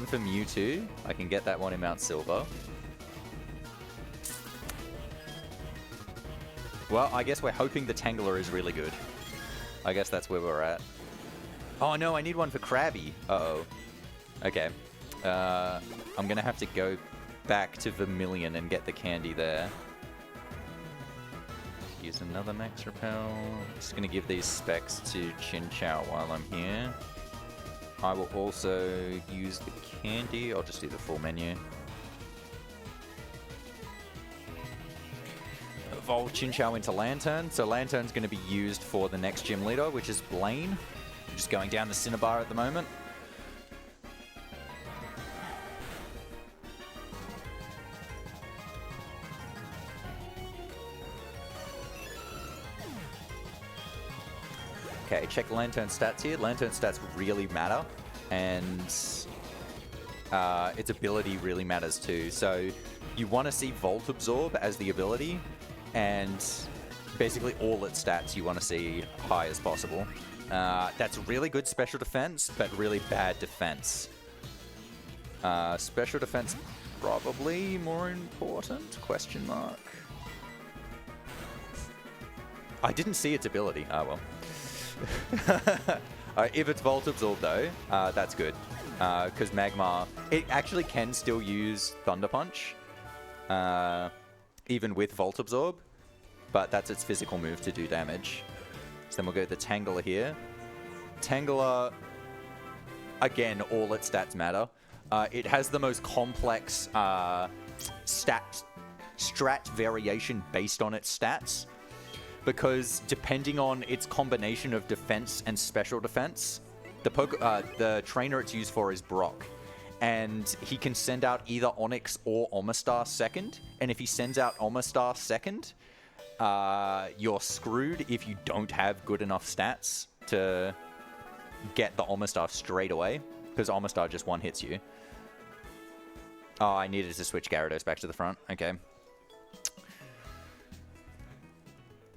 for Mewtwo. I can get that one in Mount Silver. Well, I guess we're hoping the Tangela is really good. I guess that's where we're at. Oh no, I need one for Krabby. Uh-oh. Okay. I'm gonna have to go back to Vermilion and get the candy there. Use another Max Repel. Just gonna give these specs to Chinchou while I'm here. I will also use the candy. I'll just do the full menu. Evolve Chinchou into Lantern. So Lantern's going to be used for the next gym leader, which is Blaine. I'm just going down the Cinnabar at the moment. Okay, check Lantern stats here. Lantern stats really matter, and its ability really matters too. So you want to see Volt Absorb as the ability, and basically all its stats you want to see high as possible. That's really good special defense, but really bad defense. Special defense probably more important? Question mark. I didn't see its ability. Oh well. If it's Volt Absorb though, that's good. Because Magmar, it actually can still use Thunder Punch, even with Volt Absorb, but that's its physical move to do damage. So then we'll go to the Tangela here. Tangela, again, all its stats matter. It has the most complex strat variation based on its stats, because depending on its combination of defense and special defense, the trainer it's used for is Brock, and he can send out either Onyx or Omastar second, and if he sends out Omastar second, you're screwed if you don't have good enough stats to get the Omastar straight away, because Omastar just one-hits you. Oh, I needed to switch Gyarados back to the front. Okay.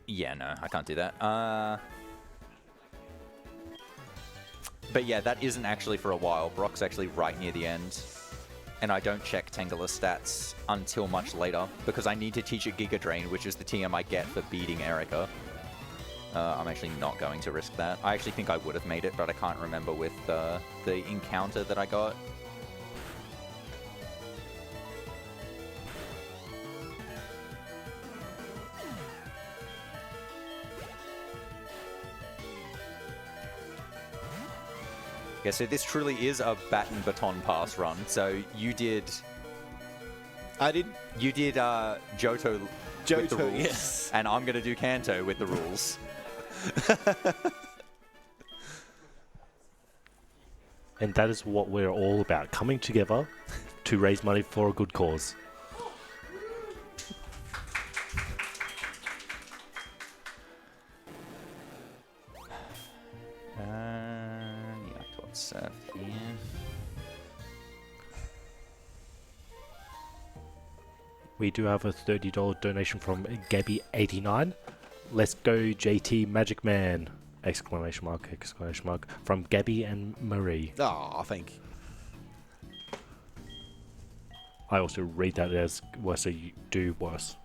Yeah, no, I can't do that. But yeah, that isn't actually for a while. Brock's actually right near the end. And I don't check Tangela's stats until much later, because I need to teach it Giga Drain, which is the TM I get for beating Erica. I'm actually not going to risk that. I actually think I would have made it, but I can't remember with the encounter that I got. Yeah, so this truly is a bat and baton pass run. So you did... I did. You did Johto with the rules, yes. And I'm going to do Kanto with the rules. And that is what we're all about, coming together to raise money for a good cause. Yeah, what's up here? We do have a $30 donation from Gabby89. Let's go JTMagicman! Exclamation mark, exclamation mark. From Gabby and Marie. Oh, thank you. I also read that as worse, so you do worse.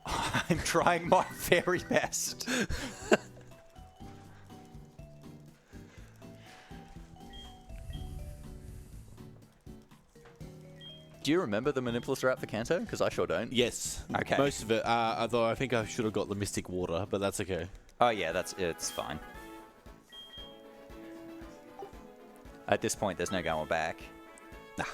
I'm trying my very best. Do you remember the Manipulus route for Kanto? Because I sure don't. Yes. Okay. Most of it. Although I think I should have got the Mystic Water, but that's okay. Oh yeah, it's fine. At this point, there's no going back. Nah.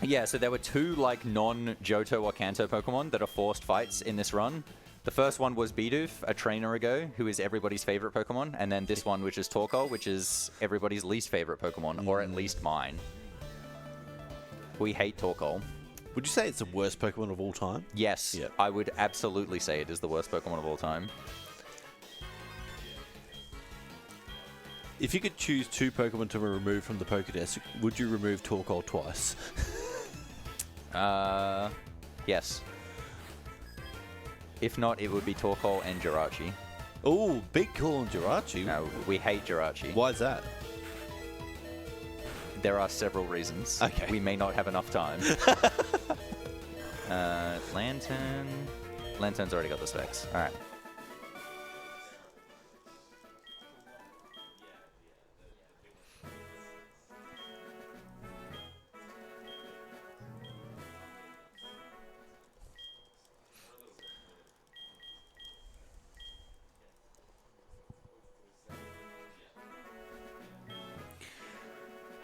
Yeah, so there were two like non-Johto or Kanto Pokemon that are forced fights in this run. The first one was Bidoof, a trainer ago, who is everybody's favorite Pokemon, and then this one, which is Torkoal, which is everybody's least favorite Pokemon, or at least mine. We hate Torkoal. Would you say it's the worst Pokemon of all time? Yes, Yep. I would absolutely say it is the worst Pokemon of all time. If you could choose two Pokemon to remove from the Pokédex, would you remove Torkoal twice? Yes. If not, it would be Torkoal and Jirachi. Oh, big call on Jirachi. No, we hate Jirachi. Why is that? There are several reasons. Okay. We may not have enough time. Lantern. Lantern's already got the specs. Alright.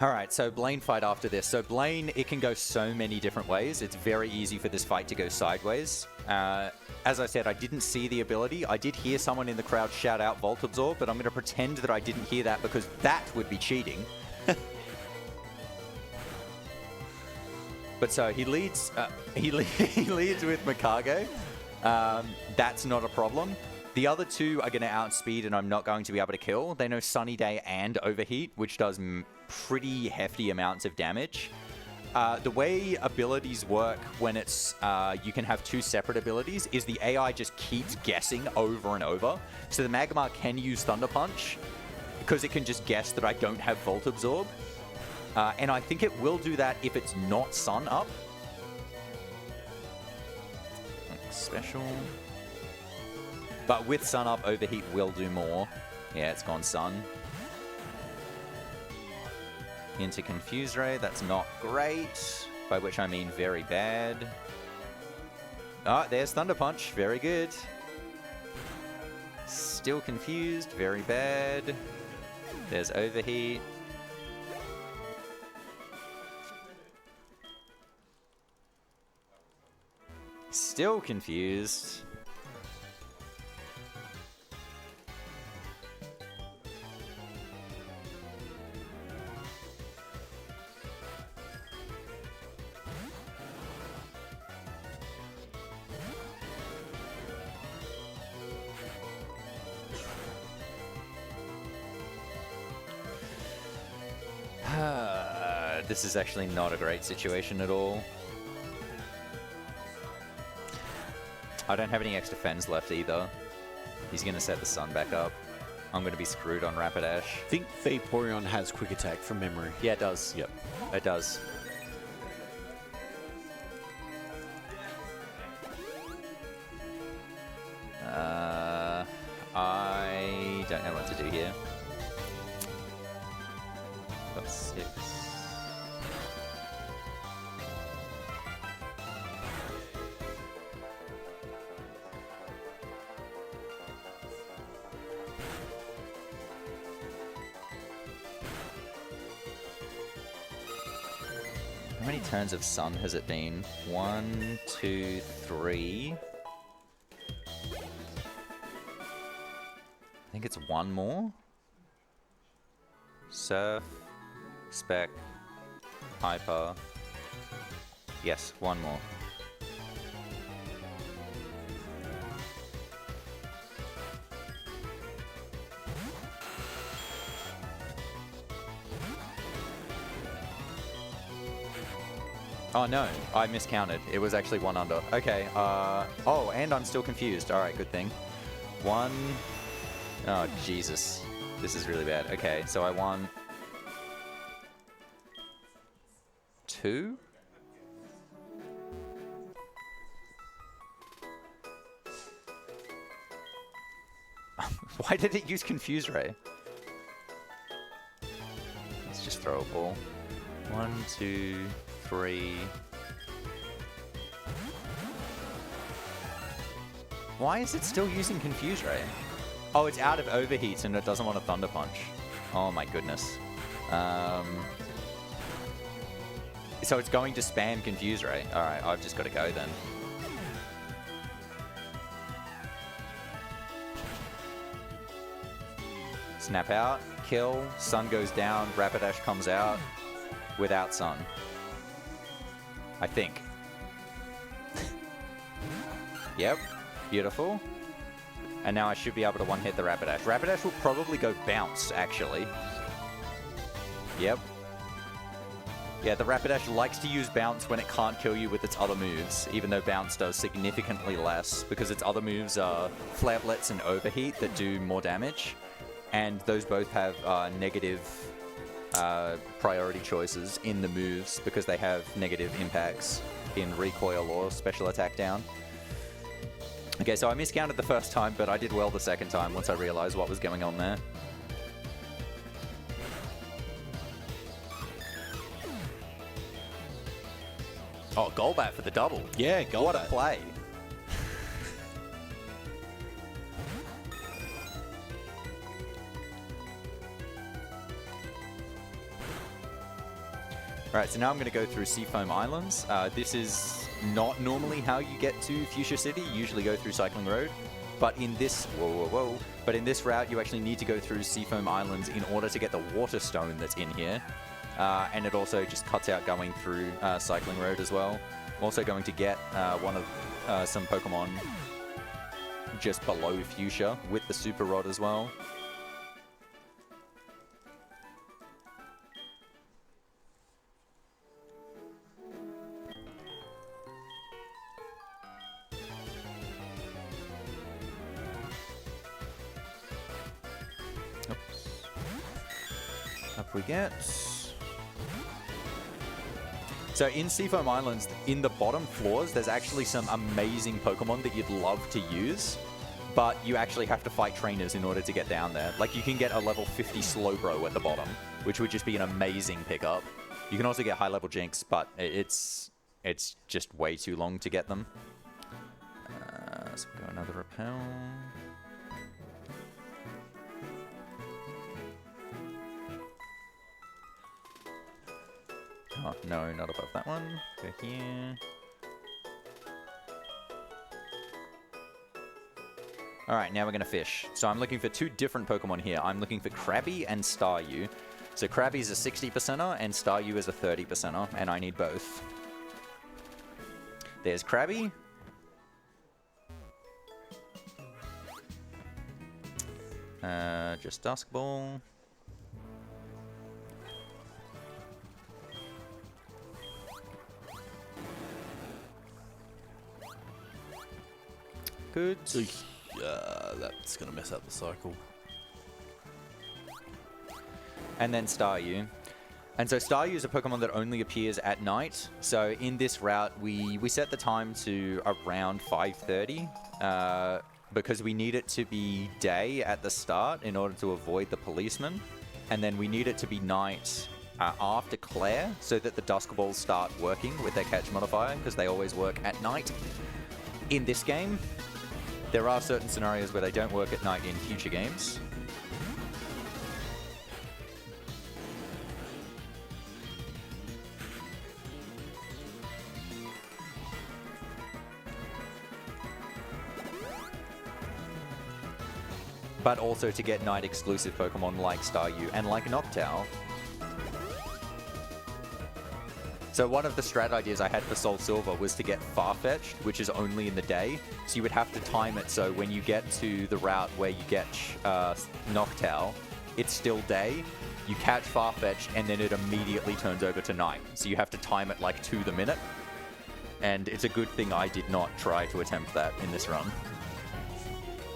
All right, so Blaine fight after this. So Blaine, it can go so many different ways. It's very easy for this fight to go sideways. As I said, I didn't see the ability. I did hear someone in the crowd shout out Volt Absorb, but I'm going to pretend that I didn't hear that because that would be cheating. But so he leads. He leads with Mikage. That's not a problem. The other two are going to outspeed, and I'm not going to be able to kill. They know Sunny Day and Overheat, which does pretty hefty amounts of damage. The way abilities work when it's you can have two separate abilities is the AI just keeps guessing over and over. So the Magmar can use Thunder Punch because it can just guess that I don't have Volt Absorb. And I think it will do that if it's not Sun up. Special. But with Sun up, Overheat will do more. Yeah, it's gone Sun. Into Confuse Ray, that's not great. By which I mean very bad. Ah, there's Thunder Punch, very good. Still confused, very bad. There's Overheat. Still confused. This is actually not a great situation at all. I don't have any extra fens left either. He's going to set the Sun back up. I'm going to be screwed on Rapidash. I think Vaporeon has Quick Attack from memory. Yeah, it does. Yep. It does. I don't know what to do here. Got 6. How many turns of Sun has it been? 1, 2, 3. I think it's one more. Surf, Spec, Hyper. Yes, one more. Oh no, I miscounted. It was actually one under. Okay, oh, and I'm still confused. Alright, good thing. 1... Oh, Jesus. This is really bad. Okay, so I won... 2? Why did it use Confuse Ray? Let's just throw a ball. 1, 2, 3... Why is it still using Confuse Ray? Oh, it's out of Overheat and it doesn't want a Thunder Punch. Oh my goodness. So it's going to spam Confuse Ray. Alright, I've just got to go then. Snap out, kill, Sun goes down, Rapidash comes out without Sun. I think. Yep, beautiful. And now I should be able to one-hit the Rapidash. Rapidash will probably go Bounce, actually. Yep. Yeah, the Rapidash likes to use Bounce when it can't kill you with its other moves, even though Bounce does significantly less, because its other moves are Flareblitz and Overheat that do more damage, and those both have negative priority choices in the moves, because they have negative impacts in recoil or special attack down. Okay, so I miscounted the first time, but I did well the second time once I realized what was going on there. Oh, Golbat for the double. Yeah, Golbat. What a play. Right, so now I'm going to go through Seafoam Islands. This is not normally how you get to Fuchsia City. You usually go through Cycling Road. But in this... But in this route, you actually need to go through Seafoam Islands in order to get the water stone that's in here. And it also just cuts out going through Cycling Road as well. I'm also going to get some Pokemon just below Fuchsia with the Super Rod as well. Up we get. So in Seafoam Islands, in the bottom floors, there's actually some amazing Pokemon that you'd love to use, but you actually have to fight trainers in order to get down there. Like, you can get a level 50 Slowbro at the bottom, which would just be an amazing pickup. You can also get high-level Jinx, but it's just way too long to get them. So we've got another Repel. Oh, no, not above that one. Go here. Alright, now we're going to fish. So I'm looking for two different Pokemon here. I'm looking for Krabby and Staryu. So Krabby's a 60%er and Staryu is a 30%er, and I need both. There's Krabby. Just Dusk Ball. Good. That's going to mess up the cycle. And then Staryu. And so Staryu is a Pokemon that only appears at night. So in this route, we set the time to around 5:30 because we need it to be day at the start in order to avoid the policeman. And then we need it to be night after Claire so that the Dusk Balls start working with their catch modifier, because they always work at night. In this game, there are certain scenarios where they don't work at night in future games. But also to get night exclusive Pokemon like Staryu and like Noctowl. So one of the strat ideas I had for Soul Silver was to get Farfetch'd, which is only in the day. So you would have to time it so when you get to the route where you get Noctowl, it's still day. You catch Farfetch'd and then it immediately turns over to night. So you have to time it like to the minute. And it's a good thing I did not try to attempt that in this run.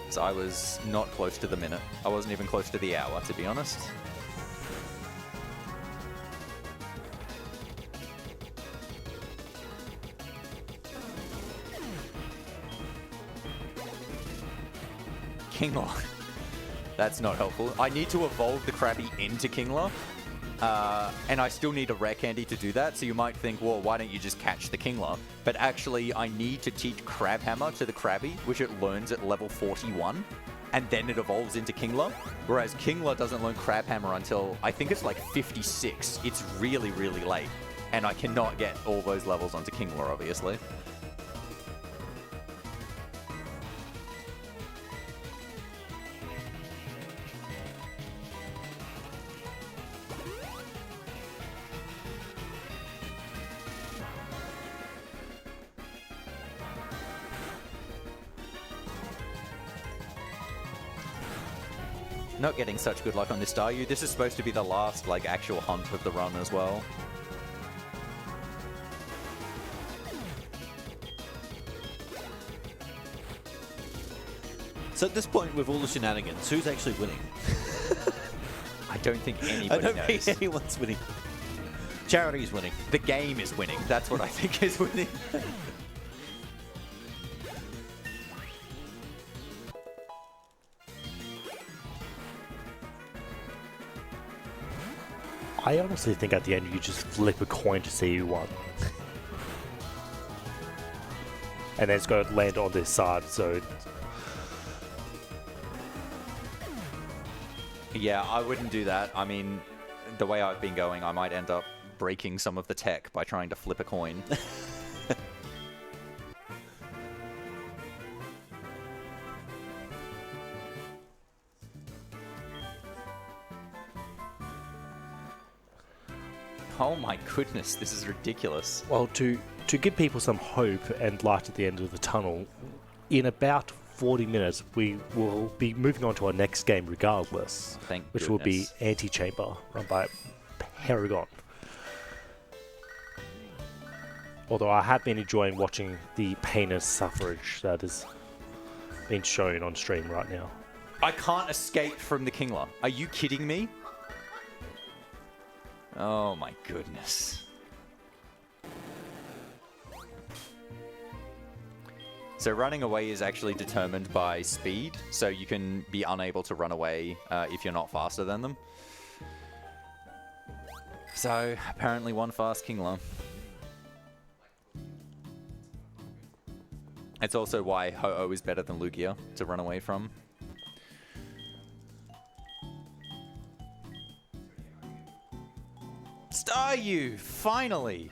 So I was not close to the minute. I wasn't even close to the hour, to be honest. Kingler. That's not helpful. I need to evolve the Krabby into Kingler. And I still need a rare candy to do that, so you might think, well, why don't you just catch the Kingler? But actually, I need to teach Crabhammer to the Krabby, which it learns at level 41, and then it evolves into Kingler. Whereas Kingler doesn't learn Crabhammer until, I think it's like 56. It's really, really late. And I cannot get all those levels onto Kingler, obviously. Not getting such good luck on this Staryu. This is supposed to be the last, like, actual hunt of the run as well. So at this point, with all the shenanigans, who's actually winning? I don't think anybody I don't knows. think anyone's winning. Charity's winning. The game is winning. That's what I think is winning. I honestly think at the end you just flip a coin to see who won. And then it's going to land on this side, so... Yeah, I wouldn't do that. I mean, the way I've been going, I might end up breaking some of the tech by trying to flip a coin. Oh my goodness, this is ridiculous. Well, to give people some hope and light at the end of the tunnel, in about 40 minutes we will be moving on to our next game regardless. Thank which goodness. will be Antechamber, run by Paragon. Although I have been enjoying watching the pain and suffrage that is being shown on stream right now. I can't escape from the Kingler. Are you kidding me? Oh my goodness. So running away is actually determined by speed, so you can be unable to run away if you're not faster than them. So apparently one fast Kingler. It's also why Ho-Oh is better than Lugia to run away from. Star you! Finally!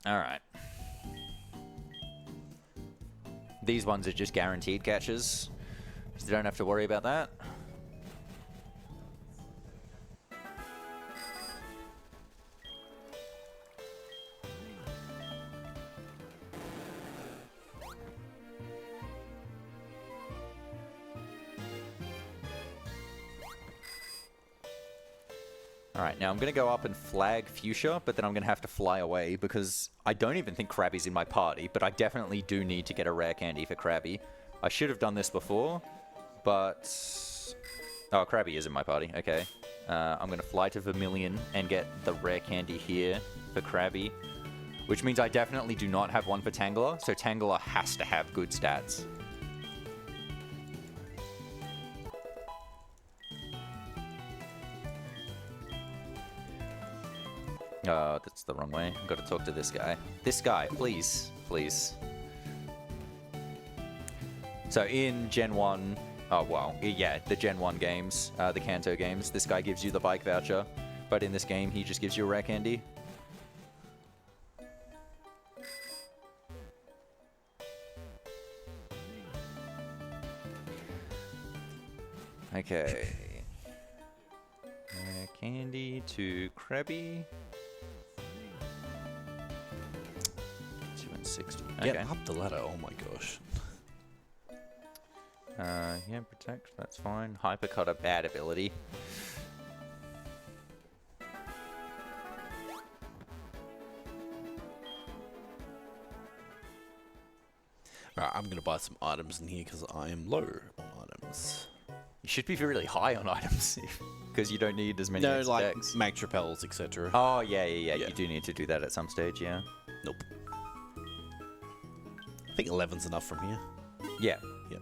Alright. These ones are just guaranteed catches, so you don't have to worry about that. Alright, now I'm going to go up and flag Fuchsia, but then I'm going to have to fly away because I don't even think Krabby's in my party, but I definitely do need to get a rare candy for Krabby. I should have done this before, but... Oh, Krabby is in my party, okay. I'm going to fly to Vermilion and get the rare candy here for Krabby, which means I definitely do not have one for Tangela, so Tangela has to have good stats. That's the wrong way. I've got to talk to this guy. This guy, please. Please. So in Gen 1... Oh, well, yeah, the Gen 1 games, the Kanto games, this guy gives you the bike voucher, but in this game, he just gives you a rare candy. Okay. Rare candy to Krabby. 260. Okay. Get up the ladder, oh my gosh. Yeah, protect, that's fine. Hypercut, a bad ability. Alright, I'm gonna buy some items in here because I am low on items. You should be really high on items because you don't need as many No, like decks. mag repels, etc. Oh, yeah. You do need to do that at some stage, yeah. Nope. I think 11's enough from here. Yeah. Yep.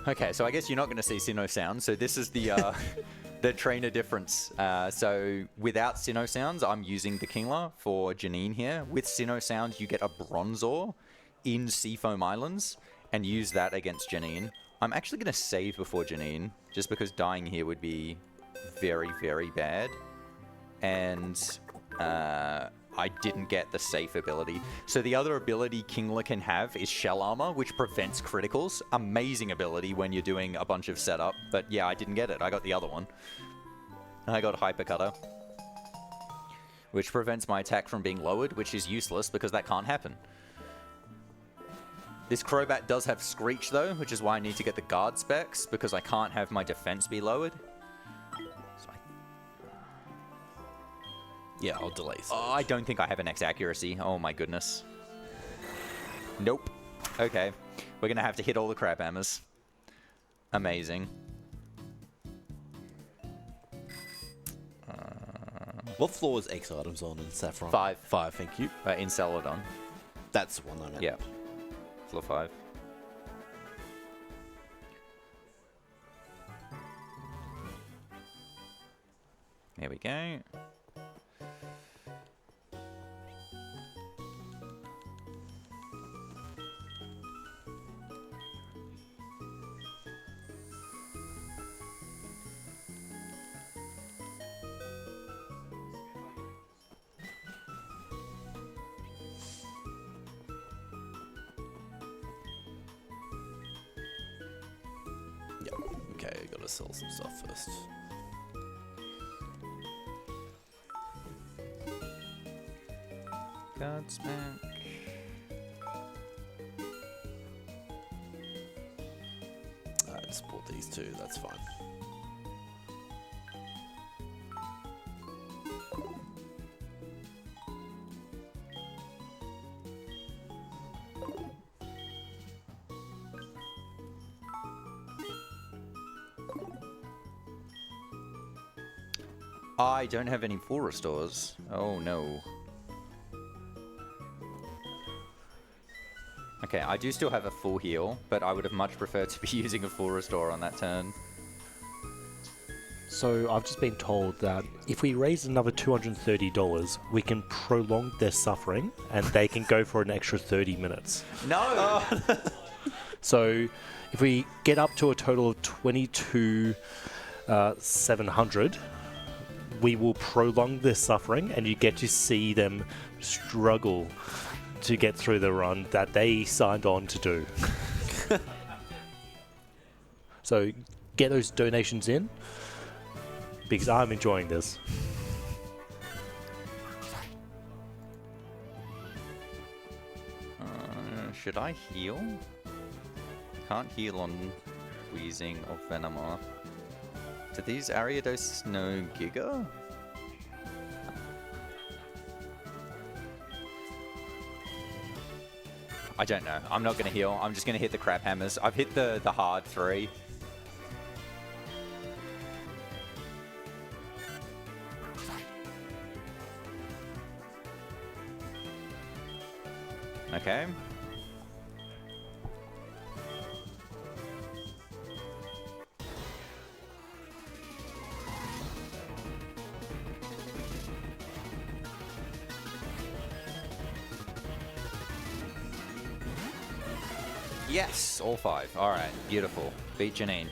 Okay, so I guess you're not going to see Sinnoh Sound. So this is the the trainer difference. So without Sinnoh Sounds, I'm using the Kingler for Janine here. With Sinnoh Sound, you get a Bronzor in Seafoam Islands and use that against Janine. I'm actually going to save before Janine, just because dying here would be very, very bad. And I didn't get the safe ability. So the other ability Kingler can have is Shell Armor, which prevents criticals. Amazing ability when you're doing a bunch of setup. But yeah, I didn't get it. I got the other one. I got Hypercutter, which prevents my attack from being lowered, which is useless because that can't happen. This Crobat does have Screech though, which is why I need to get the guard specs, because I can't have my defense be lowered. So Yeah, I'll delay. Oh, I don't think I have an X accuracy. Oh my goodness. Nope. Okay. We're gonna have to hit all the crab hammers. Amazing. What floor is X items on in Saffron? 5. 5, thank you. In Celadon. That's the one I meant. Yeah. Floor 5. There we go. Yep. Okay, gotta sell some stuff first. Godsmack. I just bought these two, that's fine. I don't have any full restores. Oh no. Okay, I do still have a full heal, but I would have much preferred to be using a full restore on that turn. So I've just been told that if we raise another $230, we can prolong their suffering and they can go for an extra 30 minutes. No! So if we get up to a total of 22,700, we will prolong their suffering and you get to see them struggle to get through the run that they signed on to do. So get those donations in because I'm enjoying this. Should I heal? Can't heal on Wheezing or Venomoth. Do these Ariados know Giga? I don't know. I'm not going to heal. I'm just going to hit the crap hammers. I've hit the hard 3. Okay. Yes, all 5. All right, beautiful. Beat Janine.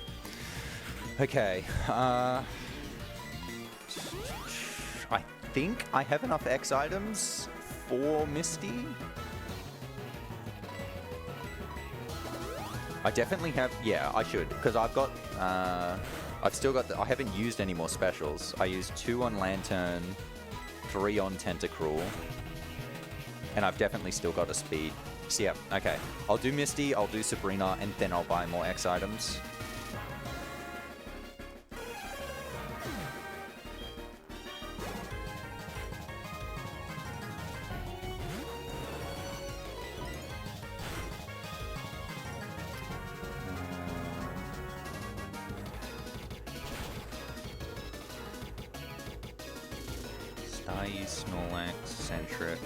Okay. I think I have enough X items for Misty. I definitely have. Yeah, I should, because I've got. I've still got. I haven't used any more specials. I used 2 on Lantern, 3 on Tentacruel, and I've definitely still got a speed. So yeah, okay. I'll do Misty, I'll do Sabrina, and then I'll buy more X items. Styes, Snorlax, Sentret.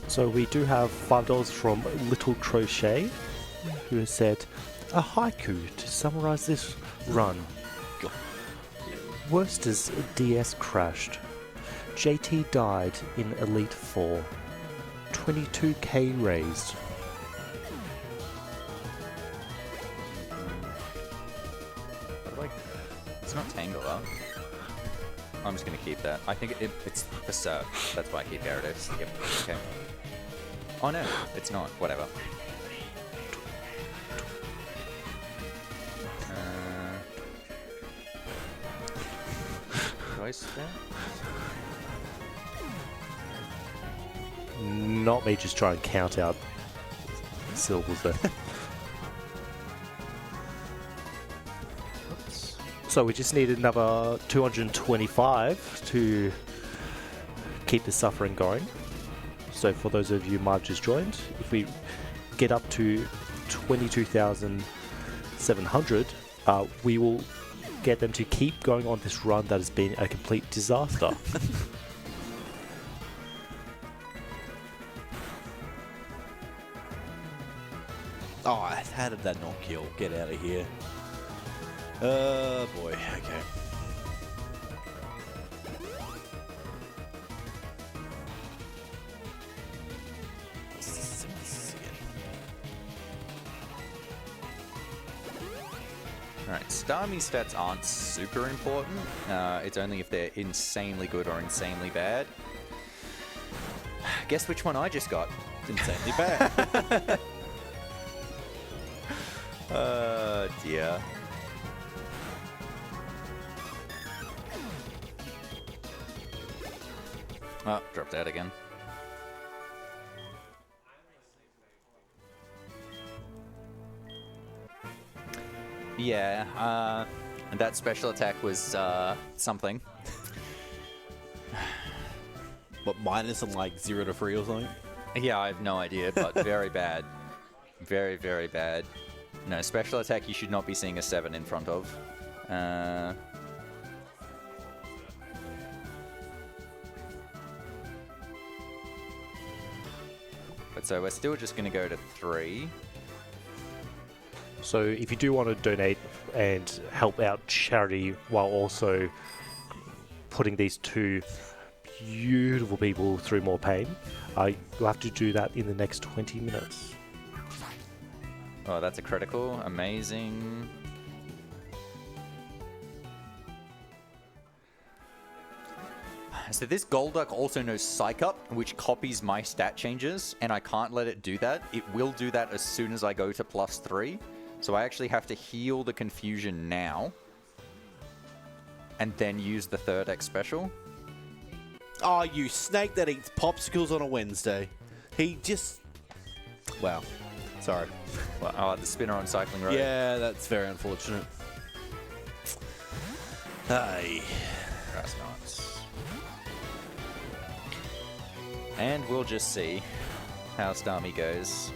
So we do have $5 from Little Crochet, who has said, a haiku to summarize this run. Werster's DS crashed. JT died in Elite 4. 22k raised. Like, it's not Tangela. I'm just gonna keep that. I think it's for Surf. That's why I keep Gyarados. Yep. Okay. Oh no, it's not. Whatever. Do I spare? Not me just try and count out syllables there. So we just need another 225 to keep the suffering going. So for those of you who might have just joined, if we get up to 22,700, we will get them to keep going on this run that has been a complete disaster. Oh, how did that not kill? Get out of here. Boy. Okay. Alright, Starmie stats aren't super important. It's only if they're insanely good or insanely bad. Guess which one I just got? It's insanely bad. Dear. Oh, dropped out again. Yeah, and that special attack was something. What, minus on like 0 to 3 or something? Yeah, I have no idea, but very bad. Very, very bad. No, special attack you should not be seeing a 7 in front of. But so we're still just going to go to 3. So if you do want to donate and help out charity while also putting these two beautiful people through more pain, you'll have to do that in the next 20 minutes. Oh, that's a critical. Amazing. So this Golduck also knows Psych Up, which copies my stat changes, and I can't let it do that. It will do that as soon as I go to +3. So I actually have to heal the confusion now, and then use the 3rd X special. Oh, you snake that eats popsicles on a Wednesday. He just... Wow. Sorry. Oh, the spinner on Cycling Road. Yeah, that's very unfortunate. Hey. That's nuts. And we'll just see how Starmie goes.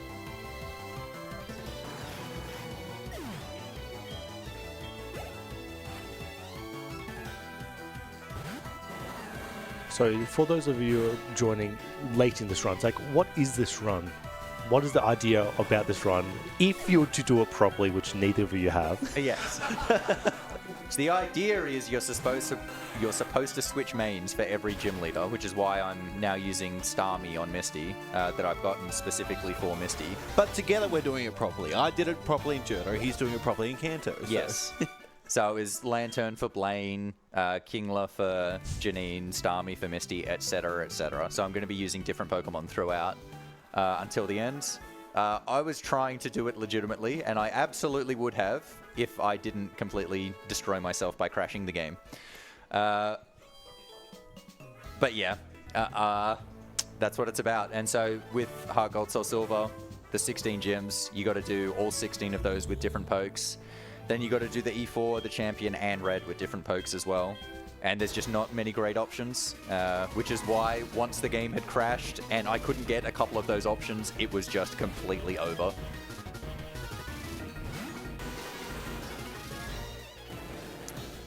So for those of you who are joining late in this run, it's like, what is this run? What is the idea about this run? If you were to do it properly, which neither of you have. Yes. So the idea is you're supposed to switch mains for every gym leader, which is why I'm now using Starmie on Misty, that I've gotten specifically for Misty. But together we're doing it properly. I did it properly in Johto. He's doing it properly in Kanto. So. Yes. So it was Lantern for Blaine, Kingler for Janine, Starmie for Misty, etc., etc. So I'm going to be using different Pokemon throughout until the end. I was trying to do it legitimately, and I absolutely would have if I didn't completely destroy myself by crashing the game. But yeah, that's what it's about. And so with Heart Gold, Soul Silver, the 16 gyms, you got to do all 16 of those with different pokes. Then you got to do the E4, the Champion, and Red with different pokes as well. And there's just not many great options, which is why once the game had crashed and I couldn't get a couple of those options, it was just completely over.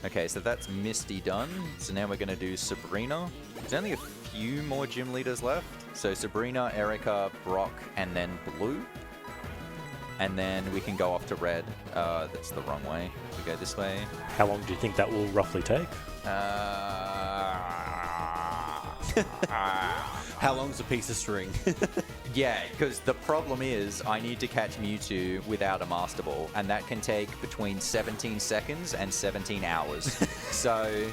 Okay, so that's Misty done. So now we're going to do Sabrina. There's only a few more gym leaders left. So Sabrina, Erica, Brock, and then Blue. And then we can go off to Red. That's the wrong way. We go this way. How long do you think that will roughly take? How long's a piece of string? Yeah, because the problem is I need to catch Mewtwo without a Master Ball, and that can take between 17 seconds and 17 hours. So...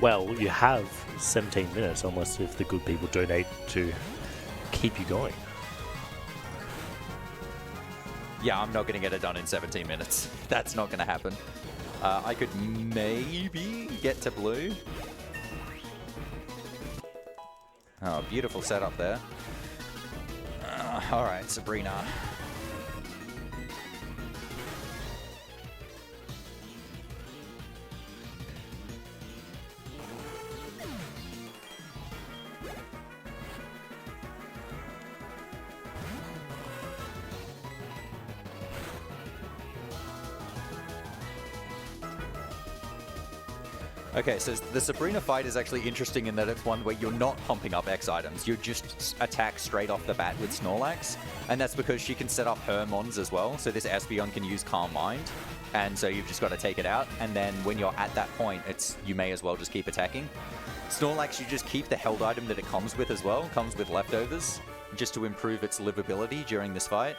Well, you have 17 minutes, unless if the good people donate to keep you going. Yeah, I'm not going to get it done in 17 minutes. That's not going to happen. I could maybe get to Blue. Oh, beautiful setup there. All right, Sabrina. Okay, so the Sabrina fight is actually interesting in that it's one where you're not pumping up X items. You just attack straight off the bat with Snorlax, and that's because she can set up her mons as well. So this Espeon can use Calm Mind, and so you've just got to take it out. And then when you're at that point, you may as well just keep attacking. Snorlax, you just keep the held item that it comes with as well. It comes with leftovers, just to improve its livability during this fight.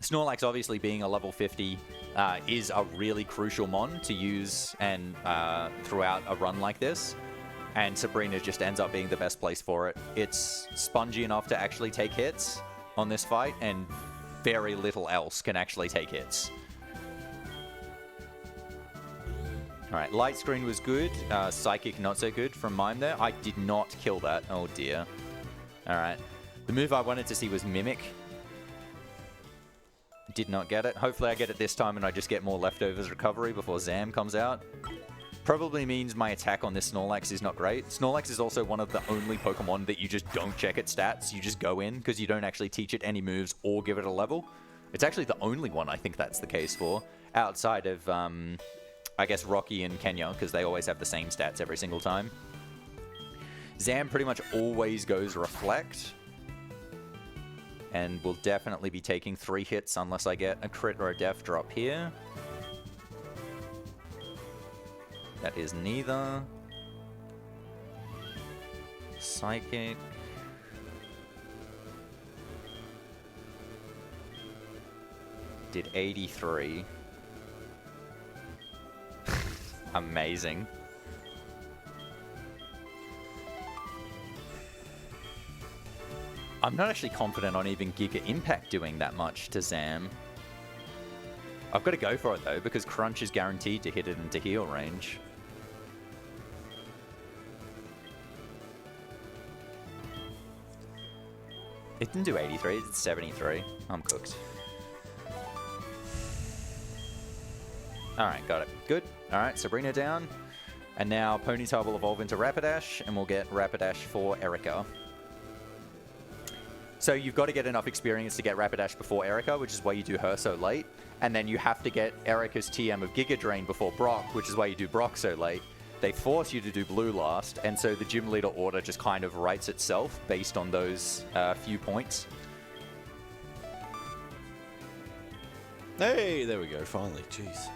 Snorlax, obviously being a level 50, is a really crucial mon to use and throughout a run like this. And Sabrina just ends up being the best place for it. It's spongy enough to actually take hits on this fight, and very little else can actually take hits. Alright, Light Screen was good. Psychic not so good from Mime there. I did not kill that. Oh dear. Alright. The move I wanted to see was Mimic. Did not get it. Hopefully I get it this time and I just get more leftovers recovery before Zam comes out. Probably means my attack on this Snorlax is not great. Snorlax is also one of the only Pokemon that you just don't check its stats. You just go in because you don't actually teach it any moves or give it a level. It's actually the only one I think that's the case for. Outside of, I guess, Rocky and Kenya, because they always have the same stats every single time. Zam pretty much always goes Reflect. And will definitely be taking 3 hits unless I get a crit or a def drop here. That is neither. Psychic. Did 83. Amazing. I'm not actually confident on even Giga Impact doing that much to Zam. I've got to go for it though, because Crunch is guaranteed to hit it into heal range. It didn't do 83, it's 73. I'm cooked. Alright, got it. Good. Alright, Sabrina down. And now Ponytail will evolve into Rapidash, and we'll get Rapidash for Erica. So you've got to get enough experience to get Rapidash before Erica, which is why you do her so late. And then you have to get Erica's TM of Giga Drain before Brock, which is why you do Brock so late. They force you to do Blue last, and so the gym leader order just kind of writes itself based on those few points. Hey, there we go, finally, jeez.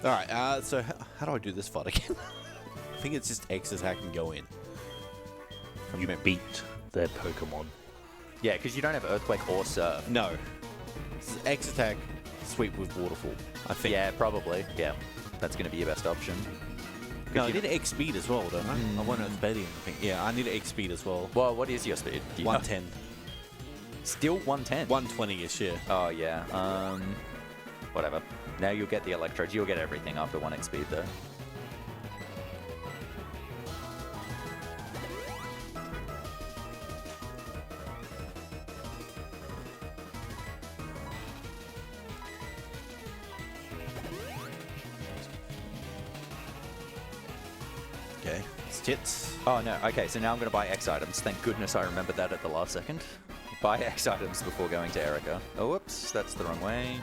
Alright, so how do I do this fight again? I think it's just X attack and go in. You beat their Pokemon. Yeah, because you don't have Earthquake or Surf. No. This is X attack, sweep with Waterfall, I think. Yeah, probably. Yeah, that's going to be your best option. No, I need X speed as well, don't I? I want to bet I think. Yeah, I need X speed as well. Well, what is your speed? 110. Still 110? 120-ish, yeah. Oh, yeah. Whatever. Now you'll get the Electrodes. You'll get everything after 1x speed, though. Okay, it's tits. Oh, no. Okay, so now I'm going to buy X items. Thank goodness I remembered that at the last second. Buy X items before going to Erica. Oh, whoops. That's the wrong way.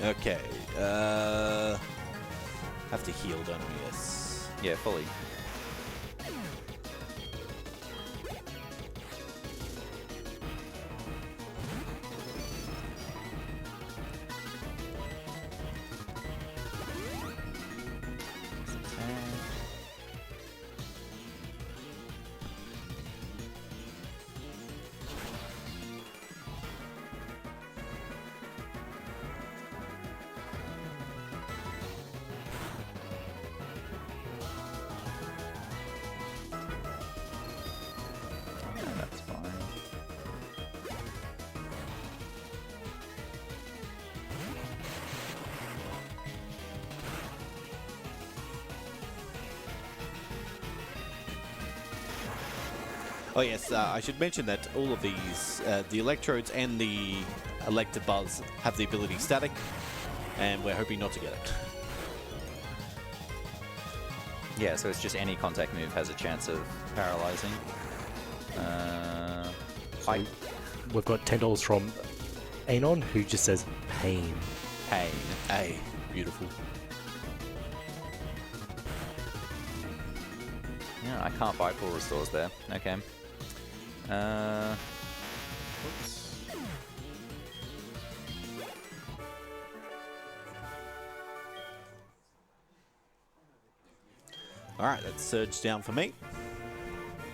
Okay, have to heal, don't we? Yes. Yeah, fully. That's fine. Oh yes, I should mention that all of these, the Electrodes and the Electabuzz have the ability Static, and we're hoping not to get it. Yeah, so it's just any contact move has a chance of paralyzing. We've got $10 from Anon, who just says pain. Pain. A. Beautiful. Yeah, I can't buy full restores there. Okay. Oops. Alright, that's surged down for me.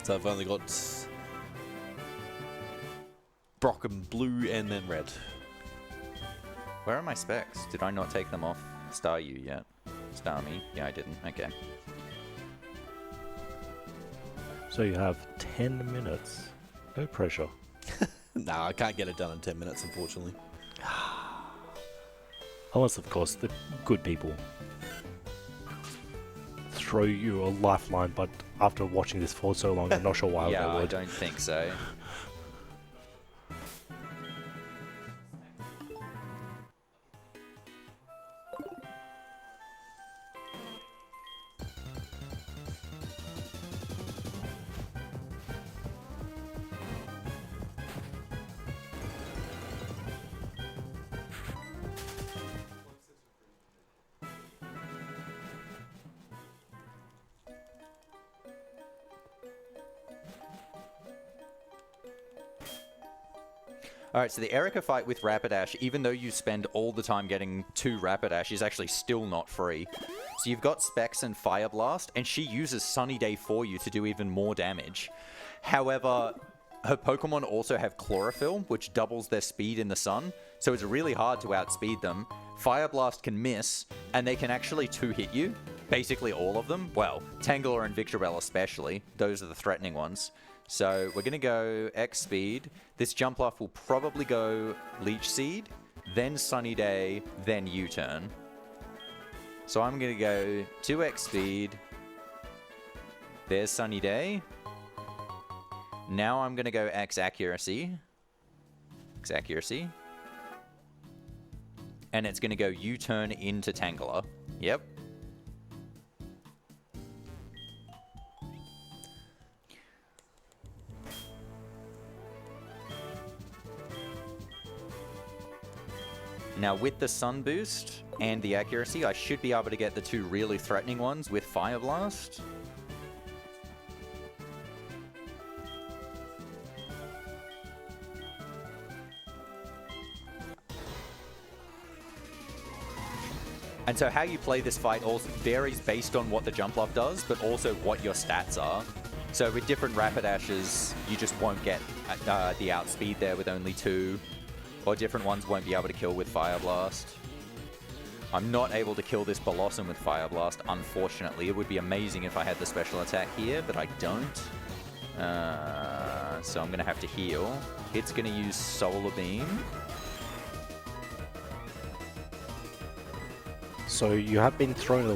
So I've only got Brock and blue and then red. Where are my specs? Did I not take them off Star U yet? Star me? Yeah, I didn't. Okay. So you have 10 minutes. No pressure. No, I can't get it done in 10 minutes, unfortunately. Unless, of course, the good people throw you a lifeline, but after watching this for so long, I'm not sure why Yeah, they I would. don't think so. Alright, so the Erica fight with Rapidash, even though you spend all the time getting 2 Rapidash, is actually still not free. So you've got Specs and Fire Blast, and she uses Sunny Day for you to do even more damage. However, her Pokemon also have Chlorophyll, which doubles their speed in the sun, so it's really hard to outspeed them. Fire Blast can miss, and they can actually 2-hit you. Basically all of them. Well, Tangela and Victreebel especially. Those are the threatening ones. So we're going to go X Speed. This Jumpluff will probably go Leech Seed, then Sunny Day, then U-Turn. So I'm going to go 2X Speed. There's Sunny Day. Now I'm going to go X Accuracy. X Accuracy. And it's going to go U-Turn into Tangela. Yep. Now with the Sun Boost and the accuracy, I should be able to get the 2 really threatening ones with Fire Blast. And so how you play this fight also varies based on what the Jumpluff does, but also what your stats are. So with different Rapidashes, you just won't get the outspeed there with only 2. Or different ones won't be able to kill with Fire Blast. I'm not able to kill this Blossom with Fire Blast, unfortunately. It would be amazing if I had the special attack here, but I don't. So I'm going to have to heal. It's going to use Solar Beam. So you have been thrown a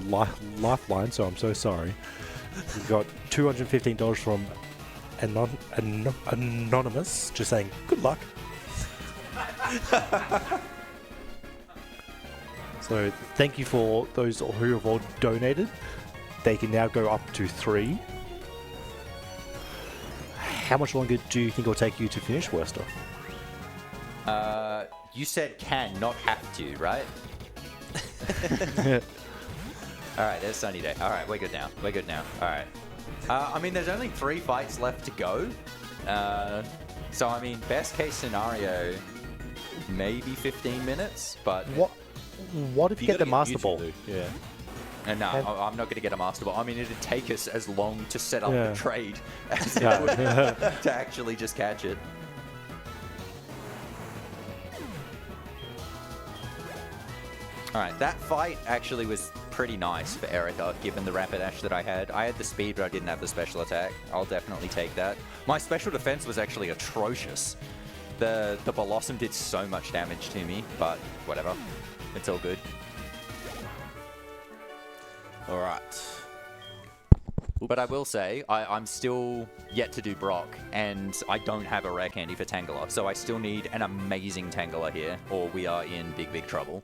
lifeline, so I'm so sorry. You've got $215 from Anonymous, just saying, good luck. So thank you for those who have all donated. They can now go up to 3. How much longer do you think it'll take you to finish, Werster? You said can, not have to, right? Alright, there's Sunny Day. Alright, we're good now. We're good now. Alright. I mean, there's only 3 fights left to go. So, I mean, best case scenario, maybe 15 minutes, but... What if you get the Master Ball? Yeah. And no, I'm not going to get a Master Ball. I mean, it'd take us as long to set up the trade as it would to actually just catch it. Alright, that fight actually was pretty nice for Erica, given the Rapidash that I had. I had the speed, but I didn't have the special attack. I'll definitely take that. My special defense was actually atrocious. The Blossom did so much damage to me, but whatever. It's all good. Alright. But I will say, I'm still yet to do Brock, and I don't have a rare candy for Tangela, so I still need an amazing Tangela here, or we are in big, big trouble.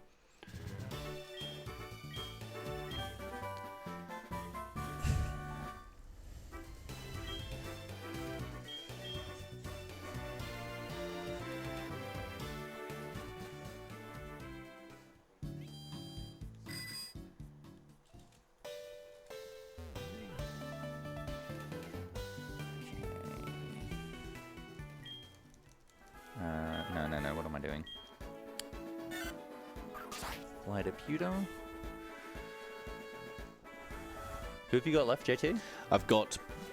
doing? Light a pewter. Who have you got left, JT?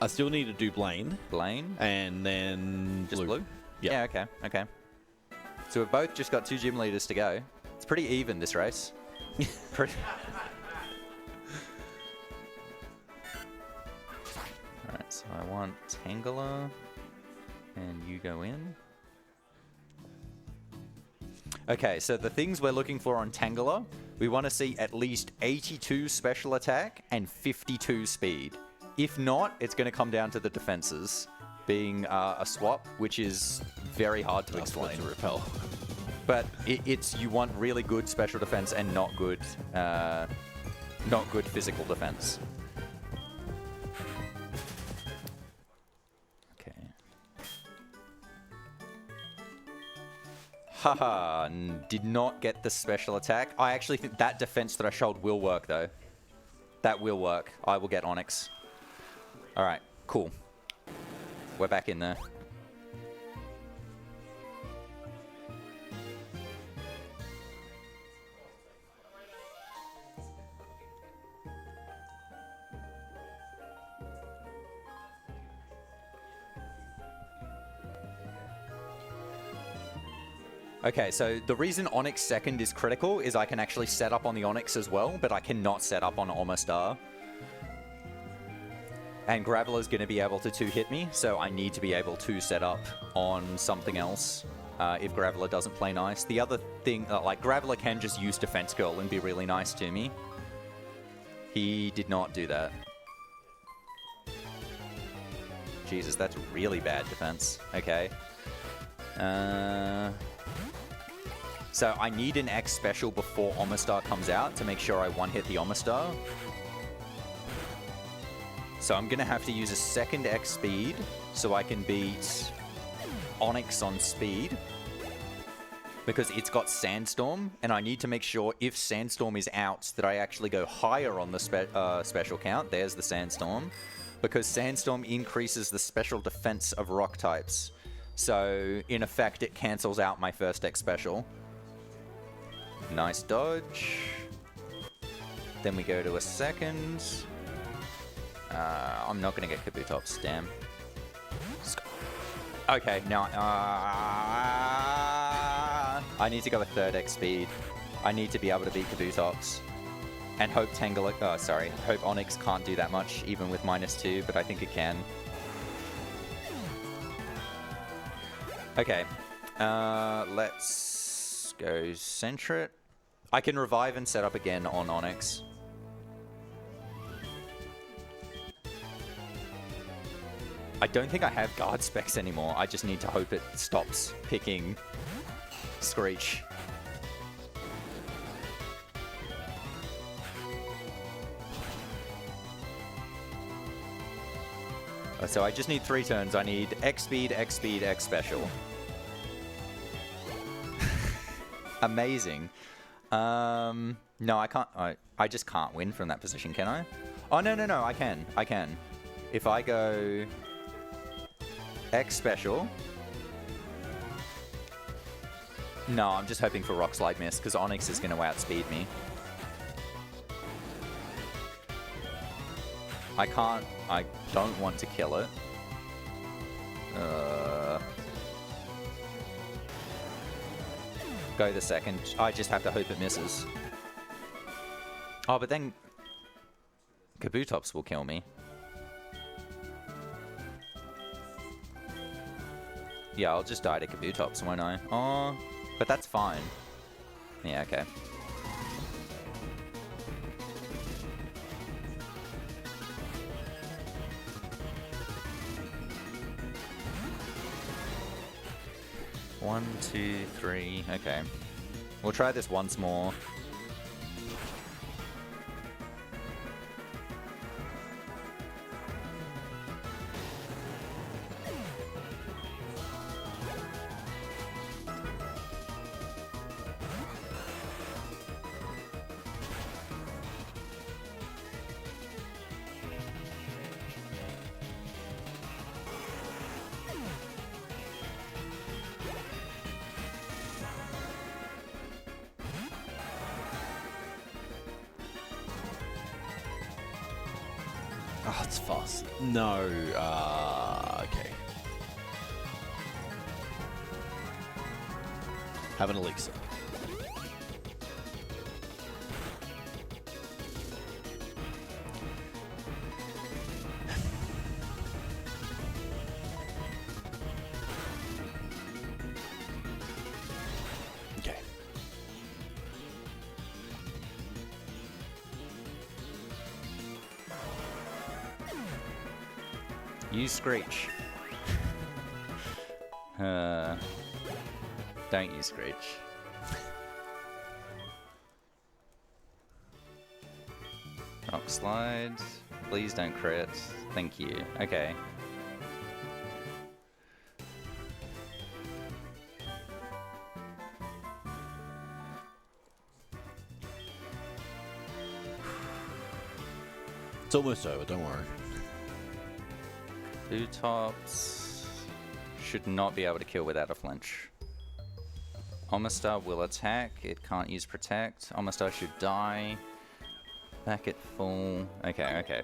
I still need to do Blaine. Blaine? And then Just blue? Yeah. Yeah, okay. So we've both just got 2 gym leaders to go. It's pretty even, this race. Pretty... Alright, so I want Tangela, and you go in. Okay, so the things we're looking for on Tangela, we want to see at least 82 special attack and 52 speed. If not, it's going to come down to the defenses being a swap, which is very hard to explain. To repel. But it's you want really good special defense and not good physical defense. Okay. Haha, did not get the special attack. I actually think that defense threshold will work though. That will work. I will get Onyx. All right, cool. We're back in there. Okay, so the reason Onyx second is critical is I can actually set up on the Onyx as well, but I cannot set up on Omastar. And Graveler's going to be able to 2-hit me, so I need to be able to set up on something else if Graveler doesn't play nice. The other thing, like Graveler can just use Defense Curl and be really nice to me. He did not do that. Jesus, that's really bad defense. Okay. So I need an X special before Omastar comes out to make sure I one-hit the Omastar. So I'm going to have to use a second X speed so I can beat Onyx on speed. Because it's got Sandstorm, and I need to make sure if Sandstorm is out that I actually go higher on the special count. There's the Sandstorm. Because Sandstorm increases the special defense of rock types. So in effect it cancels out my first X special. Nice dodge. Then we go to a second. I'm not going to get Kabutops, damn. Okay, now I need to go a third X speed. I need to be able to beat Kabutops. And hope hope Onyx can't do that much, even with -2, but I think it can. Okay, let's go Sentret. I can revive and set up again on Onyx. I don't think I have guard specs anymore. I just need to hope it stops picking Screech. So I just need 3 turns. I need X speed, X speed, X special. Amazing. No, I can't. I just can't win from that position, can I? Oh, no, I can. I can. If I go X special. No, I'm just hoping for Rock Slide miss, because Onyx is going to outspeed me. I don't want to kill it. Go the second. I just have to hope it misses. Oh, but then Kabutops will kill me. Yeah, I'll just die to Kabutops, won't I? Oh, but that's fine. Yeah, okay. One, two, three. Okay. We'll try this once more. Oh, it's fast. No. Okay. Have an elixir. Okay. Use Screech. Don't use Screech. Rock slide. Please don't crit. Thank you. Okay. It's almost over, don't worry. Two tops should not be able to kill without a flinch. Omastar will attack. It can't use protect. Omastar should die. Back at full. Okay, okay.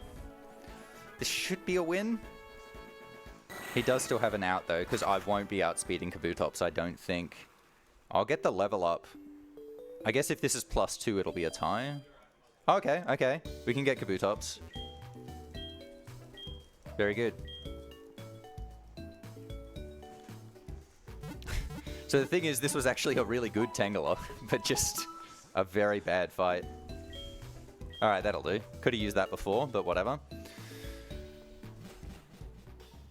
This should be a win. He does still have an out though, because I won't be outspeeding Kabutops, I don't think. I'll get the level up. I guess if this is +2, it'll be a tie. Okay, okay. We can get Kabutops. Very good. So the thing is, this was actually a really good Tangela, but just a very bad fight. Alright, that'll do. Could have used that before, but whatever.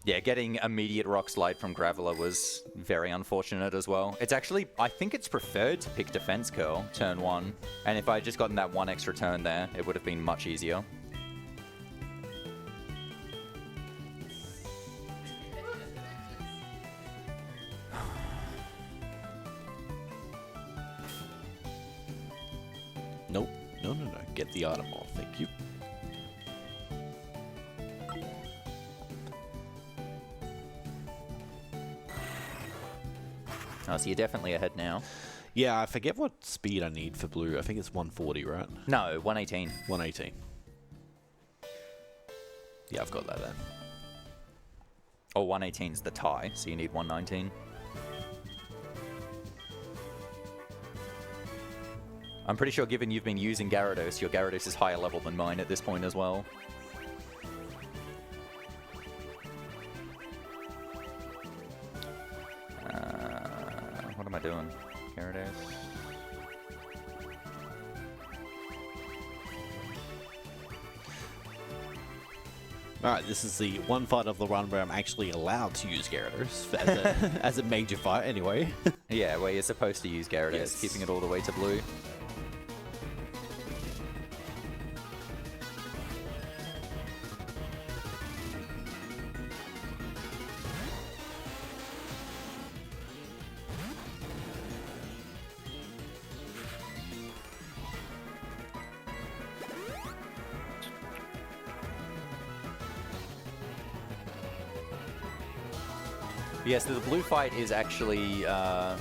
Yeah, getting immediate Rock Slide from Graveler was very unfortunate as well. It's actually, I think it's preferred to pick Defense Curl, turn 1. And if I had just gotten that one extra turn there, it would have been much easier. Nope. No, no, no. Get the item off. Thank you. Oh, so you're definitely ahead now. Yeah, I forget what speed I need for blue. I think it's 140, right? No, 118. 118. Yeah, I've got that then. Oh, 118 is the tie, so you need 119. I'm pretty sure given you've been using Gyarados, your Gyarados is higher level than mine at this point as well. What am I doing? Gyarados. Alright, this is the one fight of the run where I'm actually allowed to use Gyarados as a, as a major fight anyway. Yeah, where you're supposed to use Gyarados, Yes. keeping it all the way to blue. Yes, the blue fight is actually a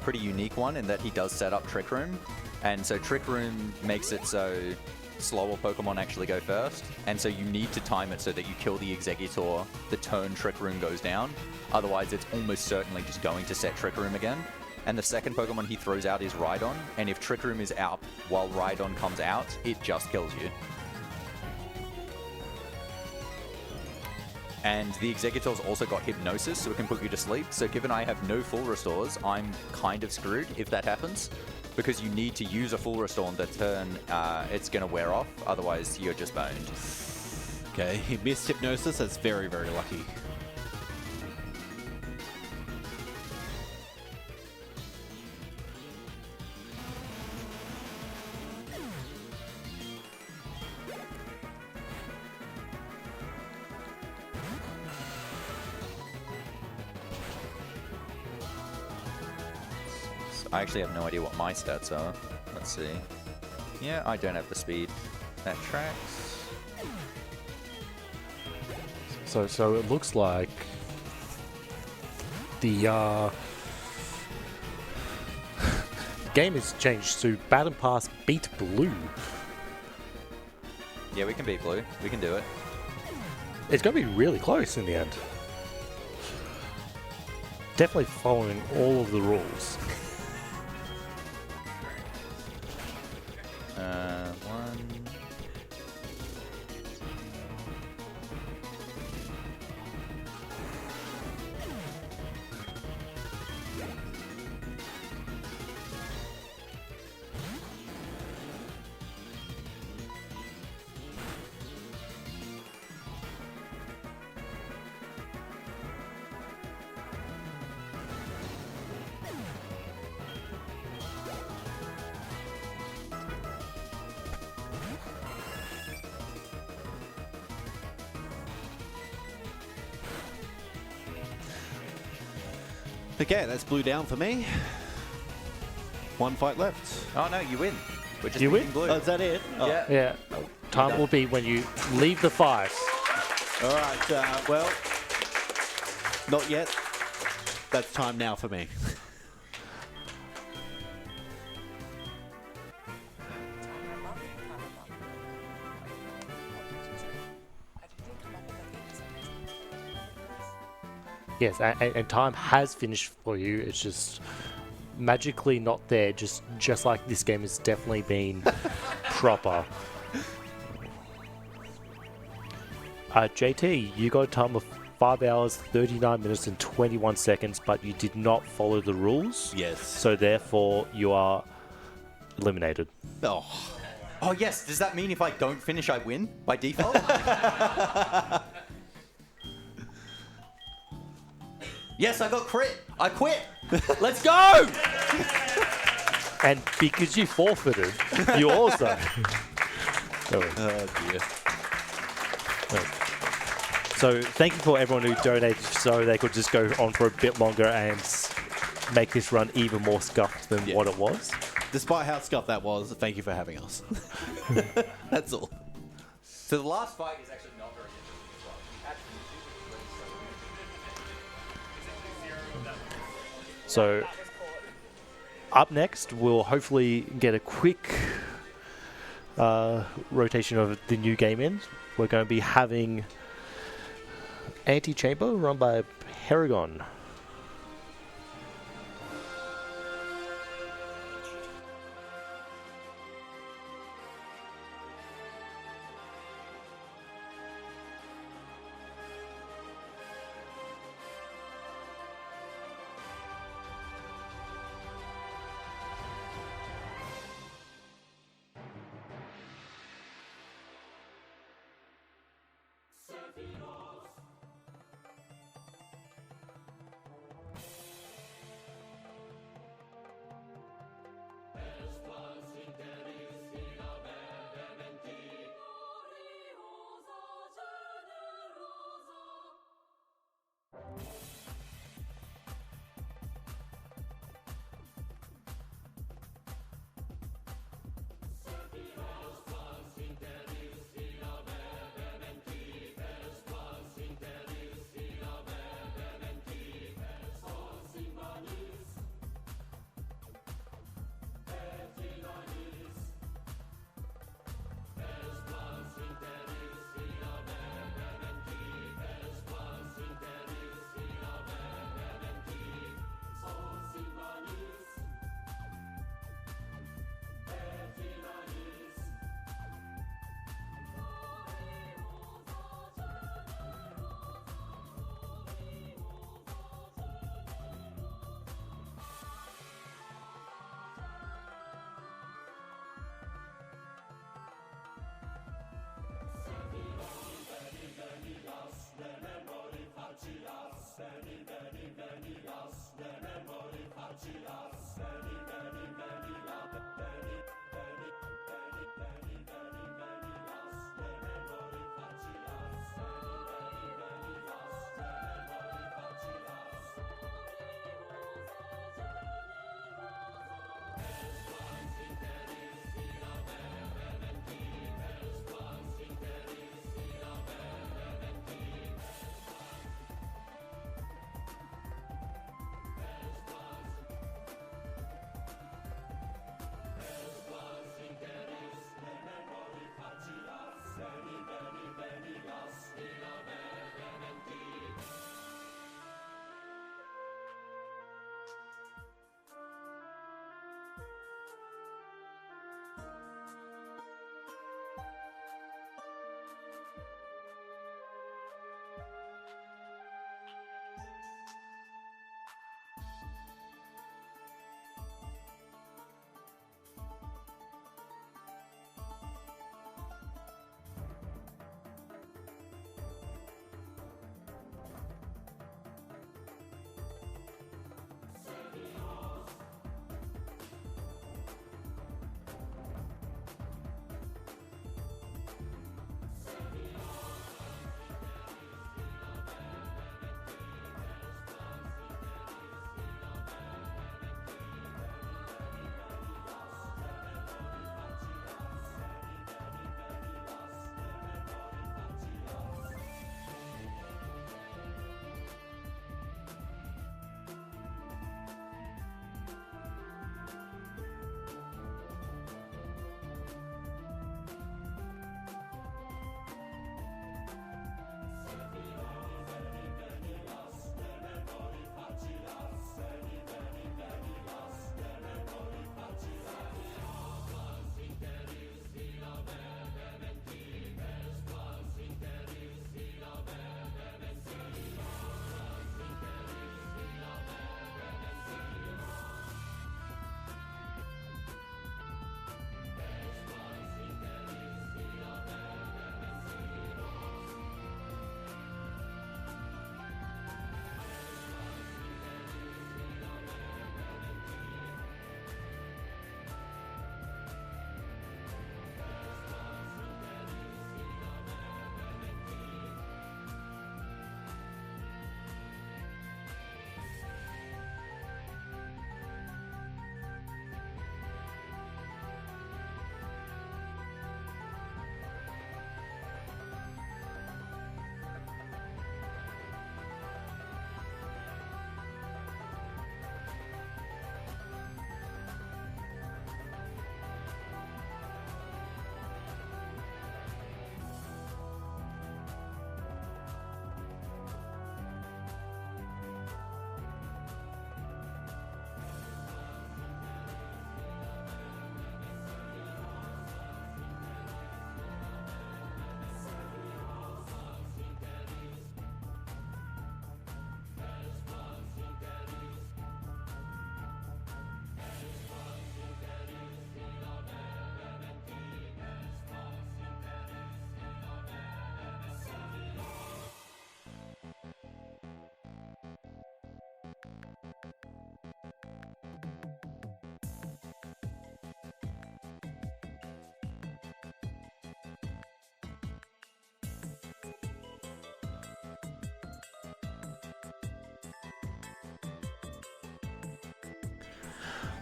pretty unique one in that he does set up Trick Room. And so Trick Room makes it so slower Pokemon actually go first. And so you need to time it so that you kill the Exeggutor the turn Trick Room goes down. Otherwise, it's almost certainly just going to set Trick Room again. And the second Pokemon he throws out is Rhydon. And if Trick Room is out while Rhydon comes out, it just kills you. And the Exeggutor's also got Hypnosis, so it can put you to sleep. So given I have no full restores, I'm kind of screwed if that happens. Because you need to use a full restore on the turn it's going to wear off. Otherwise, you're just boned. Okay, he missed Hypnosis. That's very, very lucky. I actually have no idea what my stats are. Let's see. Yeah, I don't have the speed. That tracks. So it looks like the game has changed to Battle Pass beat blue. Yeah, we can beat blue. We can do it. It's going to be really close in the end. Definitely following all of the rules. One. Okay, that's blue down for me. One fight left. Oh no, you win. We're just You win? beating blue. Oh, is that it? Oh. Yeah. Yeah. Time will be when you leave the fight. All right, well, not yet. That's time now for me. Yes, and time has finished for you. It's just magically not there. Just like this game has definitely been proper. JT, you got a time of 5 hours, 39 minutes, and 21 seconds, but you did not follow the rules. Yes. So therefore, you are eliminated. Oh. Oh yes. Does that mean if I don't finish, I win by default? Yes, I got crit. I quit. Let's go. And because you forfeited, you also. Oh, dear. So thank you for everyone who donated so they could just go on for a bit longer and make this run even more scuffed than what it was. Despite how scuffed that was, thank you for having us. That's all. So the last fight is actually not very interesting. So up next, we'll hopefully get a quick rotation of the new game in. We're going to be having Anti-Chamber run by Paragon.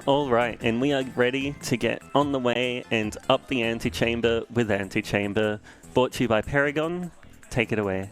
All right, and we are ready to get on the way and up the antechamber with Antechamber, brought to you by Paragon. Take it away.